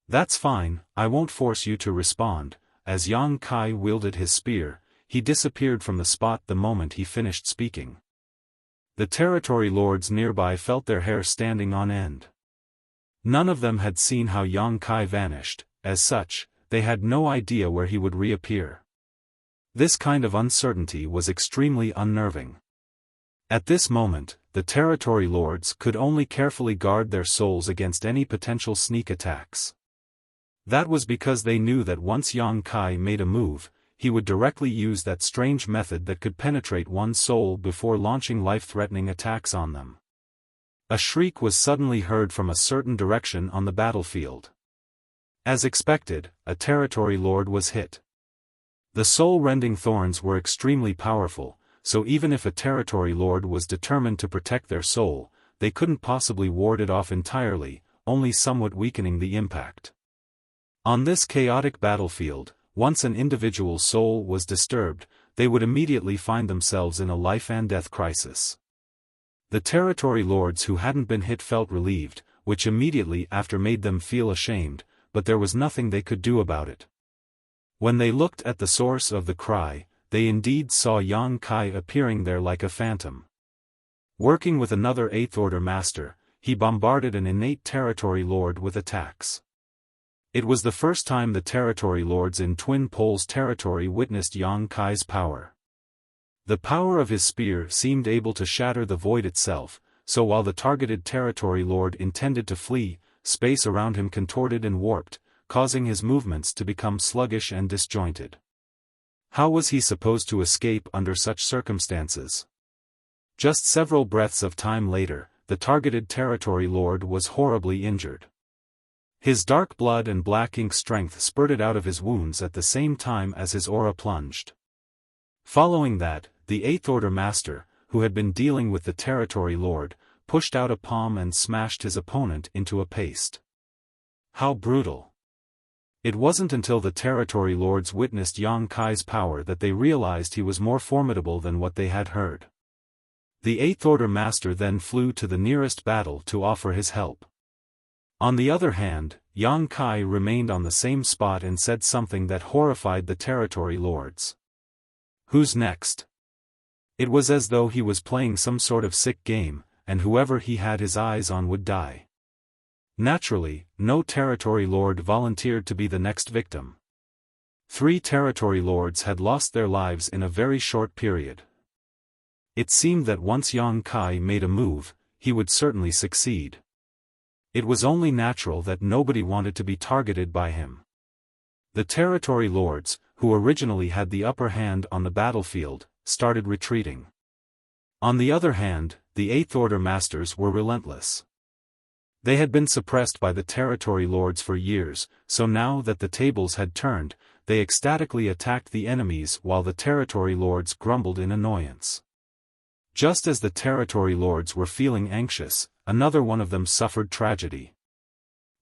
"That's fine, I won't force you to respond." As Yang Kai wielded his spear, he disappeared from the spot the moment he finished speaking. The Territory Lords nearby felt their hair standing on end. None of them had seen how Yang Kai vanished, as such, they had no idea where he would reappear. This kind of uncertainty was extremely unnerving. At this moment, the Territory Lords could only carefully guard their souls against any potential sneak attacks. That was because they knew that once Yang Kai made a move, he would directly use that strange method that could penetrate one's soul before launching life-threatening attacks on them. A shriek was suddenly heard from a certain direction on the battlefield. As expected, a Territory Lord was hit. The soul-rending thorns were extremely powerful, so even if a Territory Lord was determined to protect their soul, they couldn't possibly ward it off entirely, only somewhat weakening the impact. On this chaotic battlefield, once an individual's soul was disturbed, they would immediately find themselves in a life-and-death crisis. The Territory Lords who hadn't been hit felt relieved, which immediately after made them feel ashamed, but there was nothing they could do about it. When they looked at the source of the cry, they indeed saw Yang Kai appearing there like a phantom. Working with another 8th Order Master, he bombarded an innate territory lord with attacks. It was the first time the territory lords in Twin Poles territory witnessed Yang Kai's power. The power of his spear seemed able to shatter the void itself, so while the targeted territory lord intended to flee, space around him contorted and warped, causing his movements to become sluggish and disjointed. How was he supposed to escape under such circumstances? Just several breaths of time later, the targeted territory lord was horribly injured. His dark blood and black ink strength spurted out of his wounds at the same time as his aura plunged. Following that, the 8th Order Master, who had been dealing with the territory lord, pushed out a palm and smashed his opponent into a paste. How brutal! It wasn't until the territory lords witnessed Yang Kai's power that they realized he was more formidable than what they had heard. The 8th Order Master then flew to the nearest battle to offer his help. On the other hand, Yang Kai remained on the same spot and said something that horrified the territory lords. Who's next? It was as though he was playing some sort of sick game, and whoever he had his eyes on would die. Naturally, no territory lord volunteered to be the next victim. 3 territory lords had lost their lives in a very short period. It seemed that once Yang Kai made a move, he would certainly succeed. It was only natural that nobody wanted to be targeted by him. The territory lords, who originally had the upper hand on the battlefield, started retreating. On the other hand, the 8th Order Masters were relentless. They had been suppressed by the territory lords for years, so now that the tables had turned, they ecstatically attacked the enemies while the territory lords grumbled in annoyance. Just as the territory lords were feeling anxious, another one of them suffered tragedy.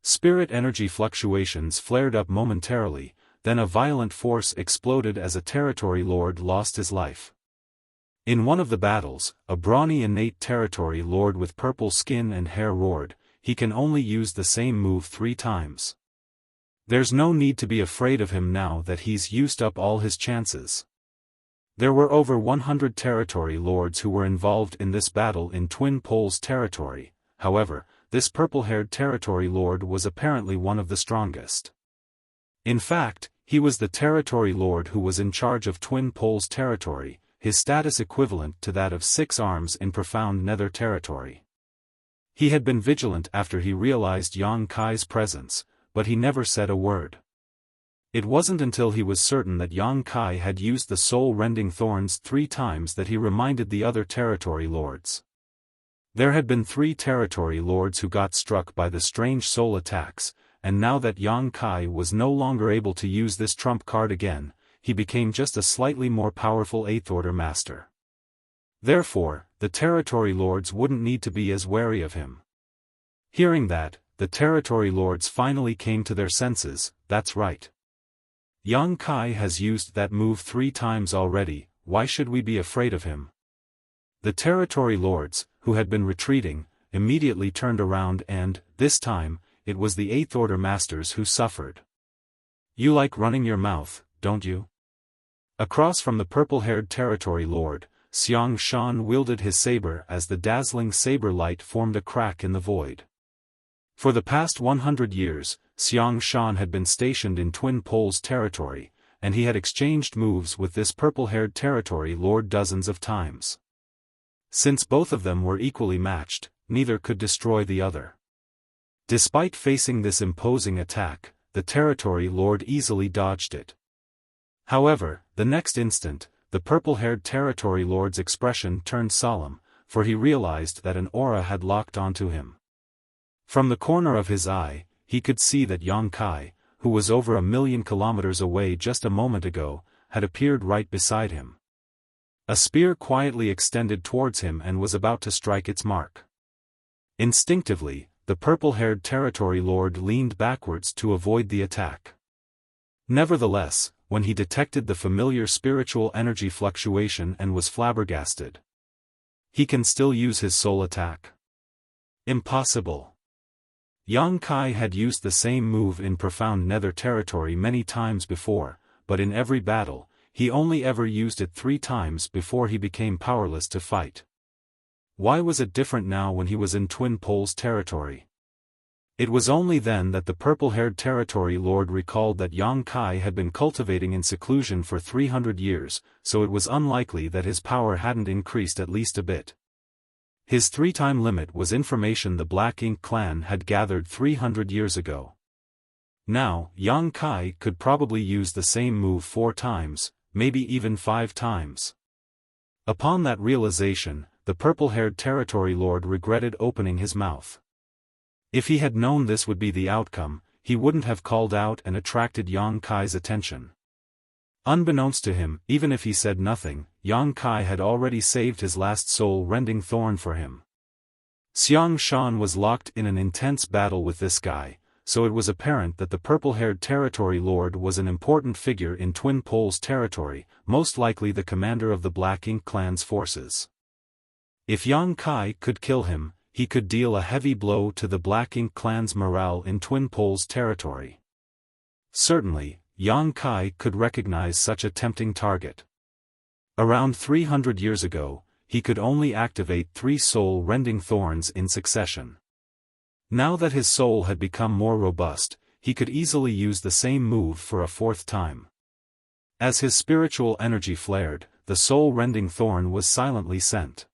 Spirit energy fluctuations flared up momentarily, then a violent force exploded as a territory lord lost his life. In one of the battles, a brawny innate territory lord with purple skin and hair roared, "He can only use the same move 3 times. There's no need to be afraid of him now that he's used up all his chances." There were over 100 territory lords who were involved in this battle in Twin Poles territory. However, this purple-haired territory lord was apparently one of the strongest. In fact, he was the territory lord who was in charge of Twin Poles territory, his status equivalent to that of 6 arms in Profound Nether territory. He had been vigilant after he realized Yang Kai's presence, but he never said a word. It wasn't until he was certain that Yang Kai had used the soul-rending thorns 3 times that he reminded the other territory lords. There had been 3 territory lords who got struck by the strange soul attacks, and now that Yang Kai was no longer able to use this trump card again, he became just a slightly more powerful 8th Order Master. Therefore, the territory lords wouldn't need to be as wary of him. Hearing that, the territory lords finally came to their senses. That's right. Yang Kai has used that move 3 times already, why should we be afraid of him? The territory lords, who had been retreating, immediately turned around and, this time, it was the 8th Order Masters who suffered. "You like running your mouth, don't you?" Across from the purple-haired territory lord, Xiaofan wielded his saber as the dazzling saber light formed a crack in the void. For the past 100 years, Xiaofan had been stationed in Twin Poles territory, and he had exchanged moves with this purple-haired territory lord dozens of times. Since both of them were equally matched, neither could destroy the other. Despite facing this imposing attack, the territory lord easily dodged it. However, the next instant, the purple-haired territory lord's expression turned solemn, for he realized that an aura had locked onto him. From the corner of his eye, he could see that Yang Kai, who was over 1,000,000 kilometers away just a moment ago, had appeared right beside him. A spear quietly extended towards him and was about to strike its mark. Instinctively, the purple-haired territory lord leaned backwards to avoid the attack. Nevertheless, when he detected the familiar spiritual energy fluctuation and was flabbergasted. He can still use his soul attack. Impossible. Yang Kai had used the same move in Profound Nether territory many times before, but in every battle, he only ever used it 3 times before he became powerless to fight. Why was it different now when he was in Twin Poles territory? It was only then that the purple-haired territory lord recalled that Yang Kai had been cultivating in seclusion for 300 years, so it was unlikely that his power hadn't increased at least a bit. His 3-time limit was information the Black Ink clan had gathered 300 years ago. Now, Yang Kai could probably use the same move 4 times, maybe even 5 times. Upon that realization, the purple-haired territory lord regretted opening his mouth. If he had known this would be the outcome, he wouldn't have called out and attracted Yang Kai's attention. Unbeknownst to him, even if he said nothing, Yang Kai had already saved his last soul-rending thorn for him. Xiaofan was locked in an intense battle with this guy, so it was apparent that the purple-haired territory lord was an important figure in Twin Poles territory, most likely the commander of the Black Ink clan's forces. If Yang Kai could kill him, he could deal a heavy blow to the Black Ink clan's morale in Twin Poles territory. Certainly, Yang Kai could recognize such a tempting target. Around 300 years ago, he could only activate 3 soul-rending thorns in succession. Now that his soul had become more robust, he could easily use the same move for a 4th time. As his spiritual energy flared, the soul-rending thorn was silently sent.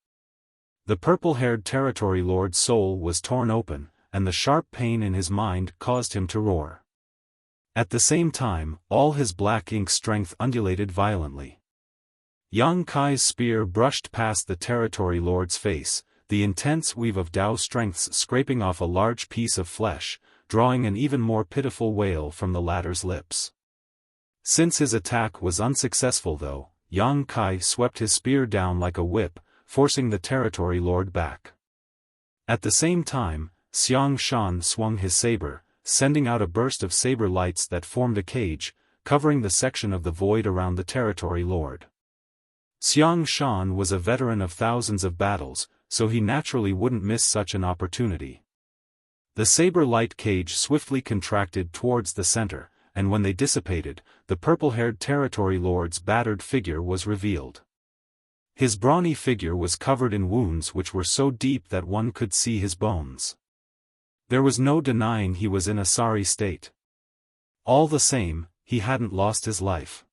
The purple-haired territory lord's soul was torn open, and the sharp pain in his mind caused him to roar. At the same time, all his Black Ink strength undulated violently. Yang Kai's spear brushed past the territory lord's face, the intense weave of Tao strengths scraping off a large piece of flesh, drawing an even more pitiful wail from the latter's lips. Since his attack was unsuccessful though, Yang Kai swept his spear down like a whip, forcing the territory lord back. At the same time, Xiaofan swung his saber, sending out a burst of saber lights that formed a cage, covering the section of the void around the territory lord. Xiaofan was a veteran of thousands of battles, so he naturally wouldn't miss such an opportunity. The saber light cage swiftly contracted towards the center, and when they dissipated, the purple-haired territory lord's battered figure was revealed. His brawny figure was covered in wounds which were so deep that one could see his bones. There was no denying he was in a sorry state. All the same, he hadn't lost his life.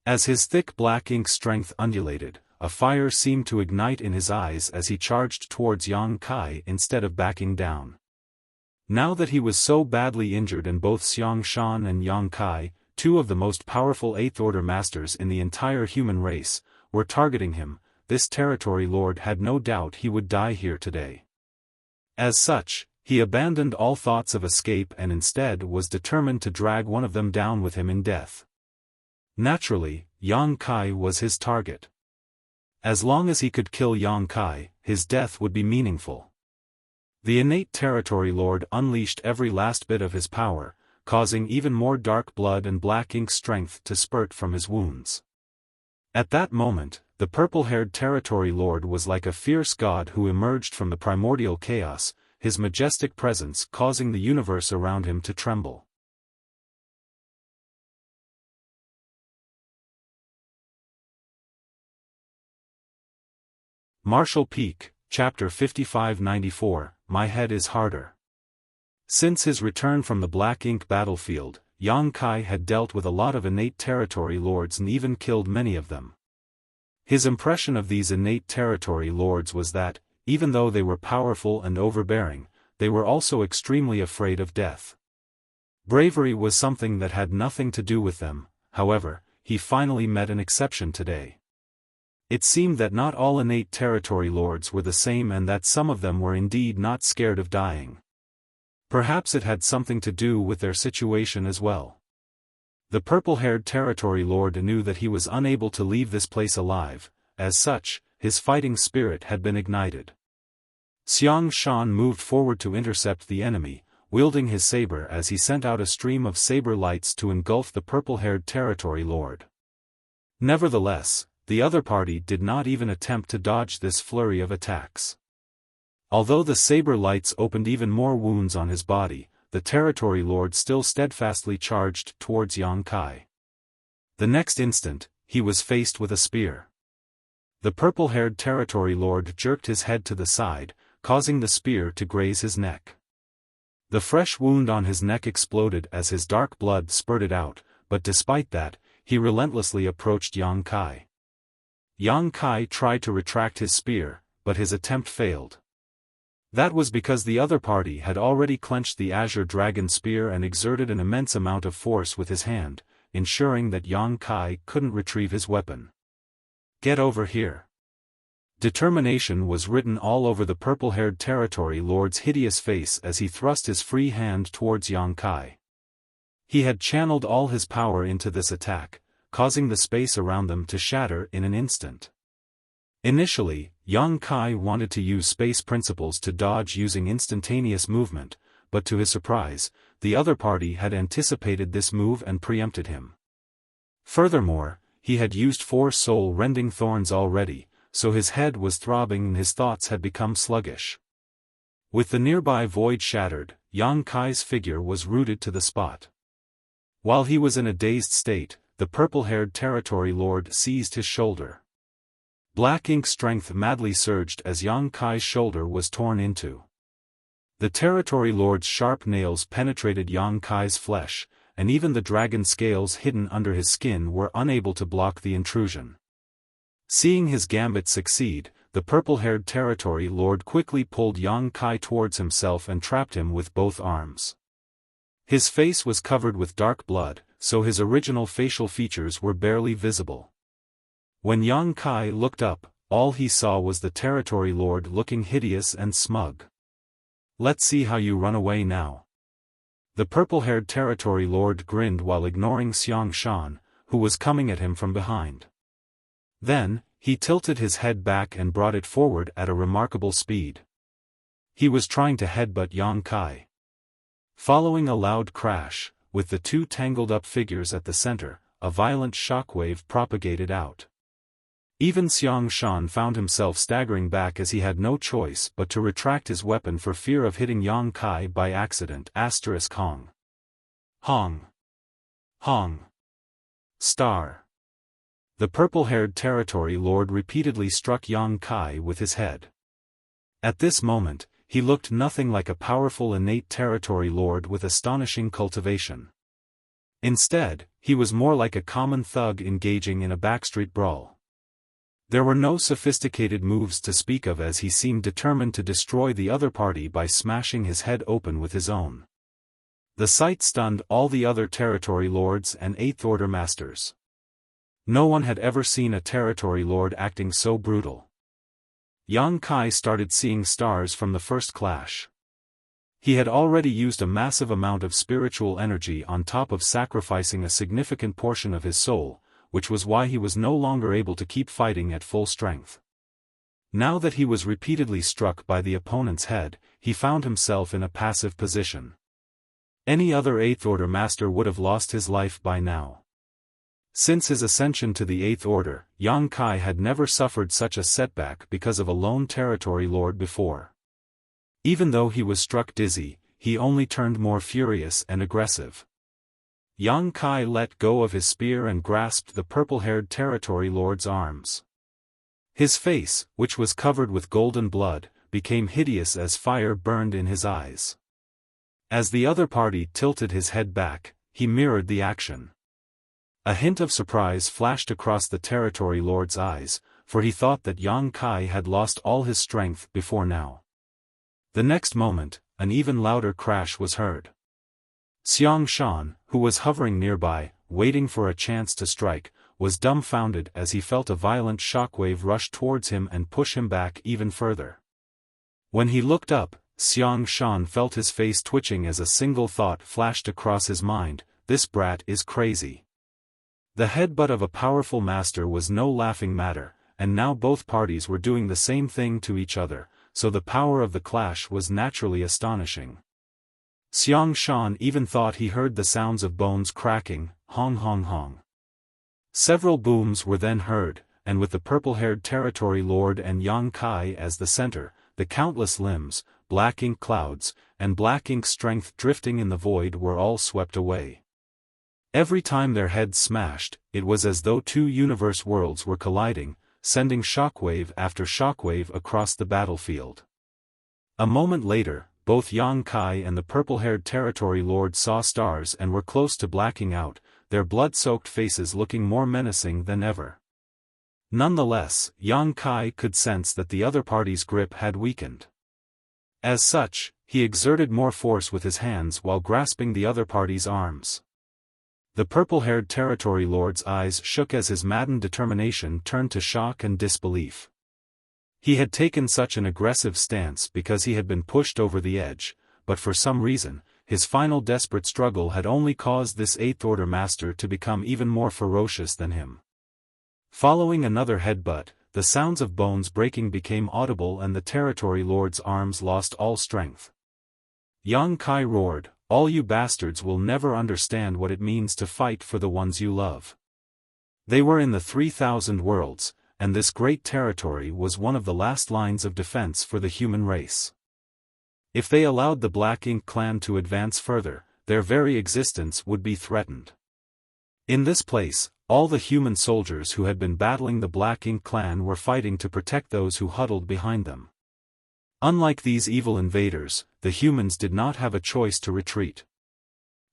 As his thick Black Ink strength undulated, a fire seemed to ignite in his eyes as he charged towards Yang Kai instead of backing down. Now that he was so badly injured and both Xiaofan and Yang Kai, 2 of the most powerful 8th Order masters in the entire human race, were targeting him, this territory lord had no doubt he would die here today. As such, he abandoned all thoughts of escape and instead was determined to drag one of them down with him in death. Naturally, Yang Kai was his target. As long as he could kill Yang Kai, his death would be meaningful. The innate territory lord unleashed every last bit of his power, causing even more dark blood and Black Ink strength to spurt from his wounds. At that moment, the purple-haired territory lord was like a fierce god who emerged from the primordial chaos, his majestic presence causing the universe around him to tremble. Marshall Peak, Chapter 5594, My Head is Harder. Since his return from the Black Ink battlefield, Yang Kai had dealt with a lot of innate territory lords and even killed many of them. His impression of these innate territory lords was that, even though they were powerful and overbearing, they were also extremely afraid of death. Bravery was something that had nothing to do with them, however, he finally met an exception today. It seemed that not all innate territory lords were the same and that some of them were indeed not scared of dying. Perhaps it had something to do with their situation as well. The purple-haired territory lord knew that he was unable to leave this place alive, as such, his fighting spirit had been ignited. Xiaofan moved forward to intercept the enemy, wielding his saber as he sent out a stream of saber lights to engulf the purple-haired territory lord. Nevertheless, the other party did not even attempt to dodge this flurry of attacks. Although the saber lights opened even more wounds on his body, the territory lord still steadfastly charged towards Yang Kai. The next instant, he was faced with a spear. The purple-haired territory lord jerked his head to the side, causing the spear to graze his neck. The fresh wound on his neck exploded as his dark blood spurted out, but despite that, he relentlessly approached Yang Kai. Yang Kai tried to retract his spear, but his attempt failed. That was because the other party had already clenched the azure dragon spear and exerted an immense amount of force with his hand, ensuring that Yang Kai couldn't retrieve his weapon. "Get over here." Determination was written all over the purple-haired territory lord's hideous face as he thrust his free hand towards Yang Kai. He had channeled all his power into this attack, causing the space around them to shatter in an instant. Initially, Yang Kai wanted to use space principles to dodge using instantaneous movement, but to his surprise, the other party had anticipated this move and preempted him. Furthermore, he had used 4 soul-rending thorns already, so his head was throbbing and his thoughts had become sluggish. With the nearby void shattered, Yang Kai's figure was rooted to the spot. While he was in a dazed state, the purple-haired territory lord seized his shoulder. Black ink strength madly surged as Yang Kai's shoulder was torn into. The territory lord's sharp nails penetrated Yang Kai's flesh, and even the dragon scales hidden under his skin were unable to block the intrusion. Seeing his gambit succeed, the purple-haired territory lord quickly pulled Yang Kai towards himself and trapped him with both arms. His face was covered with dark blood, so his original facial features were barely visible. When Yang Kai looked up, all he saw was the territory lord looking hideous and smug. "Let's see how you run away now." The purple-haired territory lord grinned while ignoring Xiaofan, who was coming at him from behind. Then, he tilted his head back and brought it forward at a remarkable speed. He was trying to headbutt Yang Kai. Following a loud crash, with the 2 tangled-up figures at the center, a violent shockwave propagated out. Even Xiaofan found himself staggering back as he had no choice but to retract his weapon for fear of hitting Yang Kai by accident. Hong. Hong. Hong. Star. The purple-haired territory lord repeatedly struck Yang Kai with his head. At this moment, he looked nothing like a powerful innate territory lord with astonishing cultivation. Instead, he was more like a common thug engaging in a backstreet brawl. There were no sophisticated moves to speak of as he seemed determined to destroy the other party by smashing his head open with his own. The sight stunned all the other territory lords and 8th Order masters. No one had ever seen a territory lord acting so brutal. Yang Kai started seeing stars from the first clash. He had already used a massive amount of spiritual energy on top of sacrificing a significant portion of his soul, which was why he was no longer able to keep fighting at full strength. Now that he was repeatedly struck by the opponent's head, he found himself in a passive position. Any other 8th Order master would have lost his life by now. Since his ascension to the 8th Order, Yang Kai had never suffered such a setback because of a lone territory lord before. Even though he was struck dizzy, he only turned more furious and aggressive. Yang Kai let go of his spear and grasped the purple-haired territory lord's arms. His face, which was covered with golden blood, became hideous as fire burned in his eyes. As the other party tilted his head back, he mirrored the action. A hint of surprise flashed across the territory lord's eyes, for he thought that Yang Kai had lost all his strength before now. The next moment, an even louder crash was heard. Xiaofan, who was hovering nearby, waiting for a chance to strike, was dumbfounded as he felt a violent shockwave rush towards him and push him back even further. When he looked up, Xiaofan felt his face twitching as a single thought flashed across his mind: this brat is crazy. The headbutt of a powerful master was no laughing matter, and now both parties were doing the same thing to each other, so the power of the clash was naturally astonishing. Xiaofan even thought he heard the sounds of bones cracking, hong hong hong. Several booms were then heard, and with the purple-haired territory lord and Yang Kai as the center, the countless limbs, black ink clouds, and black ink strength drifting in the void were all swept away. Every time their heads smashed, it was as though 2 universe worlds were colliding, sending shockwave after shockwave across the battlefield. A moment later, both Yang Kai and the purple-haired territory lord saw stars and were close to blacking out, their blood-soaked faces looking more menacing than ever. Nonetheless, Yang Kai could sense that the other party's grip had weakened. As such, he exerted more force with his hands while grasping the other party's arms. The purple-haired territory lord's eyes shook as his maddened determination turned to shock and disbelief. He had taken such an aggressive stance because he had been pushed over the edge, but for some reason, his final desperate struggle had only caused this Eighth-Order master to become even more ferocious than him. Following another headbutt, the sounds of bones breaking became audible and the territory lord's arms lost all strength. Yang Kai roared, "All you bastards will never understand what it means to fight for the ones you love." They were in the 3,000 worlds, and this great territory was one of the last lines of defense for the human race. If they allowed the Black Ink clan to advance further, their very existence would be threatened. In this place, all the human soldiers who had been battling the Black Ink clan were fighting to protect those who huddled behind them. Unlike these evil invaders, the humans did not have a choice to retreat.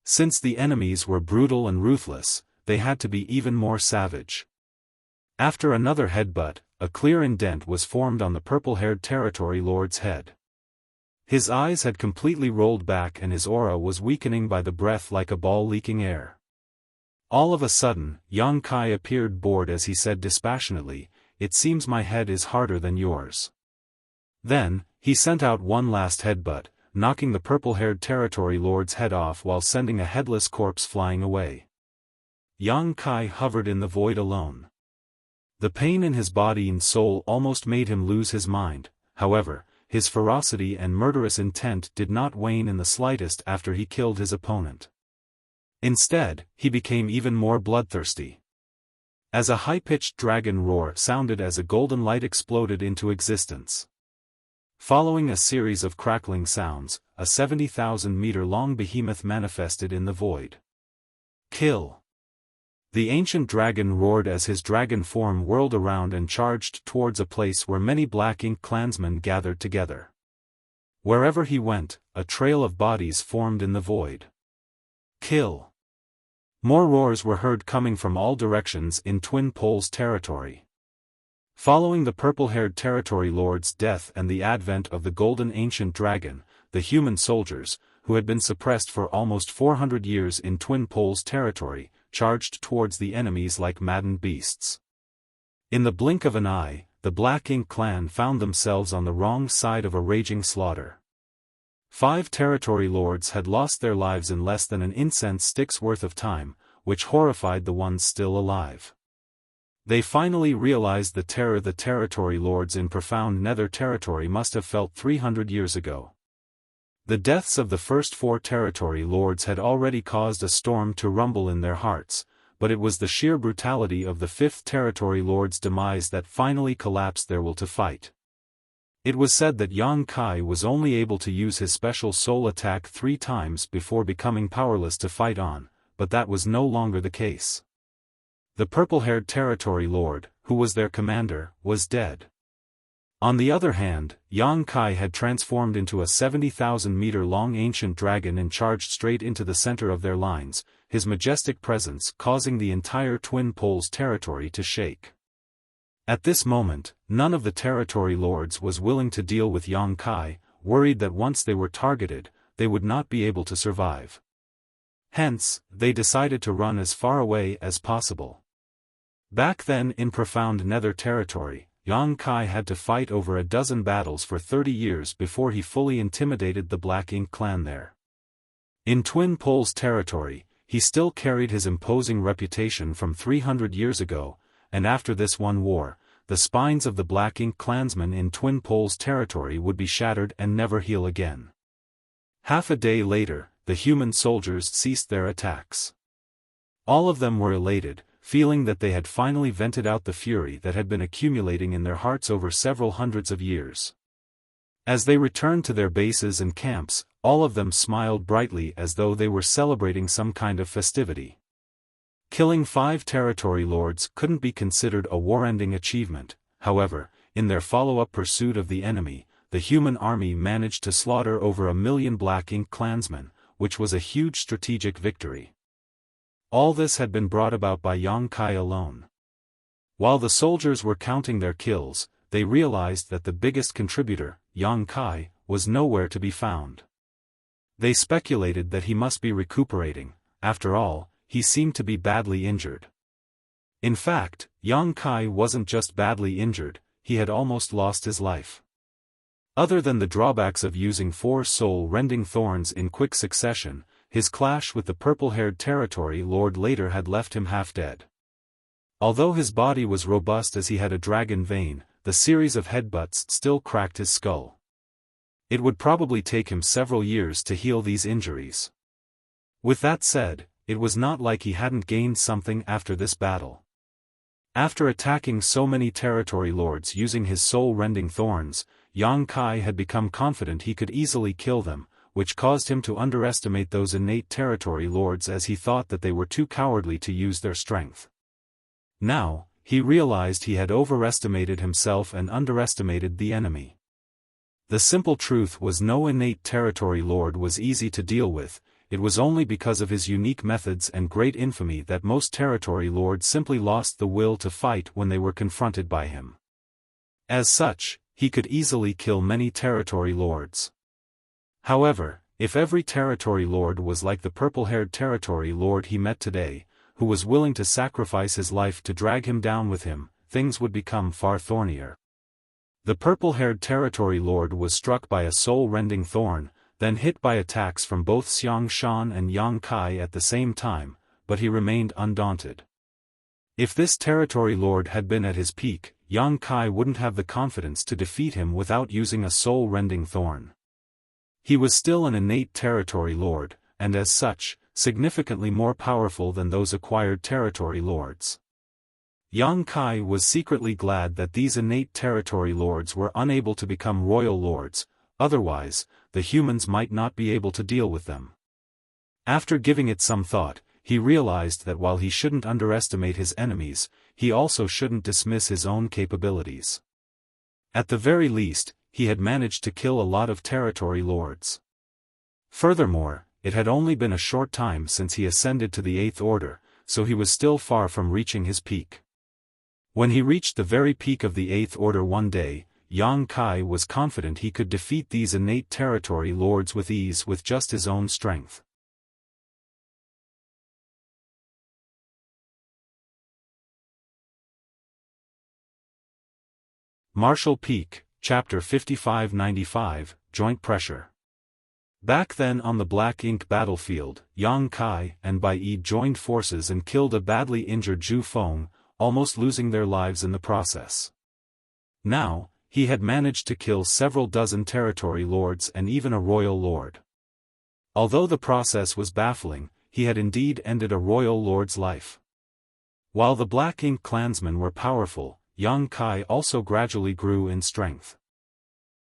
Since the enemies were brutal and ruthless, they had to be even more savage. After another headbutt, a clear indent was formed on the purple-haired territory lord's head. His eyes had completely rolled back and his aura was weakening by the breath like a ball leaking air. All of a sudden, Yang Kai appeared bored as he said dispassionately, "It seems my head is harder than yours." Then, he sent out one last headbutt, knocking the purple-haired territory lord's head off while sending a headless corpse flying away. Yang Kai hovered in the void alone. The pain in his body and soul almost made him lose his mind, however, his ferocity and murderous intent did not wane in the slightest after he killed his opponent. Instead, he became even more bloodthirsty. As a high-pitched dragon roar sounded as a golden light exploded into existence. Following a series of crackling sounds, a 70,000-meter-long behemoth manifested in the void. "Kill!" The ancient dragon roared as his dragon form whirled around and charged towards a place where many Black Ink clansmen gathered together. Wherever he went, a trail of bodies formed in the void. "Kill!" More roars were heard coming from all directions in Twin Poles territory. Following the purple-haired territory lord's death and the advent of the golden ancient dragon, the human soldiers, who had been suppressed for almost 400 years in Twin Poles territory, charged towards the enemies like maddened beasts. In the blink of an eye, the Black Ink clan found themselves on the wrong side of a raging slaughter. 5 territory lords had lost their lives in less than an incense stick's worth of time, which horrified the ones still alive. They finally realized the terror the territory lords in profound Nether territory must have felt 300 years ago. The deaths of the first 4 territory lords had already caused a storm to rumble in their hearts, but it was the sheer brutality of the 5th territory lord's demise that finally collapsed their will to fight. It was said that Yang Kai was only able to use his special soul attack 3 times before becoming powerless to fight on, but that was no longer the case. The purple-haired territory lord, who was their commander, was dead. On the other hand, Yang Kai had transformed into a 70,000-meter-long ancient dragon and charged straight into the center of their lines, his majestic presence causing the entire Twin Poles territory to shake. At this moment, none of the territory lords was willing to deal with Yang Kai, worried that once they were targeted, they would not be able to survive. Hence, they decided to run as far away as possible. Back then in profound Nether territory, Yang Kai had to fight over a dozen battles for 30 years before he fully intimidated the Black Ink clan there. In Twin Poles territory, he still carried his imposing reputation from 300 years ago, and after this one war, the spines of the Black Ink clansmen in Twin Poles territory would be shattered and never heal again. Half a day later, the human soldiers ceased their attacks. All of them were elated, feeling that they had finally vented out the fury that had been accumulating in their hearts over several hundreds of years. As they returned to their bases and camps, all of them smiled brightly as though they were celebrating some kind of festivity. Killing 5 territory lords couldn't be considered a war-ending achievement, however, in their follow-up pursuit of the enemy, the human army managed to slaughter over 1 million Black Ink clansmen, which was a huge strategic victory. All this had been brought about by Yang Kai alone. While the soldiers were counting their kills, they realized that the biggest contributor, Yang Kai, was nowhere to be found. They speculated that he must be recuperating. After all, he seemed to be badly injured. In fact, Yang Kai wasn't just badly injured, he had almost lost his life. Other than the drawbacks of using 4 soul-rending thorns in quick succession, his clash with the purple-haired territory lord later had left him half dead. Although his body was robust as he had a dragon vein, the series of headbutts still cracked his skull. It would probably take him several years to heal these injuries. With that said, it was not like he hadn't gained something after this battle. After attacking so many territory lords using his soul-rending thorns, Yang Kai had become confident he could easily kill them, which caused him to underestimate those innate territory lords as he thought that they were too cowardly to use their strength. Now, he realized he had overestimated himself and underestimated the enemy. The simple truth was no innate territory lord was easy to deal with. It was only because of his unique methods and great infamy that most territory lords simply lost the will to fight when they were confronted by him. As such, he could easily kill many territory lords. However, if every territory lord was like the purple-haired territory lord he met today, who was willing to sacrifice his life to drag him down with him, things would become far thornier. The purple-haired territory lord was struck by a soul-rending thorn, then hit by attacks from both Xiaofan and Yang Kai at the same time, but he remained undaunted. If this territory lord had been at his peak, Yang Kai wouldn't have the confidence to defeat him without using a soul-rending thorn. He was still an innate territory lord, and as such, significantly more powerful than those acquired territory lords. Yang Kai was secretly glad that these innate territory lords were unable to become royal lords, otherwise, the humans might not be able to deal with them. After giving it some thought, he realized that while he shouldn't underestimate his enemies, he also shouldn't dismiss his own capabilities. At the very least, he had managed to kill a lot of territory lords. Furthermore, it had only been a short time since he ascended to the 8th Order, so he was still far from reaching his peak. When he reached the very peak of the 8th Order one day, Yang Kai was confident he could defeat these innate territory lords with ease with just his own strength. Martial Peak, Chapter 5595, Joint Pressure. Back then on the Black Ink battlefield, Yang Kai and Bai Yi joined forces and killed a badly injured Zhu Feng, almost losing their lives in the process. Now, he had managed to kill several dozen territory lords and even a royal lord. Although the process was baffling, he had indeed ended a royal lord's life. While the Black Ink clansmen were powerful, Yang Kai also gradually grew in strength.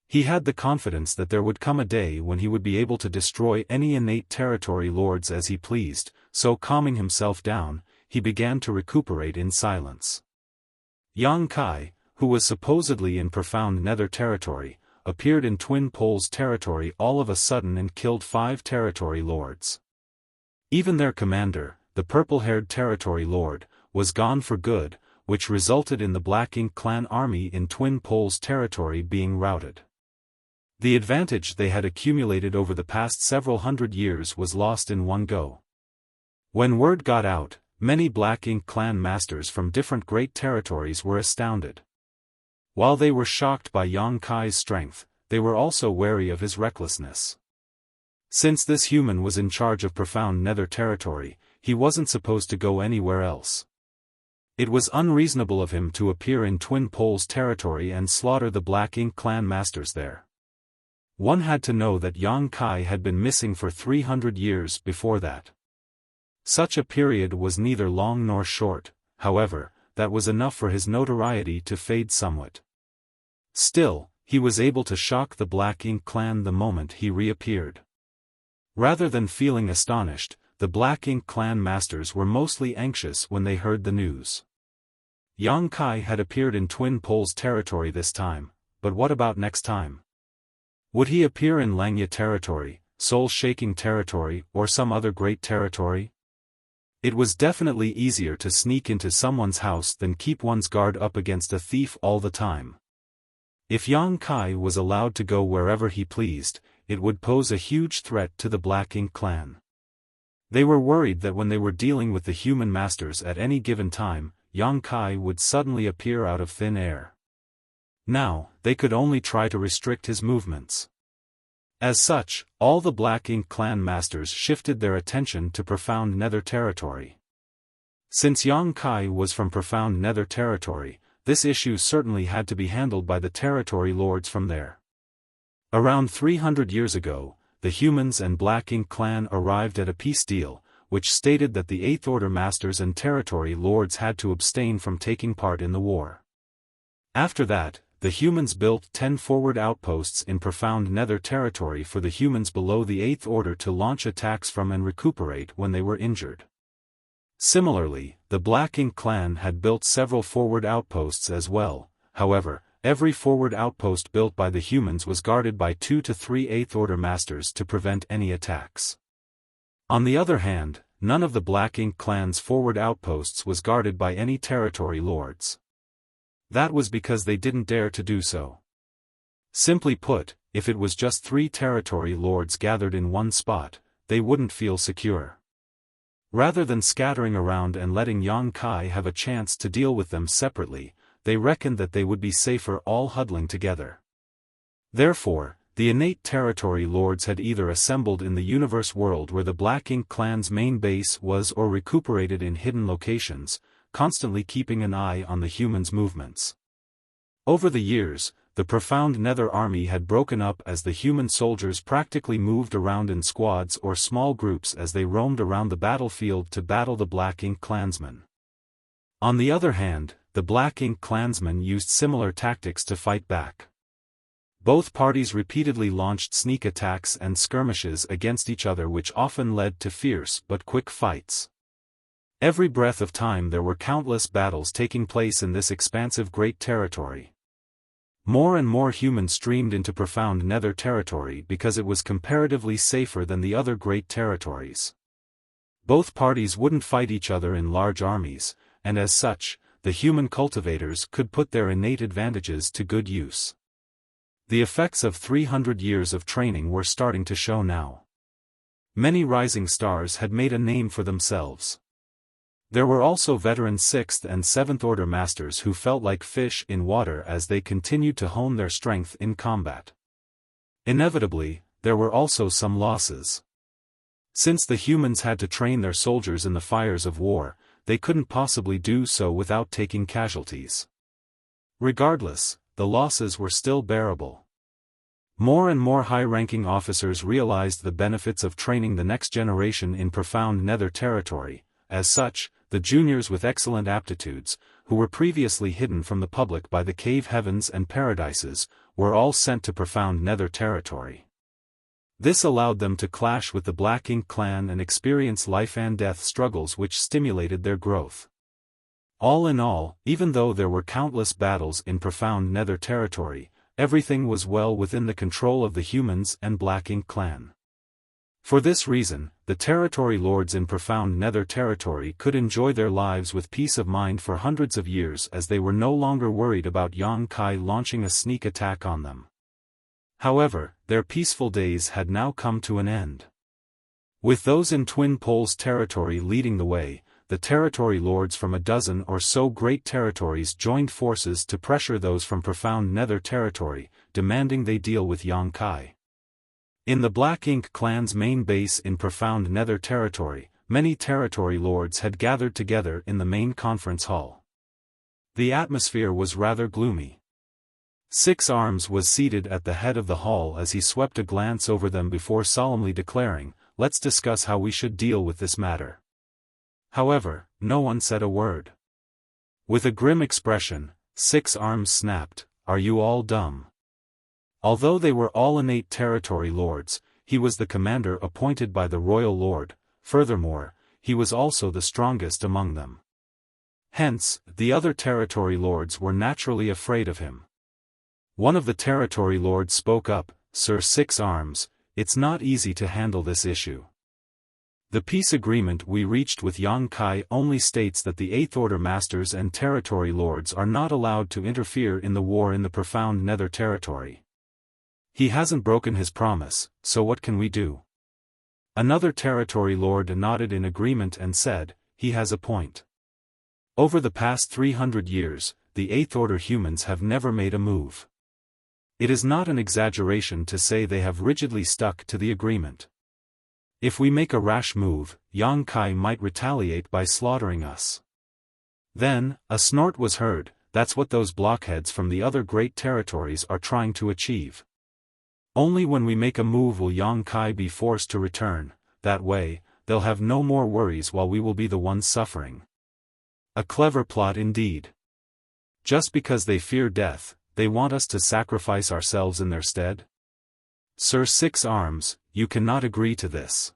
He had the confidence that there would come a day when he would be able to destroy any innate territory lords as he pleased, so calming himself down, he began to recuperate in silence. Yang Kai, who was supposedly in profound nether territory, appeared in Twin Poles territory all of a sudden and killed 5 territory lords. Even their commander, the purple-haired territory lord, was gone for good, which resulted in the Black Ink clan army in Twin Poles territory being routed. The advantage they had accumulated over the past several hundred years was lost in one go. When word got out, many Black Ink clan masters from different great territories were astounded. While they were shocked by Yang Kai's strength, they were also wary of his recklessness. Since this human was in charge of profound nether territory, he wasn't supposed to go anywhere else. It was unreasonable of him to appear in Twin Poles territory and slaughter the Black Ink clan masters there. One had to know that Yang Kai had been missing for 300 years before that. Such a period was neither long nor short, however, that was enough for his notoriety to fade somewhat. Still, he was able to shock the Black Ink clan the moment he reappeared. Rather than feeling astonished, the Black Ink clan masters were mostly anxious when they heard the news. Yang Kai had appeared in Twin Poles territory this time, but what about next time? Would he appear in Langya territory, soul-shaking territory, or some other great territory? It was definitely easier to sneak into someone's house than keep one's guard up against a thief all the time. If Yang Kai was allowed to go wherever he pleased, it would pose a huge threat to the Black Ink clan. They were worried that when they were dealing with the human masters at any given time, Yang Kai would suddenly appear out of thin air. Now, they could only try to restrict his movements. As such, all the Black Ink clan masters shifted their attention to Profound Nether territory. Since Yang Kai was from Profound Nether territory, this issue certainly had to be handled by the territory lords from there. Around 300 years ago, the humans and Black Ink clan arrived at a peace deal, which stated that the Eighth Order masters and territory lords had to abstain from taking part in the war. After that, the humans built 10 forward outposts in Profound Nether territory for the humans below the Eighth Order to launch attacks from and recuperate when they were injured. Similarly, the Black Ink clan had built several forward outposts as well. However, every forward outpost built by the humans was guarded by 2 to 3 Eighth Order masters to prevent any attacks. On the other hand, none of the Black Ink clan's forward outposts was guarded by any territory lords. That was because they didn't dare to do so. Simply put, if it was just 3 territory lords gathered in one spot, they wouldn't feel secure. Rather than scattering around and letting Yang Kai have a chance to deal with them separately, they reckoned that they would be safer all huddling together. Therefore, the innate territory lords had either assembled in the universe world where the Black Ink clan's main base was or recuperated in hidden locations, constantly keeping an eye on the humans' movements. Over the years, the Profound Nether army had broken up as the human soldiers practically moved around in squads or small groups as they roamed around the battlefield to battle the Black Ink clansmen. On the other hand, the Black Ink clansmen used similar tactics to fight back. Both parties repeatedly launched sneak attacks and skirmishes against each other, which often led to fierce but quick fights. Every breath of time there were countless battles taking place in this expansive great territory. More and more humans streamed into Profound Nether territory because it was comparatively safer than the other great territories. Both parties wouldn't fight each other in large armies, and as such, the human cultivators could put their innate advantages to good use. The effects of 300 years of training were starting to show now. Many rising stars had made a name for themselves. There were also veteran 6th and 7th Order masters who felt like fish in water as they continued to hone their strength in combat. Inevitably, there were also some losses. Since the humans had to train their soldiers in the fires of war, they couldn't possibly do so without taking casualties. Regardless, the losses were still bearable. More and more high-ranking officers realized the benefits of training the next generation in Profound Nether territory. As such, the juniors with excellent aptitudes, who were previously hidden from the public by the cave heavens and paradises, were all sent to Profound Nether territory. This allowed them to clash with the Black Ink clan and experience life and death struggles which stimulated their growth. All in all, even though there were countless battles in Profound Nether territory, everything was well within the control of the humans and Black Ink clan. For this reason, the territory lords in Profound Nether territory could enjoy their lives with peace of mind for hundreds of years, as they were no longer worried about Yang Kai launching a sneak attack on them. However, their peaceful days had now come to an end. With those in Twin Poles territory leading the way, the territory lords from a dozen or so great territories joined forces to pressure those from Profound Nether territory, demanding they deal with Yang Kai. In the Black Ink clan's main base in Profound Nether territory, many territory lords had gathered together in the main conference hall. The atmosphere was rather gloomy. 6 Arms was seated at the head of the hall as he swept a glance over them before solemnly declaring, "Let's discuss how we should deal with this matter." However, no one said a word. With a grim expression, 6 Arms snapped, "Are you all dumb?" Although they were all innate territory lords, he was the commander appointed by the royal lord. Furthermore, he was also the strongest among them. Hence, the other territory lords were naturally afraid of him. One of the territory lords spoke up, "Sir Six Arms, it's not easy to handle this issue. The peace agreement we reached with Yang Kai only states that the Eighth Order Masters and Territory Lords are not allowed to interfere in the war in the Profound Nether Territory. He hasn't broken his promise, so what can we do?" Another Territory Lord nodded in agreement and said, "He has a point. Over the past 300 years, the Eighth Order humans have never made a move. It is not an exaggeration to say they have rigidly stuck to the agreement. If we make a rash move, Yang Kai might retaliate by slaughtering us." Then, a snort was heard. "That's what those blockheads from the other great territories are trying to achieve. Only when we make a move will Yang Kai be forced to return. That way, they'll have no more worries while we will be the ones suffering." A clever plot indeed. Just because they fear death, they want us to sacrifice ourselves in their stead? Sir Six Arms, you cannot agree to this.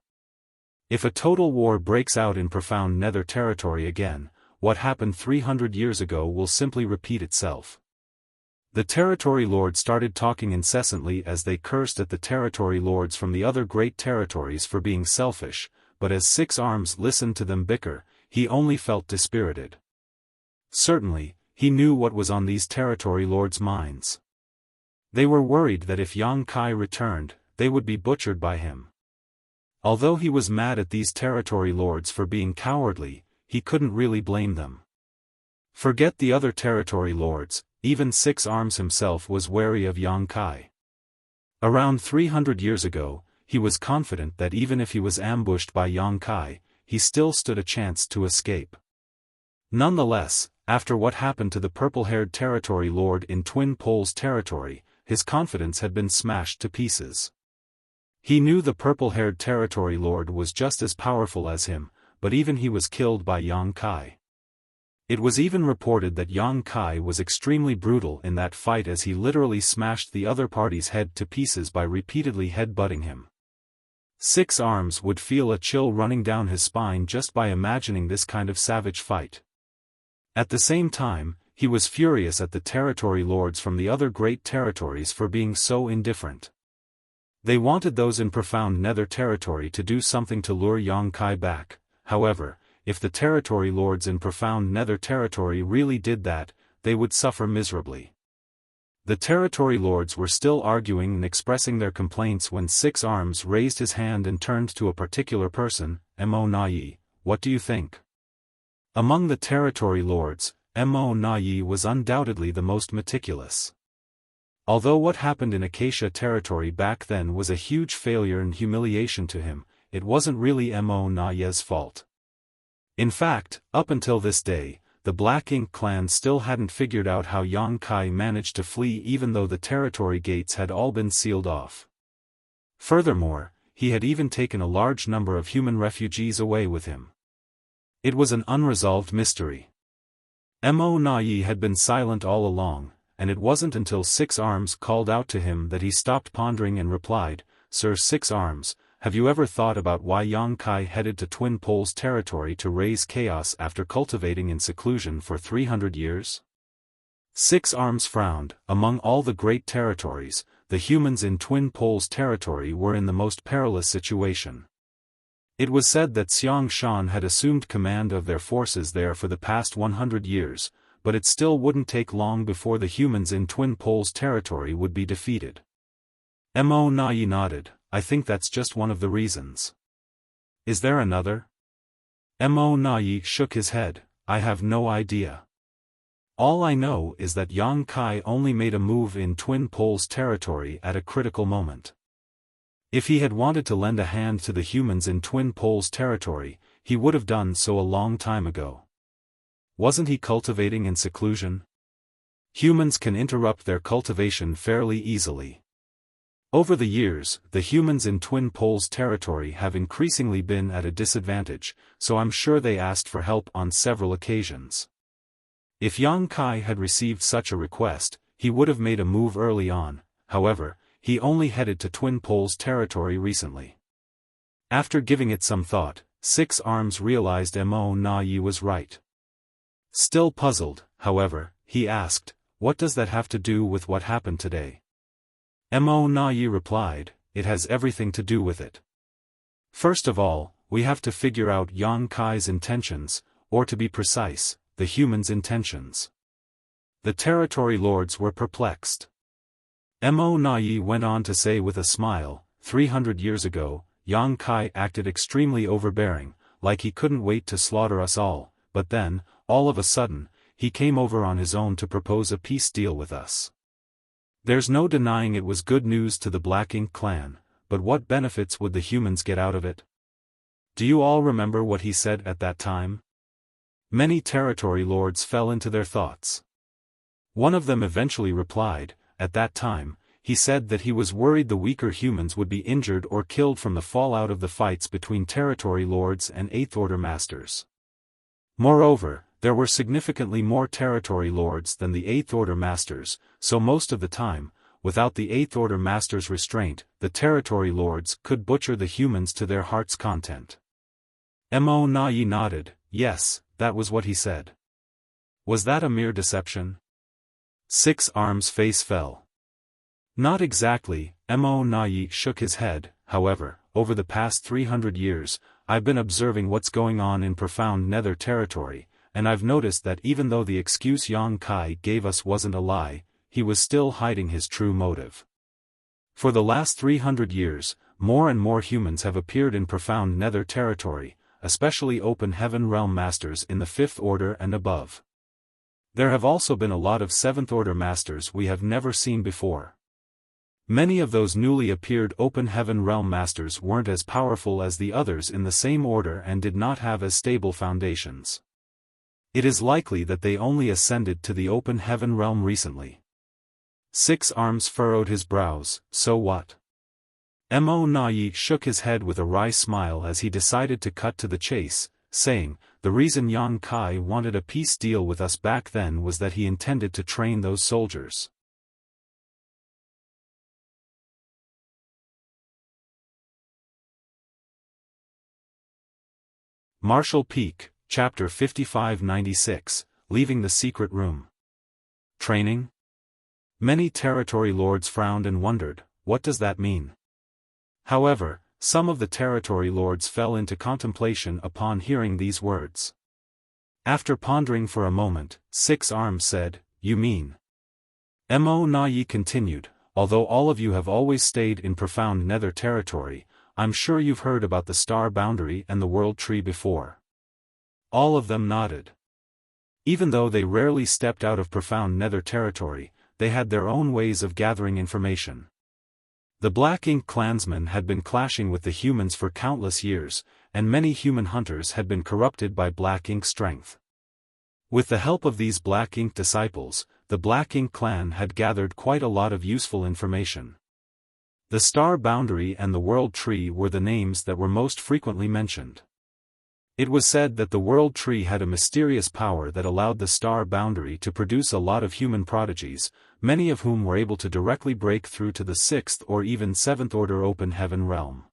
If a total war breaks out in Profound Nether Territory again, what happened 300 years ago will simply repeat itself. The Territory Lords started talking incessantly as they cursed at the Territory Lords from the other great territories for being selfish, but as Six Arms listened to them bicker, he only felt dispirited. Certainly, he knew what was on these Territory Lords' minds. They were worried that if Yang Kai returned, they would be butchered by him. Although he was mad at these Territory Lords for being cowardly, he couldn't really blame them. Forget the other Territory Lords, even Six Arms himself was wary of Yang Kai. Around 300 years ago, he was confident that even if he was ambushed by Yang Kai, he still stood a chance to escape. Nonetheless, after what happened to the purple-haired Territory Lord in Twin Poles Territory, his confidence had been smashed to pieces. He knew the purple-haired Territory Lord was just as powerful as him, but even he was killed by Yang Kai. It was even reported that Yang Kai was extremely brutal in that fight as he literally smashed the other party's head to pieces by repeatedly headbutting him. Six Arms would feel a chill running down his spine just by imagining this kind of savage fight. At the same time, he was furious at the Territory Lords from the other great territories for being so indifferent. They wanted those in Profound Nether Territory to do something to lure Yang Kai back. However, if the Territory Lords in Profound Nether Territory really did that, they would suffer miserably. The Territory Lords were still arguing and expressing their complaints when Six Arms raised his hand and turned to a particular person. "Mo Nai, what do you think?" Among the Territory Lords, Mo Nai was undoubtedly the most meticulous. Although what happened in Acacia Territory back then was a huge failure and humiliation to him, it wasn't really Mo Nai's fault. In fact, up until this day, the Black Ink clan still hadn't figured out how Yang Kai managed to flee even though the territory gates had all been sealed off. Furthermore, he had even taken a large number of human refugees away with him. It was an unresolved mystery. Mo Nai had been silent all along, and it wasn't until Six Arms called out to him that he stopped pondering and replied, "Sir Six Arms, have you ever thought about why Yang Kai headed to Twin Poles Territory to raise chaos after cultivating in seclusion for 300 years? Six Arms frowned. Among all the great territories, the humans in Twin Poles Territory were in the most perilous situation. It was said that Xiaofan had assumed command of their forces there for the past 100 years, but it still wouldn't take long before the humans in Twin Poles Territory would be defeated. Mo Nai nodded. "I think that's just one of the reasons. Is there another?" Mo Nai shook his head. "I have no idea. All I know is that Yang Kai only made a move in Twin Poles Territory at a critical moment. If he had wanted to lend a hand to the humans in Twin Poles Territory, he would have done so a long time ago. Wasn't he cultivating in seclusion? Humans can interrupt their cultivation fairly easily. Over the years, the humans in Twin Poles Territory have increasingly been at a disadvantage, so I'm sure they asked for help on several occasions. If Yang Kai had received such a request, he would have made a move early on. However, he only headed to Twin Poles Territory recently." After giving it some thought, Six Arms realized Mo Nai was right. Still puzzled, however, he asked, "What does that have to do with what happened today?" Mo Na Yi replied, "It has everything to do with it. First of all, we have to figure out Yang Kai's intentions, or to be precise, the humans' intentions." The territory lords were perplexed. Mo Na Yi went on to say with a smile, 300 years ago, Yang Kai acted extremely overbearing, like he couldn't wait to slaughter us all, but then, all of a sudden, he came over on his own to propose a peace deal with us. There's no denying it was good news to the Black Ink clan, but what benefits would the humans get out of it? Do you all remember what he said at that time? Many territory lords fell into their thoughts. One of them eventually replied, at that time, he said that he was worried the weaker humans would be injured or killed from the fallout of the fights between territory lords and Eighth Order masters. Moreover, there were significantly more territory lords than the Eighth Order masters, so most of the time, without the Eighth Order masters' restraint, the territory lords could butcher the humans to their heart's content. Mo Na Yi nodded, yes, that was what he said. Was that a mere deception? Six Arms' face fell. Not exactly, Mo Na Yi shook his head. However, over the past 300 years, I've been observing what's going on in profound Nether territory, and I've noticed that even though the excuse Yang Kai gave us wasn't a lie, he was still hiding his true motive. For the last 300 years, more and more humans have appeared in profound Nether territory, especially Open Heaven Realm Masters in the Fifth Order and above. There have also been a lot of Seventh Order Masters we have never seen before. Many of those newly appeared Open Heaven Realm Masters weren't as powerful as the others in the same order and did not have as stable foundations. It is likely that they only ascended to the Open Heaven Realm recently. Six Arms furrowed his brows, so what? Mo Na Yi shook his head with a wry smile as he decided to cut to the chase, saying, the reason Yang Kai wanted a peace deal with us back then was that he intended to train those soldiers. Marshall Peak, Chapter 5596, Leaving the Secret Room. Training? Many territory lords frowned and wondered, what does that mean? However, some of the territory lords fell into contemplation upon hearing these words. After pondering for a moment, Six Arms said, you mean? Mo Na Yi continued, although all of you have always stayed in profound Nether territory, I'm sure you've heard about the Star Boundary and the World Tree before. All of them nodded. Even though they rarely stepped out of profound Nether territory, they had their own ways of gathering information. The Black Ink clansmen had been clashing with the humans for countless years, and many human hunters had been corrupted by Black Ink strength. With the help of these Black Ink disciples, the Black Ink clan had gathered quite a lot of useful information. The Star Boundary and the World Tree were the names that were most frequently mentioned. It was said that the World Tree had a mysterious power that allowed the Star Boundary to produce a lot of human prodigies, many of whom were able to directly break through to the Sixth or even Seventh Order Open Heaven Realm.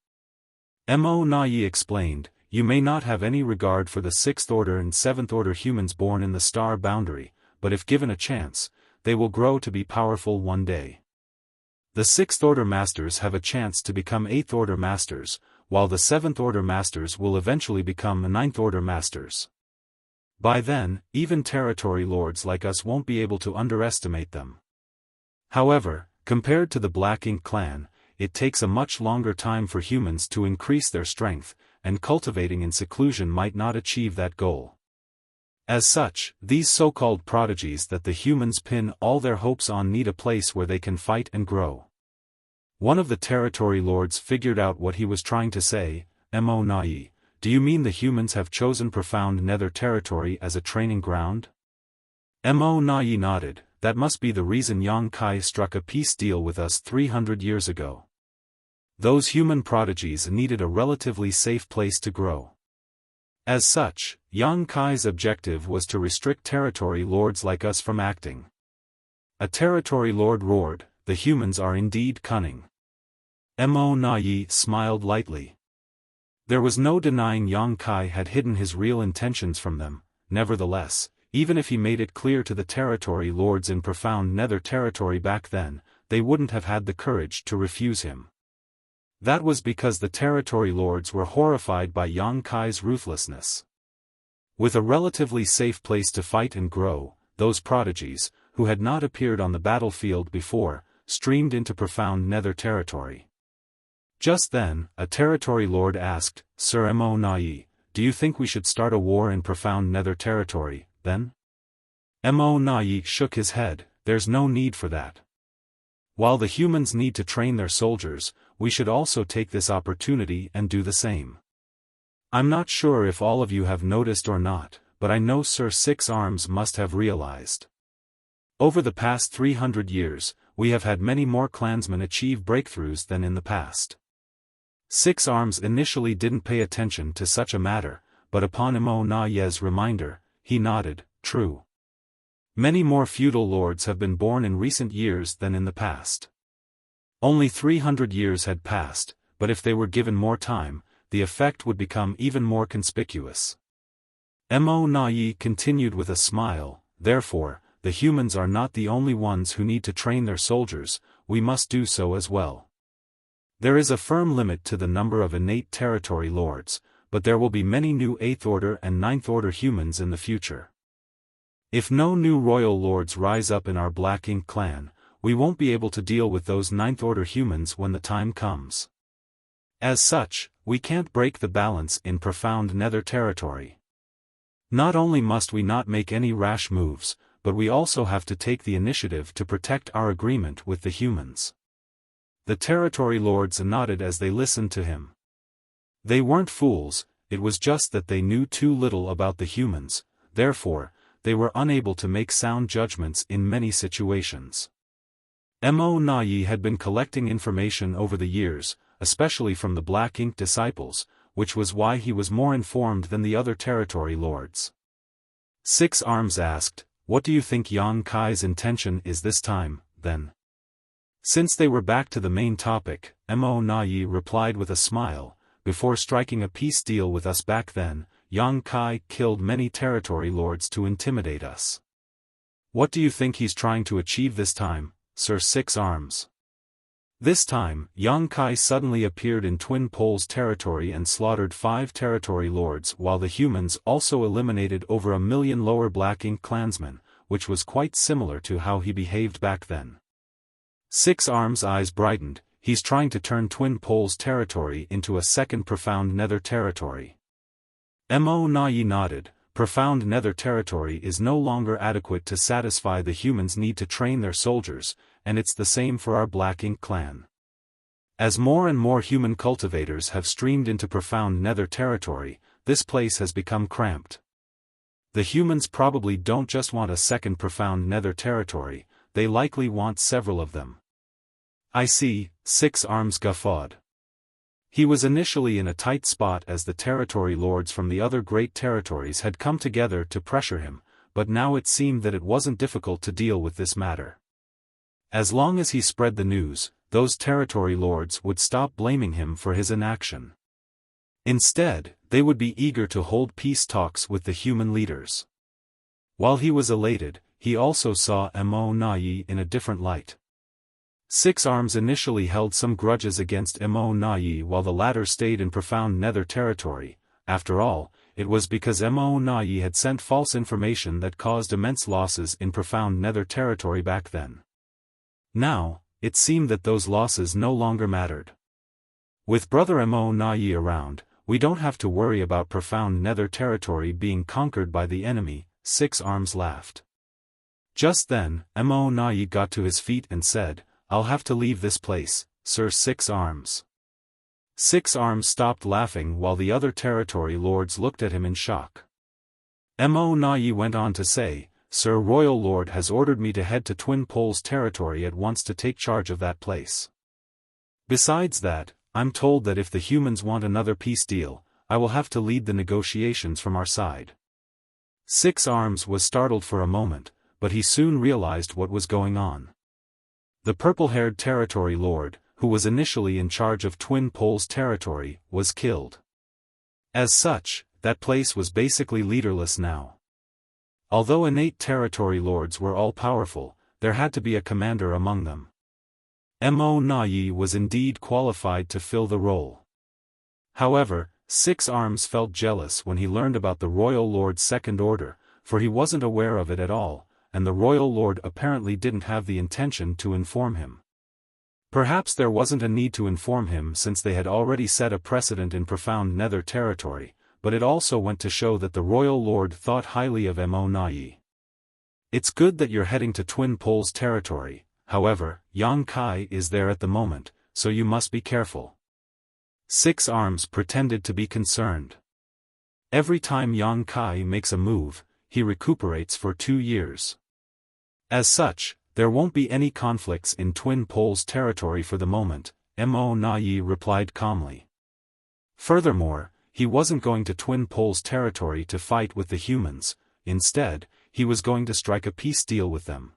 Mo Na Yi explained, you may not have any regard for the Sixth Order and Seventh Order humans born in the Star Boundary, but if given a chance, they will grow to be powerful one day. The Sixth Order Masters have a chance to become Eighth Order Masters, while the Seventh Order Masters will eventually become the Ninth Order Masters. By then, even territory lords like us won't be able to underestimate them. However, compared to the Black Ink clan, it takes a much longer time for humans to increase their strength, and cultivating in seclusion might not achieve that goal. As such, these so-called prodigies that the humans pin all their hopes on need a place where they can fight and grow. One of the territory lords figured out what he was trying to say. Mo Na Yi, do you mean the humans have chosen profound Nether territory as a training ground? Mo Na Yi nodded, that must be the reason Yang Kai struck a peace deal with us 300 years ago. Those human prodigies needed a relatively safe place to grow. As such, Yang Kai's objective was to restrict territory lords like us from acting. A territory lord roared, the humans are indeed cunning. Mo Na Yi smiled lightly. There was no denying Yang Kai had hidden his real intentions from them. Nevertheless, even if he made it clear to the territory lords in profound nether territory back then, they wouldn't have had the courage to refuse him. That was because the territory lords were horrified by Yang Kai's ruthlessness. With a relatively safe place to fight and grow, those prodigies, who had not appeared on the battlefield before, streamed into profound nether territory. Just then, a territory lord asked, "Sir Mo Nai, do you think we should start a war in profound nether territory, then?" Mo Nai shook his head. "There's no need for that. While the humans need to train their soldiers, we should also take this opportunity and do the same. I'm not sure if all of you have noticed or not, but I know Sir Six Arms must have realized. Over the past 300 years, we have had many more clansmen achieve breakthroughs than in the past." Six Arms initially didn't pay attention to such a matter, but upon Mo Nai's reminder, he nodded, "True. Many more feudal lords have been born in recent years than in the past." Only 300 years had passed, but if they were given more time, the effect would become even more conspicuous. Mo Nai continued with a smile, "Therefore, the humans are not the only ones who need to train their soldiers, we must do so as well. There is a firm limit to the number of innate territory lords, but there will be many new 8th order and 9th order humans in the future. If no new royal lords rise up in our Black Ink clan, we won't be able to deal with those 9th order humans when the time comes. As such, we can't break the balance in profound nether territory. Not only must we not make any rash moves, but we also have to take the initiative to protect our agreement with the humans." The territory lords nodded as they listened to him. They weren't fools, it was just that they knew too little about the humans, therefore, they were unable to make sound judgments in many situations. Mo Nai had been collecting information over the years, especially from the Black Ink disciples, which was why he was more informed than the other territory lords. Six Arms asked, "What do you think Yang Kai's intention is this time, then?" Since they were back to the main topic, Mo Nai replied with a smile, "Before striking a peace deal with us back then, Yang Kai killed many territory lords to intimidate us. What do you think he's trying to achieve this time, Sir Six Arms?" This time, Yang Kai suddenly appeared in Twin Poles territory and slaughtered 5 territory lords while the humans also eliminated over 1 million lower Black Ink clansmen, which was quite similar to how he behaved back then. Six Arms' eyes brightened, "He's trying to turn Twin Poles territory into a second profound nether territory." Mo Nai nodded, "Profound nether territory is no longer adequate to satisfy the humans' need to train their soldiers, and it's the same for our Black Ink clan. As more and more human cultivators have streamed into profound nether territory, this place has become cramped. The humans probably don't just want a second profound nether territory, they likely want several of them." "I see," Six Arms guffawed. He was initially in a tight spot as the territory lords from the other great territories had come together to pressure him, but now it seemed that it wasn't difficult to deal with this matter. As long as he spread the news, those territory lords would stop blaming him for his inaction. Instead, they would be eager to hold peace talks with the human leaders. While he was elated, he also saw Mo Nai in a different light. Six Arms initially held some grudges against Mo Nai while the latter stayed in profound nether territory. After all, it was because Mo Nai had sent false information that caused immense losses in profound nether territory back then. Now, it seemed that those losses no longer mattered. With brother Mo Nai around, we don't have to worry about profound nether territory being conquered by the enemy, Six Arms laughed. Just then, Mo Nai got to his feet and said, "I'll have to leave this place, Sir Six Arms." Six Arms stopped laughing while the other territory lords looked at him in shock. Mo Nai went on to say, "Sir Royal Lord has ordered me to head to Twin Poles territory at once to take charge of that place. Besides that, I'm told that if the humans want another peace deal, I will have to lead the negotiations from our side." Six Arms was startled for a moment, but he soon realized what was going on. The purple-haired territory lord, who was initially in charge of Twin Poles territory, was killed. As such, that place was basically leaderless now. Although innate territory lords were all-powerful, there had to be a commander among them. Mo Na-yi was indeed qualified to fill the role. However, Six Arms felt jealous when he learned about the Royal Lord's second order, for he wasn't aware of it at all, and the Royal Lord apparently didn't have the intention to inform him. Perhaps there wasn't a need to inform him since they had already set a precedent in profound nether territory, but it also went to show that the Royal Lord thought highly of Mo Na-yi. It's good that you're heading to Twin Poles territory, however, Yang Kai is there at the moment, so you must be careful. Six Arms pretended to be concerned. Every time Yang Kai makes a move, he recuperates for 2 years. As such, there won't be any conflicts in Twin Poles territory for the moment, Mo Na-yi replied calmly. Furthermore, he wasn't going to Twin Poles territory to fight with the humans, instead, he was going to strike a peace deal with them.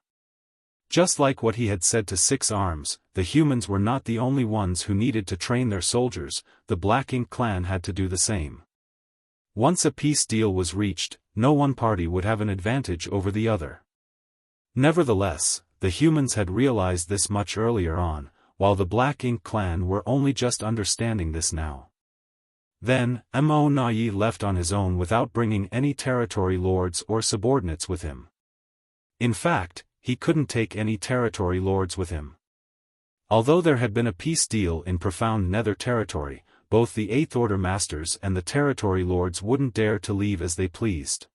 Just like what he had said to Six Arms, the humans were not the only ones who needed to train their soldiers, the Black Ink clan had to do the same. Once a peace deal was reached, no one party would have an advantage over the other. Nevertheless, the humans had realized this much earlier on, while the Black Ink clan were only just understanding this now. Then, Mo Na-yi left on his own without bringing any territory lords or subordinates with him. In fact, he couldn't take any territory lords with him. Although there had been a peace deal in profound nether territory, both the Eighth Order Masters and the territory lords wouldn't dare to leave as they pleased.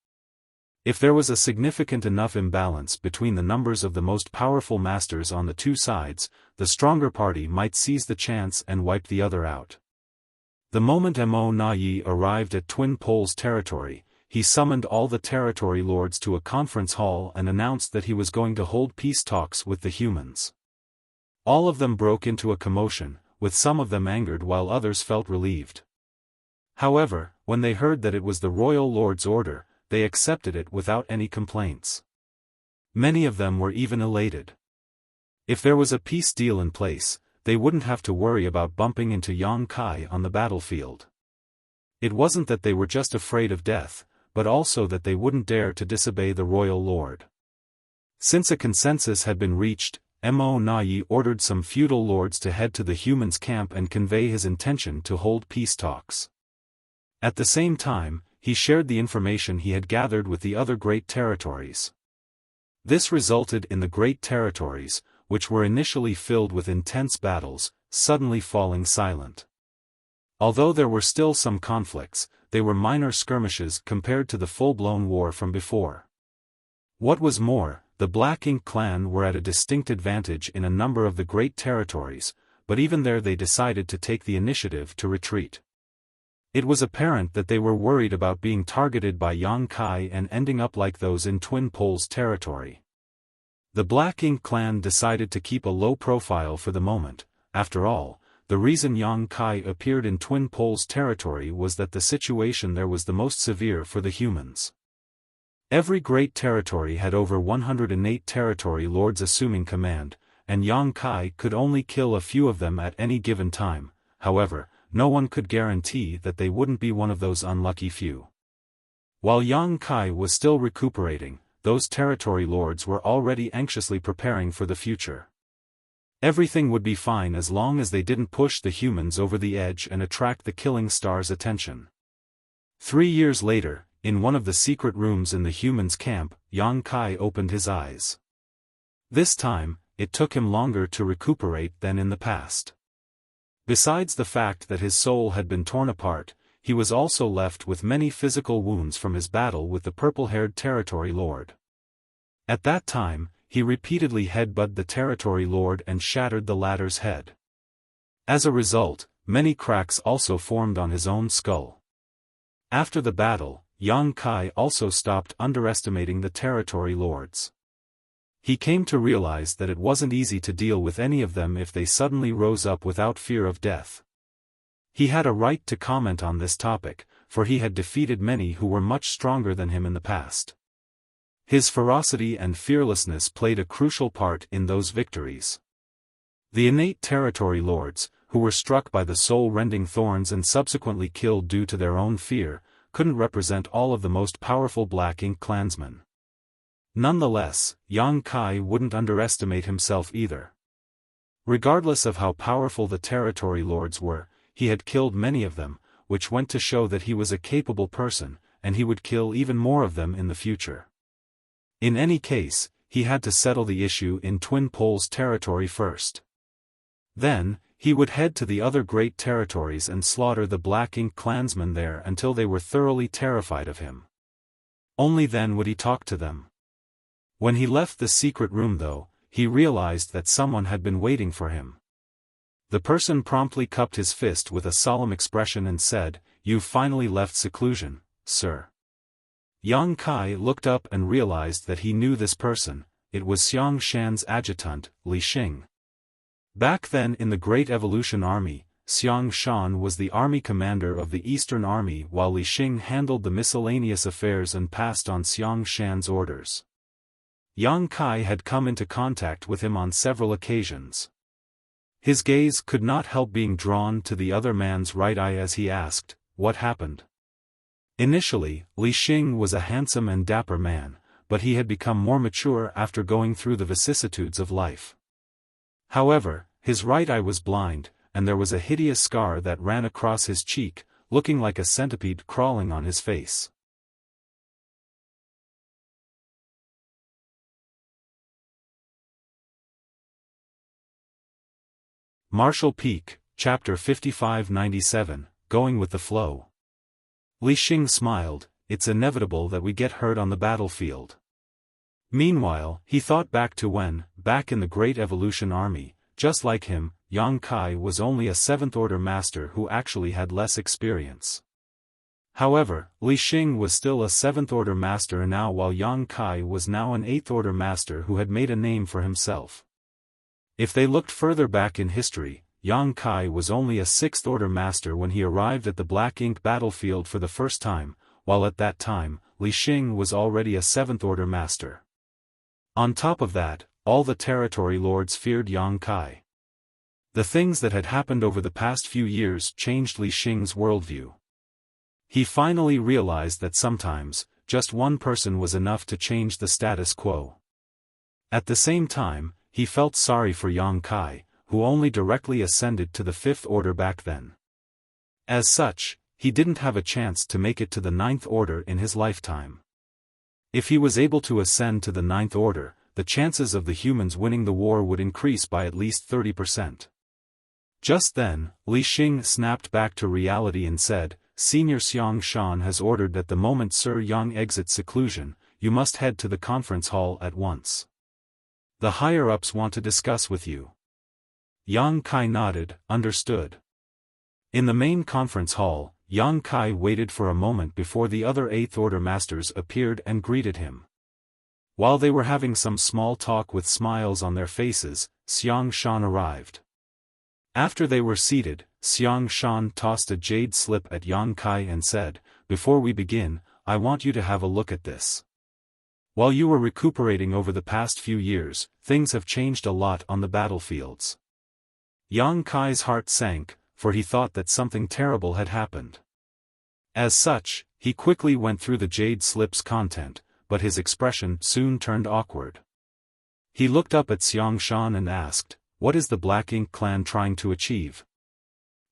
If there was a significant enough imbalance between the numbers of the most powerful masters on the two sides, the stronger party might seize the chance and wipe the other out. The moment Mo Na-yi arrived at Twin Poles territory, he summoned all the territory lords to a conference hall and announced that he was going to hold peace talks with the humans. All of them broke into a commotion, with some of them angered while others felt relieved. However, when they heard that it was the Royal Lord's order, they accepted it without any complaints. Many of them were even elated. If there was a peace deal in place, they wouldn't have to worry about bumping into Yang Kai on the battlefield. It wasn't that they were just afraid of death, but also that they wouldn't dare to disobey the Royal Lord. Since a consensus had been reached, Mo Na-yi ordered some feudal lords to head to the humans' camp and convey his intention to hold peace talks. At the same time, he shared the information he had gathered with the other great territories. This resulted in the great territories, which were initially filled with intense battles, suddenly falling silent. Although there were still some conflicts, they were minor skirmishes compared to the full-blown war from before. What was more, the Black Ink clan were at a distinct advantage in a number of the great territories, but even there they decided to take the initiative to retreat. It was apparent that they were worried about being targeted by Yang Kai and ending up like those in Twin Poles territory. The Black Ink clan decided to keep a low profile for the moment. After all, the reason Yang Kai appeared in Twin Poles territory was that the situation there was the most severe for the humans. Every great territory had over 108 territory lords assuming command, and Yang Kai could only kill a few of them at any given time. However, no one could guarantee that they wouldn't be one of those unlucky few. While Yang Kai was still recuperating, those territory lords were already anxiously preparing for the future. Everything would be fine as long as they didn't push the humans over the edge and attract the Killing Star's attention. 3 years later, in one of the secret rooms in the humans' camp, Yang Kai opened his eyes. This time, it took him longer to recuperate than in the past. Besides the fact that his soul had been torn apart, he was also left with many physical wounds from his battle with the purple-haired territory lord. At that time, he repeatedly headbutted the territory lord and shattered the latter's head. As a result, many cracks also formed on his own skull. After the battle, Yang Kai also stopped underestimating the territory lords. He came to realize that it wasn't easy to deal with any of them if they suddenly rose up without fear of death. He had a right to comment on this topic, for he had defeated many who were much stronger than him in the past. His ferocity and fearlessness played a crucial part in those victories. The innate territory lords, who were struck by the soul-rending thorns and subsequently killed due to their own fear, couldn't represent all of the most powerful Black Ink clansmen. Nonetheless, Yang Kai wouldn't underestimate himself either. Regardless of how powerful the territory lords were, he had killed many of them, which went to show that he was a capable person, and he would kill even more of them in the future. In any case, he had to settle the issue in Twin Poles territory first. Then, he would head to the other great territories and slaughter the Black Ink clansmen there until they were thoroughly terrified of him. Only then would he talk to them. When he left the secret room though, he realized that someone had been waiting for him. The person promptly cupped his fist with a solemn expression and said, "You've finally left seclusion, sir." Yang Kai looked up and realized that he knew this person. It was Xiang Shan's adjutant, Li Xing. Back then in the Great Evolution Army, Xiang Shan was the army commander of the Eastern Army while Li Xing handled the miscellaneous affairs and passed on Xiang Shan's orders. Yang Kai had come into contact with him on several occasions. His gaze could not help being drawn to the other man's right eye as he asked, "What happened?" Initially, Li Xing was a handsome and dapper man, but he had become more mature after going through the vicissitudes of life. However, his right eye was blind, and there was a hideous scar that ran across his cheek, looking like a centipede crawling on his face. Marshall Peak, Chapter 5597, Going with the Flow. Li Xing smiled. "It's inevitable that we get hurt on the battlefield." Meanwhile, he thought back to when, back in the Great Evolution Army, just like him, Yang Kai was only a 7th Order Master who actually had less experience. However, Li Xing was still a 7th Order Master now while Yang Kai was now an 8th Order Master who had made a name for himself. If they looked further back in history, Yang Kai was only a 6th Order Master when he arrived at the Black Ink battlefield for the first time, while at that time, Li Xing was already a 7th Order Master. On top of that, all the territory lords feared Yang Kai. The things that had happened over the past few years changed Li Xing's worldview. He finally realized that sometimes, just one person was enough to change the status quo. At the same time, he felt sorry for Yang Kai, who only directly ascended to the 5th Order back then. As such, he didn't have a chance to make it to the 9th Order in his lifetime. If he was able to ascend to the 9th Order, the chances of the humans winning the war would increase by at least 30%. Just then, Li Xing snapped back to reality and said, "Senior Xiang Shan has ordered that the moment Sir Yang exits seclusion, you must head to the conference hall at once. The higher-ups want to discuss with you." Yang Kai nodded, understood. In the main conference hall, Yang Kai waited for a moment before the other 8th Order Masters appeared and greeted him. While they were having some small talk with smiles on their faces, Xiang Shan arrived. After they were seated, Xiang Shan tossed a jade slip at Yang Kai and said, "Before we begin, I want you to have a look at this. While you were recuperating over the past few years, things have changed a lot on the battlefields." Yang Kai's heart sank, for he thought that something terrible had happened. As such, he quickly went through the jade slip's content, but his expression soon turned awkward. He looked up at Xiang Shan and asked, "What is the Black Ink clan trying to achieve?"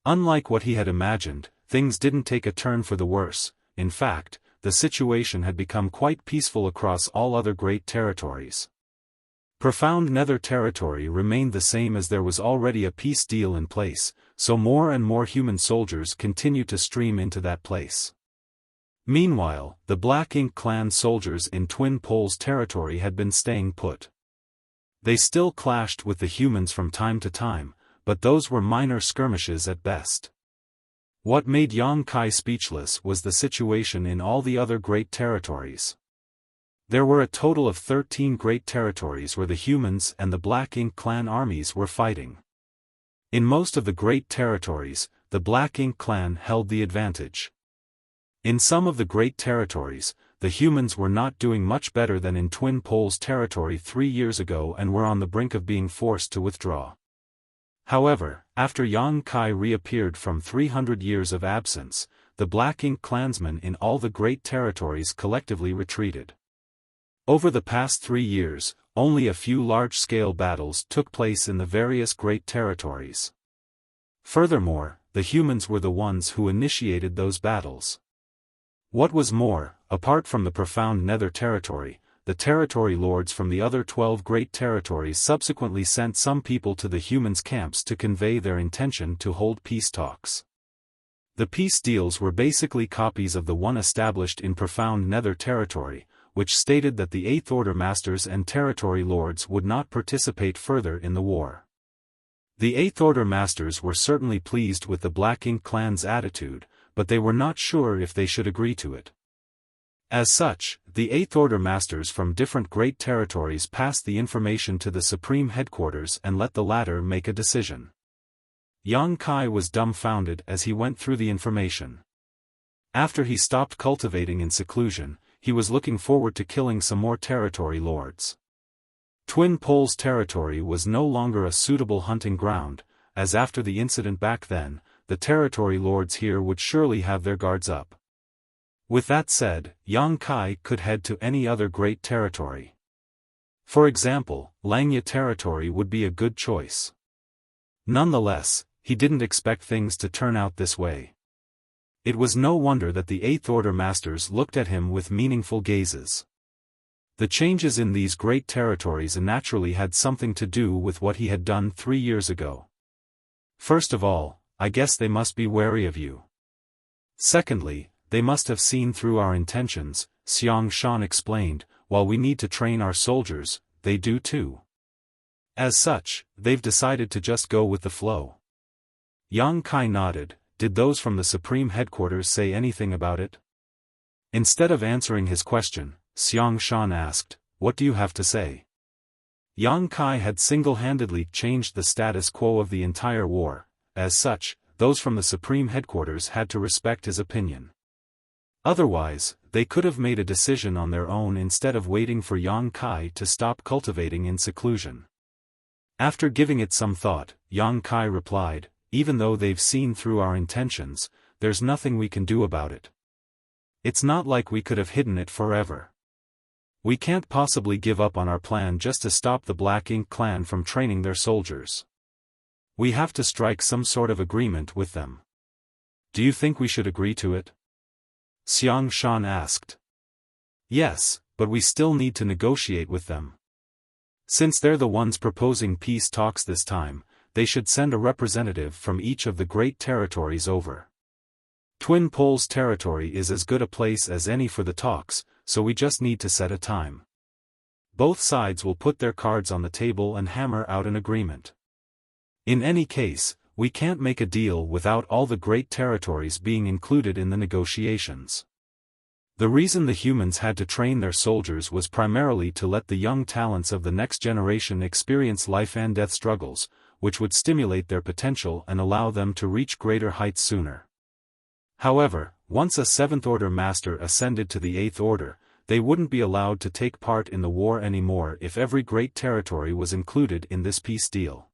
Unlike what he had imagined, things didn't take a turn for the worse. In fact, the situation had become quite peaceful across all other great territories. Profound Nether territory remained the same as there was already a peace deal in place, so more and more human soldiers continued to stream into that place. Meanwhile, the Black Ink clan soldiers in Twin Poles territory had been staying put. They still clashed with the humans from time to time, but those were minor skirmishes at best. What made Yang Kai speechless was the situation in all the other great territories. There were a total of 13 great territories where the humans and the Black Ink clan armies were fighting. In most of the great territories, the Black Ink clan held the advantage. In some of the great territories, the humans were not doing much better than in Twin Poles territory 3 years ago and were on the brink of being forced to withdraw. However, after Yang Kai reappeared from 300 years of absence, the Black Ink clansmen in all the great territories collectively retreated. Over the past 3 years, only a few large-scale battles took place in the various great territories. Furthermore, the humans were the ones who initiated those battles. What was more, apart from the profound Nether territory, the territory lords from the other 12 great territories subsequently sent some people to the humans' camps to convey their intention to hold peace talks. The peace deals were basically copies of the one established in profound Nether territory, which stated that the Eighth Order Masters and Territory Lords would not participate further in the war. The Eighth Order Masters were certainly pleased with the Black Ink clan's attitude, but they were not sure if they should agree to it. As such, the Eighth Order Masters from different great territories passed the information to the Supreme Headquarters and let the latter make a decision. Yang Kai was dumbfounded as he went through the information. After he stopped cultivating in seclusion, he was looking forward to killing some more territory lords. Twin Poles territory was no longer a suitable hunting ground, as after the incident back then, the territory lords here would surely have their guards up. With that said, Yang Kai could head to any other great territory. For example, Langya territory would be a good choice. Nonetheless, he didn't expect things to turn out this way. It was no wonder that the Eighth Order Masters looked at him with meaningful gazes. The changes in these great territories naturally had something to do with what he had done 3 years ago. First of all, I guess they must be wary of you. Secondly, they must have seen through our intentions, Xiaofan explained. While we need to train our soldiers, they do too. As such, they've decided to just go with the flow. Yang Kai nodded. Did those from the Supreme Headquarters say anything about it? Instead of answering his question, Xiaofan asked, "What do you have to say?" Yang Kai had single-handedly changed the status quo of the entire war. As such, those from the Supreme Headquarters had to respect his opinion. Otherwise, they could have made a decision on their own instead of waiting for Yang Kai to stop cultivating in seclusion. After giving it some thought, Yang Kai replied, "Even though they've seen through our intentions, there's nothing we can do about it. It's not like we could have hidden it forever. We can't possibly give up on our plan just to stop the Black Ink clan from training their soldiers. We have to strike some sort of agreement with them. Do you think we should agree to it?" Xiaofan asked. "Yes, but we still need to negotiate with them. Since they're the ones proposing peace talks this time, they should send a representative from each of the great territories over. Twin Poles territory is as good a place as any for the talks, so we just need to set a time. Both sides will put their cards on the table and hammer out an agreement. In any case, we can't make a deal without all the great territories being included in the negotiations." The reason the humans had to train their soldiers was primarily to let the young talents of the next generation experience life and death struggles, which would stimulate their potential and allow them to reach greater heights sooner. However, once a Seventh Order Master ascended to the Eighth Order, they wouldn't be allowed to take part in the war anymore if every great territory was included in this peace deal.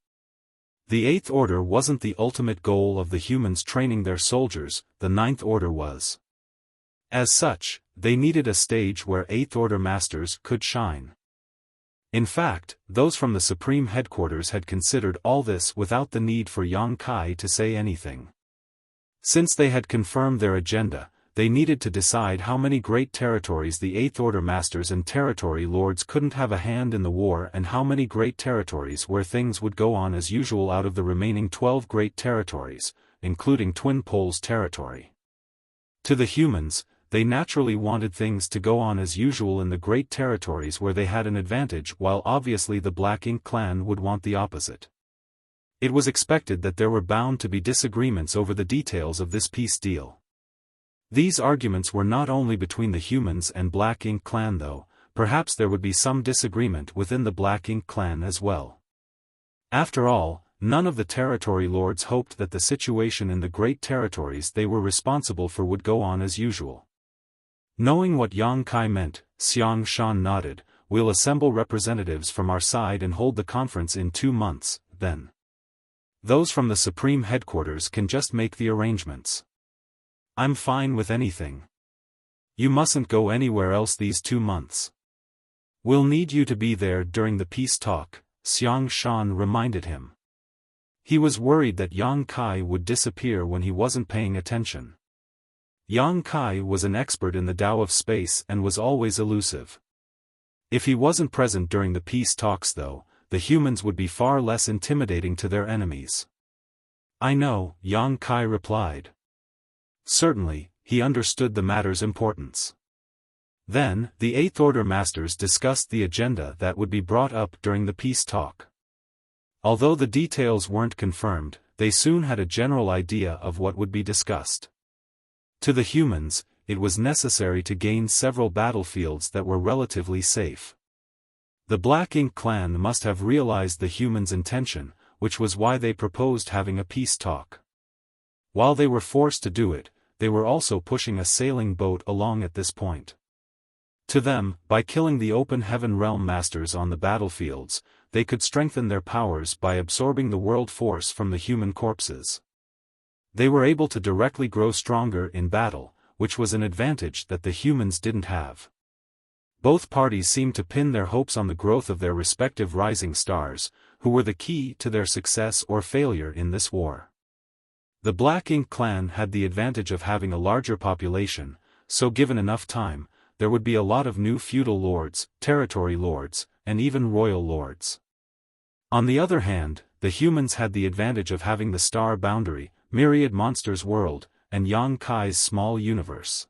The Eighth Order wasn't the ultimate goal of the humans training their soldiers, the Ninth Order was. As such, they needed a stage where Eighth Order Masters could shine. In fact, those from the Supreme Headquarters had considered all this without the need for Yang Kai to say anything. Since they had confirmed their agenda, they needed to decide how many great territories the Eighth Order Masters and Territory Lords couldn't have a hand in the war and how many great territories where things would go on as usual out of the remaining 12 great territories, including Twin Poles territory. To the humans, they naturally wanted things to go on as usual in the great territories where they had an advantage, while obviously the Black Ink clan would want the opposite. It was expected that there were bound to be disagreements over the details of this peace deal. These arguments were not only between the humans and Black Ink clan though, perhaps there would be some disagreement within the Black Ink clan as well. After all, none of the territory lords hoped that the situation in the great territories they were responsible for would go on as usual. Knowing what Yang Kai meant, Xiaofan nodded. "We'll assemble representatives from our side and hold the conference in 2 months, then. Those from the Supreme Headquarters can just make the arrangements. I'm fine with anything. You mustn't go anywhere else these 2 months. We'll need you to be there during the peace talk, Xiaofan reminded him. He was worried that Yang Kai would disappear when he wasn't paying attention. Yang Kai was an expert in the Tao of space and was always elusive. If he wasn't present during the peace talks though, the humans would be far less intimidating to their enemies. I know, Yang Kai replied. Certainly, he understood the matter's importance. Then, the Eighth Order Masters discussed the agenda that would be brought up during the peace talk. Although the details weren't confirmed, they soon had a general idea of what would be discussed. To the humans, it was necessary to gain several battlefields that were relatively safe. The Black Ink clan must have realized the humans' intention, which was why they proposed having a peace talk. While they were forced to do it, they were also pushing a sailing boat along at this point. To them, by killing the Open Heaven Realm Masters on the battlefields, they could strengthen their powers by absorbing the world force from the human corpses. They were able to directly grow stronger in battle, which was an advantage that the humans didn't have. Both parties seemed to pin their hopes on the growth of their respective rising stars, who were the key to their success or failure in this war. The Black Ink clan had the advantage of having a larger population, so given enough time, there would be a lot of new feudal lords, territory lords, and even royal lords. On the other hand, the humans had the advantage of having the star boundary, myriad monsters world, and Yang Kai's small universe.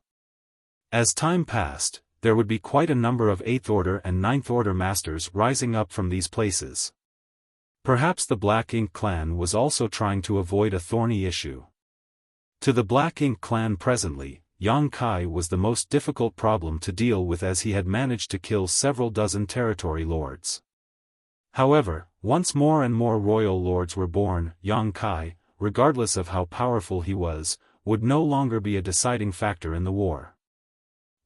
As time passed, there would be quite a number of 8th Order and 9th Order Masters rising up from these places. Perhaps the Black Ink clan was also trying to avoid a thorny issue. To the Black Ink clan presently, Yang Kai was the most difficult problem to deal with as he had managed to kill several dozen territory lords. However, once more and more royal lords were born, Yang Kai, regardless of how powerful he was, would no longer be a deciding factor in the war.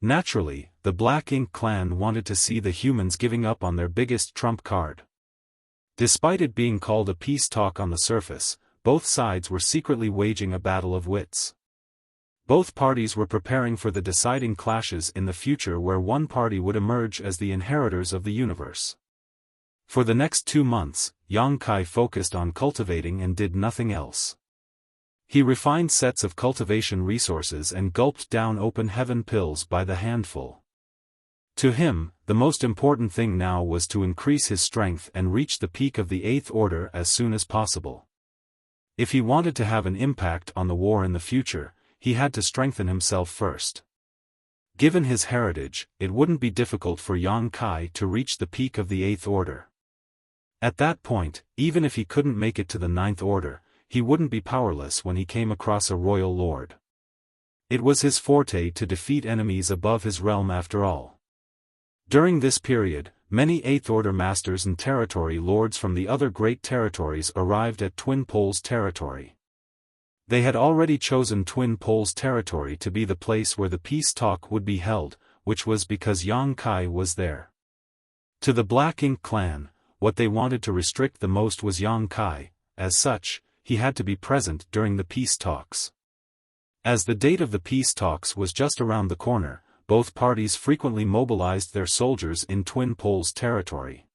Naturally, the Black Ink clan wanted to see the humans giving up on their biggest trump card. Despite it being called a peace talk on the surface, both sides were secretly waging a battle of wits. Both parties were preparing for the deciding clashes in the future where one party would emerge as the inheritors of the universe. For the next 2 months, Yang Kai focused on cultivating and did nothing else. He refined sets of cultivation resources and gulped down open heaven pills by the handful. To him, the most important thing now was to increase his strength and reach the peak of the 8th Order as soon as possible. If he wanted to have an impact on the war in the future, he had to strengthen himself first. Given his heritage, it wouldn't be difficult for Yang Kai to reach the peak of the 8th Order. At that point, even if he couldn't make it to the 9th Order, he wouldn't be powerless when he came across a royal lord. It was his forte to defeat enemies above his realm after all. During this period, many 8th Order Masters and territory lords from the other great territories arrived at Twin Poles territory. They had already chosen Twin Poles territory to be the place where the peace talk would be held, which was because Yang Kai was there. To the Black Ink clan, what they wanted to restrict the most was Yang Kai. As such, he had to be present during the peace talks. As the date of the peace talks was just around the corner, both parties frequently mobilized their soldiers in Twin Poles territory.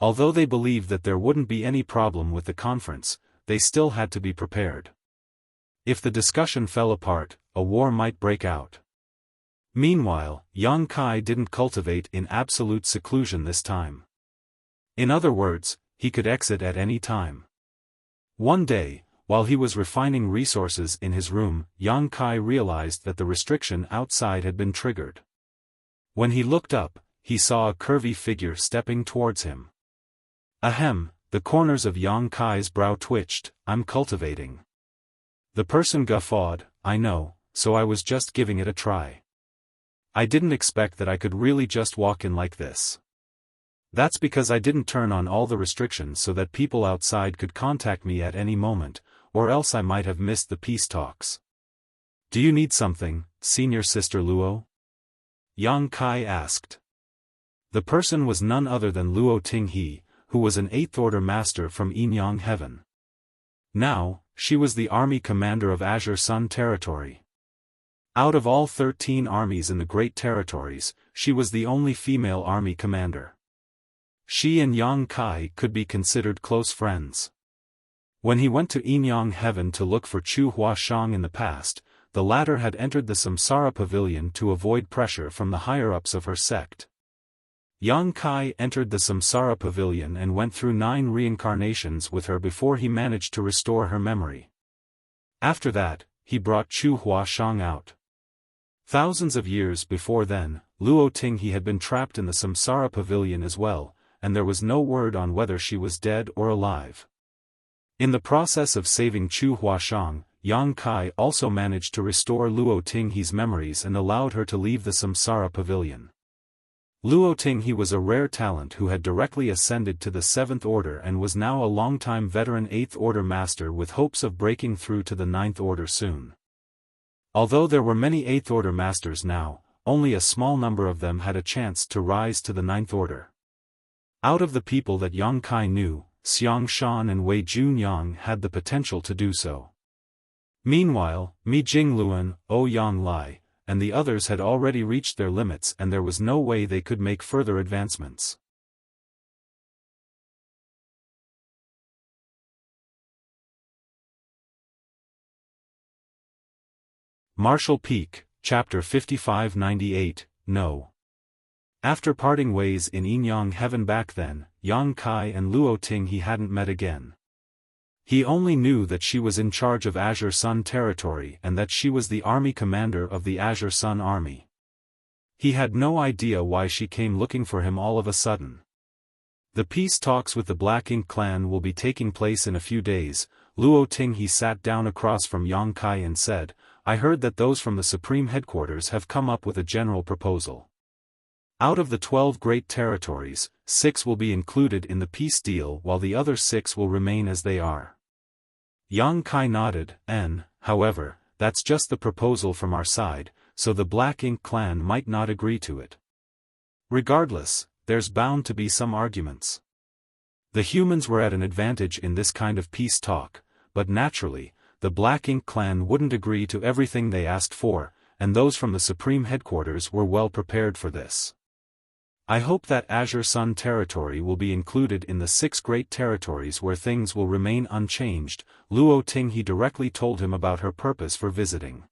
Although they believed that there wouldn't be any problem with the conference, they still had to be prepared. If the discussion fell apart, a war might break out. Meanwhile, Yang Kai didn't cultivate in absolute seclusion this time. In other words, he could exit at any time. One day, while he was refining resources in his room, Yang Kai realized that the restriction outside had been triggered. When he looked up, he saw a curvy figure stepping towards him. Ahem, the corners of Yang Kai's brow twitched. I'm cultivating. The person guffawed. I know, so I was just giving it a try. I didn't expect that I could really just walk in like this. That's because I didn't turn on all the restrictions so that people outside could contact me at any moment, or else I might have missed the peace talks. Do you need something, Senior Sister Luo? Yang Kai asked. The person was none other than Luo Tinghe, who was an 8th Order Master from Yinyang Heaven. Now, she was the army commander of Azure Sun Territory. Out of all 13 armies in the Great Territories, she was the only female army commander. She and Yang Kai could be considered close friends. When he went to Yinyang Heaven to look for Chu Huashang in the past, the latter had entered the Samsara Pavilion to avoid pressure from the higher-ups of her sect. Yang Kai entered the Samsara Pavilion and went through 9 reincarnations with her before he managed to restore her memory. After that, he brought Chu Huashang out. Thousands of years before then, Luo Tinghe had been trapped in the Samsara Pavilion as well, and there was no word on whether she was dead or alive. In the process of saving Chu Huashang, Yang Kai also managed to restore Luo Tinghe's memories and allowed her to leave the Samsara Pavilion. Luo Tinghe was a rare talent who had directly ascended to the 7th Order and was now a long-time veteran 8th Order master with hopes of breaking through to the 9th Order soon. Although there were many 8th Order masters now, only a small number of them had a chance to rise to the 9th Order. Out of the people that Yang Kai knew, Xiang Shan and Wei Junyang had the potential to do so. Meanwhile, Mi Jingluan, O Yang Lai, and the others had already reached their limits and there was no way they could make further advancements. Martial Peak, Chapter 5598, No. After parting ways in Yinyang Heaven back then, Yang Kai and Luo Tinghe hadn't met again. He only knew that she was in charge of Azure Sun territory and that she was the army commander of the Azure Sun army. He had no idea why she came looking for him all of a sudden. The peace talks with the Black Ink clan will be taking place in a few days. Luo Tinghe sat down across from Yang Kai and said, I heard that those from the Supreme Headquarters have come up with a general proposal. Out of the 12 great territories, 6 will be included in the peace deal while the other 6 will remain as they are. Yang Kai nodded, however, that's just the proposal from our side, so the Black Ink clan might not agree to it. Regardless, there's bound to be some arguments. The humans were at an advantage in this kind of peace talk, but naturally, the Black Ink clan wouldn't agree to everything they asked for, and those from the Supreme Headquarters were well prepared for this. I hope that Azure Sun territory will be included in the 6 great territories where things will remain unchanged. Luo Tinghe directly told him about her purpose for visiting.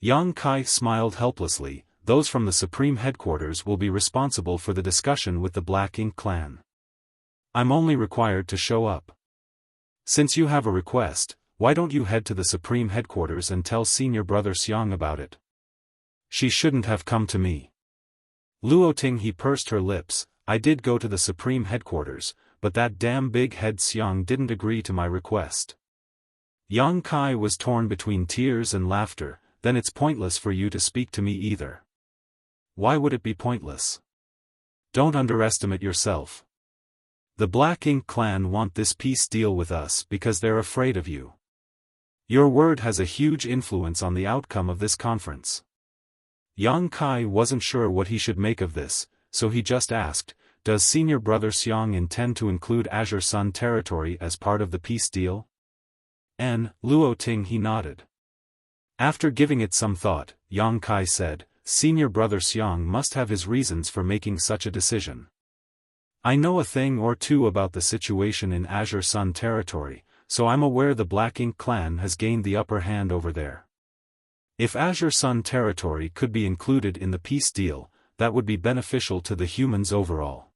Yang Kai smiled helplessly. Those from the Supreme Headquarters will be responsible for the discussion with the Black Ink clan. I'm only required to show up. Since you have a request, why don't you head to the Supreme Headquarters and tell Senior Brother Xiang about it? She shouldn't have come to me. Luo Tinghe pursed her lips. I did go to the Supreme Headquarters, but that damn big head Xiang didn't agree to my request. Yang Kai was torn between tears and laughter. Then it's pointless for you to speak to me either. Why would it be pointless? Don't underestimate yourself. The Black Ink clan want this peace deal with us because they're afraid of you. Your word has a huge influence on the outcome of this conference. Yang Kai wasn't sure what he should make of this, so he just asked, does Senior Brother Xiang intend to include Azure Sun territory as part of the peace deal? Luo Tinghe nodded. After giving it some thought, Yang Kai said, Senior Brother Xiang must have his reasons for making such a decision. I know a thing or two about the situation in Azure Sun territory, so I'm aware the Black Ink clan has gained the upper hand over there. If Azure Sun territory could be included in the peace deal, that would be beneficial to the humans overall.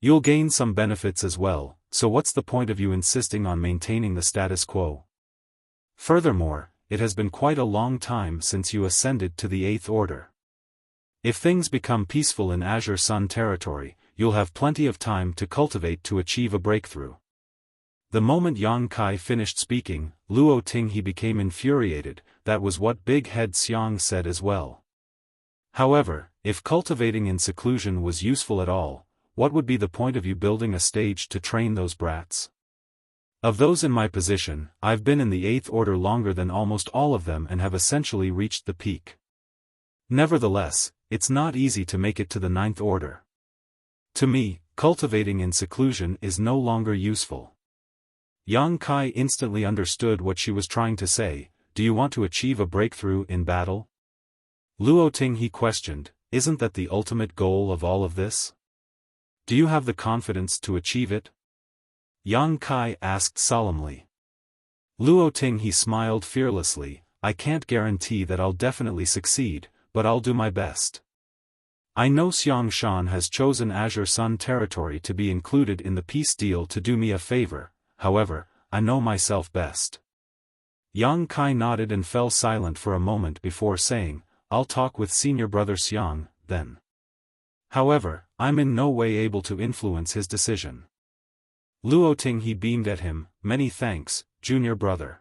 You'll gain some benefits as well, so what's the point of you insisting on maintaining the status quo? Furthermore, it has been quite a long time since you ascended to the 8th Order. If things become peaceful in Azure Sun territory, you'll have plenty of time to cultivate to achieve a breakthrough. The moment Yang Kai finished speaking, Luo Tinghe became infuriated. That was what Big Head Xiang said as well. However, if cultivating in seclusion was useful at all, what would be the point of you building a stage to train those brats? Of those in my position, I've been in the 8th Order longer than almost all of them and have essentially reached the peak. Nevertheless, it's not easy to make it to the 9th Order. To me, cultivating in seclusion is no longer useful. Yang Kai instantly understood what she was trying to say. do you want to achieve a breakthrough in battle? Luoting, he questioned, isn't that the ultimate goal of all of this? Do you have the confidence to achieve it? Yang Kai asked solemnly. Luoting, he smiled fearlessly, I can't guarantee that I'll definitely succeed, but I'll do my best. I know Xiaofan has chosen Azure Sun territory to be included in the peace deal to do me a favor, however, I know myself best. Yang Kai nodded and fell silent for a moment before saying, I'll talk with senior brother Xiang, then. However, I'm in no way able to influence his decision. Luoting, he beamed at him, many thanks, junior brother.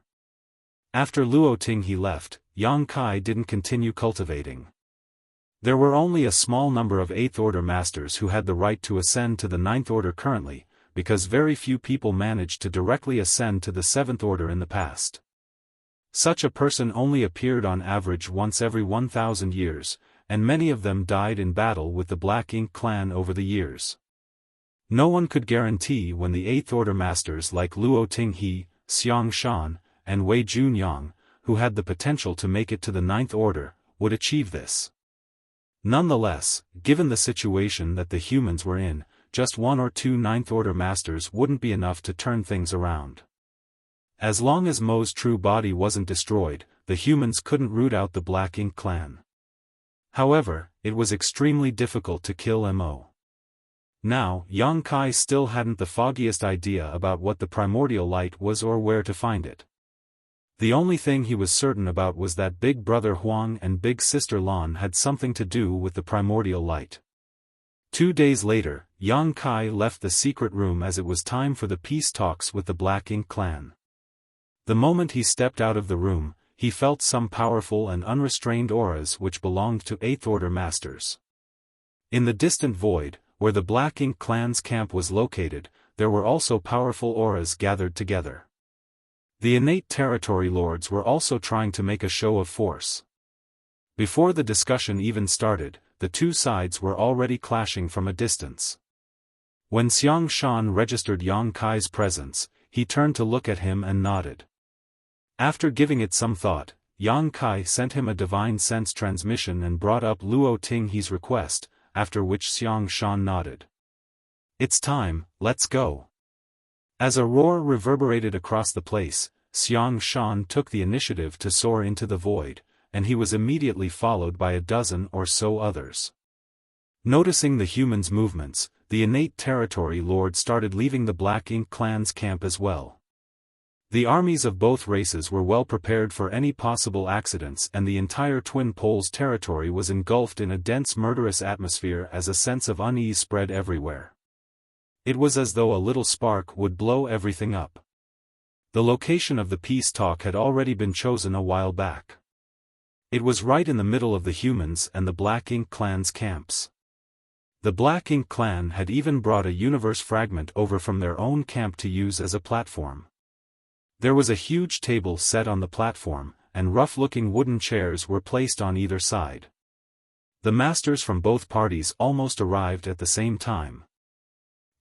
After Luoting he left, Yang Kai didn't continue cultivating. There were only a small number of 8th Order Masters who had the right to ascend to the 9th Order currently, because very few people managed to directly ascend to the 7th Order in the past. Such a person only appeared on average once every 1,000 years, and many of them died in battle with the Black Ink clan over the years. No one could guarantee when the 8th Order Masters like Luoting He, Xiaofan, and Wei Junyang, who had the potential to make it to the 9th Order, would achieve this. Nonetheless, given the situation that the humans were in, just 1 or 2 9th Order Masters wouldn't be enough to turn things around. As long as Mo's true body wasn't destroyed, the humans couldn't root out the Black Ink clan. However, it was extremely difficult to kill Mo. Now, Yang Kai still hadn't the foggiest idea about what the primordial light was or where to find it. The only thing he was certain about was that Big Brother Huang and Big Sister Lan had something to do with the primordial light. 2 days later, Yang Kai left the secret room as it was time for the peace talks with the Black Ink clan. The moment he stepped out of the room, he felt some powerful and unrestrained auras which belonged to 8th Order Masters. In the distant void, where the Black Ink clan's camp was located, there were also powerful auras gathered together. The innate territory lords were also trying to make a show of force. Before the discussion even started, the two sides were already clashing from a distance. When Xiaofan registered Yang Kai's presence, he turned to look at him and nodded. After giving it some thought, Yang Kai sent him a divine sense transmission and brought up Luoting He's request, after which Xiaofan nodded. It's time, let's go. As a roar reverberated across the place, Xiaofan took the initiative to soar into the void, and he was immediately followed by a dozen or so others. Noticing the humans' movements, the innate territory lord started leaving the Black Ink clan's camp as well. The armies of both races were well prepared for any possible accidents, and the entire Twin Poles territory was engulfed in a dense murderous atmosphere as a sense of unease spread everywhere. It was as though a little spark would blow everything up. The location of the peace talk had already been chosen a while back. It was right in the middle of the humans and the Black Ink clan's camps. The Black Ink clan had even brought a universe fragment over from their own camp to use as a platform. There was a huge table set on the platform, and rough-looking wooden chairs were placed on either side. The masters from both parties almost arrived at the same time.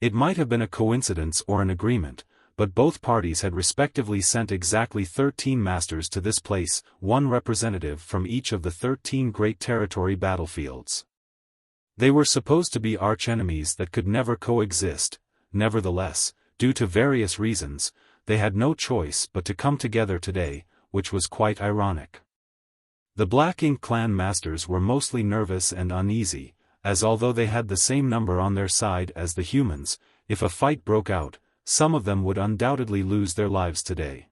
It might have been a coincidence or an agreement, but both parties had respectively sent exactly 13 masters to this place, one representative from each of the 13 great territory battlefields. They were supposed to be archenemies that could never coexist. Nevertheless, due to various reasons, they had no choice but to come together today, which was quite ironic. The Black Ink clan masters were mostly nervous and uneasy, as although they had the same number on their side as the humans, if a fight broke out, some of them would undoubtedly lose their lives today.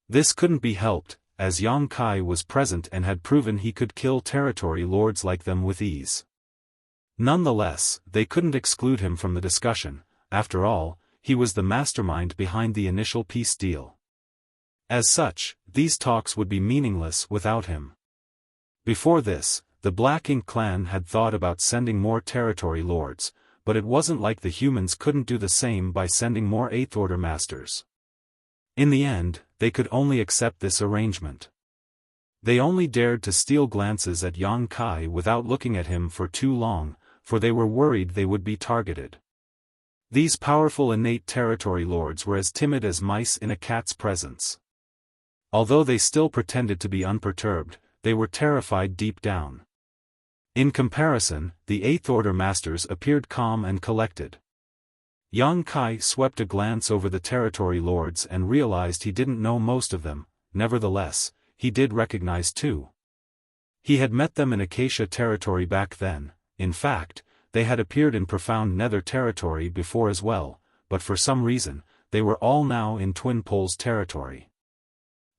This couldn't be helped, as Yang Kai was present and had proven he could kill territory lords like them with ease. Nonetheless, they couldn't exclude him from the discussion. After all, he was the mastermind behind the initial peace deal. As such, these talks would be meaningless without him. Before this, the Black Ink clan had thought about sending more territory lords, but it wasn't like the humans couldn't do the same by sending more 8th Order Masters. In the end, they could only accept this arrangement. They only dared to steal glances at Yang Kai without looking at him for too long, for they were worried they would be targeted. These powerful innate territory lords were as timid as mice in a cat's presence. Although they still pretended to be unperturbed, they were terrified deep down. In comparison, the Eighth Order Masters appeared calm and collected. Yang Kai swept a glance over the territory lords and realized he didn't know most of them. Nevertheless, he did recognize two. He had met them in Acacia territory back then. In fact, they had appeared in Profound Nether territory before as well, but for some reason, they were all now in Twin Poles territory.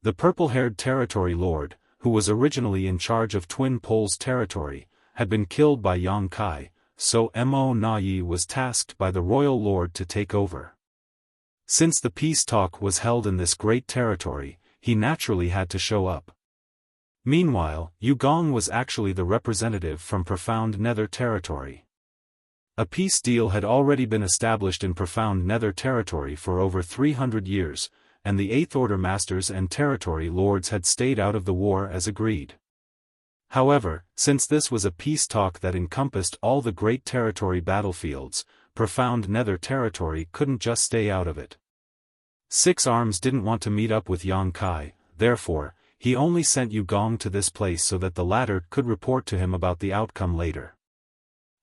The purple-haired territory lord, who was originally in charge of Twin Poles territory, had been killed by Yang Kai, so Mo Na Yi was tasked by the royal lord to take over. Since the peace talk was held in this great territory, he naturally had to show up. Meanwhile, Yu Gong was actually the representative from Profound Nether territory. A peace deal had already been established in Profound Nether territory for over 300 years, and the Eighth Order Masters and territory lords had stayed out of the war as agreed. However, since this was a peace talk that encompassed all the great territory battlefields, Profound Nether territory couldn't just stay out of it. Six Arms didn't want to meet up with Yang Kai, therefore, he only sent Yu Gong to this place so that the latter could report to him about the outcome later.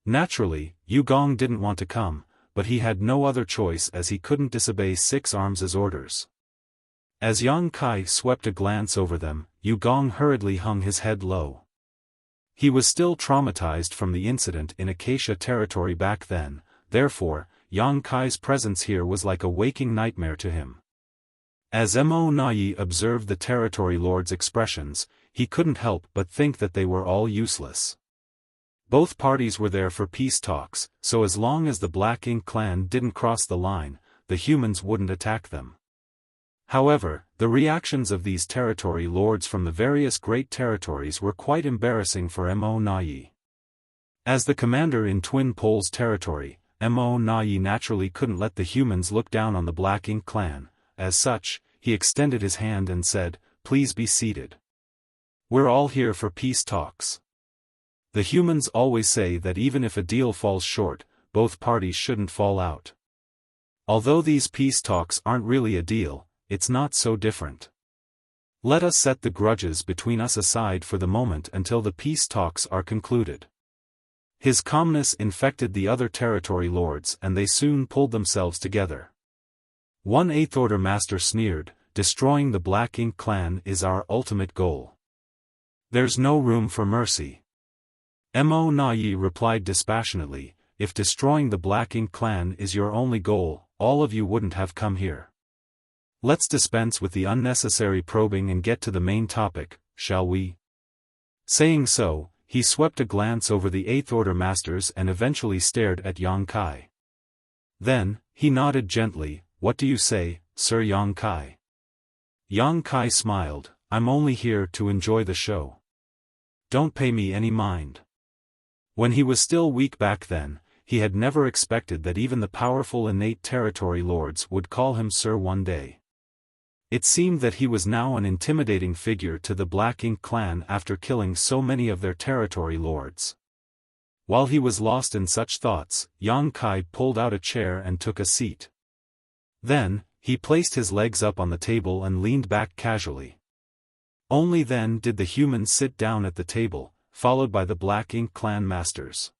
Naturally, Yu Gong didn't want to come, but he had no other choice as he couldn't disobey Six Arms' orders. As Yang Kai swept a glance over them, Yu Gong hurriedly hung his head low. He was still traumatized from the incident in Acacia territory back then, therefore, Yang Kai's presence here was like a waking nightmare to him. As Mo Na Yi observed the territory lord's expressions, he couldn't help but think that they were all useless. Both parties were there for peace talks, so as long as the Black Ink clan didn't cross the line, the humans wouldn't attack them. However, the reactions of these territory lords from the various great territories were quite embarrassing for Mo Na Yi. As the commander in Twin Poles territory, Mo Na Yi naturally couldn't let the humans look down on the Black Ink clan. As such, he extended his hand and said, "Please be seated. We're all here for peace talks." The humans always say that even if a deal falls short, both parties shouldn't fall out. Although these peace talks aren't really a deal, it's not so different. Let us set the grudges between us aside for the moment until the peace talks are concluded. His calmness infected the other territory lords and they soon pulled themselves together. One Eighth Order Master sneered, "Destroying the Black Ink clan is our ultimate goal. There's no room for mercy." Mo Na Yi replied dispassionately, "If destroying the Black Ink clan is your only goal, all of you wouldn't have come here. Let's dispense with the unnecessary probing and get to the main topic, shall we?" Saying so, he swept a glance over the Eighth Order Masters and eventually stared at Yang Kai. Then, he nodded gently, "What do you say, Sir Yang Kai?" Yang Kai smiled, "I'm only here to enjoy the show. Don't pay me any mind." When he was still weak back then, he had never expected that even the powerful innate territory lords would call him Sir one day. It seemed that he was now an intimidating figure to the Black Ink clan after killing so many of their territory lords. While he was lost in such thoughts, Yang Kai pulled out a chair and took a seat. Then, he placed his legs up on the table and leaned back casually. Only then did the humans sit down at the table, followed by the Black Ink clan masters.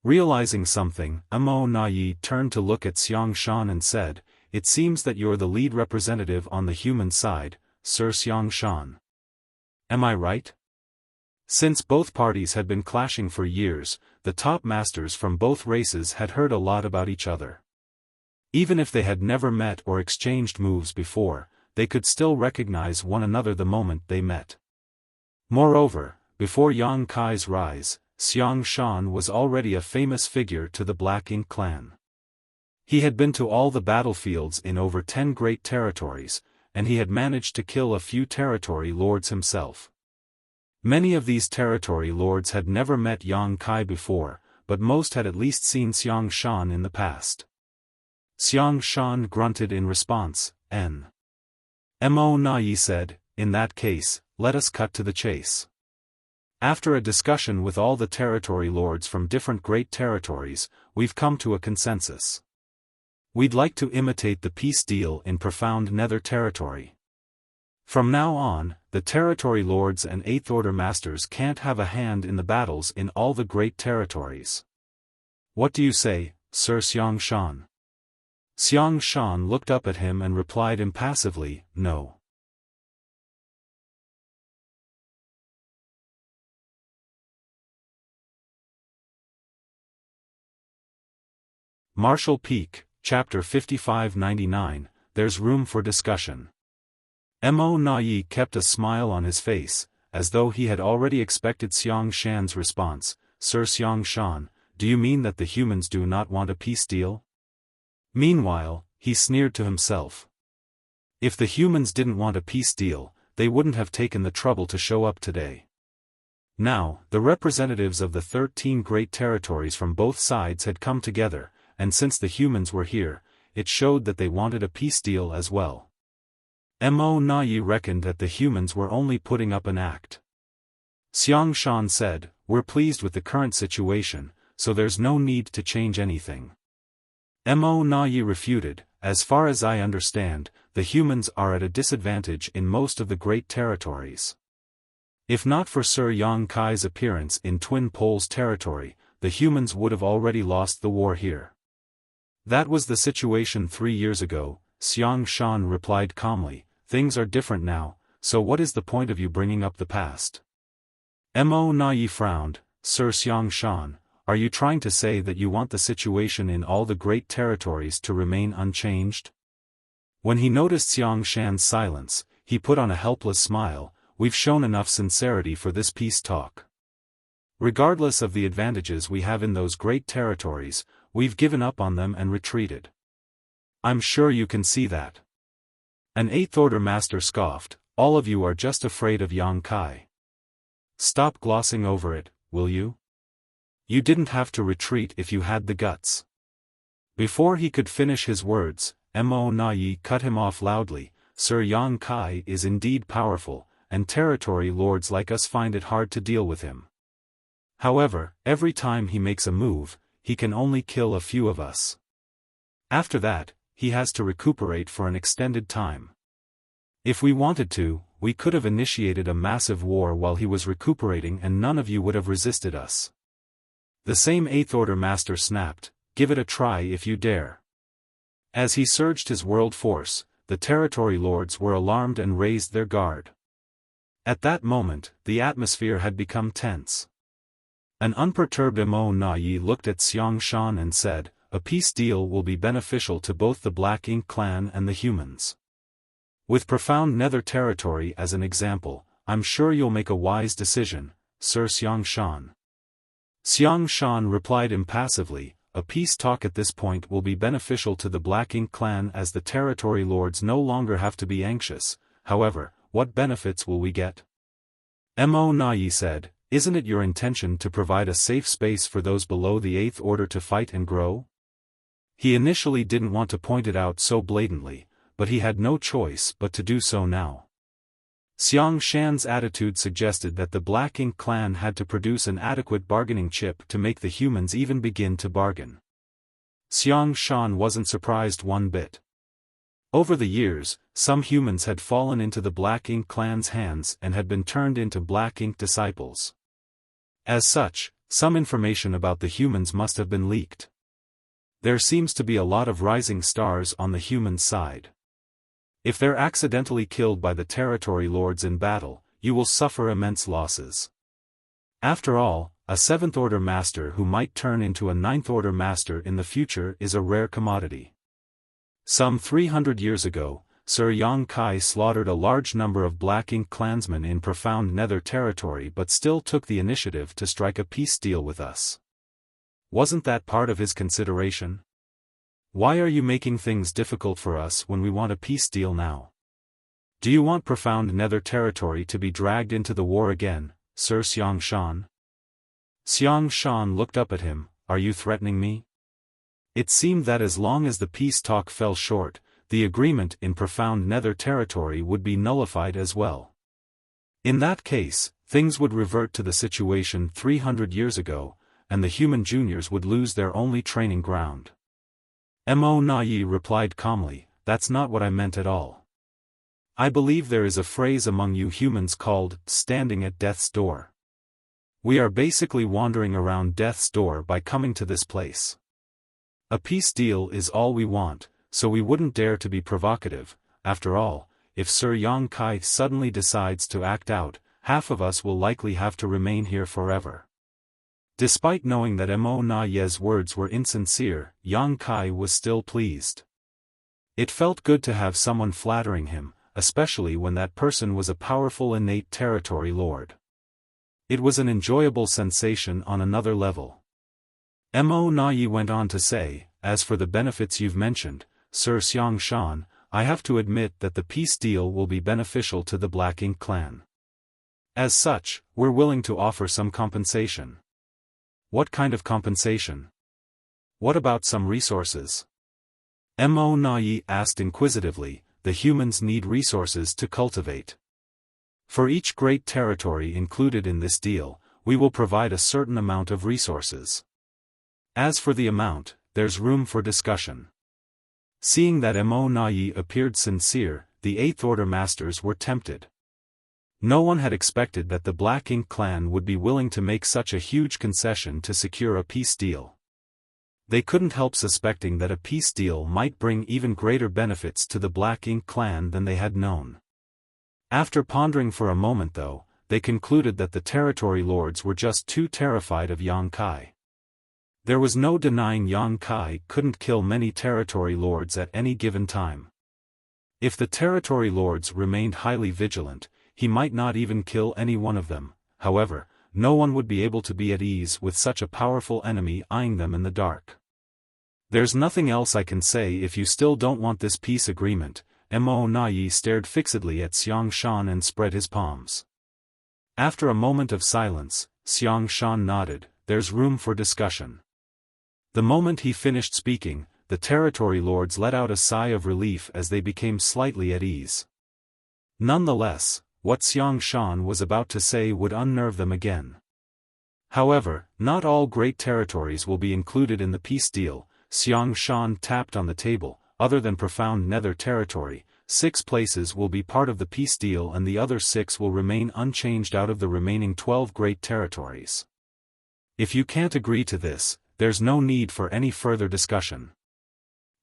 Realizing something, Mo Na Yi turned to look at Xiaofan and said, "It seems that you're the lead representative on the human side, Sir Xiaofan. Am I right?" Since both parties had been clashing for years, the top masters from both races had heard a lot about each other. Even if they had never met or exchanged moves before, they could still recognize one another the moment they met. Moreover, before Yang Kai's rise, Xiaofan was already a famous figure to the Black Ink clan. He had been to all the battlefields in over 10 great territories, and he had managed to kill a few territory lords himself. Many of these territory lords had never met Yang Kai before, but most had at least seen Xiaofan in the past. Xiaofan grunted in response, Mo Na Yi said, "In that case, let us cut to the chase. After a discussion with all the territory lords from different great territories, we've come to a consensus. We'd like to imitate the peace deal in Profound Nether territory. From now on, the territory lords and Eighth Order masters can't have a hand in the battles in all the great territories. What do you say, Sir Xiaofan? Xiaofan looked up at him and replied impassively, no. Marshall Peak, Chapter 5599, There's Room for Discussion. Mo Nai kept a smile on his face, as though he had already expected Xiaofan's response. Sir Xiaofan, do you mean that the humans do not want a peace deal? Meanwhile, he sneered to himself. If the humans didn't want a peace deal, they wouldn't have taken the trouble to show up today. Now, the representatives of the 13 great territories from both sides had come together, and since the humans were here, it showed that they wanted a peace deal as well. Mo Nai reckoned that the humans were only putting up an act. Xiaofan said, we're pleased with the current situation, so there's no need to change anything. Mo Nai refuted, as far as I understand, the humans are at a disadvantage in most of the great territories. If not for Sir Yang Kai's appearance in Twin Poles territory, the humans would have already lost the war here. That was the situation 3 years ago, Xiaofan replied calmly. Things are different now, so what is the point of you bringing up the past? Mo Nai frowned. Sir Xiaofan, are you trying to say that you want the situation in all the great territories to remain unchanged? When he noticed Xiaofan's silence, he put on a helpless smile. We've shown enough sincerity for this peace talk. Regardless of the advantages we have in those great territories, we've given up on them and retreated. I'm sure you can see that. An Eighth Order master scoffed, all of you are just afraid of Yang Kai. Stop glossing over it, will you? You didn't have to retreat if you had the guts. Before he could finish his words, Mo Nai cut him off loudly. Sir Yang Kai is indeed powerful, and territory lords like us find it hard to deal with him. However, every time he makes a move, he can only kill a few of us. After that, he has to recuperate for an extended time. If we wanted to, we could have initiated a massive war while he was recuperating and none of you would have resisted us. The same Eighth Order master snapped, give it a try if you dare. As he surged his world force, the territory lords were alarmed and raised their guard. At that moment, the atmosphere had become tense. An unperturbed Mo Nai looked at Xiaofan and said, a peace deal will be beneficial to both the Black Ink clan and the humans. With Profound Nether territory as an example, I'm sure you'll make a wise decision, Sir Xiaofan. Xiaofan replied impassively, a peace talk at this point will be beneficial to the Black Ink clan as the territory lords no longer have to be anxious. However, what benefits will we get? Mo Nai said, isn't it your intention to provide a safe space for those below the Eighth Order to fight and grow? He initially didn't want to point it out so blatantly, but he had no choice but to do so now. Xiaofan's attitude suggested that the Black Ink clan had to produce an adequate bargaining chip to make the humans even begin to bargain. Xiaofan wasn't surprised one bit. Over the years, some humans had fallen into the Black Ink clan's hands and had been turned into Black Ink disciples. As such, some information about the humans must have been leaked. There seems to be a lot of rising stars on the human side. If they're accidentally killed by the territory lords in battle, you will suffer immense losses. After all, a 7th Order master who might turn into a 9th Order master in the future is a rare commodity. Some 300 years ago, Sir Yang Kai slaughtered a large number of Black Ink clansmen in Profound Nether territory but still took the initiative to strike a peace deal with us. Wasn't that part of his consideration? Why are you making things difficult for us when we want a peace deal now? Do you want Profound Nether territory to be dragged into the war again, Sir Xiaofan? Xiaofan looked up at him, are you threatening me? It seemed that as long as the peace talk fell short, the agreement in Profound Nether territory would be nullified as well. In that case, things would revert to the situation 300 years ago, and the human juniors would lose their only training ground. Mo Nai replied calmly, that's not what I meant at all. I believe there is a phrase among you humans called, standing at death's door. We are basically wandering around death's door by coming to this place. A peace deal is all we want, so we wouldn't dare to be provocative. After all, if Sir Yang Kai suddenly decides to act out, half of us will likely have to remain here forever. Despite knowing that Mo Na Ye's words were insincere, Yang Kai was still pleased. It felt good to have someone flattering him, especially when that person was a powerful innate territory lord. It was an enjoyable sensation on another level. Mo Na Ye went on to say, as for the benefits you've mentioned, Sir Xiaofan, I have to admit that the peace deal will be beneficial to the Black Ink clan. As such, we're willing to offer some compensation. What kind of compensation? What about some resources? Mo Na Ye asked inquisitively. The humans need resources to cultivate. For each great territory included in this deal, we will provide a certain amount of resources. As for the amount, there's room for discussion. Seeing that Mo Na Ye appeared sincere, the Eighth Order Masters were tempted. No one had expected that the Black Ink clan would be willing to make such a huge concession to secure a peace deal. They couldn't help suspecting that a peace deal might bring even greater benefits to the Black Ink clan than they had known. After pondering for a moment though, they concluded that the territory lords were just too terrified of Yang Kai. There was no denying Yang Kai couldn't kill many territory lords at any given time. If the territory lords remained highly vigilant, he might not even kill any one of them. However, no one would be able to be at ease with such a powerful enemy eyeing them in the dark. There's nothing else I can say if you still don't want this peace agreement. Mo Na Ye stared fixedly at Xiaofan and spread his palms. After a moment of silence, Xiaofan nodded. There's room for discussion. The moment he finished speaking, the territory lords let out a sigh of relief as they became slightly at ease. Nonetheless, what Xiaofan was about to say would unnerve them again. However, not all great territories will be included in the peace deal. Xiaofan tapped on the table. Other than Profound Nether territory, 6 places will be part of the peace deal and the other 6 will remain unchanged out of the remaining 12 great territories. If you can't agree to this, there's no need for any further discussion.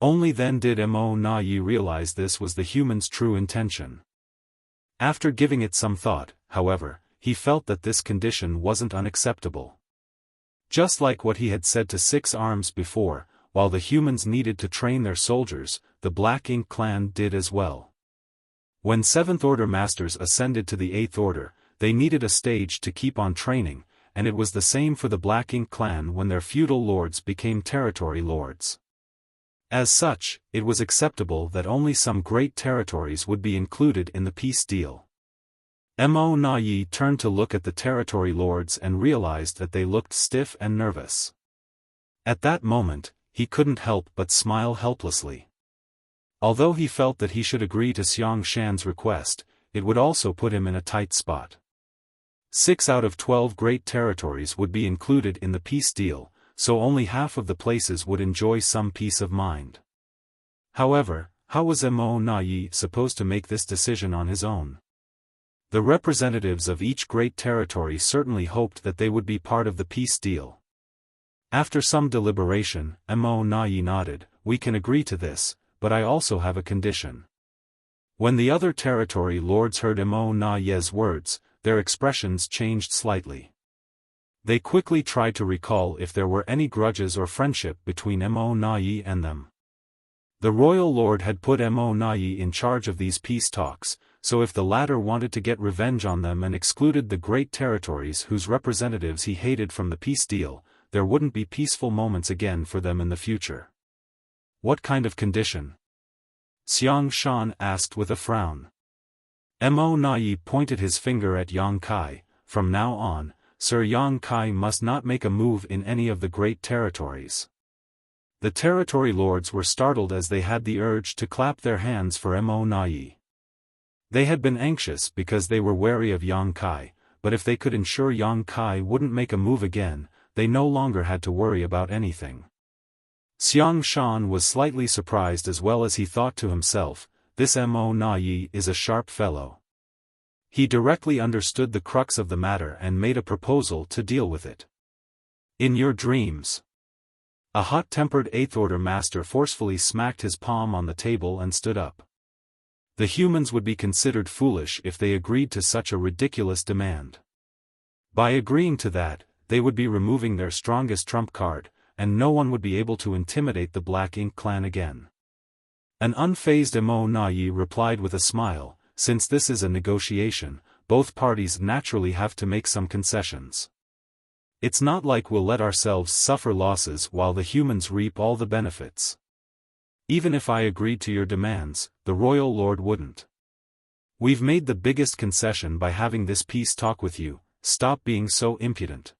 Only then did Mo Na Ye realize this was the human's true intention. After giving it some thought, however, he felt that this condition wasn't unacceptable. Just like what he had said to Six Arms before, while the humans needed to train their soldiers, the Black Ink clan did as well. When Seventh Order Masters ascended to the Eighth Order, they needed a stage to keep on training, and it was the same for the Black Ink clan when their feudal lords became territory lords. As such, it was acceptable that only some great territories would be included in the peace deal. Mo Na Ye turned to look at the territory lords and realized that they looked stiff and nervous. At that moment, he couldn't help but smile helplessly. Although he felt that he should agree to Xiaofan's request, it would also put him in a tight spot. 6 out of 12 great territories would be included in the peace deal, so only half of the places would enjoy some peace of mind. However, how was Mo Na Ye supposed to make this decision on his own? The representatives of each great territory certainly hoped that they would be part of the peace deal. After some deliberation, Mo Na Ye nodded. We can agree to this, but I also have a condition. When the other territory lords heard Mo Na Ye's words, their expressions changed slightly. They quickly tried to recall if there were any grudges or friendship between Mo Na Ye and them. The royal lord had put Mo Na Ye in charge of these peace talks, so if the latter wanted to get revenge on them and excluded the great territories whose representatives he hated from the peace deal, there wouldn't be peaceful moments again for them in the future. What kind of condition? Xiaofan asked with a frown. Mo Na Ye pointed his finger at Yang Kai. From now on, Sir Yang Kai must not make a move in any of the great territories. The territory lords were startled as they had the urge to clap their hands for Mo Na Ye. They had been anxious because they were wary of Yang Kai, but if they could ensure Yang Kai wouldn't make a move again, they no longer had to worry about anything. Xiaofan was slightly surprised as well as he thought to himself, this Mo Na Yi is a sharp fellow. He directly understood the crux of the matter and made a proposal to deal with it. In your dreams. A hot-tempered Eighth-Order master forcefully smacked his palm on the table and stood up. The humans would be considered foolish if they agreed to such a ridiculous demand. By agreeing to that, they would be removing their strongest trump card, and no one would be able to intimidate the Black Ink clan again. An unfazed Mo Na Yi replied with a smile, since this is a negotiation, both parties naturally have to make some concessions. It's not like we'll let ourselves suffer losses while the humans reap all the benefits. Even if I agreed to your demands, the royal lord wouldn't. We've made the biggest concession by having this peace talk with you. Stop being so impudent.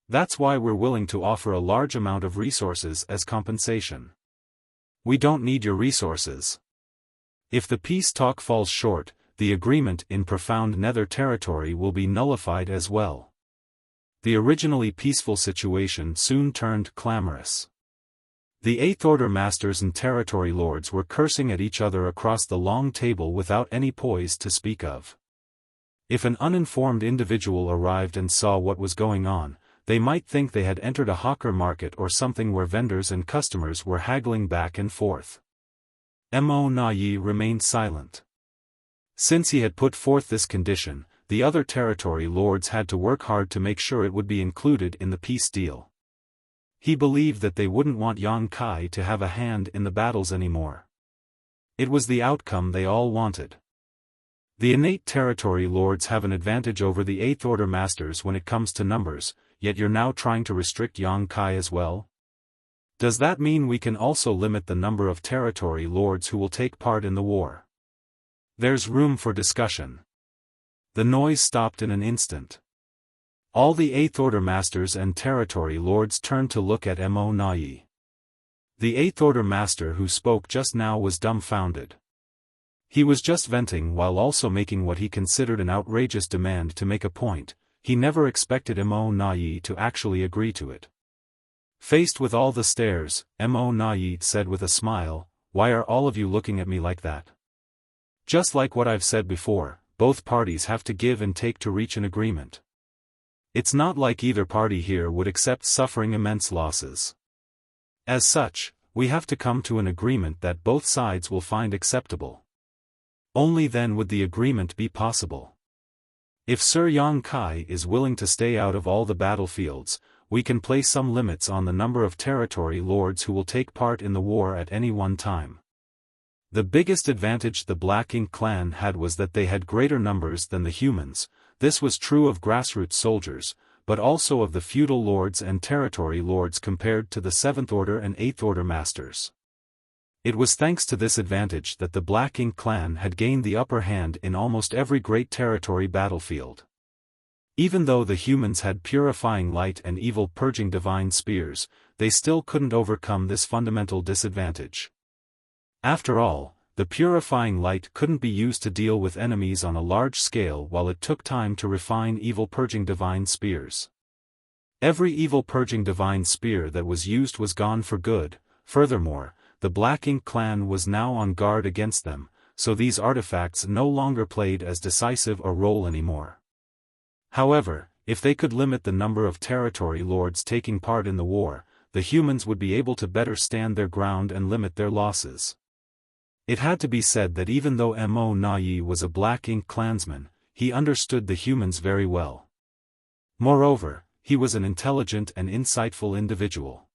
That's why we're willing to offer a large amount of resources as compensation. We don't need your resources. If the peace talk falls short, the agreement in Profound Nether territory will be nullified as well. The originally peaceful situation soon turned clamorous. The Eighth Order masters and territory lords were cursing at each other across the long table without any poise to speak of. If an uninformed individual arrived and saw what was going on, they might think they had entered a hawker market or something where vendors and customers were haggling back and forth. Mo Na Yi remained silent. Since he had put forth this condition, the other territory lords had to work hard to make sure it would be included in the peace deal. He believed that they wouldn't want Yang Kai to have a hand in the battles anymore. It was the outcome they all wanted. The innate territory lords have an advantage over the Eighth Order masters when it comes to numbers, yet you're now trying to restrict Yang Kai as well? Does that mean we can also limit the number of territory lords who will take part in the war? There's room for discussion. The noise stopped in an instant. All the Eighth Order masters and territory lords turned to look at Mo Na Yi. The Eighth Order master who spoke just now was dumbfounded. He was just venting while also making what he considered an outrageous demand to make a point. He never expected Mo Na Yi to actually agree to it. Faced with all the stares, Mo Na Yi said with a smile, "Why are all of you looking at me like that? Just like what I've said before, both parties have to give and take to reach an agreement. It's not like either party here would accept suffering immense losses. As such, we have to come to an agreement that both sides will find acceptable. Only then would the agreement be possible. If Sir Yang Kai is willing to stay out of all the battlefields, we can place some limits on the number of territory lords who will take part in the war at any one time." The biggest advantage the Black Ink clan had was that they had greater numbers than the humans. This was true of grassroots soldiers, but also of the feudal lords and territory lords compared to the Seventh Order and Eighth Order masters. It was thanks to this advantage that the Black Ink clan had gained the upper hand in almost every great territory battlefield. Even though the humans had purifying light and evil purging divine spears, they still couldn't overcome this fundamental disadvantage. After all, the purifying light couldn't be used to deal with enemies on a large scale while it took time to refine evil purging divine spears. Every evil purging divine spear that was used was gone for good. Furthermore, the Black Ink clan was now on guard against them, so these artifacts no longer played as decisive a role anymore. However, if they could limit the number of territory lords taking part in the war, the humans would be able to better stand their ground and limit their losses. It had to be said that even though Mo Na Yi was a Black Ink clansman, he understood the humans very well. Moreover, he was an intelligent and insightful individual.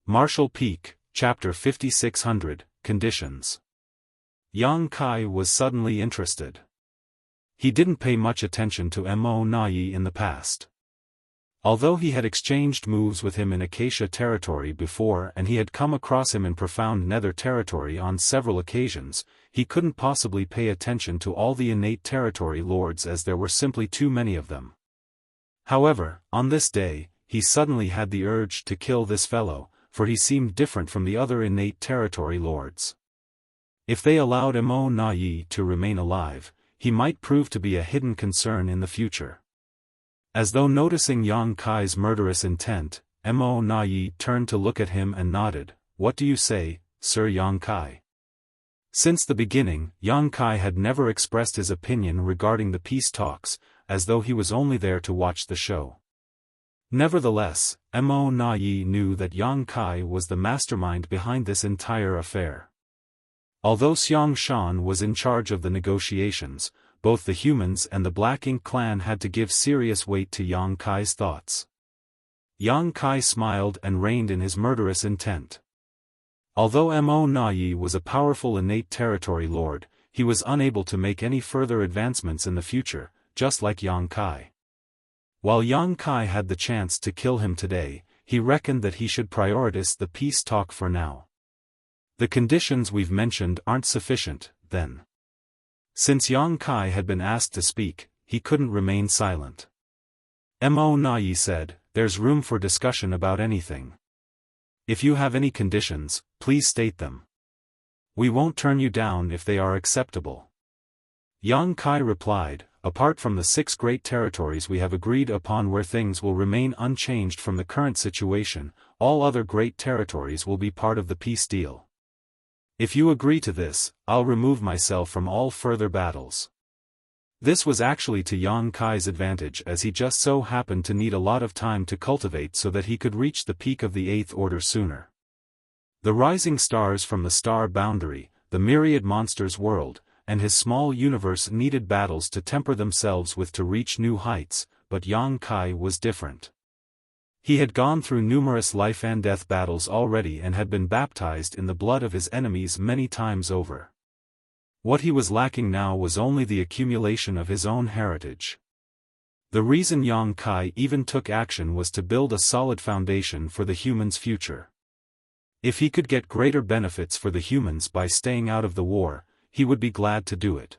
Marshall Peak, Chapter 5600, Conditions. Yang Kai was suddenly interested. He didn't pay much attention to Mo Na Yi in the past. Although he had exchanged moves with him in Acacia territory before and he had come across him in Profound Nether territory on several occasions, he couldn't possibly pay attention to all the innate territory lords as there were simply too many of them. However, on this day, he suddenly had the urge to kill this fellow, for he seemed different from the other innate territory lords. If they allowed Mo Na Yi to remain alive, he might prove to be a hidden concern in the future. As though noticing Yang Kai's murderous intent, Mo Na turned to look at him and nodded. "What do you say, Sir Yang Kai?" Since the beginning, Yang Kai had never expressed his opinion regarding the peace talks, as though he was only there to watch the show. Nevertheless, Mo Na knew that Yang Kai was the mastermind behind this entire affair. Although Xiaofan was in charge of the negotiations, both the humans and the Black Ink clan had to give serious weight to Yang Kai's thoughts. Yang Kai smiled and reined in his murderous intent. Although Mo Na was a powerful innate territory lord, he was unable to make any further advancements in the future, just like Yang Kai. While Yang Kai had the chance to kill him today, he reckoned that he should prioritize the peace talk for now. The conditions we've mentioned aren't sufficient, then. Since Yang Kai had been asked to speak, he couldn't remain silent. Mo Na said, "There's room for discussion about anything. If you have any conditions, please state them. We won't turn you down if they are acceptable." Yang Kai replied, "Apart from the 6 great territories we have agreed upon where things will remain unchanged from the current situation, all other great territories will be part of the peace deal. If you agree to this, I'll remove myself from all further battles." This was actually to Yang Kai's advantage, as he just so happened to need a lot of time to cultivate so that he could reach the peak of the 8th order sooner. The rising stars from the star boundary, the myriad monsters world, and his small universe needed battles to temper themselves with to reach new heights, but Yang Kai was different. He had gone through numerous life and death battles already and had been baptized in the blood of his enemies many times over. What he was lacking now was only the accumulation of his own heritage. The reason Yang Kai even took action was to build a solid foundation for the humans' future. If he could get greater benefits for the humans by staying out of the war, he would be glad to do it.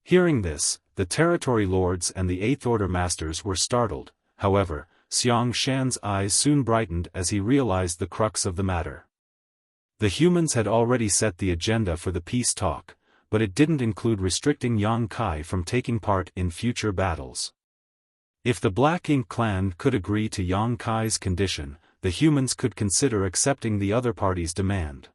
Hearing this, the territory lords and the 8th order masters were startled. However, Xiangshan's eyes soon brightened as he realized the crux of the matter. The humans had already set the agenda for the peace talk, but it didn't include restricting Yang Kai from taking part in future battles. If the Black Ink clan could agree to Yang Kai's condition, the humans could consider accepting the other party's demand.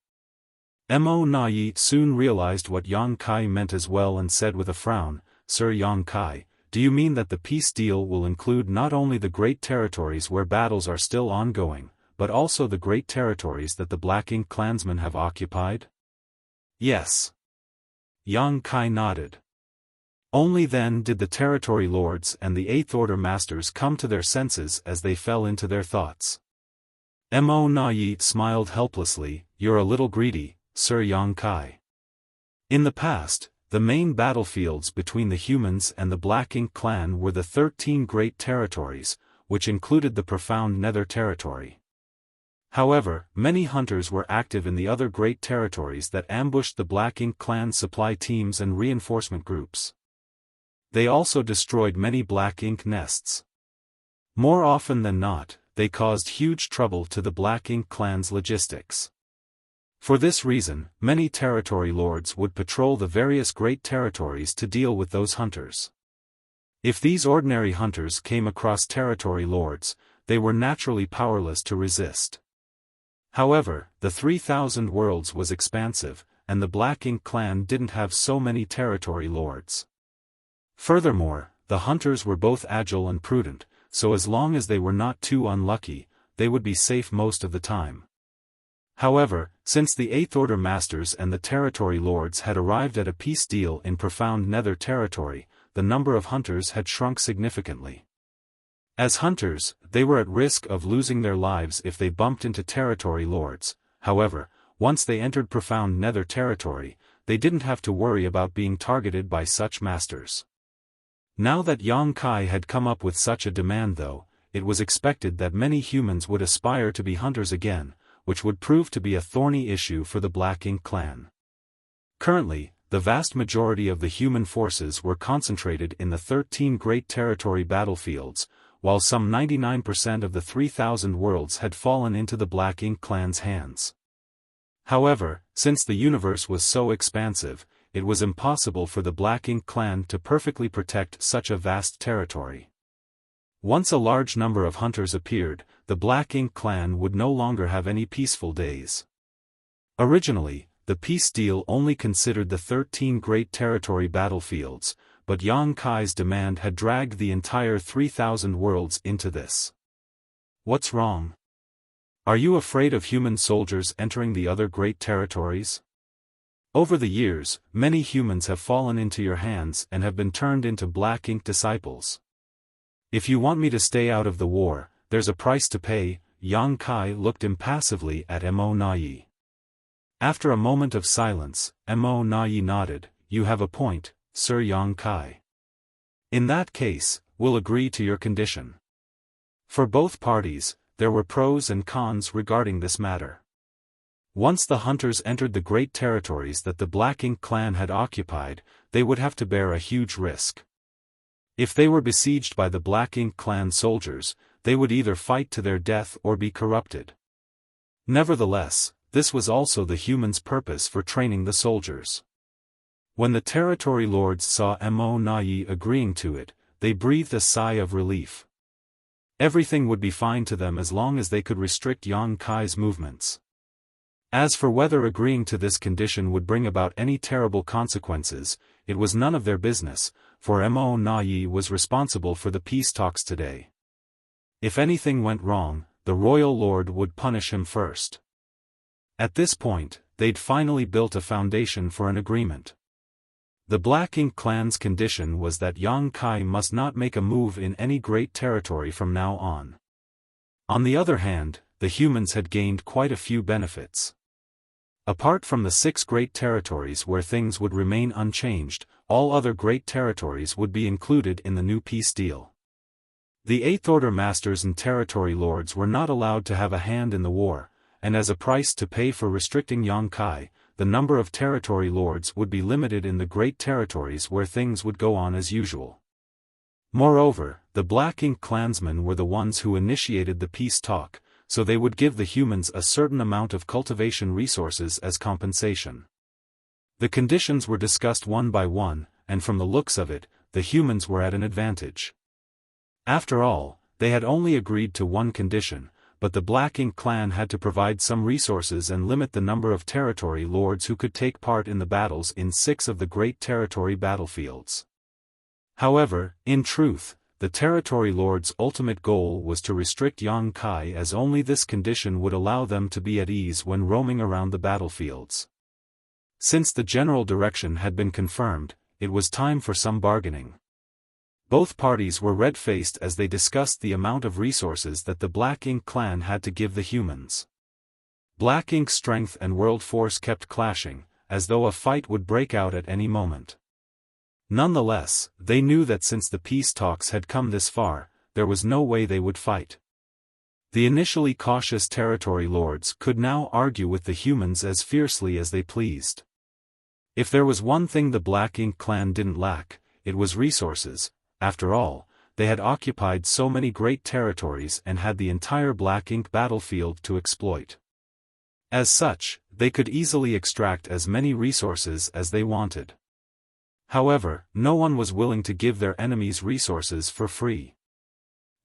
Mo Na soon realized what Yang Kai meant as well and said with a frown, "Sir Yang Kai, do you mean that the peace deal will include not only the great territories where battles are still ongoing, but also the great territories that the Black Ink clansmen have occupied?" "Yes." Yang Kai nodded. Only then did the territory lords and the 8th order masters come to their senses as they fell into their thoughts. Mo Na smiled helplessly, "You're a little greedy, Sir Yang Kai. In the past, the main battlefields between the humans and the Black Ink clan were the 13 great territories, which included the profound Nether territory. However, many hunters were active in the other great territories that ambushed the Black Ink clan supply teams and reinforcement groups. They also destroyed many Black Ink nests. More often than not, they caused huge trouble to the Black Ink clan's logistics. For this reason, many territory lords would patrol the various great territories to deal with those hunters. If these ordinary hunters came across territory lords, they were naturally powerless to resist. However, the 3,000 worlds was expansive, and the Black Ink clan didn't have so many territory lords. Furthermore, the hunters were both agile and prudent, so as long as they were not too unlucky, they would be safe most of the time. However, since the 8th order masters and the territory lords had arrived at a peace deal in profound Nether territory, the number of hunters had shrunk significantly. As hunters, they were at risk of losing their lives if they bumped into territory lords. However, once they entered profound Nether territory, they didn't have to worry about being targeted by such masters. Now that Yang Kai had come up with such a demand though, it was expected that many humans would aspire to be hunters again, which would prove to be a thorny issue for the Black Ink clan. Currently, the vast majority of the human forces were concentrated in the 13 great territory battlefields, while some 99% of the 3,000 worlds had fallen into the Black Ink clan's hands. However, since the universe was so expansive, it was impossible for the Black Ink clan to perfectly protect such a vast territory. Once a large number of hunters appeared, the Black Ink clan would no longer have any peaceful days. Originally, the peace deal only considered the 13 great territory battlefields, but Yang Kai's demand had dragged the entire 3,000 worlds into this. What's wrong? Are you afraid of human soldiers entering the other great territories? Over the years, many humans have fallen into your hands and have been turned into Black Ink disciples. If you want me to stay out of the war, there's a price to pay. Yang Kai looked impassively at Mo Nai. After a moment of silence, Mo Nai nodded. You have a point, Sir Yang Kai. In that case, we'll agree to your condition. For both parties, there were pros and cons regarding this matter. Once the hunters entered the great territories that the Black Ink clan had occupied, they would have to bear a huge risk. If they were besieged by the Black Ink clan soldiers, they would either fight to their death or be corrupted. Nevertheless, this was also the humans' purpose for training the soldiers. When the territory lords saw Mo Nai agreeing to it, they breathed a sigh of relief. Everything would be fine to them as long as they could restrict Yang Kai's movements. As for whether agreeing to this condition would bring about any terrible consequences, it was none of their business, for Mo Nai was responsible for the peace talks today. If anything went wrong, the royal lord would punish him first. At this point, they'd finally built a foundation for an agreement. The Black Ink clan's condition was that Yang Kai must not make a move in any great territory from now on. On the other hand, the humans had gained quite a few benefits. Apart from the 6 great territories where things would remain unchanged, all other great territories would be included in the new peace deal. The Eighth Order masters and territory lords were not allowed to have a hand in the war, and as a price to pay for restricting Yang Kai, the number of territory lords would be limited in the great territories where things would go on as usual. Moreover, the Black Ink clansmen were the ones who initiated the peace talk, so they would give the humans a certain amount of cultivation resources as compensation. The conditions were discussed one by one, and from the looks of it, the humans were at an advantage. After all, they had only agreed to one condition, but the Black Ink clan had to provide some resources and limit the number of territory lords who could take part in the battles in 6 of the great territory battlefields. However, in truth, the territory lords' ultimate goal was to restrict Yang Kai, as only this condition would allow them to be at ease when roaming around the battlefields. Since the general direction had been confirmed, it was time for some bargaining. Both parties were red-faced as they discussed the amount of resources that the Black Ink clan had to give the humans. Black Ink's strength and world force kept clashing, as though a fight would break out at any moment. Nonetheless, they knew that since the peace talks had come this far, there was no way they would fight. The initially cautious territory lords could now argue with the humans as fiercely as they pleased. If there was one thing the Black Ink clan didn't lack, it was resources. After all, they had occupied so many great territories and had the entire Black Ink battlefield to exploit. As such, they could easily extract as many resources as they wanted. However, no one was willing to give their enemies resources for free.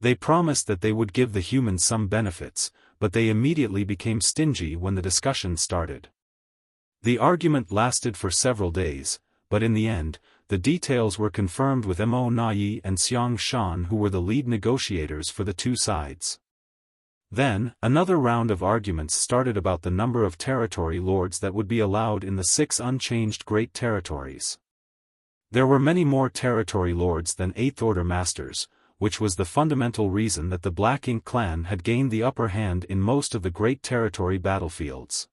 They promised that they would give the humans some benefits, but they immediately became stingy when the discussion started. The argument lasted for several days, but in the end, the details were confirmed with Mo Nai and Xiaofan, who were the lead negotiators for the two sides. Then, another round of arguments started about the number of territory lords that would be allowed in the 6 unchanged great territories. There were many more territory lords than Eighth Order masters, which was the fundamental reason that the Black Ink clan had gained the upper hand in most of the great territory battlefields.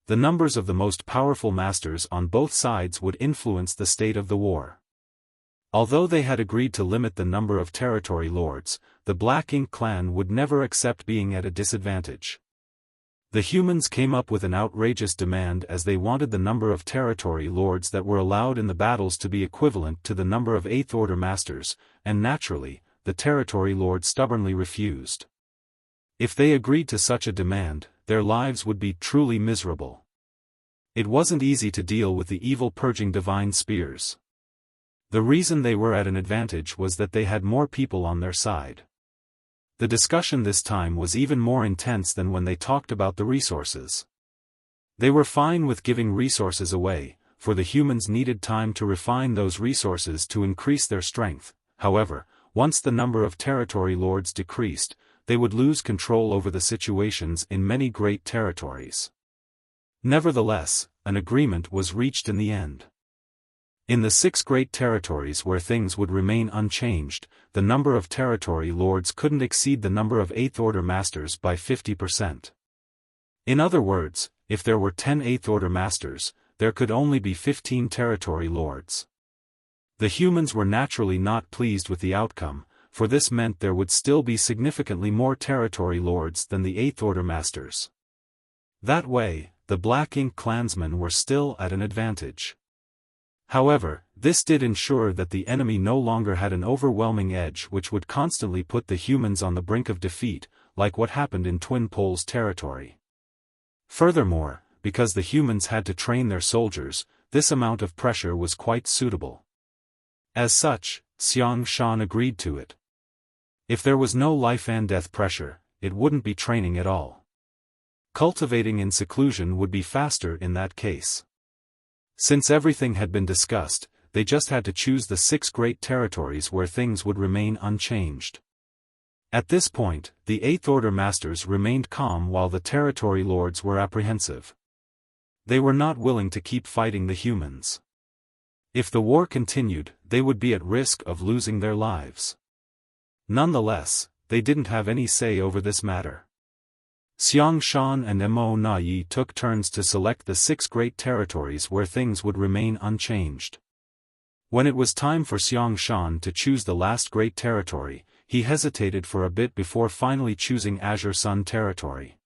The numbers of the most powerful masters on both sides would influence the state of the war. Although they had agreed to limit the number of territory lords, the Black Ink clan would never accept being at a disadvantage. The humans came up with an outrageous demand as they wanted the number of territory lords that were allowed in the battles to be equivalent to the number of Eighth Order masters, and naturally, the territory lords stubbornly refused. If they agreed to such a demand, their lives would be truly miserable. It wasn't easy to deal with the evil purging divine spears. The reason they were at an advantage was that they had more people on their side. The discussion this time was even more intense than when they talked about the resources. They were fine with giving resources away, for the humans needed time to refine those resources to increase their strength. However, once the number of territory lords decreased, they would lose control over the situations in many great territories. Nevertheless, an agreement was reached in the end. In the 6 great territories where things would remain unchanged, the number of territory lords couldn't exceed the number of 8th Order Masters by 50%. In other words, if there were 10 8th Order Masters, there could only be 15 territory lords. The humans were naturally not pleased with the outcome, for this meant there would still be significantly more territory lords than the 8th Order Masters. That way, the Black Ink clansmen were still at an advantage. However, this did ensure that the enemy no longer had an overwhelming edge which would constantly put the humans on the brink of defeat, like what happened in Twin Poles territory. Furthermore, because the humans had to train their soldiers, this amount of pressure was quite suitable. As such, Xiaofan agreed to it. If there was no life and death pressure, it wouldn't be training at all. Cultivating in seclusion would be faster in that case. Since everything had been discussed, they just had to choose the 6 great territories where things would remain unchanged. At this point, the 8th Order Masters remained calm while the territory lords were apprehensive. They were not willing to keep fighting the humans. If the war continued, they would be at risk of losing their lives. Nonetheless, they didn't have any say over this matter. Xiaofan and Mo Nayi took turns to select the 6 great territories where things would remain unchanged. When it was time for Xiaofan to choose the last great territory, he hesitated for a bit before finally choosing Azure Sun territory.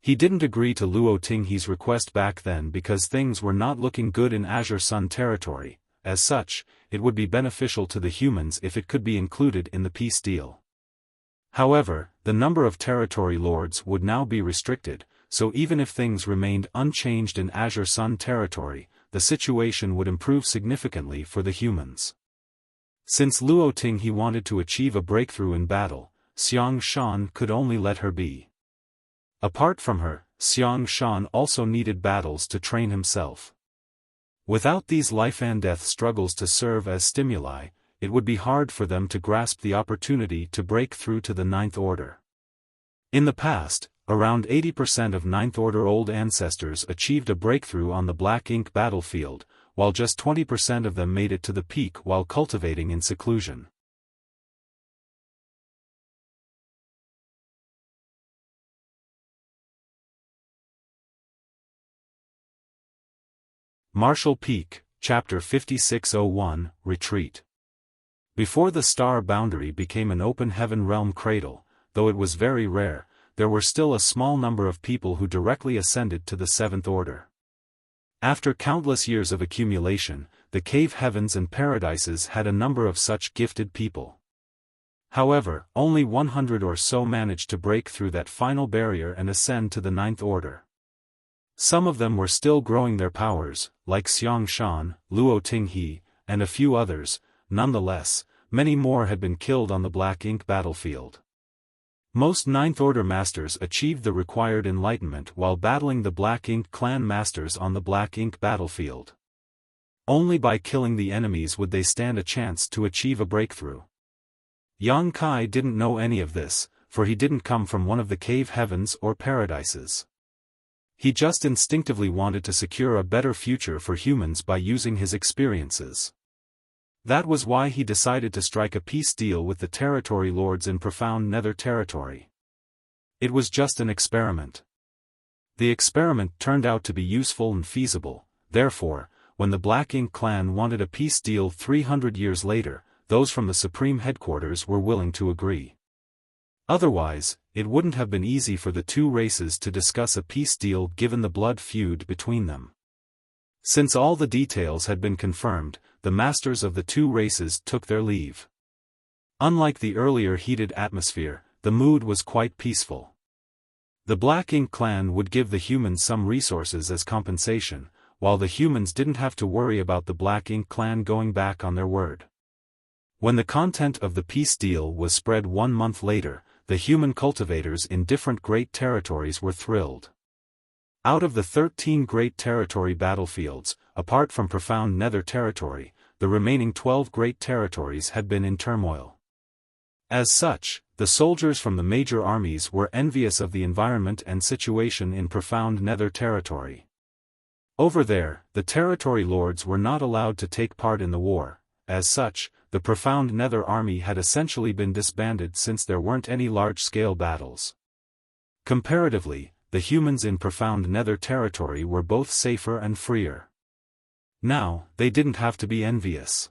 He didn't agree to Luo Tinghe's request back then because things were not looking good in Azure Sun territory. As such, it would be beneficial to the humans if it could be included in the peace deal. However, the number of territory lords would now be restricted, so even if things remained unchanged in Azure Sun territory, the situation would improve significantly for the humans. Since Luo Tinghe wanted to achieve a breakthrough in battle, Xiaofan could only let her be. Apart from her, Xiaofan also needed battles to train himself. Without these life and death struggles to serve as stimuli, it would be hard for them to grasp the opportunity to break through to the 9th Order. In the past, around 80% of 9th Order old ancestors achieved a breakthrough on the Black Ink battlefield, while just 20% of them made it to the peak while cultivating in seclusion. Martial Peak, Chapter 5601, Retreat. Before the star boundary became an open heaven realm cradle, though it was very rare, there were still a small number of people who directly ascended to the 7th Order. After countless years of accumulation, the cave heavens and paradises had a number of such gifted people. However, only 100 or so managed to break through that final barrier and ascend to the 9th Order. Some of them were still growing their powers, like Xiaofan, Luo Tinghe, and a few others. Nonetheless, many more had been killed on the Black Ink battlefield. Most 9th Order Masters achieved the required enlightenment while battling the Black Ink clan Masters on the Black Ink battlefield. Only by killing the enemies would they stand a chance to achieve a breakthrough. Yang Kai didn't know any of this, for he didn't come from one of the cave heavens or paradises. He just instinctively wanted to secure a better future for humans by using his experiences. That was why he decided to strike a peace deal with the territory lords in profound nether territory. It was just an experiment. The experiment turned out to be useful and feasible. Therefore, when the Black Ink clan wanted a peace deal 300 years later, those from the Supreme Headquarters were willing to agree. Otherwise, it wouldn't have been easy for the two races to discuss a peace deal given the blood feud between them. Since all the details had been confirmed, the masters of the two races took their leave. Unlike the earlier heated atmosphere, the mood was quite peaceful. The Black Ink clan would give the humans some resources as compensation, while the humans didn't have to worry about the Black Ink clan going back on their word. When the content of the peace deal was spread 1 month later, the human cultivators in different great territories were thrilled. Out of the 13 great territory battlefields, apart from profound Nether territory, the remaining 12 great territories had been in turmoil. As such, the soldiers from the major armies were envious of the environment and situation in profound Nether territory. Over there, the territory lords were not allowed to take part in the war. As such, the profound Nether army had essentially been disbanded since there weren't any large-scale battles. Comparatively, the humans in profound Nether territory were both safer and freer. Now, they didn't have to be envious.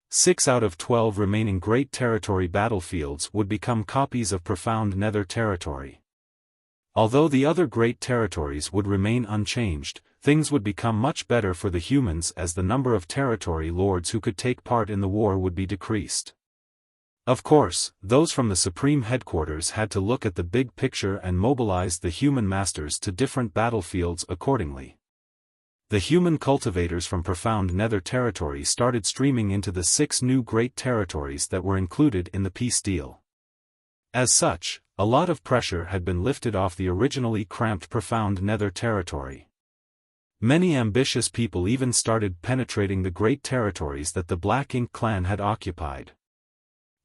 6 out of 12 remaining great territory battlefields would become copies of profound Nether territory. Although the other great territories would remain unchanged, things would become much better for the humans as the number of territory lords who could take part in the war would be decreased. Of course, those from the Supreme Headquarters had to look at the big picture and mobilize the human masters to different battlefields accordingly. The human cultivators from profound Nether territory started streaming into the 6 new great territories that were included in the peace deal. As such, a lot of pressure had been lifted off the originally cramped profound Nether territory. Many ambitious people even started penetrating the great territories that the Black Ink clan had occupied.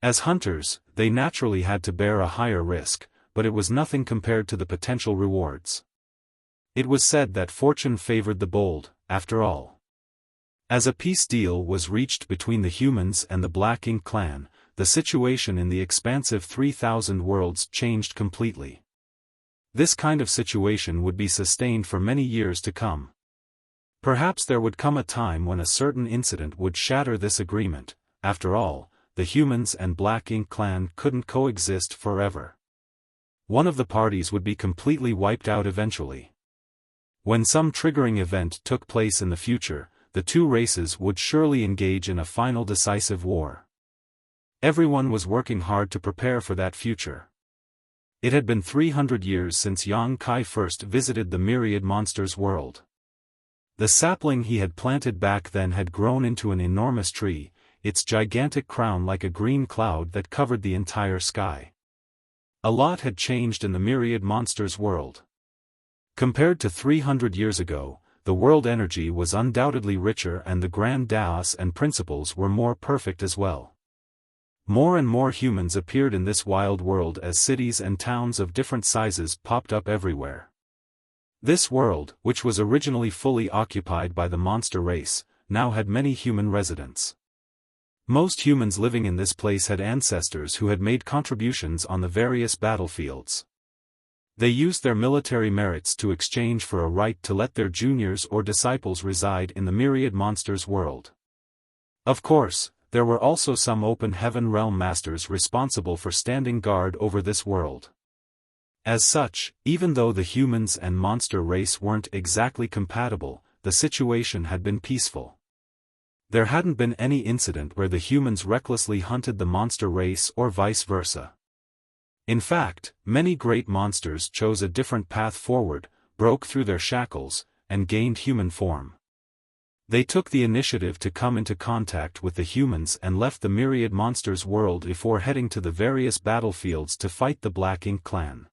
As hunters, they naturally had to bear a higher risk, but it was nothing compared to the potential rewards. It was said that fortune favored the bold, after all. As a peace deal was reached between the humans and the Black Ink clan, the situation in the expansive 3,000 worlds changed completely. This kind of situation would be sustained for many years to come. Perhaps there would come a time when a certain incident would shatter this agreement. After all, the humans and Black Ink clan couldn't coexist forever. One of the parties would be completely wiped out eventually. When some triggering event took place in the future, the two races would surely engage in a final decisive war. Everyone was working hard to prepare for that future. It had been 300 years since Yang Kai first visited the Myriad Monsters world. The sapling he had planted back then had grown into an enormous tree, its gigantic crown like a green cloud that covered the entire sky. A lot had changed in the Myriad Monsters world. Compared to 300 years ago, the world energy was undoubtedly richer and the grand Daos and principles were more perfect as well. More and more humans appeared in this wild world as cities and towns of different sizes popped up everywhere. This world, which was originally fully occupied by the monster race, now had many human residents. Most humans living in this place had ancestors who had made contributions on the various battlefields. They used their military merits to exchange for a right to let their juniors or disciples reside in the Myriad Monsters world. Of course, there were also some open heaven realm masters responsible for standing guard over this world. As such, even though the humans and monster race weren't exactly compatible, the situation had been peaceful. There hadn't been any incident where the humans recklessly hunted the monster race or vice versa. In fact, many great monsters chose a different path forward, broke through their shackles, and gained human form. They took the initiative to come into contact with the humans and left the Myriad Monsters world before heading to the various battlefields to fight the Black Ink clan.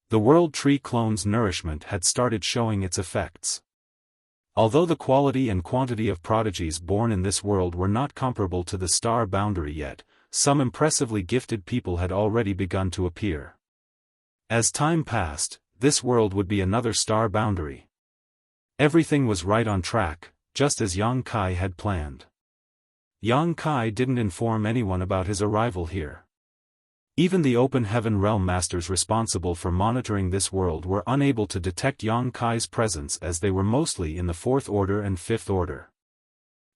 The World Tree clone's nourishment had started showing its effects. Although the quality and quantity of prodigies born in this world were not comparable to the star boundary yet, some impressively gifted people had already begun to appear. As time passed, this world would be another star boundary. Everything was right on track, just as Yang Kai had planned. Yang Kai didn't inform anyone about his arrival here. Even the open heaven realm masters responsible for monitoring this world were unable to detect Yang Kai's presence as they were mostly in the 4th order and 5th order.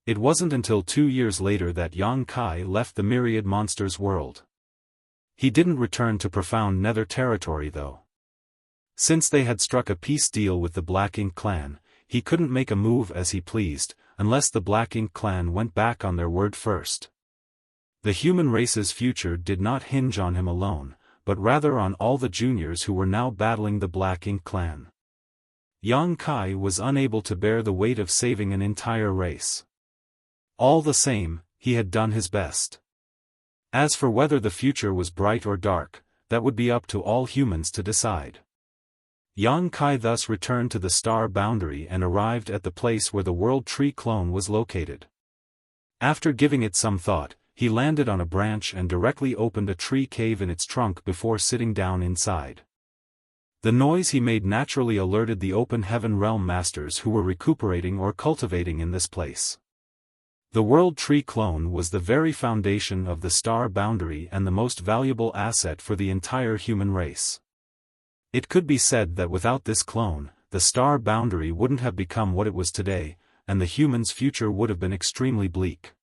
It wasn't until 2 years later that Yang Kai left the Myriad Monsters world. He didn't return to profound Nether territory though. Since they had struck a peace deal with the Black Ink clan, he couldn't make a move as he pleased, unless the Black Ink clan went back on their word first. The human race's future did not hinge on him alone, but rather on all the juniors who were now battling the Black Ink clan. Yang Kai was unable to bear the weight of saving an entire race. All the same, he had done his best. As for whether the future was bright or dark, that would be up to all humans to decide. Yang Kai thus returned to the star boundary and arrived at the place where the World Tree clone was located. After giving it some thought, he landed on a branch and directly opened a tree cave in its trunk before sitting down inside. The noise he made naturally alerted the Open Heaven Realm Masters who were recuperating or cultivating in this place. The World Tree clone was the very foundation of the star boundary and the most valuable asset for the entire human race. It could be said that without this clone, the star boundary wouldn't have become what it was today, and the humans' future would have been extremely bleak.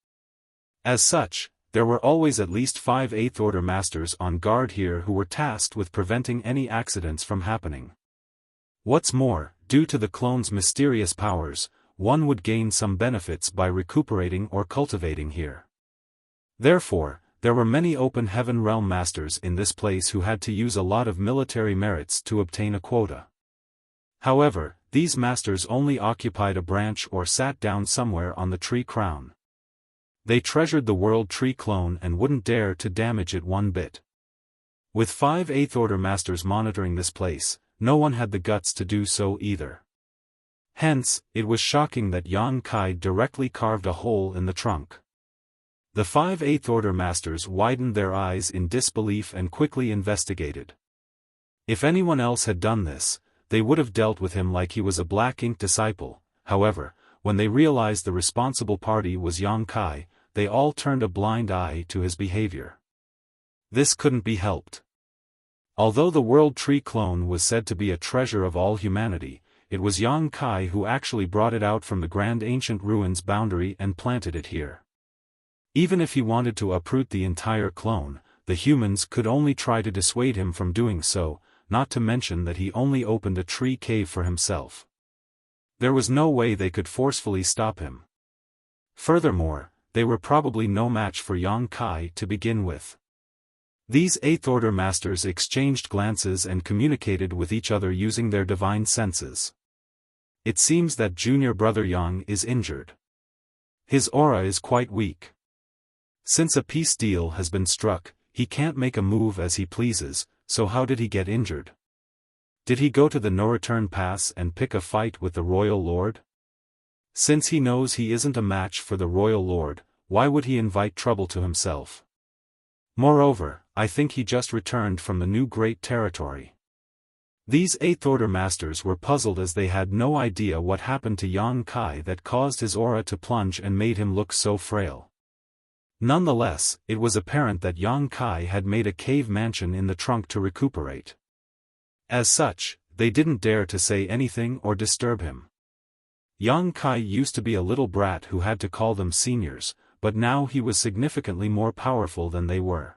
As such, there were always at least 5 Eighth Order Masters on guard here who were tasked with preventing any accidents from happening. What's more, due to the clone's mysterious powers, one would gain some benefits by recuperating or cultivating here. Therefore, there were many Open Heaven Realm Masters in this place who had to use a lot of military merits to obtain a quota. However, these masters only occupied a branch or sat down somewhere on the tree crown. They treasured the World Tree clone and wouldn't dare to damage it one bit. With 5 Eighth Order Masters monitoring this place, no one had the guts to do so either. Hence, it was shocking that Yang Kai directly carved a hole in the trunk. The 5 Eighth Order Masters widened their eyes in disbelief and quickly investigated. If anyone else had done this, they would have dealt with him like he was a black ink disciple. However, when they realized the responsible party was Yang Kai, they all turned a blind eye to his behavior. This couldn't be helped. Although the World Tree clone was said to be a treasure of all humanity, it was Yang Kai who actually brought it out from the Grand Ancient Ruins boundary and planted it here. Even if he wanted to uproot the entire clone, the humans could only try to dissuade him from doing so, not to mention that he only opened a tree cave for himself. There was no way they could forcefully stop him. Furthermore, they were probably no match for Yang Kai to begin with. These Eighth Order Masters exchanged glances and communicated with each other using their divine senses. It seems that junior brother Yang is injured. His aura is quite weak. Since a peace deal has been struck, he can't make a move as he pleases, so how did he get injured? Did he go to the no-return pass and pick a fight with the Royal Lord? Since he knows he isn't a match for the Royal Lord, why would he invite trouble to himself? Moreover, I think he just returned from the new Great Territory. These Eighth Order Masters were puzzled as they had no idea what happened to Yang Kai that caused his aura to plunge and made him look so frail. Nonetheless, it was apparent that Yang Kai had made a cave mansion in the trunk to recuperate. As such, they didn't dare to say anything or disturb him. Yang Kai used to be a little brat who had to call them seniors, but now he was significantly more powerful than they were.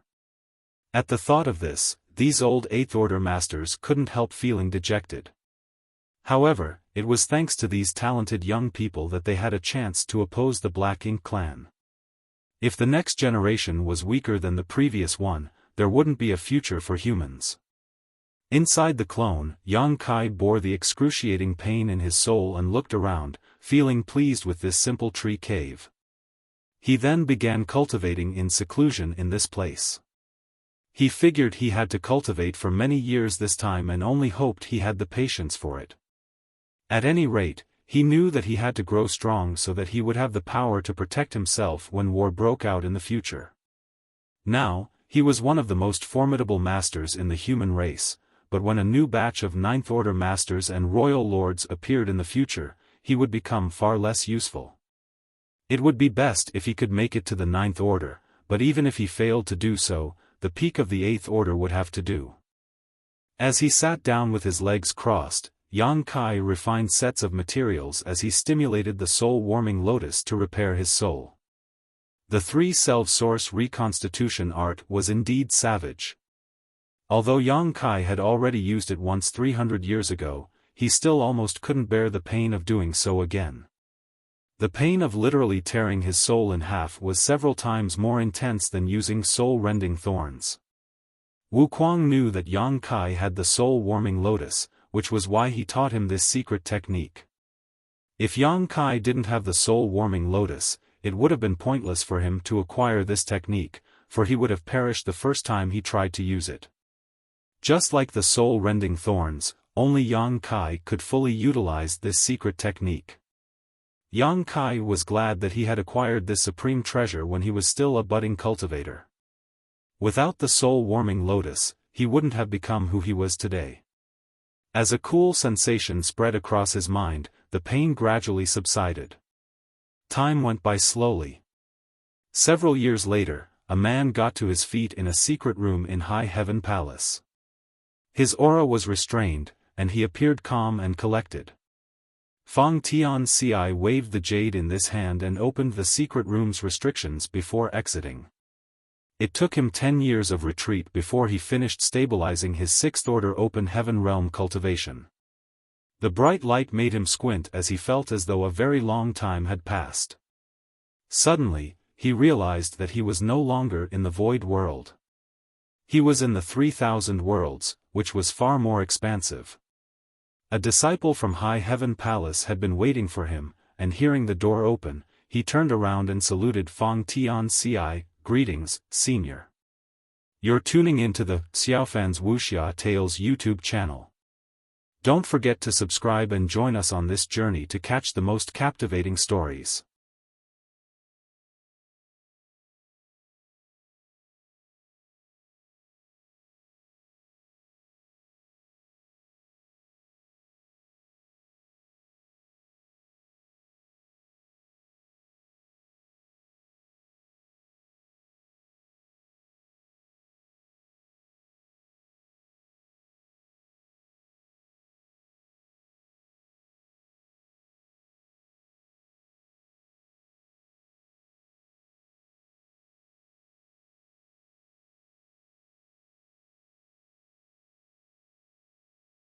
At the thought of this, these old Eighth Order Masters couldn't help feeling dejected. However, it was thanks to these talented young people that they had a chance to oppose the Black Ink clan. If the next generation was weaker than the previous one, there wouldn't be a future for humans. Inside the clone, Yang Kai bore the excruciating pain in his soul and looked around, feeling pleased with this simple tree cave. He then began cultivating in seclusion in this place. He figured he had to cultivate for many years this time and only hoped he had the patience for it. At any rate, he knew that he had to grow strong so that he would have the power to protect himself when war broke out in the future. Now, he was one of the most formidable masters in the human race, but when a new batch of Ninth Order Masters and Royal Lords appeared in the future, he would become far less useful. It would be best if he could make it to the Ninth Order, but even if he failed to do so, the peak of the Eighth Order would have to do. As he sat down with his legs crossed, Yang Kai refined sets of materials as he stimulated the soul-warming lotus to repair his soul. The 3-self source reconstitution art was indeed savage. Although Yang Kai had already used it once 300 years ago, he still almost couldn't bear the pain of doing so again. The pain of literally tearing his soul in half was several times more intense than using soul-rending thorns. Wu Kuang knew that Yang Kai had the soul-warming lotus, which was why he taught him this secret technique. If Yang Kai didn't have the soul-warming lotus, it would have been pointless for him to acquire this technique, for he would have perished the first time he tried to use it. Just like the soul-rending thorns, only Yang Kai could fully utilize this secret technique. Yang Kai was glad that he had acquired this supreme treasure when he was still a budding cultivator. Without the soul-warming lotus, he wouldn't have become who he was today. As a cool sensation spread across his mind, the pain gradually subsided. Time went by slowly. Several years later, a man got to his feet in a secret room in High Heaven Palace. His aura was restrained, and he appeared calm and collected. Fang Tianci waved the jade in this hand and opened the secret room's restrictions before exiting. It took him 10 years of retreat before he finished stabilizing his sixth-order open heaven realm cultivation. The bright light made him squint as he felt as though a very long time had passed. Suddenly, he realized that he was no longer in the void world. He was in the 3,000 worlds, which was far more expansive. A disciple from High Heaven Palace had been waiting for him, and hearing the door open, he turned around and saluted Fang Tianci. Greetings, Senior. You're tuning into the Xiaofan's Wuxia Tales YouTube channel. Don't forget to subscribe and join us on this journey to catch the most captivating stories.